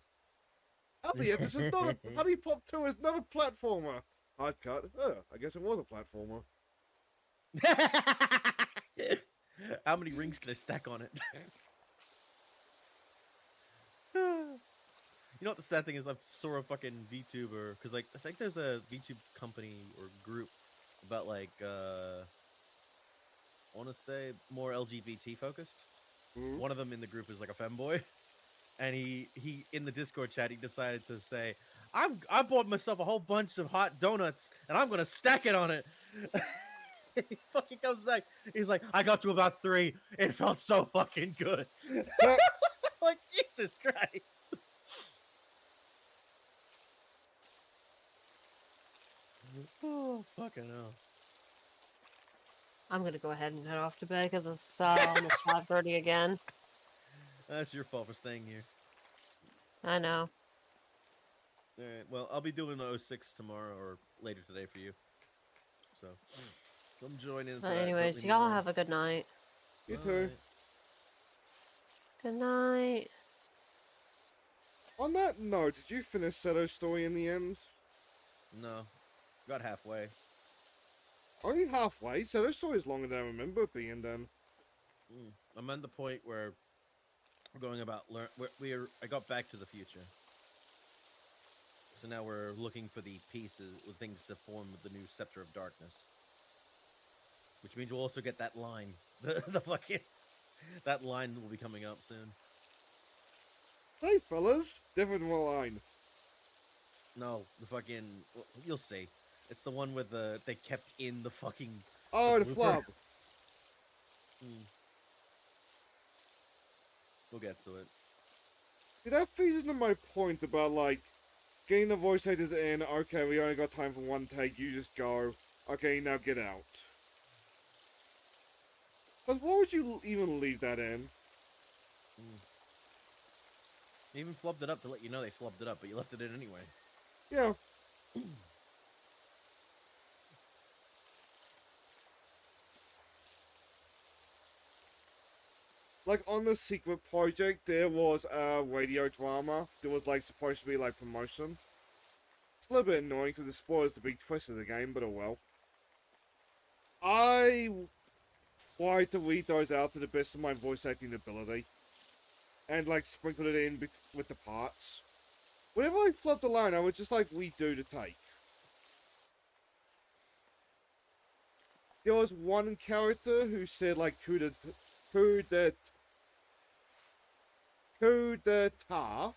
Elliot, this is not a Honey Pop 2 is not a platformer. Hard cut. I guess it was a platformer. How many rings can I stack on it? You know what the sad thing is? I saw a fucking VTuber, because like I think there's a VTube company or group about like I want to say more LGBT focused. Hmm? One of them in the group is like a femboy, and he in the Discord chat he decided to say, I bought myself a whole bunch of hot donuts and I'm gonna stack it on it. He fucking comes back. He's like, I got to about 3. It felt so fucking good. Like Jesus Christ. Oh fucking hell. I'm gonna go ahead and head off to bed because it's almost 5:30 again. That's your fault for staying here. I know. Alright, well, I'll be doing the 06 tomorrow or later today for you. So, come join in. But anyways, y'all have a good night. You too. Good night. On that note, did you finish Seto's story in the end? No, got halfway. Only halfway? Seto's story is longer than I remember it being then. I'm at the point where we're going about I got back to the future. So now we're looking for the pieces, the things to form the new Scepter of Darkness. Which means we'll also get that line. The fucking... That line will be coming up soon. Hey fellas, different line. No, the fucking... Well, you'll see. It's the one with the... They kept in the fucking... Oh, the blooper. flop. We'll get to it. See, that feeds into my point about, like, getting the voice actors in, okay, we only got time for one take, you just go, okay, now get out. But why would you even leave that in? They even flubbed it up to let you know they flubbed it up, but you left it in anyway. Yeah. Like, on the secret project, there was a radio drama. There was, like, supposed to be, like, promotion. It's a little bit annoying because it spoils the big twist of the game, but oh well. I tried to read those out to the best of my voice acting ability. And, like, sprinkled it in with the parts. Whenever I flubbed a line, I would just, like, redo the take. There was one character who said, like, coup d'etat,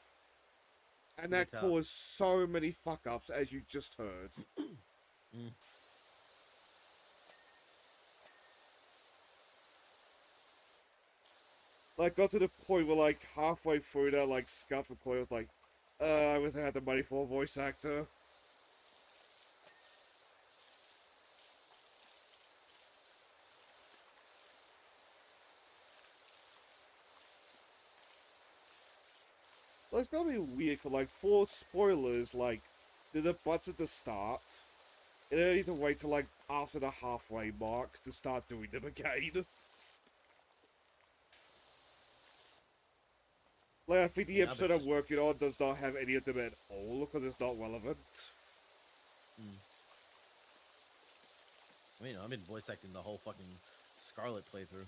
and that caused so many fuck-ups, as you just heard. Like, got to the point where, like, halfway through that, like, scuff recording, I was like, I wish I had the money for a voice actor. Well, it's gotta be weird, 'cause, like, for spoilers, like, there's a butts at the start, and then I need to wait till, like, after the halfway mark to start doing them again. Like, I think the episode I'm working on does not have any of them at all, because it's not relevant. I mean, I've been voice acting the whole fucking Scarlet playthrough.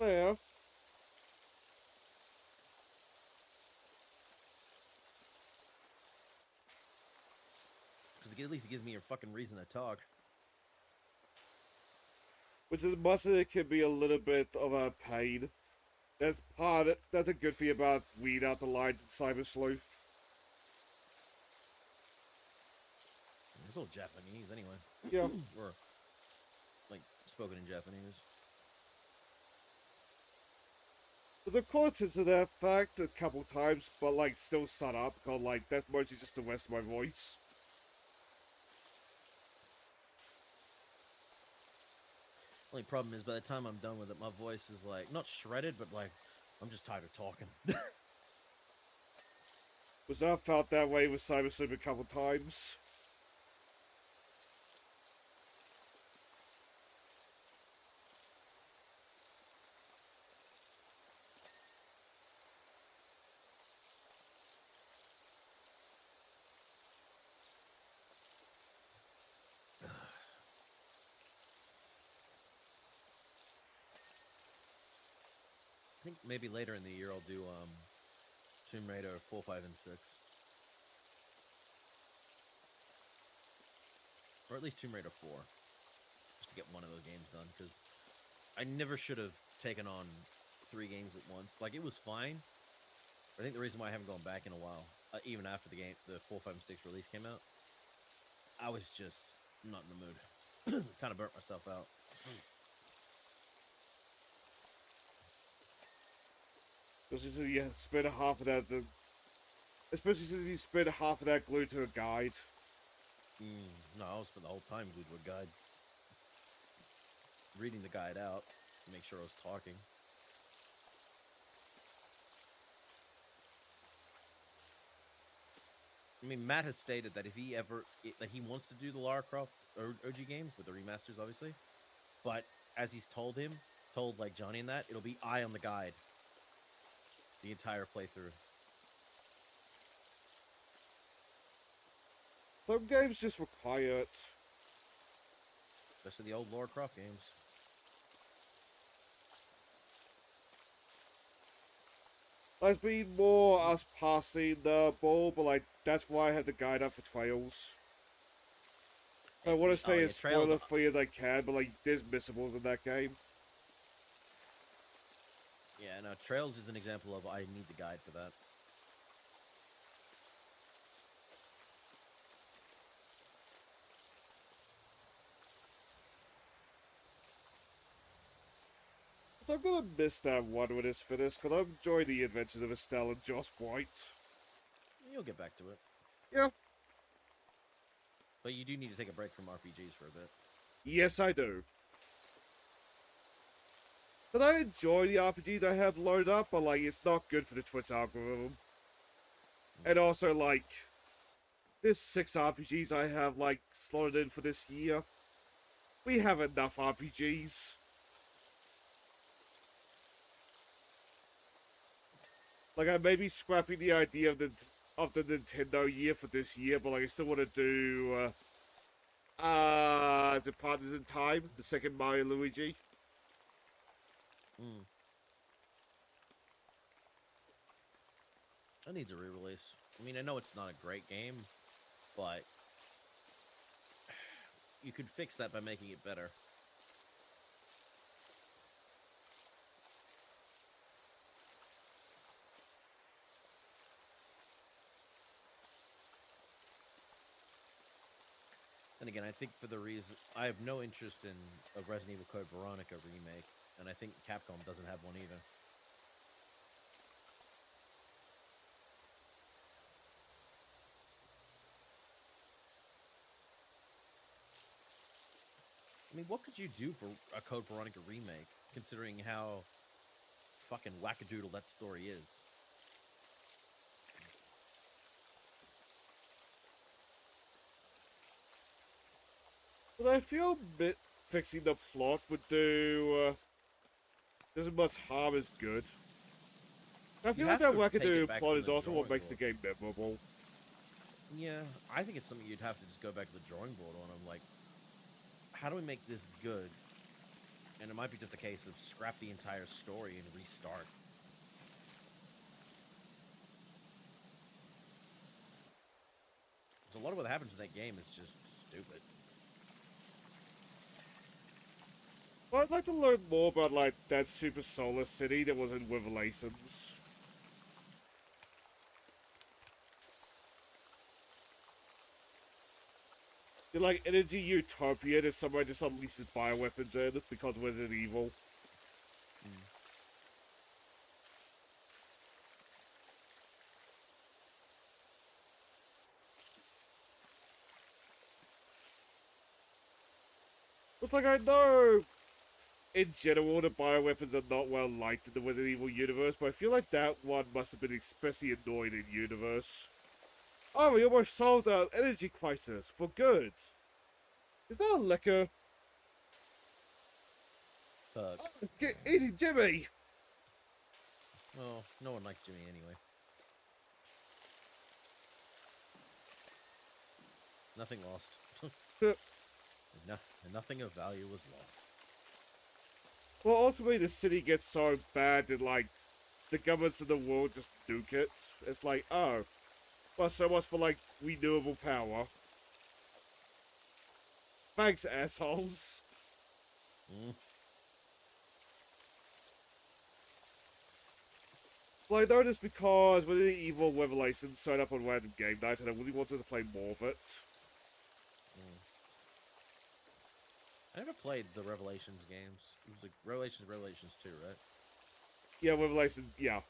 Yeah. Because at least it gives me a fucking reason to talk. Which is much as it can be a little bit of a pain. That's a good thing about weed out the lines in Cyber Sleuth. It's all Japanese anyway. Yeah. Or, like, spoken in Japanese. But of course it's to that fact a couple times, but like still shut up, because like that's mostly just the rest of my voice. Only problem is, by the time I'm done with it, my voice is like not shredded, but like I'm just tired of talking. Because I've felt that way with Cyber Sleep a couple times. I think maybe later in the year I'll do Tomb Raider 4, 5, and 6, or at least Tomb Raider 4, just to get one of those games done. Because I never should have taken on 3 games at once. Like, it was fine. But I think the reason why I haven't gone back in a while, even after the 4, 5, and 6 release came out, I was just not in the mood. Kind of burnt myself out. Especially since you spend half of that, especially since you spend half of that glued to a guide. No, I was for the whole time glued to a guide. Reading the guide out to make sure I was talking. I mean, Matt has stated that if he ever, that he wants to do the Lara Croft OG games with the remasters, obviously. But as he's told like Johnny and that, it'll be eye on the guide. The entire playthrough. Some games just require it. Especially the old Lara Croft games. It's been more us passing the ball, but like that's why I had the guide up for Trails. I want to stay as spoiler free as I can, but like there's missables in that game. Yeah, no, Trails is an example of I need the guide for that. So I'm gonna miss that one when it's finished, because I'm enjoying the adventures of Estelle and Joss White. You'll get back to it. Yeah. But you do need to take a break from RPGs for a bit. Yes, I do. But I enjoy the RPGs I have loaded up, but like it's not good for the Twitch algorithm. And also like, there's 6 RPGs I have like slotted in for this year. We have enough RPGs. Like I may be scrapping the idea of the Nintendo year for this year, but like I still want to do is it Partners in Time, the second Mario Luigi? That needs a re-release. I mean, I know it's not a great game, but you could fix that by making it better. And again, I think for the reason I have no interest in a Resident Evil Code Veronica remake, and I think Capcom doesn't have one either. I mean, what could you do for a Code Veronica remake, considering how fucking wackadoodle that story is? But I feel fixing the plot would do just as much harm as good. I feel like that wackadoo plot is also what makes the game memorable. Yeah, I think it's something you'd have to just go back to the drawing board on. I'm like, how do we make this good? And it might be just a case of scrap the entire story and restart. So a lot of what happens in that game is just stupid. Well, I'd like to learn more about like that super solar city that was in Revelations. They're like energy utopia that somebody just unleashes bioweapons in because of Resident Evil. It's like I know in general, the bioweapons are not well liked in the Resident Evil universe, but I feel like that one must have been especially annoying in universe. Oh, we almost solved our energy crisis for good. Is that a liquor? Fuck. Oh, get eating Jimmy! Well, no one likes Jimmy anyway. Nothing lost. No, nothing of value was lost. Well, ultimately, the city gets so bad that, like, the governments of the world just nuke it. It's like, oh, well, so much for, like, renewable power. Thanks, assholes. Mm. Well, I know this because Resident Evil Revelations showed up on random game night, and I really wanted to play more of it. I never played the Revelations games. It was like Revelations 2, right? Yeah, Revelations, yeah.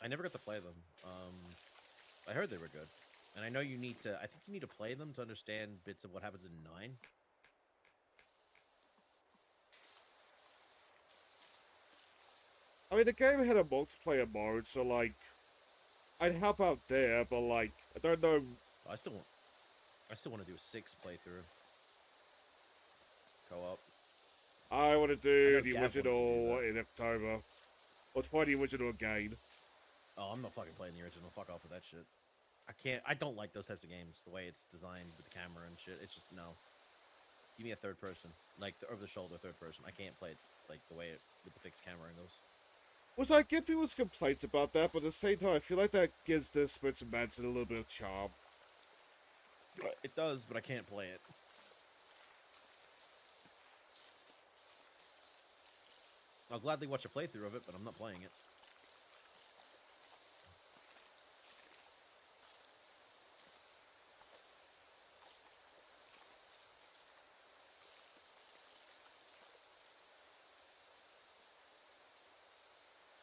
I never got to play them. I heard they were good. And I know you need to, I think you need to play them to understand bits of what happens in 9. I mean, the game had a multiplayer mode, so, like, I'd help out there, but, like, I don't know. I still want to do a 6 playthrough. Co-op. I want to I do know the Gav wanted to do original that. in October. Or try the original again. Oh, I'm not fucking playing the original. Fuck off with that shit. I don't like those types of games, the way it's designed with the camera and shit. It's just, no. Give me a third person. Like, the over-the-shoulder third person. I can't play it, like, the way it, with the fixed camera angles. Which I get people's complaints about that, but at the same time, I feel like that gives the Spencer Manson a little bit of charm. It does, but I can't play it. I'll gladly watch a playthrough of it, but I'm not playing it.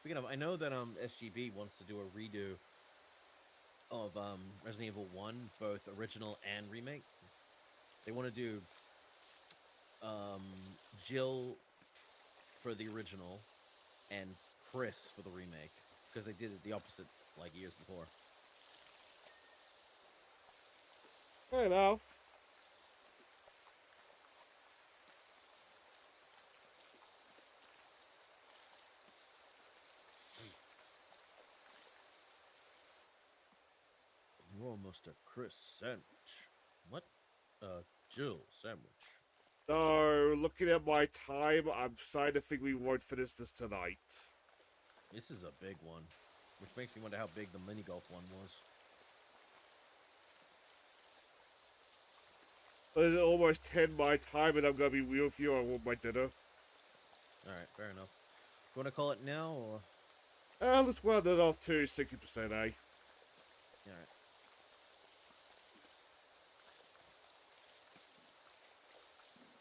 Speaking of, I know that SGB wants to do a redo of Resident Evil 1, both original and remake. They want to do Jill for the original and Chris for the remake, because they did it the opposite like years before. Fair enough. You're almost a Chris sandwich. What? Jill sandwich. No, looking at my time, I'm starting to think we won't finish this tonight. This is a big one, which makes me wonder how big the mini golf one was. It's almost 10 my time, and I'm gonna be real with you. I want my dinner. Alright, fair enough. You want to call it now, or? Let's round it off to 60%, eh? Alright.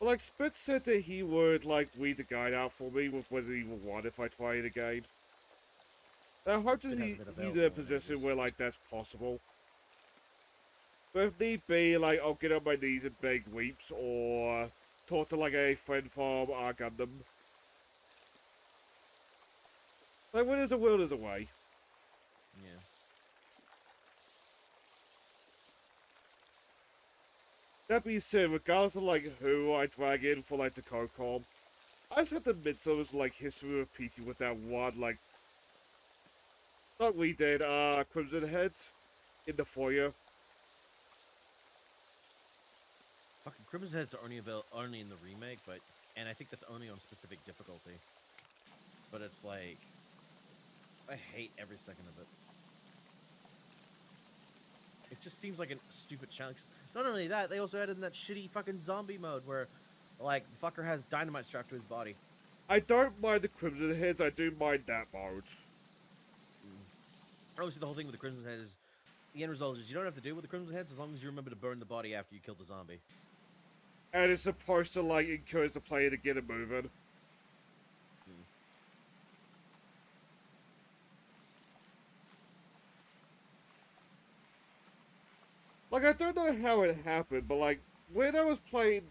Well, like, Spitz said that he would, like, read the guide out for me with Resident Evil 1 if I try it again. And I hope that It hasn't he's been in available a in position ages. where, like, that's possible. But if need be, like, I'll get on my knees and beg weeps, or talk to, like, a friend from our Gundam. Like, when there's a will, there's a way. Yeah. That being said, regardless of, like, who I drag in for, like, the COCOM, I just have to admit there was, like, history repeating with that one, like, not we did, Crimson Heads in the foyer. Fucking Crimson Heads are only in the remake, but and I think that's only on specific difficulty. But it's like I hate every second of it. It just seems like a stupid challenge. Not only that, they also added in that shitty fucking zombie mode where, like, the fucker has dynamite strapped to his body. I don't mind the Crimson Heads, I do mind that mode. Obviously, the whole thing with the Crimson Head is the end result is you don't have to deal with the Crimson Heads as long as you remember to burn the body after you kill the zombie. And it's supposed to, like, encourage the player to get it moving. Like, I don't know how it happened, but, like, when I was playing,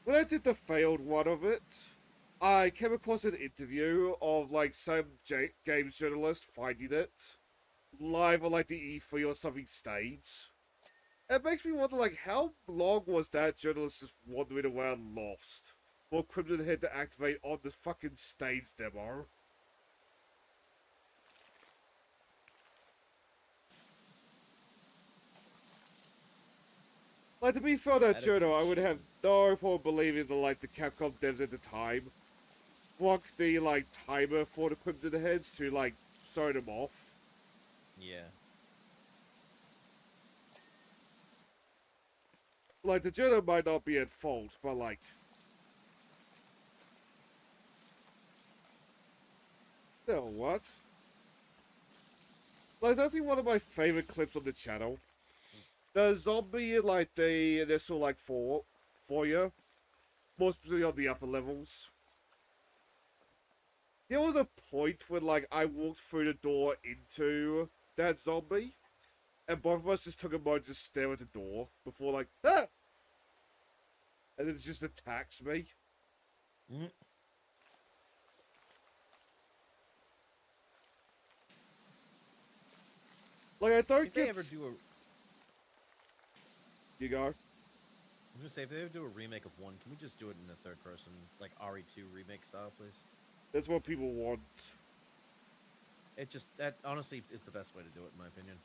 when I did the failed one of it, I came across an interview of like some games journalist finding it live on like the E3 or something stage. It makes me wonder like how long was that journalist just wandering around lost for Crimson Head to activate on the fucking stage demo? Like, to be fair on that That is journal, I some would shit. have no problem believing that, like, the Capcom devs at the time fuck the, like, timer for the Crimson Heads to, like, show them off. Yeah. Like, the journal might not be at fault, but, like... No, what? Like, that's one of my favorite clips on the channel. The zombie, like, the initial, like, for you. More specifically on the upper levels. There was a point when, like, I walked through the door into that zombie, and both of us just took a moment to stare at the door before, like, ah! And then it just attacks me. Mm. Like, I don't If they get... ever do a, You go. I was gonna say if they ever do a remake of one, can we just do it in the third person, like RE2 remake style, please? That's what people want. It just that honestly is the best way to do it, in my opinion.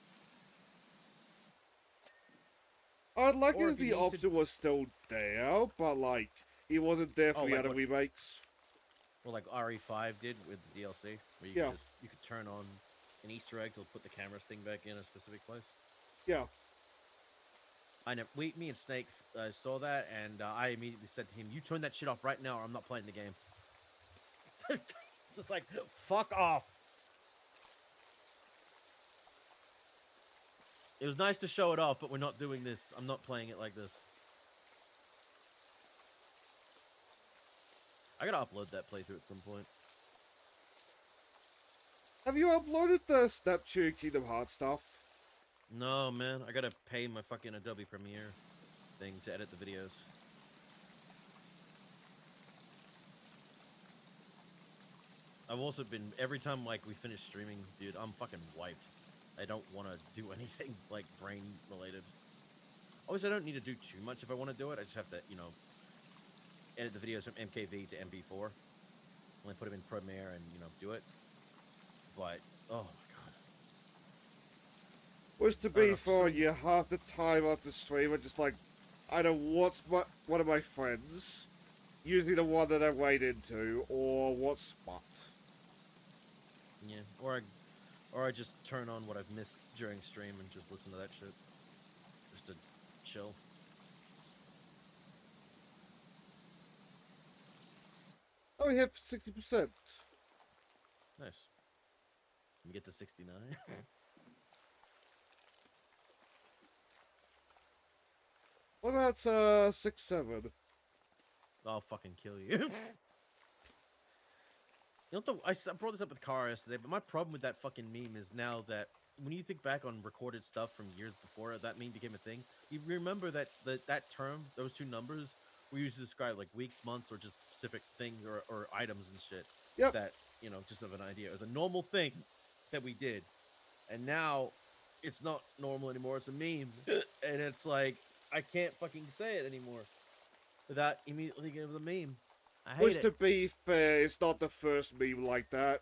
I'd like Or it if if you the need to- option was still there, but, like, he wasn't there for Oh, the like other what- remakes. Well, like RE5 did with the DLC, where you Yeah. could you could turn on an Easter egg to put the camera thing back in a specific place. Yeah. Me and Snake saw that, and I immediately said to him, "You turn that shit off right now, or I'm not playing the game." Just like, fuck off. It was nice to show it off, but we're not doing this. I'm not playing it like this. I gotta upload that playthrough at some point. Have you uploaded the Snapchat Kingdom Hearts stuff? No, man, I gotta pay my fucking Adobe Premiere thing to edit the videos. I've also been every time like we finish streaming, dude, I'm fucking wiped. I don't want to do anything like brain related. Obviously, I don't need to do too much if I want to do it. I just have to, edit the videos from MKV to MP4, and then put them in Premiere and do it. But oh my god, Which, to I don't be know, fair, some- you half the time after stream are just like, either one of my friends, usually the one that I wade into, or what spot. yeah, or I just turn on what I've missed during stream and just listen to that shit, just to chill. Oh, we have 60%. Nice. Can we get to 69? What about 6-7? I'll fucking kill you. I brought this up with Kara yesterday, but my problem with that fucking meme is now that when you think back on recorded stuff from years before that meme became a thing, you remember that that term, those two numbers, were used to describe like weeks, months, or just specific things or items and shit. Yep. That, just of an idea. It was a normal thing that we did. And now it's not normal anymore. It's a meme. And it's like, I can't fucking say it anymore without immediately getting the meme. I hate Which, it. to be fair, it's not the first meme like that.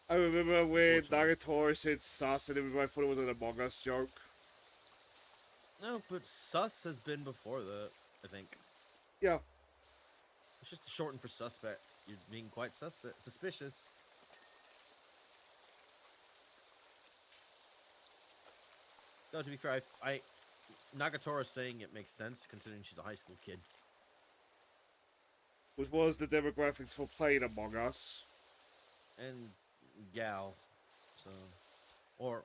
I remember when Nagatoro said sus and everybody thought it was an Among Us joke. No, but sus has been before that, I think. Yeah. It's just shortened for suspect. You're being quite suspicious. No, to be fair, Nagatoro saying it makes sense considering she's a high school kid. Which was the demographics for playing Among Us. And gal. So. Or,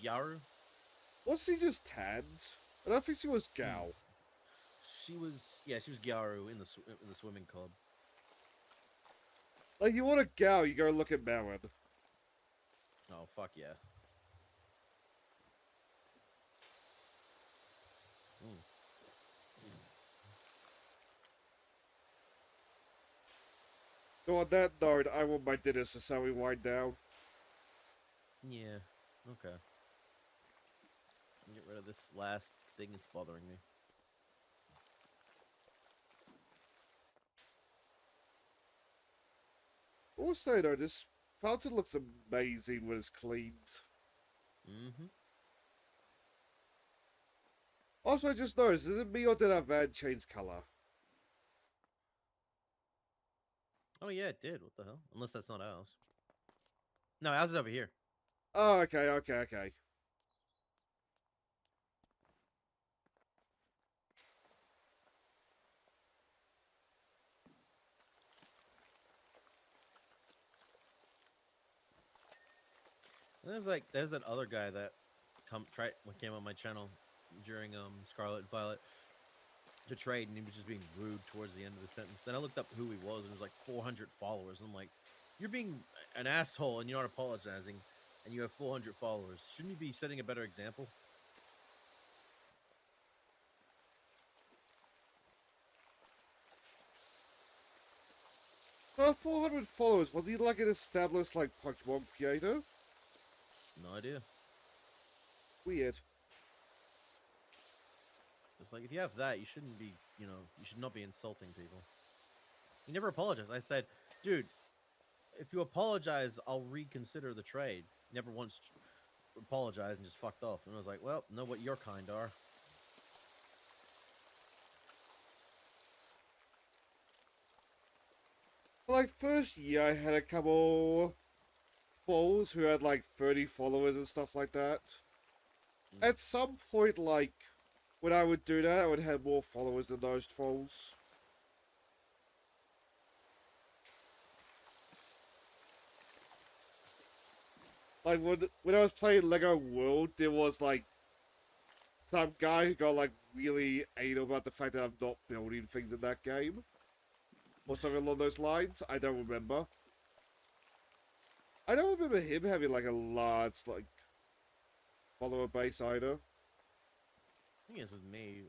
Yaru? Was she just tanned? I don't think she was gal. She was Gyaru in the swimming club. Like, you want a gal, you go look at Marin. Oh, fuck yeah. So on that note, I want my dinner, so shall we wind down? Yeah. Okay. Get rid of this last thing that's bothering me. Also, though, this fountain looks amazing when it's cleaned. Mm-hmm. Also, I just noticed, is it me or did our van change color? Oh yeah, it did. What the hell? Unless that's not ours. No, ours is over here. Oh, okay. There's that other guy that came on my channel during Scarlet and Violet to trade, and he was just being rude towards the end of the sentence. Then I looked up who he was, and it was like 400 followers. And I'm like, you're being an asshole, and you're not apologizing, and you have 400 followers. Shouldn't you be setting a better example? 400 followers, was he like an established, like, Pokemon creator? No idea. Weird. It's like, if you have that, you shouldn't be, you should not be insulting people. He never apologized. I said, dude, if you apologize, I'll reconsider the trade. Never once apologized and just fucked off. And I was like, well, know what your kind are. Like, first year, I had a couple followers who had, like, 30 followers and stuff like that. At some point, like, when I would do that, I would have more followers than those trolls. Like, when I was playing Lego World, there was, like, some guy who got, like, really anal about the fact that I'm not building things in that game. Or something along those lines. I don't remember. I don't remember him having, like, a large, like, follower base either. The thing is, with me,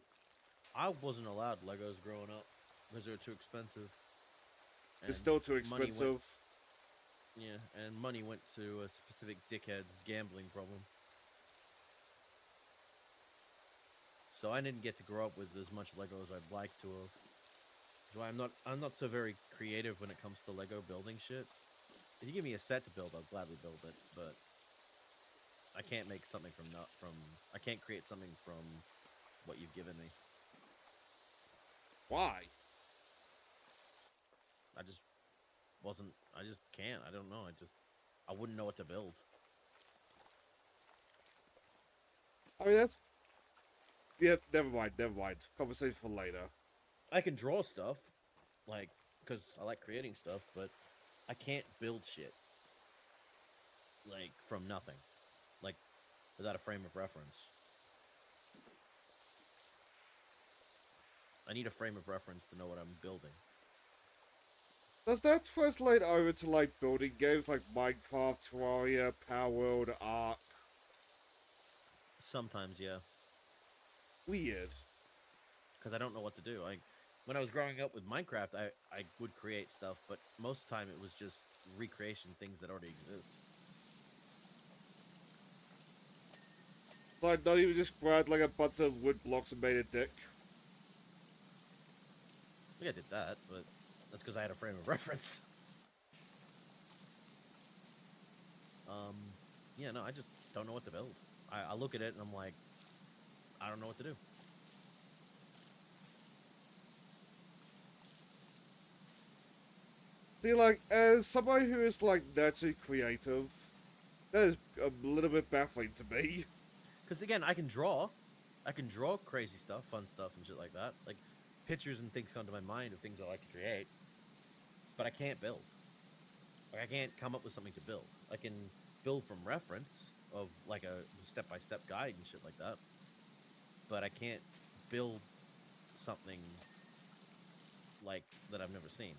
I wasn't allowed Legos growing up because they were too expensive. It's still too expensive. And money went to a specific dickhead's gambling problem. So I didn't get to grow up with as much Lego as I'd like to have. That's why I'm not so very creative when it comes to Lego building shit. If you give me a set to build, I'll gladly build it, but I can't make something I can't create something from what you've given me. Why? I just can't. I don't know. I wouldn't know what to build. I mean, that's... Yeah, never mind. Conversation for later. I can draw stuff, like, because I like creating stuff, but I can't build shit, like, from nothing, like, without a frame of reference. I need a frame of reference to know what I'm building. Does that translate over to, like, building games like Minecraft, Terraria, Power World, Ark? Sometimes, yeah, Weird. because I don't know what to do. When I was growing up with Minecraft, I would create stuff, but most of the time it was just recreation things that already exist. Like, not even just grabbed, like, a bunch of wood blocks and made a deck. I think I did that, but that's because I had a frame of reference. Yeah, no, I just don't know what to build. I look at it and I'm like, I don't know what to do. See, like, as somebody who is, like, naturally creative, that is a little bit baffling to me. Because again, I can draw crazy stuff, fun stuff, and shit like that. Like pictures and things come to my mind of things I like to create, but I can't build. Like I can't come up with something to build. I can build from reference of like a step-by-step guide and shit like that, but I can't build something like that I've never seen.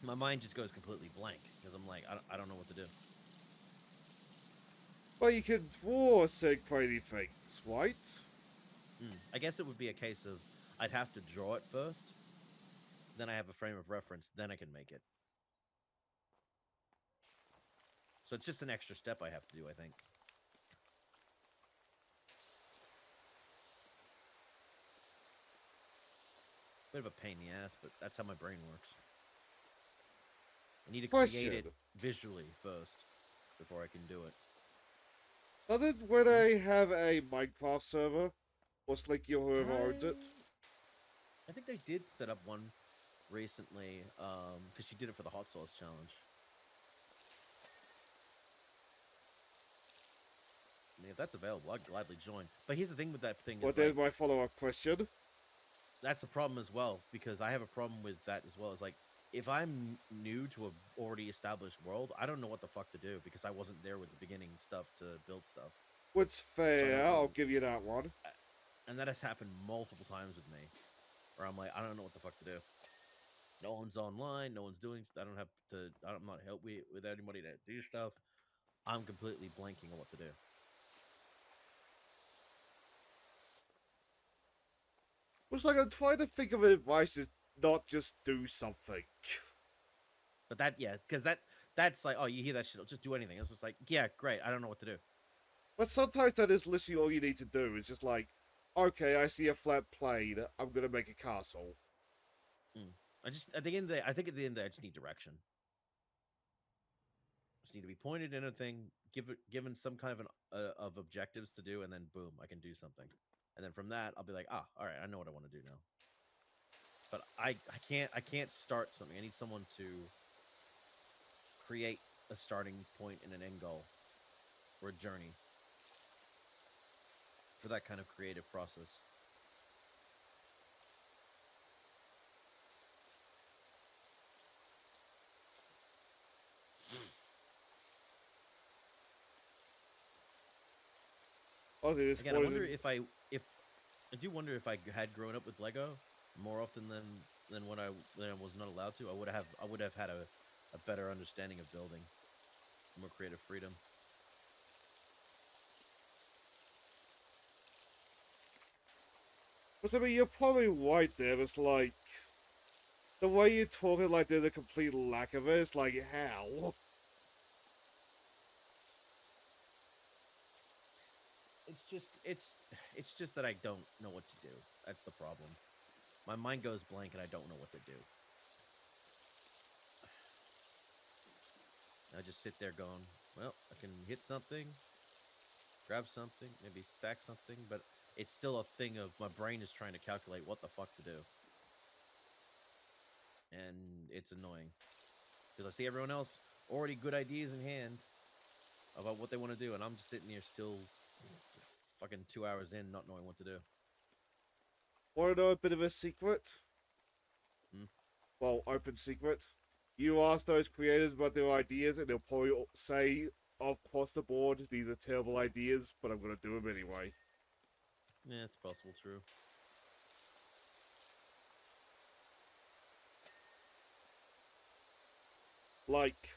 My mind just goes completely blank because I'm like, I don't know what to do. But you can draw said crazy things, right? I guess it would be a case of I'd have to draw it first, then I have a frame of reference, then I can make it. So it's just an extra step I have to do, I think. Bit of a pain in the ass, but that's how my brain works. I need to create it Question. visually first before I can do it. Doesn't when I have a Minecraft server, or Slinky or whoever owns it? I think they did set up one recently, because she did it for the hot sauce challenge. I mean, if that's available, I'd gladly join. But here's the thing with that thing Well, is, there's like, my follow-up question. that's the problem as well, because I have a problem with that as well. Is like, if I'm new to a already established world, I don't know what the fuck to do because I wasn't there with the beginning stuff to build stuff. Which So I fair, don't I'll know. give you that one. And that has happened multiple times with me, where I'm like, I don't know what the fuck to do. No one's online. No one's doing. I don't have to. I'm not help with anybody to do stuff. I'm completely blanking on what to do. It's like I'm trying to think of advice to not just do something. But that, yeah, because that's like, oh, you hear that shit, just do anything. It's just like, yeah, great. I don't know what to do. But sometimes that is literally all you need to do. It's just like, okay, I see a flat plane. I'm gonna make a castle. I just at the end of the day, I think at the end of the day, I just need direction. Just need to be pointed in a thing, given some kind of of objectives to do, and then boom, I can do something. And then from that, I'll be like, all right, I know what I want to do now. But I can't start something. I need someone to create a starting point and an end goal or a journey for that kind of creative process. Honestly, this Again, I wonder spoiling. if I do wonder if I had grown up with Lego more often than when I was not allowed to, I would have had a better understanding of building, more creative freedom. But I mean, you're probably right there. It's like the way you're talking, like there's a complete lack of it. It's like how? It's just that I don't know what to do. That's the problem. My mind goes blank and I don't know what to do. I just sit there going, well, I can hit something, grab something, maybe stack something, but it's still a thing of my brain is trying to calculate what the fuck to do. And it's annoying. Because I see everyone else already good ideas in hand about what they want to do, and I'm just sitting here still fucking 2 hours in not knowing what to do. Want to know a bit of a secret? Well, open secret. You ask those creators about their ideas, and they'll probably say, across the board, these are terrible ideas, but I'm gonna do them anyway. Yeah, it's possible, true. Like,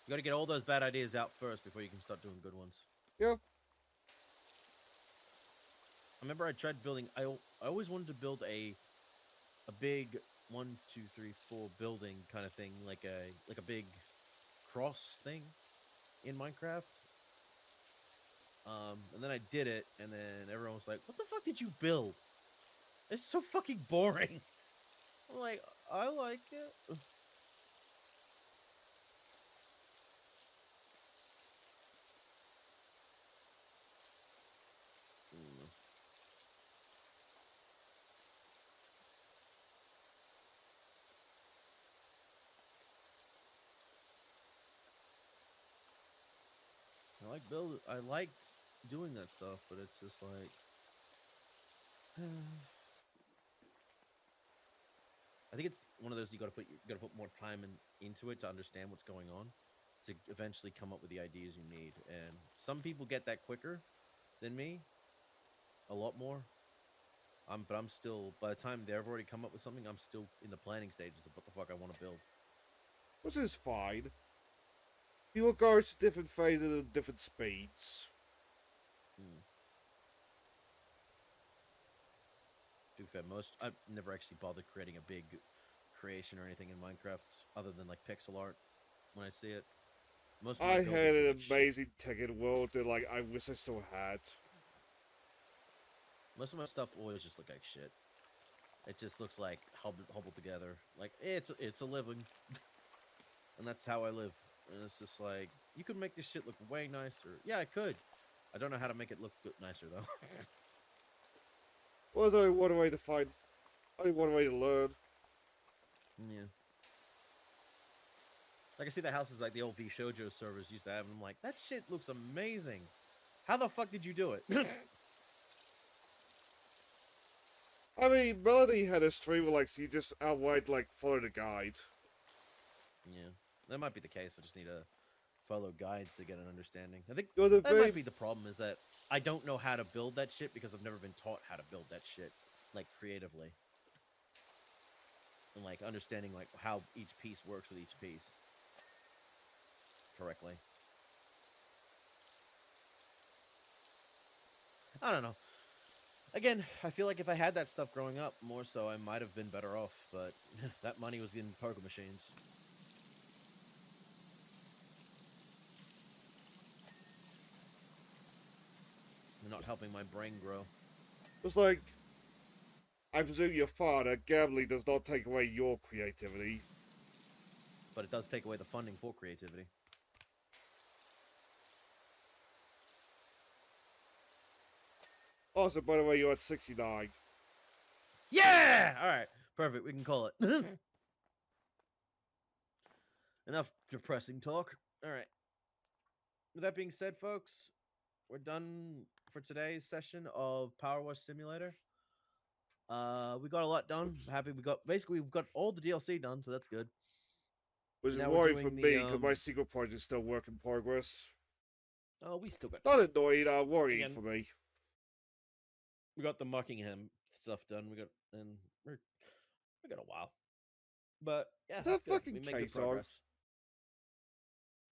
You gotta get all those bad ideas out first before you can start doing good ones. yeah, I remember I tried building. I always wanted to build a big 1, 2, 3, 4 building kind of thing, like a big cross thing in Minecraft. And then I did it, and then everyone was like, "What the fuck did you build? It's so fucking boring." I'm like, I like it. I liked doing that stuff, but it's just like I think it's one of those you gotta put more time into it to understand what's going on to eventually come up with the ideas you need. And some people get that quicker than me, a lot more. But I'm still, by the time they've already come up with something, I'm still in the planning stages of what the fuck I want to build. which is fine. People go to different phases at different speeds. Do fair, I've never actually bothered creating a big creation or anything in Minecraft other than like pixel art when I see it. Most of my I buildings had are an like shit. amazing Tekken world that, like, I wish I still had. Most of my stuff always just look like shit. It just looks like hobbled together. Like it's a living, and that's how I live. And it's just like you could make this shit look way nicer. Yeah, I could. I don't know how to make it look nicer though. Well, there's only one way to find. Only one way to learn. Yeah. Like I see the houses like the old V Shoujo servers used to have, and I'm like, that shit looks amazing. How the fuck did you do it? I mean, Melody had a stream where, like, she just outright, like, followed a guide. Yeah, that might be the case. I just need to follow guides to get an understanding. I think You're the that might be the problem is that I don't know how to build that shit because I've never been taught how to build that shit, like, creatively. And, like, understanding, like, how each piece works with each piece correctly. I don't know. Again, I feel like if I had that stuff growing up more so, I might have been better off, but that money was in poker machines. They're not helping my brain grow. It's like, I presume your father, gambling does not take away your creativity. But it does take away the funding for creativity. Also, by the way, you're at 69. Yeah! Alright, perfect. We can call it. Enough depressing talk. Alright. With that being said, folks, we're done for today's session of Powerwash Simulator. We got a lot done. Happy we've got all the DLC done, so that's good. Which is Now we're worrying for doing me, the, because my secret project is still work in progress. Oh, we still got Not annoying, worrying Again. for me. we got the Muckingham stuff done. We got a while. But yeah, That it's good. fucking We make good case on. progress.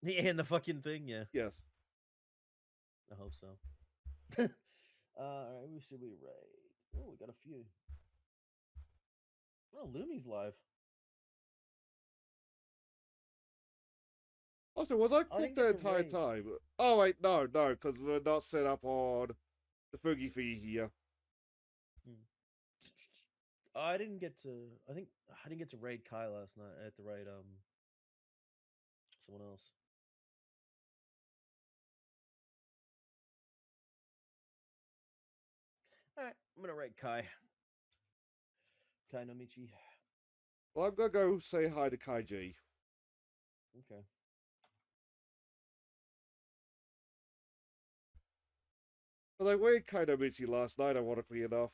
Yeah, and the fucking thing, yeah. Yes. I hope so. Alright, who should we raid? Oh, we got a few. Oh, Lumi's live. Also, was I I clicked didn't the get to entire raid. time? Oh, wait, no, because we're not set up on the Foogie Fee here. I didn't get to. I think I didn't get to raid Kai last night. I had to raid someone else. All right, I'm gonna raid Kai. Kai no Michi. Well, I'm gonna go say hi to Kaiji. Okay. But I waited Kainomichi last night, ironically enough.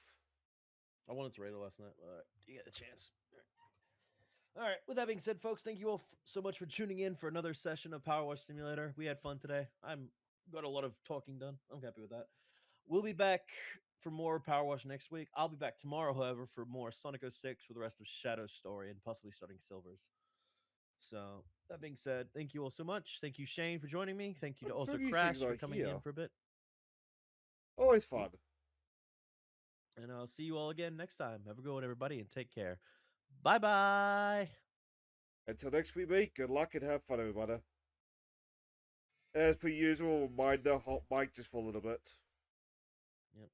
I wanted to raid her last night, but you get the chance. All right. With that being said, folks, thank you all so much for tuning in for another session of Powerwash Simulator. We had fun today. I'm got a lot of talking done. I'm happy with that. We'll be back for more Powerwash next week. I'll be back tomorrow, however, for more Sonic 06 for the rest of Shadow's story and possibly starting Silver's. So, that being said, thank you all so much. Thank you, Shane, for joining me. Thank you to also Foogie Crash things for are coming in here. for a bit. Always fun. And I'll see you all again next time. Have a good one, everybody, and take care. Bye-bye. Until next week, mate, good luck and have fun, everybody. As per usual, mind the hot mic just for a little bit. Yep.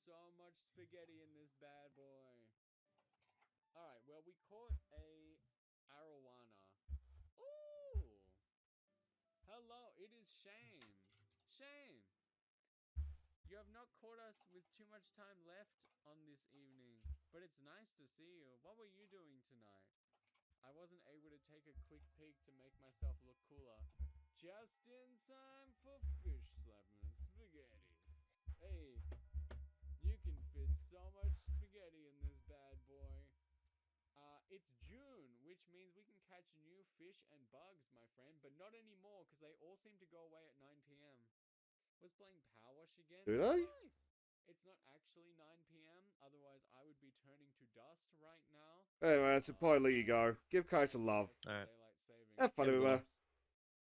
So much spaghetti in this bad boy. Alright, well, we caught a arowana. Ooh! Hello, it is Shane. Shane! You have not caught us with too much time left on this evening, but it's nice to see you. What were you doing tonight? I wasn't able to take a quick peek to make myself look cooler. Just in time for fish slapping spaghetti. Hey, you can fit so much spaghetti in this bad boy. It's June, which means we can catch new fish and bugs, my friend, but not anymore because they all seem to go away at 9 p.m. Was playing Powerwash again. Do they? Nice. It's not actually 9 p.m. Otherwise, I would be turning to dust right now. Anyway, it's a point let you go. Give Kai some love. All right. Daylight saving. Have fun, Have a good one. everybody.